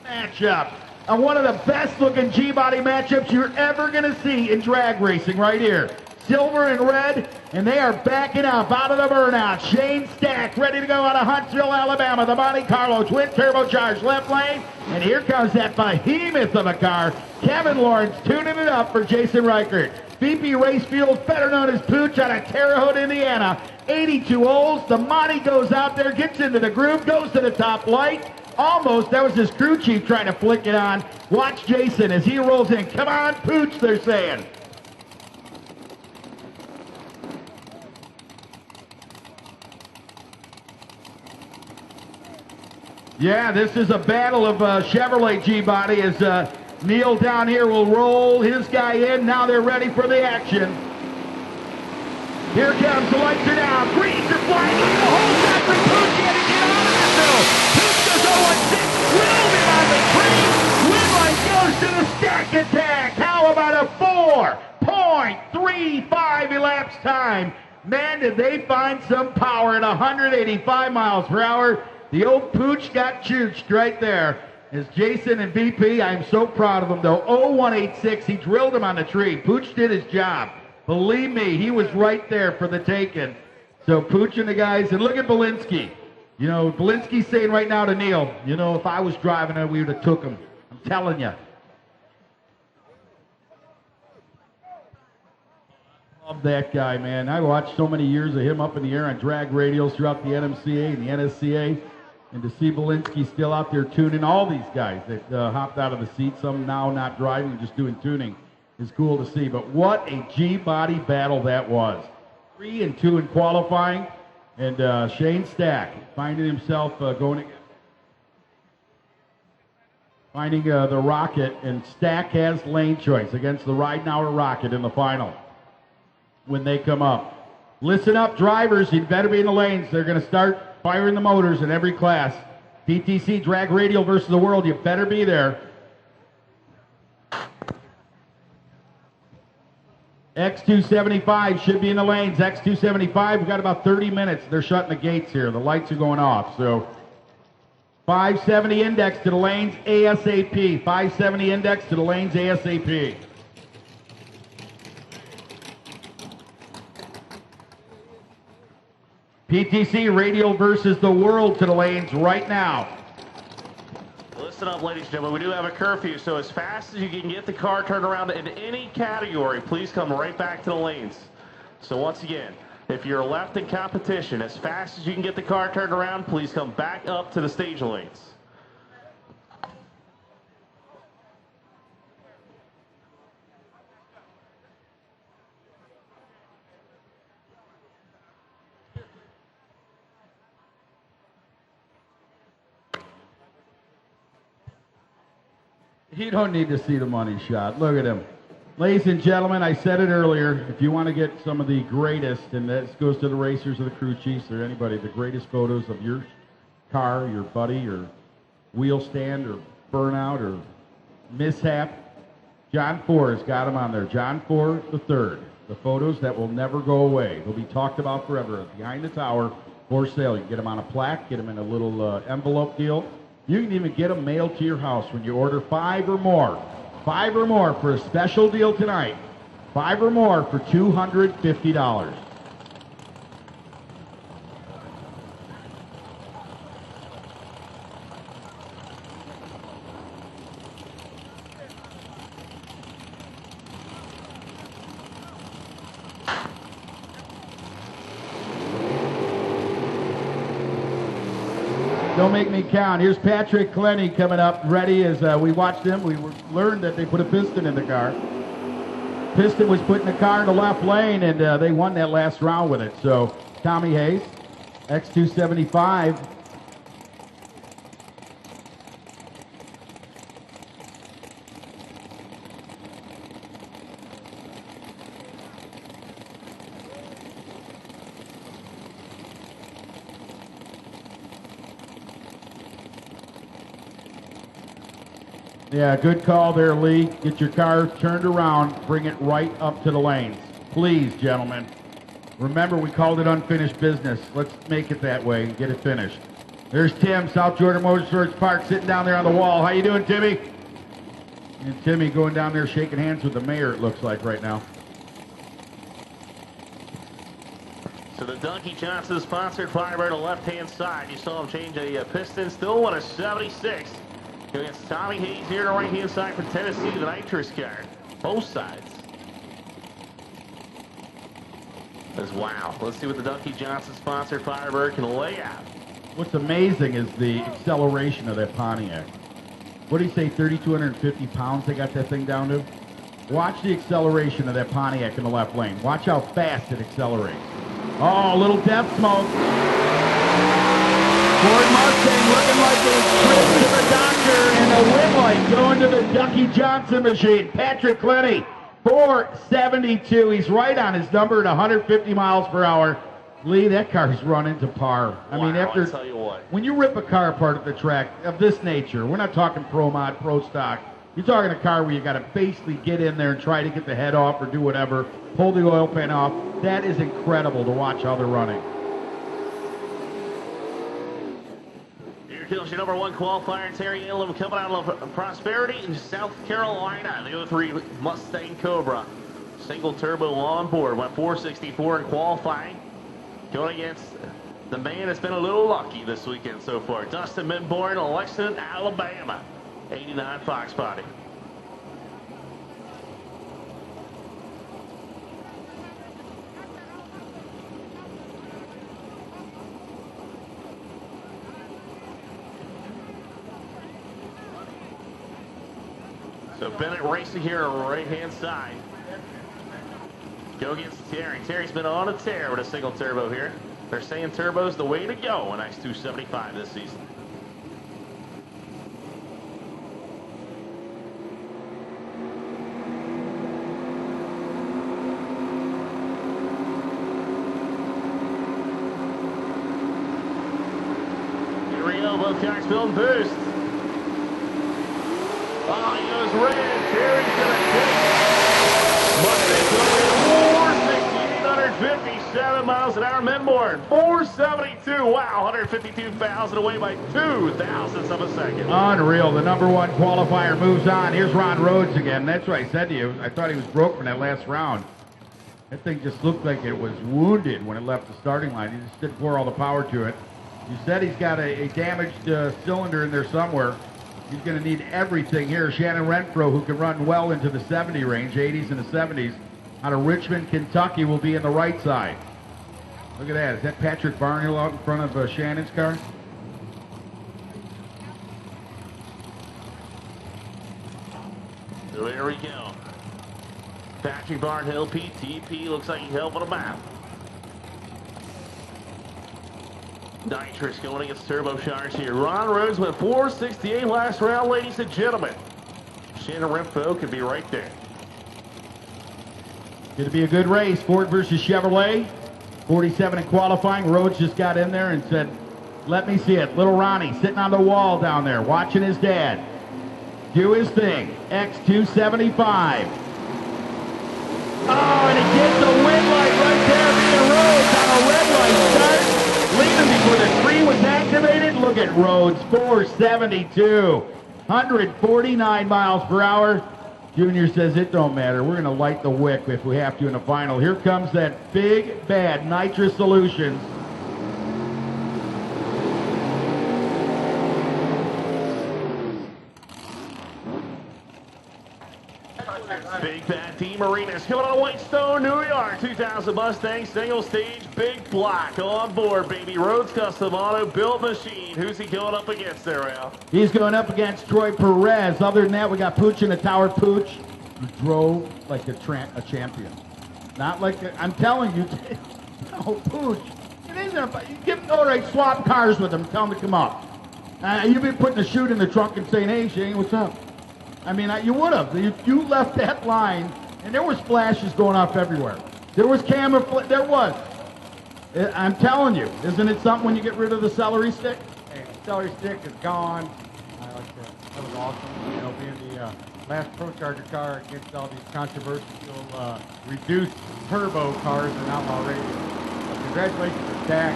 matchup. One of the best-looking G-body matchups you're ever going to see in drag racing right here. Silver and red, and they are backing up out of the burnout. Shane Stack ready to go out of Huntsville, Alabama. The Monte Carlo twin turbocharged left lane, and here comes that behemoth of a car. Kevin Lawrence tuning it up for Jason Reichert. VP Race Fuels, better known as Pooch, out of Terre Haute, Indiana. 82 holes. The Monte goes out there, gets into the groove, goes to the top light. Almost, that was his crew chief trying to flick it on. Watch Jason as he rolls in. Come on, Pooch, they're saying. Yeah, this is a battle of Chevrolet G-body as Neil down here will roll his guy in. Now they're ready for the action. Here comes, the lights are down. Greens are flying. Look at the whole shot for Pooch. He had to get out of that though. Pooch goes 0-6. Willed it on the tree. Winlight goes to the stack attack. How about a 4.35 elapsed time? Man, did they find some power at 185 miles per hour. The old Pooch got chooched right there. As Jason and VP, I'm so proud of him though. 0186, he drilled him on the tree. Pooch did his job. Believe me, he was right there for the taking. So Pooch and the guys, and look at Belinsky. You know, Belinsky's saying right now to Neil, you know, if I was driving it, we would have took him. I'm telling you. Love that guy, man. I watched so many years of him up in the air on drag radials throughout the NMCA and the NSCA. And to see Belinsky still out there tuning, all these guys that hopped out of the seat, some now not driving, just doing tuning, is cool to see. But what a G-body battle that was. 3 and 2 in qualifying, and Shane Stack finding himself going again. Finding the Rocket, and Stack has lane choice against the Ridenauer Rocket in the final when they come up. Listen up, drivers, you better be in the lanes. They're going to start firing the motors in every class. DTC Drag Radial versus the World, you better be there. X275 should be in the lanes. X275, we've got about 30 minutes. They're shutting the gates here. The lights are going off. So 570 index to the lanes ASAP. 570 index to the lanes ASAP. PTC Radial versus the World to the lanes right now. Listen up, ladies and gentlemen. We do have a curfew, so as fast as you can get the car turned around in any category, please come right back to the lanes. So once again, if you're left in competition, as fast as you can get the car turned around, please come back up to the stage lanes. You don't need to see the money shot. Look at him. Ladies and gentlemen, I said it earlier, if you want to get some of the greatest, and this goes to the racers or the crew chiefs or anybody, the greatest photos of your car, your buddy, or wheel stand, or burnout, or mishap, John Ford's got them on there. John Ford III. The photos that will never go away. They'll be talked about forever. Behind the tower, for sale. You can get them on a plaque, get them in a little envelope deal. You can even get them mailed to your house when you order 5 or more. 5 or more for a special deal tonight. 5 or more for $250. Don't make me count. Here's Patrick Clenny coming up, ready as we watched him. We learned that they put a piston in the car. Piston was put in the car in the left lane, and they won that last round with it. So Tommy Hayes, X275. Yeah, good call there, Lee. Get your car turned around, bring it right up to the lanes. Please, gentlemen. Remember, we called it unfinished business. Let's make it that way and get it finished. There's Tim, South Georgia Motorsports Park, sitting down there on the wall. How you doing, Timmy? And Timmy going down there shaking hands with the mayor, it looks like, right now. So the Donkey Johnson sponsored Firebird on the left-hand side. You saw him change a piston, still won a 76. Against Tommy Hayes here on the right-hand side for Tennessee, the Nitrous car. Both sides. As wow. Let's see what the Donkey Johnson sponsored Firebird can lay out. What's amazing is the acceleration of that Pontiac. What do you say, 3,250 pounds they got that thing down to? Watch the acceleration of that Pontiac in the left lane. Watch how fast it accelerates. Oh, a little death smoke. Ford Mustang looking like a trip to the doctor, and a win light going to the Ducky Johnson machine. Patrick Clenny, 472. He's right on his number at 150 miles per hour. Lee, that car's run into par. I mean, after, I'll tell you what. when you rip a car apart at the track of this nature, we're not talking pro mod, pro stock. You're talking a car where you got to basically get in there and try to get the head off or do whatever, pull the oil pan off. That is incredible to watch how they're running. Here's your number 1 qualifier, Terry Allen, coming out of Prosperity in South Carolina. The 03 Mustang Cobra. Single turbo on board. Went 464 in qualifying. Going against the man that's been a little lucky this weekend so far. Dustin Minborn, Lexington, Alabama. 89 Fox body. So Bennett racing here on the right-hand side. Go against Terry. Terry's been on a tear with a single turbo here. They're saying turbo's the way to go in X275 this season. Here we go, both cars building boost. Oh, he goes red. Terry's gonna take Mustang 857 miles an hour. Minborn 472. Wow, 152,000 away by 2 thousandths of a second. Unreal. The number 1 qualifier moves on. Here's Ron Rhodes again. That's what I said to you. I thought he was broke from that last round. That thing just looked like it was wounded when it left the starting line. He just didn't pour all the power to it. You said he's got a damaged cylinder in there somewhere. He's going to need everything here. Shannon Renfro, who can run well into the 70 range, 80s and the 70s, out of Richmond, Kentucky, will be in the right side. Look at that. Is that Patrick Barnhill out in front of Shannon's car? So there we go. Patrick Barnhill, PTP, looks like he's helping him out. Nitrous going against turbocharged here. Ron Rhodes went 468 last round, ladies and gentlemen. Shannon Rimfo could be right there. Going to be a good race. Ford versus Chevrolet. 47 in qualifying. Rhodes just got in there and said, let me see it. Little Ronnie sitting on the wall down there watching his dad do his thing. X275. Oh, and he gets a win light right there. Being Rhodes on a red light start. Leaving before the tree was activated. Look at Rhodes, 472. 149 miles per hour. Junior says it don't matter. We're going to light the wick if we have to in the final. Here comes that big, bad Nitrous Solutions. Big Bad DeMarco's coming out of Whitestone, New York. 2000 Mustang, single stage, big block on board, baby. Rhodes Custom Auto, built machine. Who's he going up against there, Al? He's going up against Troy Perez. Other than that, we got Pooch in the tower. Pooch, he drove like a champion. Not like, I'm telling you, no, Pooch. All right, swap cars with him. Tell him to come up. You've been putting a chute in the trunk and saying, hey, Shane, what's up? I mean, you would have. You left that line, and there was flashes going off everywhere. There was camouflage. There was. I'm telling you, isn't it something when you get rid of the celery stick? Hey, the celery stick is gone. I like that. That was awesome. You know, being the last Procharger car against all these controversial reduced turbo cars in Outlaw Radio. So congratulations to Stack.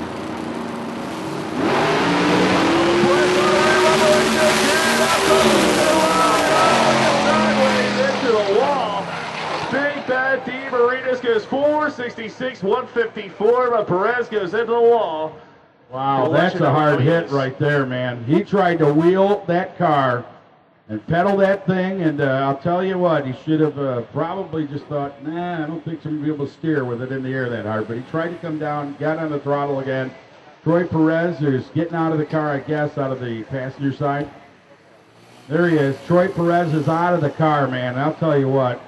Into the wall. Big Bad DeMarco's goes 466, 154, but Perez goes into the wall. Wow, that's a hard hit right there, man. He tried to wheel that car and pedal that thing, and I'll tell you what, he should have probably just thought, nah, I don't think I'm going to be able to steer with it in the air that hard. But he tried to come down, got on the throttle again. Troy Perez, who's getting out of the car, I guess, out of the passenger side. There he is. Troy Perez is out of the car, man. I'll tell you what.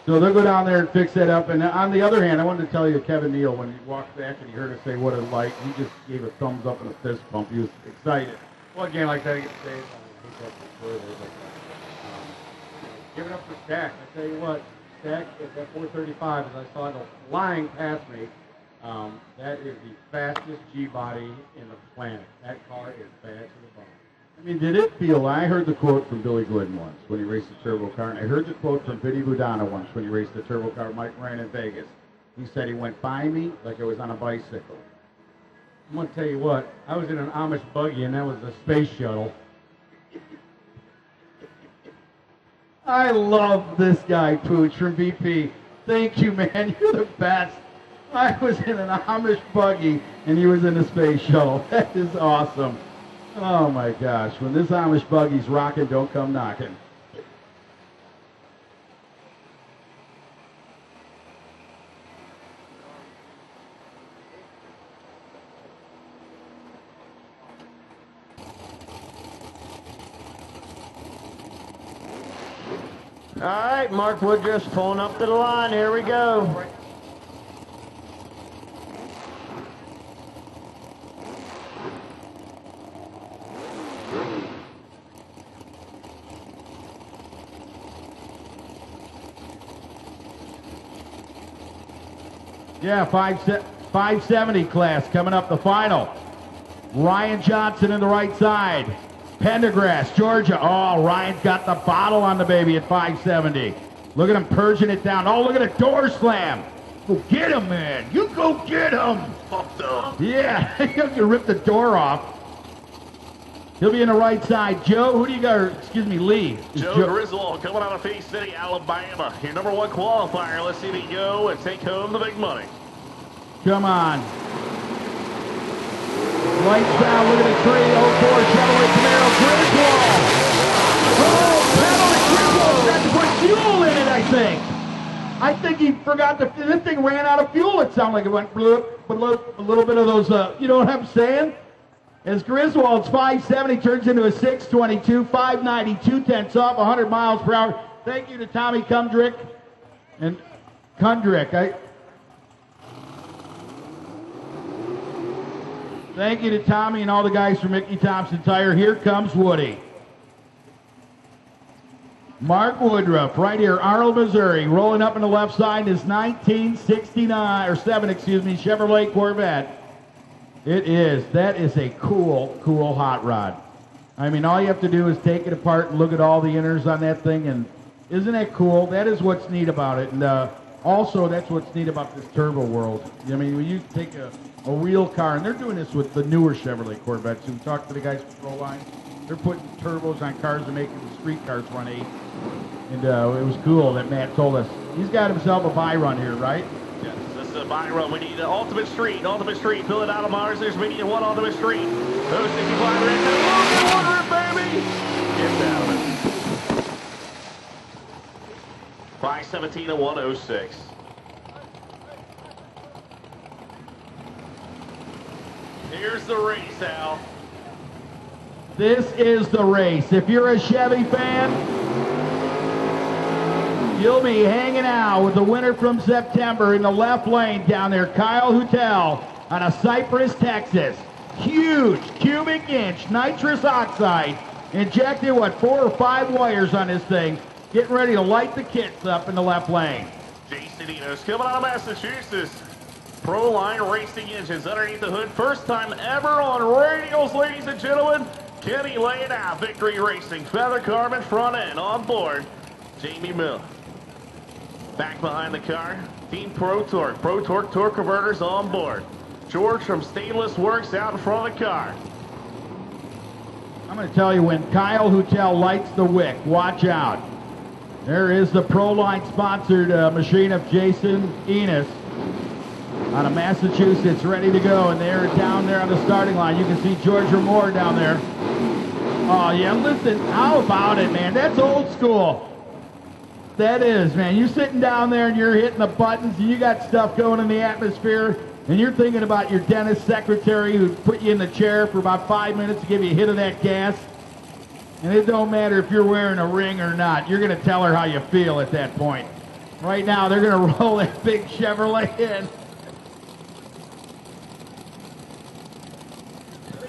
So they'll go down there and fix that up. And on the other hand, I wanted to tell you, Kevin Neal, when he walked back and he heard us say what a light, he just gave a thumbs up and a fist bump. He was excited. Well, again, like that, give it up for Stack. I tell you what, Stack at that 435, as I saw it flying past me, that is the fastest G-body in the planet. That car is bad to the bone. I mean, did it feel, I heard the quote from Billy Glidden once when he raced the turbo car, and I heard the quote from Vinny Budana once when he raced the turbo car, Mike Ryan in Vegas. He said he went by me like I was on a bicycle. I'm going to tell you what, I was in an Amish buggy, and that was a space shuttle. I love this guy, Pooch, from BP. Thank you, man. You're the best. I was in an Amish buggy, and he was in a space shuttle. That is awesome. Oh, my gosh. When this Amish buggy's rocking, don't come knocking. All right, Mark Woodruff's pulling up to the line. Here we go. Yeah, 570 class coming up the final. Ryan Johnson in the right side. Pendergrass, Georgia. Oh, Ryan's got the bottle on the baby at 570. Look at him purging it down. Oh, look at a door slam. Go get him, man. You go get him. Fucked up. Yeah, you have to rip the door off. He'll be in the right side. Joe, who do you got? Excuse me, Lee. Joe Griswold coming out of Face City, Alabama. Your number one qualifier. Let's see me go and take home the big money. Come on. Lights down, look at the tree. 04 Chevrolet Camaro Griswold. Oh, penalty. Griswold got to put fuel in it, I think. I think he forgot this thing ran out of fuel. It sounded like it went bloop, a little bit of those, you know what I'm saying? As Griswold's 570 turns into a 622, 592 tenths off, 100 miles per hour. Thank you to Tommy Kundrick. And Kundrick, Thank you to Tommy and all the guys from Mickey Thompson Tire. Here comes Woody. Mark Woodruff, right here, Arnold, Missouri, rolling up on the left side is 1969, or 7, excuse me, Chevrolet Corvette. It is. That is a cool, cool hot rod. I mean, all you have to do is take it apart and look at all the inners on that thing, and isn't that cool? That is what's neat about it. And also, that's what's neat about this turbo world. I mean, when you take a real car, and they're doing this with the newer Chevrolet Corvettes. We talked to the guys from Proline. They're putting turbos on cars and making the street cars run 8. And it was cool that Matt told us. He's got himself a buy run here, right? Yes, this is a buy run. We need an Ultimate Street. Fill it out of Mars. There's we need one Ultimate Street. Those 65 right there. Baby! Get out of it. 517 and 106. Here's the race, Al. This is the race. If you're a Chevy fan, you'll be hanging out with the winner from September in the left lane down there, Kyle Hutel, out of Cypress, Texas. Huge cubic inch nitrous oxide. Injected, 4 or 5 wires on this thing. Getting ready to light the kits up in the left lane. Jason Enos coming out of Massachusetts. Proline Racing Engines underneath the hood. First time ever on radials, ladies and gentlemen. Kenny laying out. Victory Racing. Feather Carbon front end on board. Jamie Mill. Back behind the car. Team Pro Torque. Pro Torque torque converters on board. George from Stainless Works out in front of the car. I'm going to tell you, when Kyle Hutel lights the wick, watch out. There is the Proline sponsored machine of Jason Enos out of Massachusetts, ready to go, and they're down there on the starting line. You can see George Moore down there. Oh yeah, listen, how about it, man? That's old school. That is, man. You're sitting down there and you're hitting the buttons and you got stuff going in the atmosphere, and you're thinking about your dentist secretary who put you in the chair for about 5 minutes to give you a hit of that gas. And it don't matter if you're wearing a ring or not. You're going to tell her how you feel at that point. Right now, they're going to roll that big Chevrolet in.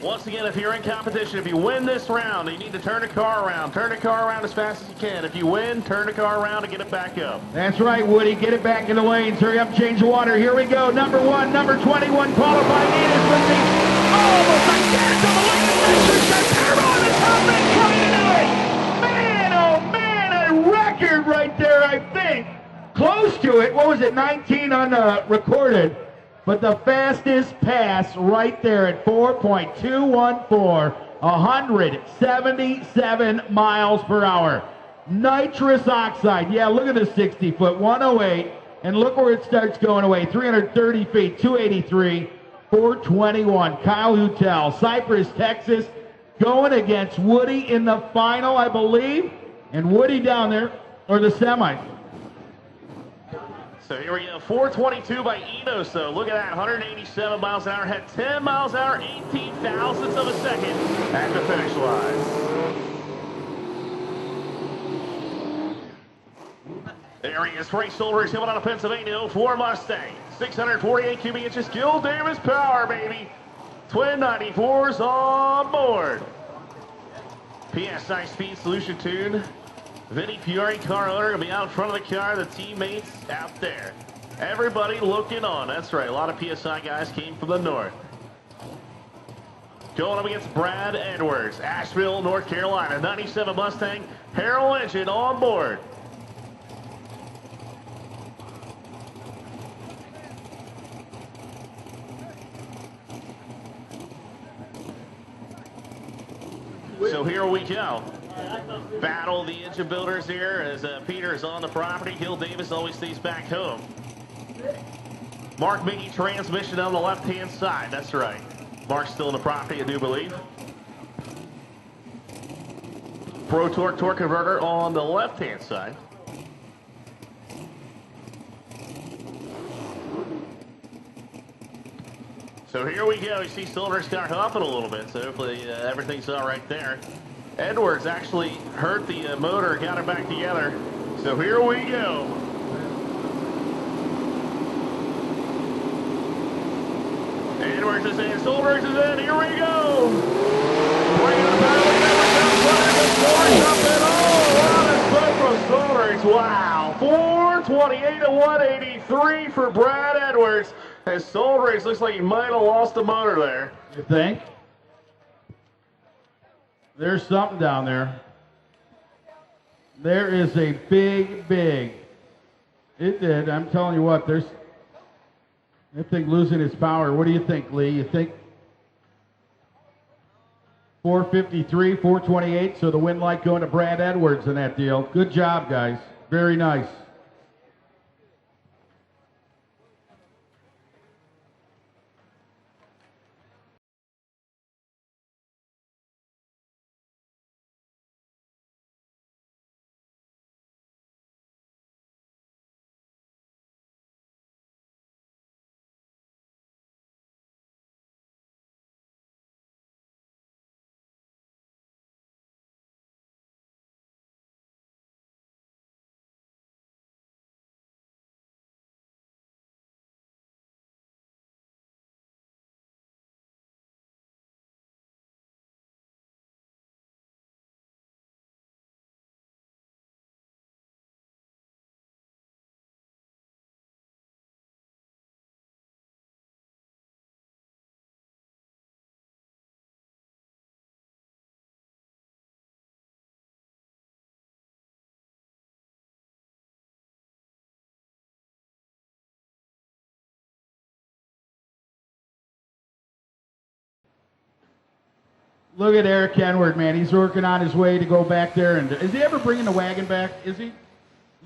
Once again, if you're in competition, if you win this round, you need to turn the car around. Turn the car around as fast as you can. If you win, turn the car around and get it back up. That's right, Woody. Get it back in the lanes. Hurry up, change the water. Here we go. Number 1, number 21, qualifying Enos with the almost identical Nitrous turbo on the top end, trying to do it. Man, oh man, a record right there, I think. Close to it. What was it, 19 on recorded? But the fastest pass right there at 4.214, 177 miles per hour. Nitrous oxide. Yeah, look at the 60-foot, 108. And look where it starts going away. 330 feet, 283, 421. Kyle Hutel, Cypress, Texas, going against Woody in the final, I believe. And Woody down there, or the semis. So here we go, 422 by Enos, though. Look at that, 187 miles an hour, had 10 miles an hour, 18 thousandths of a second at the finish line. There he is, race shoulders coming out of Pennsylvania, 04 Mustang, 648 cubic inches, Gil Davis power, baby. Twin 94s on board. PSI Speed Solution Tune. Vinny Fiore, car owner, going to be out in front of the car. The teammates out there. Everybody looking on. That's right. A lot of PSI guys came from the north. Going up against Brad Edwards, Asheville, North Carolina. 97 Mustang, Harrell engine on board. So here we go. Battle the engine builders here as Peter is on the property. Gil Davis always stays back home. Mark Mickey transmission on the left-hand side. That's right. Mark's still in the property, I do believe. Pro Torque torque converter on the left-hand side. So here we go. You see cylinders kind of huffing a little bit, so hopefully everything's all right there. Edwards actually hurt the motor, got it back together. So here we go. And Edwards is in. Solbergs is in. Here we go. Bringing the battle. Wow, 428 to 183 for Brad Edwards. As Solbergs looks like he might have lost the motor there. You think? There's something down there. There is a big. It did. I'm telling you what. There's. I think losing its power. What do you think, Lee? You think 453, 428, so the win light going to Brad Edwards in that deal. Good job, guys. Very nice. Look at Eric Kenward, man. He's working on his way to go back there. And is he ever bringing the wagon back? Is he?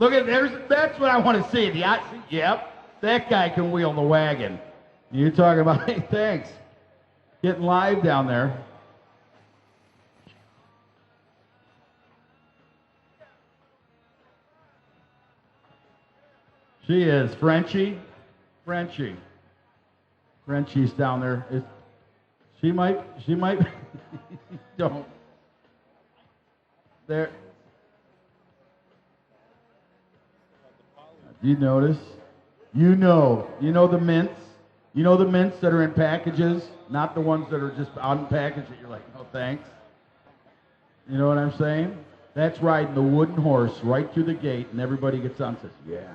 Look at that's what I want to see. Yep, that guy can wheel the wagon. You're talking about, hey, thanks. Getting live down there. She is Frenchie. Frenchie's down there. She might, don't. There. Do you notice? You know the mints. You know the mints that are in packages, not the ones that are just unpackaged that you're like, no thanks. You know what I'm saying? That's riding the wooden horse right through the gate, and everybody gets on and says, yeah.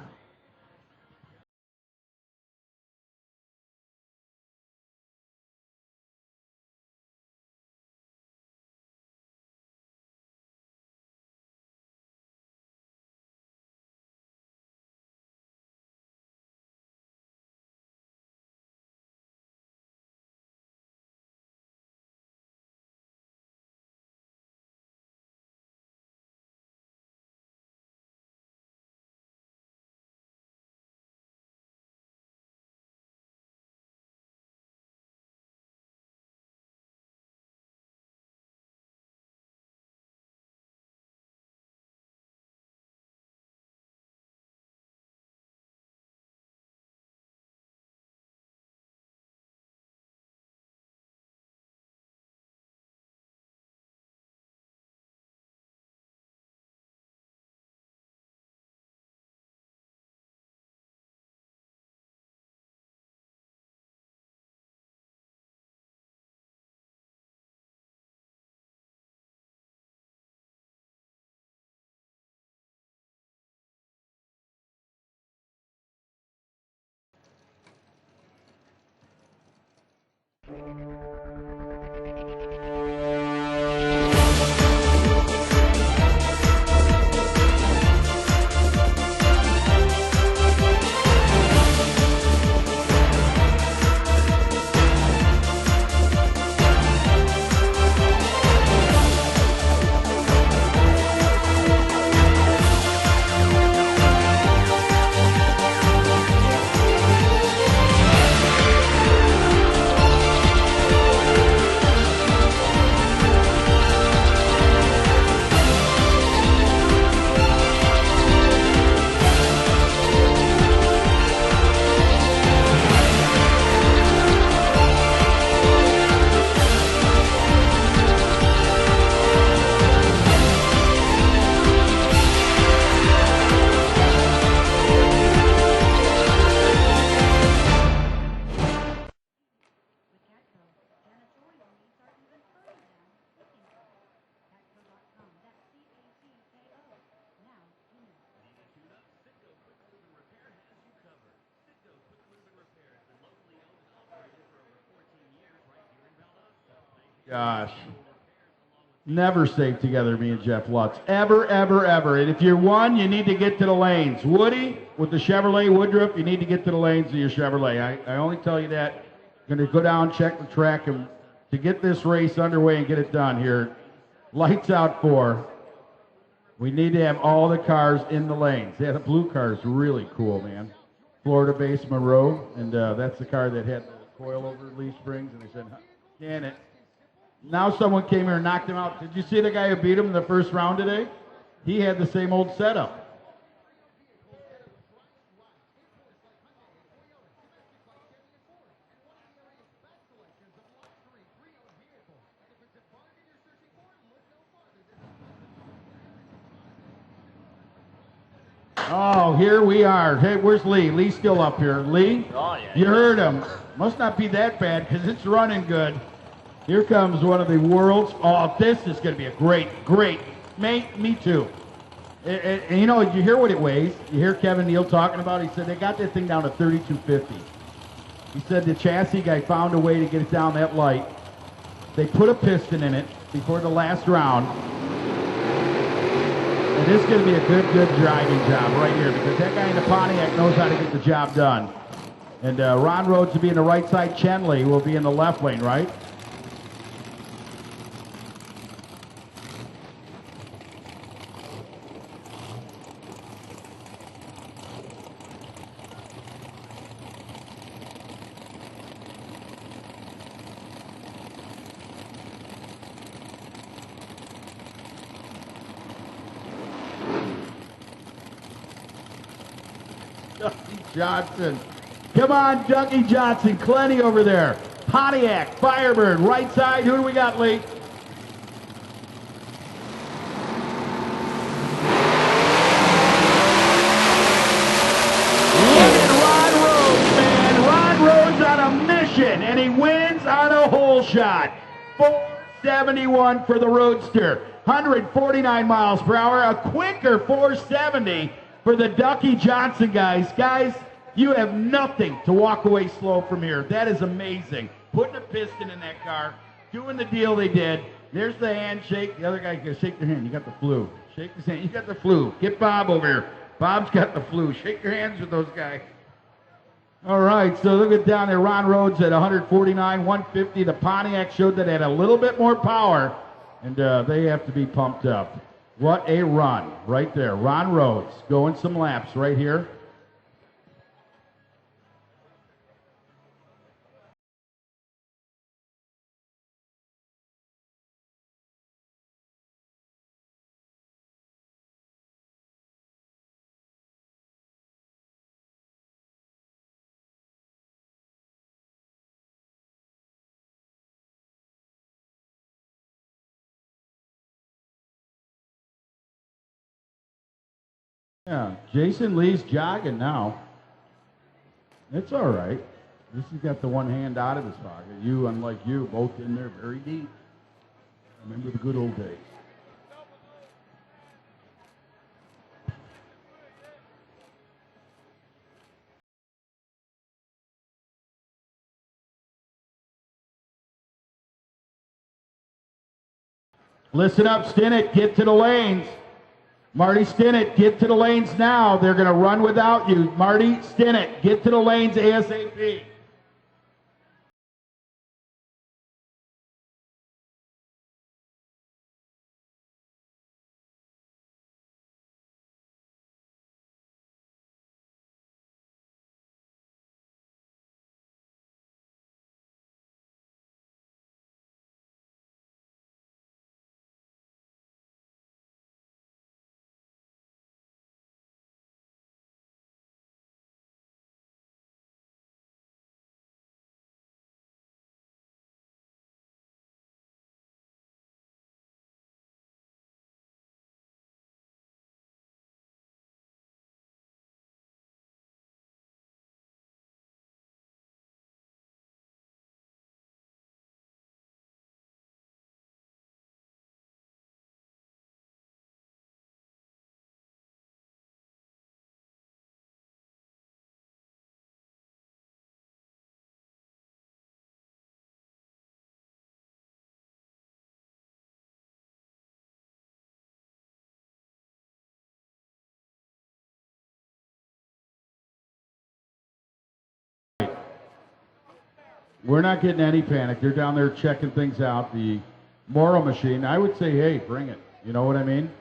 gosh. Never safe together, me and Jeff Lutz. Ever, ever, ever. And if you're one, you need to get to the lanes. Woody, with the Chevrolet Woodruff, you need to get to the lanes of your Chevrolet. I only tell you that. Going to go down, check the track, and to get this race underway and get it done here. Lights out 4. We need to have all the cars in the lanes. Yeah, the blue car is really cool, man. Florida-based Monroe, and that's the car that had the coil-over leaf springs, and they said, can it? Now someone came here and knocked him out. Did you see the guy who beat him in the first round today? He had the same old setup. Oh, here we are. Hey, where's Lee? Lee's still up here. Lee? Oh, yeah. You heard him. Must not be that bad because it's running good. Here comes one of the world's... Oh, this is going to be a great. Me too. And you know, you hear what it weighs. You hear Kevin Neal talking about it. He said they got that thing down to 3250. He said the chassis guy found a way to get it down that light. They put a piston in it before the last round. And this is going to be a good driving job right here because that guy in the Pontiac knows how to get the job done. And Ron Rhodes will be in the right side. Chenley will be in the left lane, right? Johnson. Come on, Ducky Johnson. Clenny over there. Pontiac, Firebird, right side. Who do we got, Lee? Look at Ron Rhodes, man. Ron Rhodes on a mission, and he wins on a hole shot. 471 for the Roadster. 149 miles per hour. A quicker 470 for the Ducky Johnson guys. Guys, you have nothing to walk away slow from here. That is amazing. Putting a piston in that car, doing the deal they did. There's the handshake. The other guy goes, shake your hand. You got the flu. Shake his hand. You got the flu. Get Bob over here. Bob's got the flu. Shake your hands with those guys. All right, so look at down there. Ron Rhodes at 149, 150. The Pontiac showed that it had a little bit more power, and they have to be pumped up. What a run right there. Ron Rhodes going some laps right here. Yeah, Jason Lee's jogging now. It's all right. This has got the one hand out of his pocket. You, unlike you, both in there very deep. Remember the good old days. Listen up, Stinnett, get to the lanes. Marty Stinnett, get to the lanes now. They're going to run without you. Marty Stinnett, get to the lanes ASAP. We're not getting any panic. They're down there checking things out. The Morrow machine, I would say, hey, bring it. You know what I mean?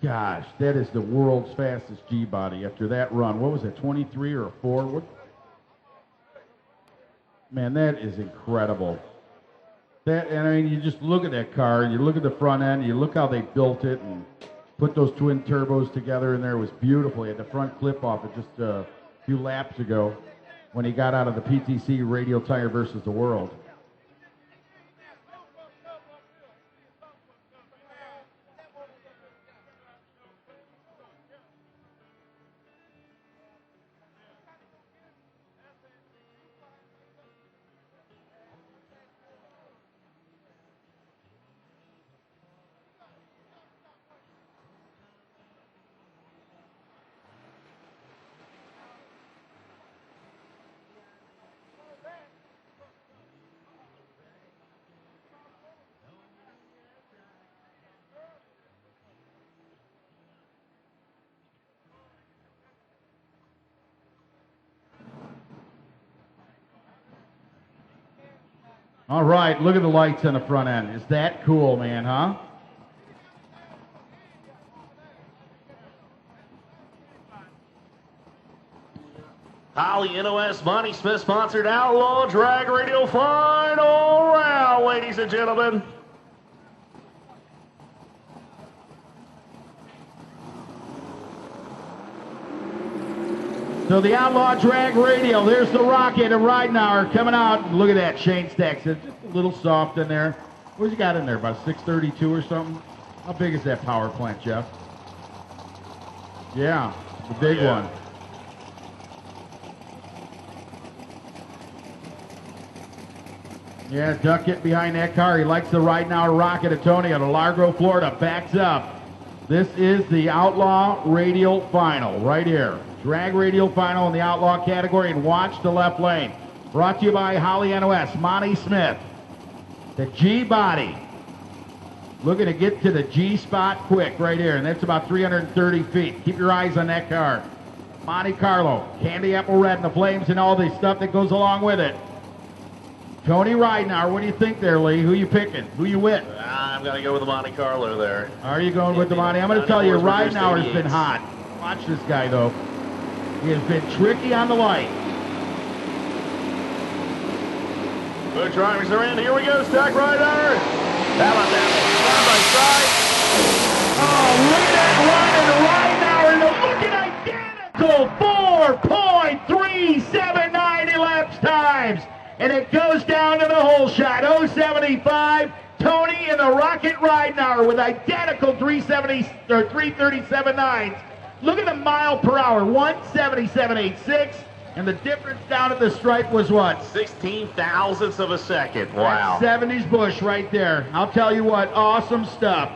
Gosh, that is the world's fastest G-body after that run. What was it, 23 or a 4? What? Man, that is incredible. That, and I mean, you just look at that car, and you look at the front end, and you look how they built it and put those twin turbos together in there. It was beautiful. He had the front clip off it just a few laps ago when he got out of the PTC Radial Tire versus the World. All right, look at the lights on the front end. Is that cool, man, huh? Holly NOS Monty Smith sponsored Outlaw Drag Radio final round, ladies and gentlemen. So the Outlaw Drag Radio, there's the Rocket and Ridenauer coming out. Look at that, Shane Stacks. It's just a little soft in there. What's he got in there, about 632 or something? How big is that power plant, Jeff? Yeah, the big one. Yeah, Duck get behind that car. He likes the Ridenauer Rocket. Antonio to Largo, Florida, backs up. This is the Outlaw Radial Final right here. Drag Radial Final in the Outlaw category, and watch the left lane. Brought to you by Holly NOS, Monty Smith. The G-body. Looking to get to the G spot quick right here, and that's about 330 feet. Keep your eyes on that car. Monte Carlo, candy apple red, and the flames and all the stuff that goes along with it. Tony Ridenauer, what do you think there, Lee? Who you picking? Who you with? I'm going to go with the Monte Carlo there. Are you going with the Monte? I'm going to tell you, Ridenauer's been hot. Watch this guy, though. He has been tricky on the light. The drivers are in. Here we go, Stack Rider. How about that? Side by side. Oh, look at that run and Ridenauer. The looking identical 4.379 elapsed times. And it goes down to the hole shot. 075. Tony and the Rocket Ridenauer with identical 370 or 337.9s. Look at the mile per hour, 177.86, and the difference down at the stripe was what? 16 thousandths of a second. Wow. That's 70s Busch right there. I'll tell you what, awesome stuff.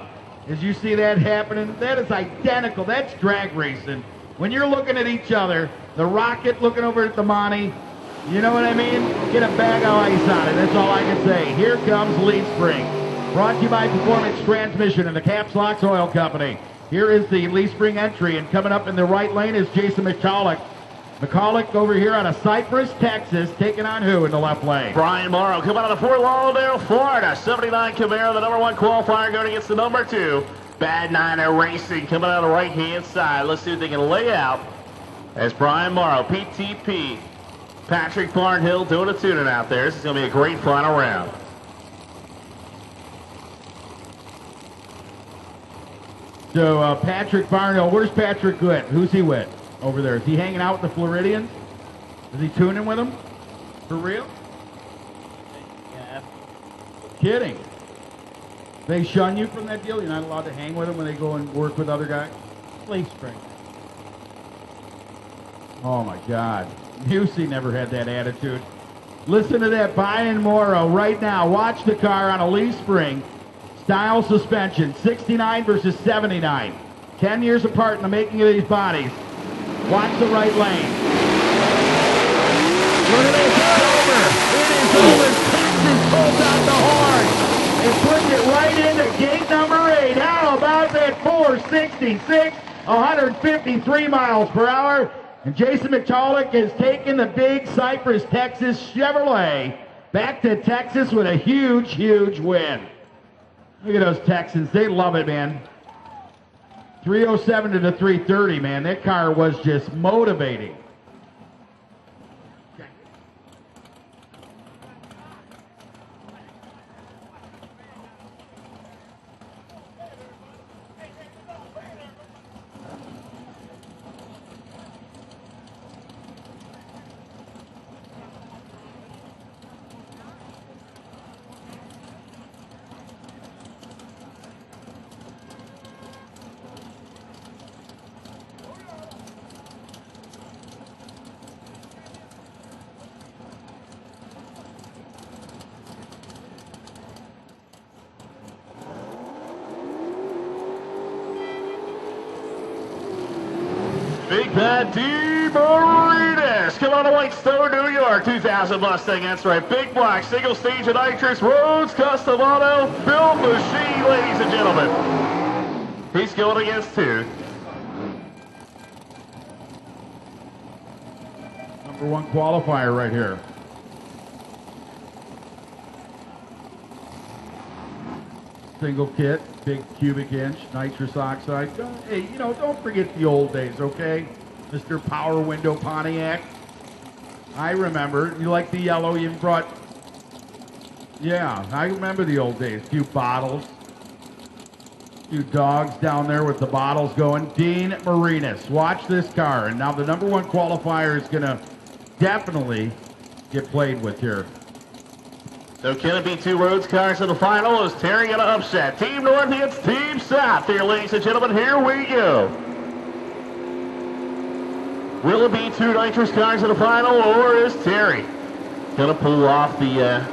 As you see that happening, that is identical. That's drag racing. When you're looking at each other, the Rocket looking over at the Monty, you know what I mean? Get a bag of ice on it. That's all I can say. Here comes Leaf Spring. Brought to you by Performance Transmission and the Caps Locks Oil Company. Here is the Leaf Spring entry, and coming up in the right lane is Jason McCulloch. McCulloch over here out of Cypress, Texas, taking on who in the left lane? Brian Morrow coming out of Fort Lauderdale, Florida. 79 Camaro, the #1 qualifier, going against the #2. Bad Niner Racing coming out of the right-hand side. Let's see what they can lay out as Brian Morrow, PTP. Patrick Barnhill doing a tuning out there. This is going to be a great final round. So Patrick Barnhill, where's Patrick with? Who's he with over there? Is he hanging out with the Floridians? Is he tuning with them? For real? Yeah. Kidding. They shun you from that deal? You're not allowed to hang with them when they go and work with other guys? Leaf Spring. Oh my God. Busey never had that attitude. Listen to that, Brian Morrow right now. Watch the car on a Leaf Spring. Style suspension, 69 versus 79. 10 years apart in the making of these bodies. Watch the right lane. Look at this, it's over. It is over. Texas pulls out the horn and puts it right into gate number 8. How about that 466, 153 miles per hour? And Jason McCulloch has taken the big Cypress, Texas Chevrolet back to Texas with a huge, huge win. Look at those Texans. They love it, man. 307 to the 330, man. That car was just motivating. Big Bad DeMarco coming on to Whitestone, New York, 2000 Mustang. That's right. Big Black, single stage of Nitrous, Rhodes, Custom Auto, build machine, ladies and gentlemen. He's going against two. Number one qualifier right here. Single kit, big cubic inch, nitrous oxide. Hey, you know, don't forget the old days, okay? Mr. Power Window Pontiac. I remember. You like the yellow you brought? Yeah, I remember the old days. A few bottles. A few dogs down there with the bottles going. Dean Marinas. Watch this car. And now the number one qualifier is going to definitely get played with here. So can it be two Rhodes cars in the final? Is Terry going to upset Team North against Team South? Here, ladies and gentlemen, here we go. Will it be two Nitrous cars in the final, or is Terry going to pull off the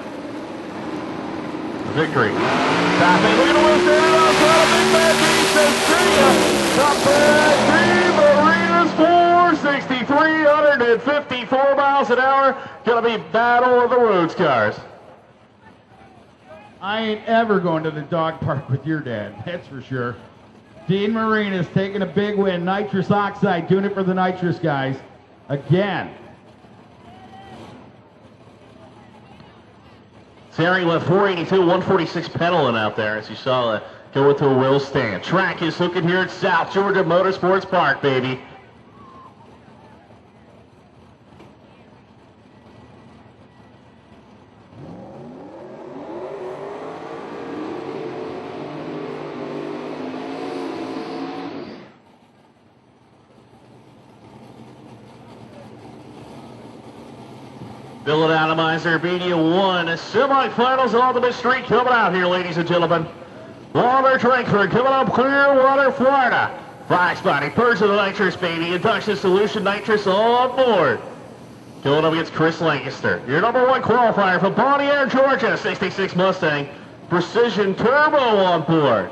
victory? Top end, look at the wheels there. Outside, Big Bad D says, see ya. Top end, Team Marinas 463, 154 miles an hour. Going to be battle of the Rhodes cars. I ain't ever going to the dog park with your dad, that's for sure. Dean Marinas taking a big win. Nitrous Oxide doing it for the Nitrous guys again. Terry left 482, 146 pedaling out there as you saw go into a wheel stand. Track is hooking here at South Georgia Motorsports Park, baby. Billet Atomizer, Media 1, semifinals Ultimate Street coming out here, ladies and gentlemen. Walter Drakeford coming up Clearwater, Florida. Fox Body, Purge of the Nitrous, baby. Induction Solution Nitrous on board. Going up against Chris Lancaster. Your number one qualifier from Bonnier, Georgia, 66 Mustang. Precision Turbo on board.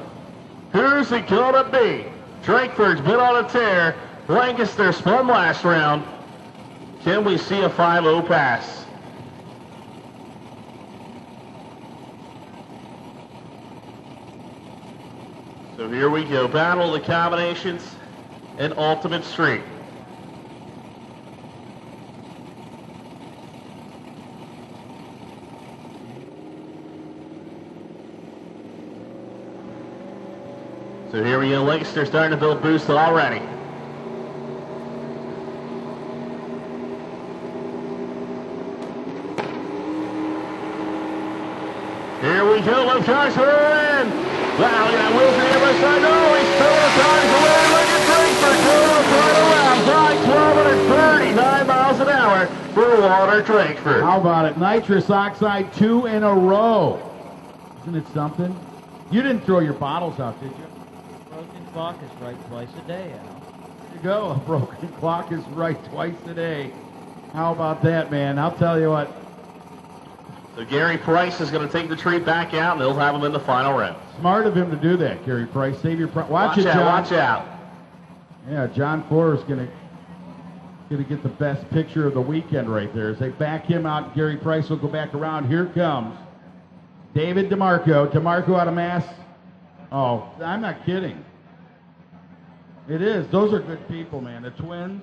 Who's it gonna be? Drakeford's been on a tear. Lancaster spun last round. Can we see a 5-0 pass? So here we go. Battle of the combinations and Ultimate Street. So here we go. Lancaster starting to build boost already. Here we go. Left cars are in. Wow, yeah, Will's the other side. No, he's still a times away. Look at Drakeford going right around. 5, 12, and 39 miles an hour for Walter Drakeford. How about it? Nitrous Oxide 2 in a row. Isn't it something? You didn't throw your bottles out, did you? Broken clock is right twice a day, Al. There you go. A broken clock is right twice a day. How about that, man? I'll tell you what. So Gary Price is going to take the tree back out, and they'll have him in the final round. Smart of him to do that, Gary Price. Save your watch it, out, John. watch out. Yeah, John Forrest going to get the best picture of the weekend right there. As they back him out, Gary Price will go back around. Here comes David DeMarco. DeMarco out of Mass. Oh, I'm not kidding. It is. Those are good people, man. The twins.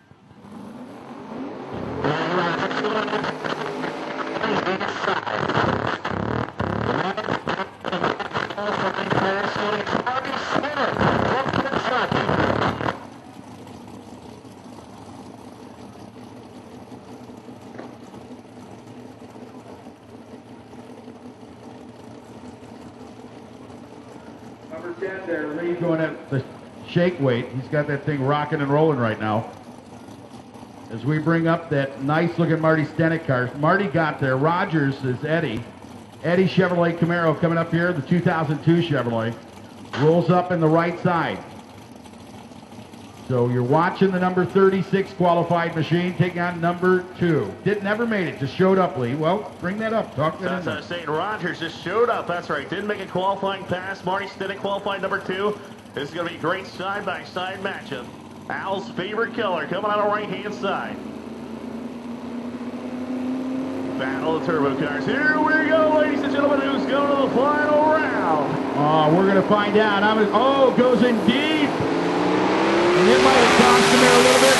Number 10 there, Lee going at the shake weight. He's got that thing rocking and rolling right now. As we bring up that nice looking Marty Stenick car. Marty got there. Rogers is Eddie. Eddie Chevrolet Camaro coming up here, the 2002 Chevrolet. Rolls up in the right side. So you're watching the number 36 qualified machine take on number 2. Never made it, just showed up, Lee. Well, bring that up. Talk that That's what I was saying. Rogers just showed up. That's right. Didn't make a qualifying pass. Marty Stinnett qualified number 2. This is going to be a great side-by-side matchup. Al's favorite color coming out of right-hand side. Battle of turbo cars. Here we go, ladies and gentlemen. Who's going to the final round? We're going to find out. Oh, goes in deep. And it might have cost him there a little bit.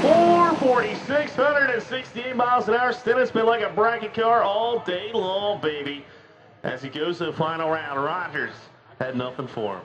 Whoa, 446, 168 miles an hour. Stinnett's been like a bracket car all day long, baby. As he goes to the final round, Rogers had nothing for him.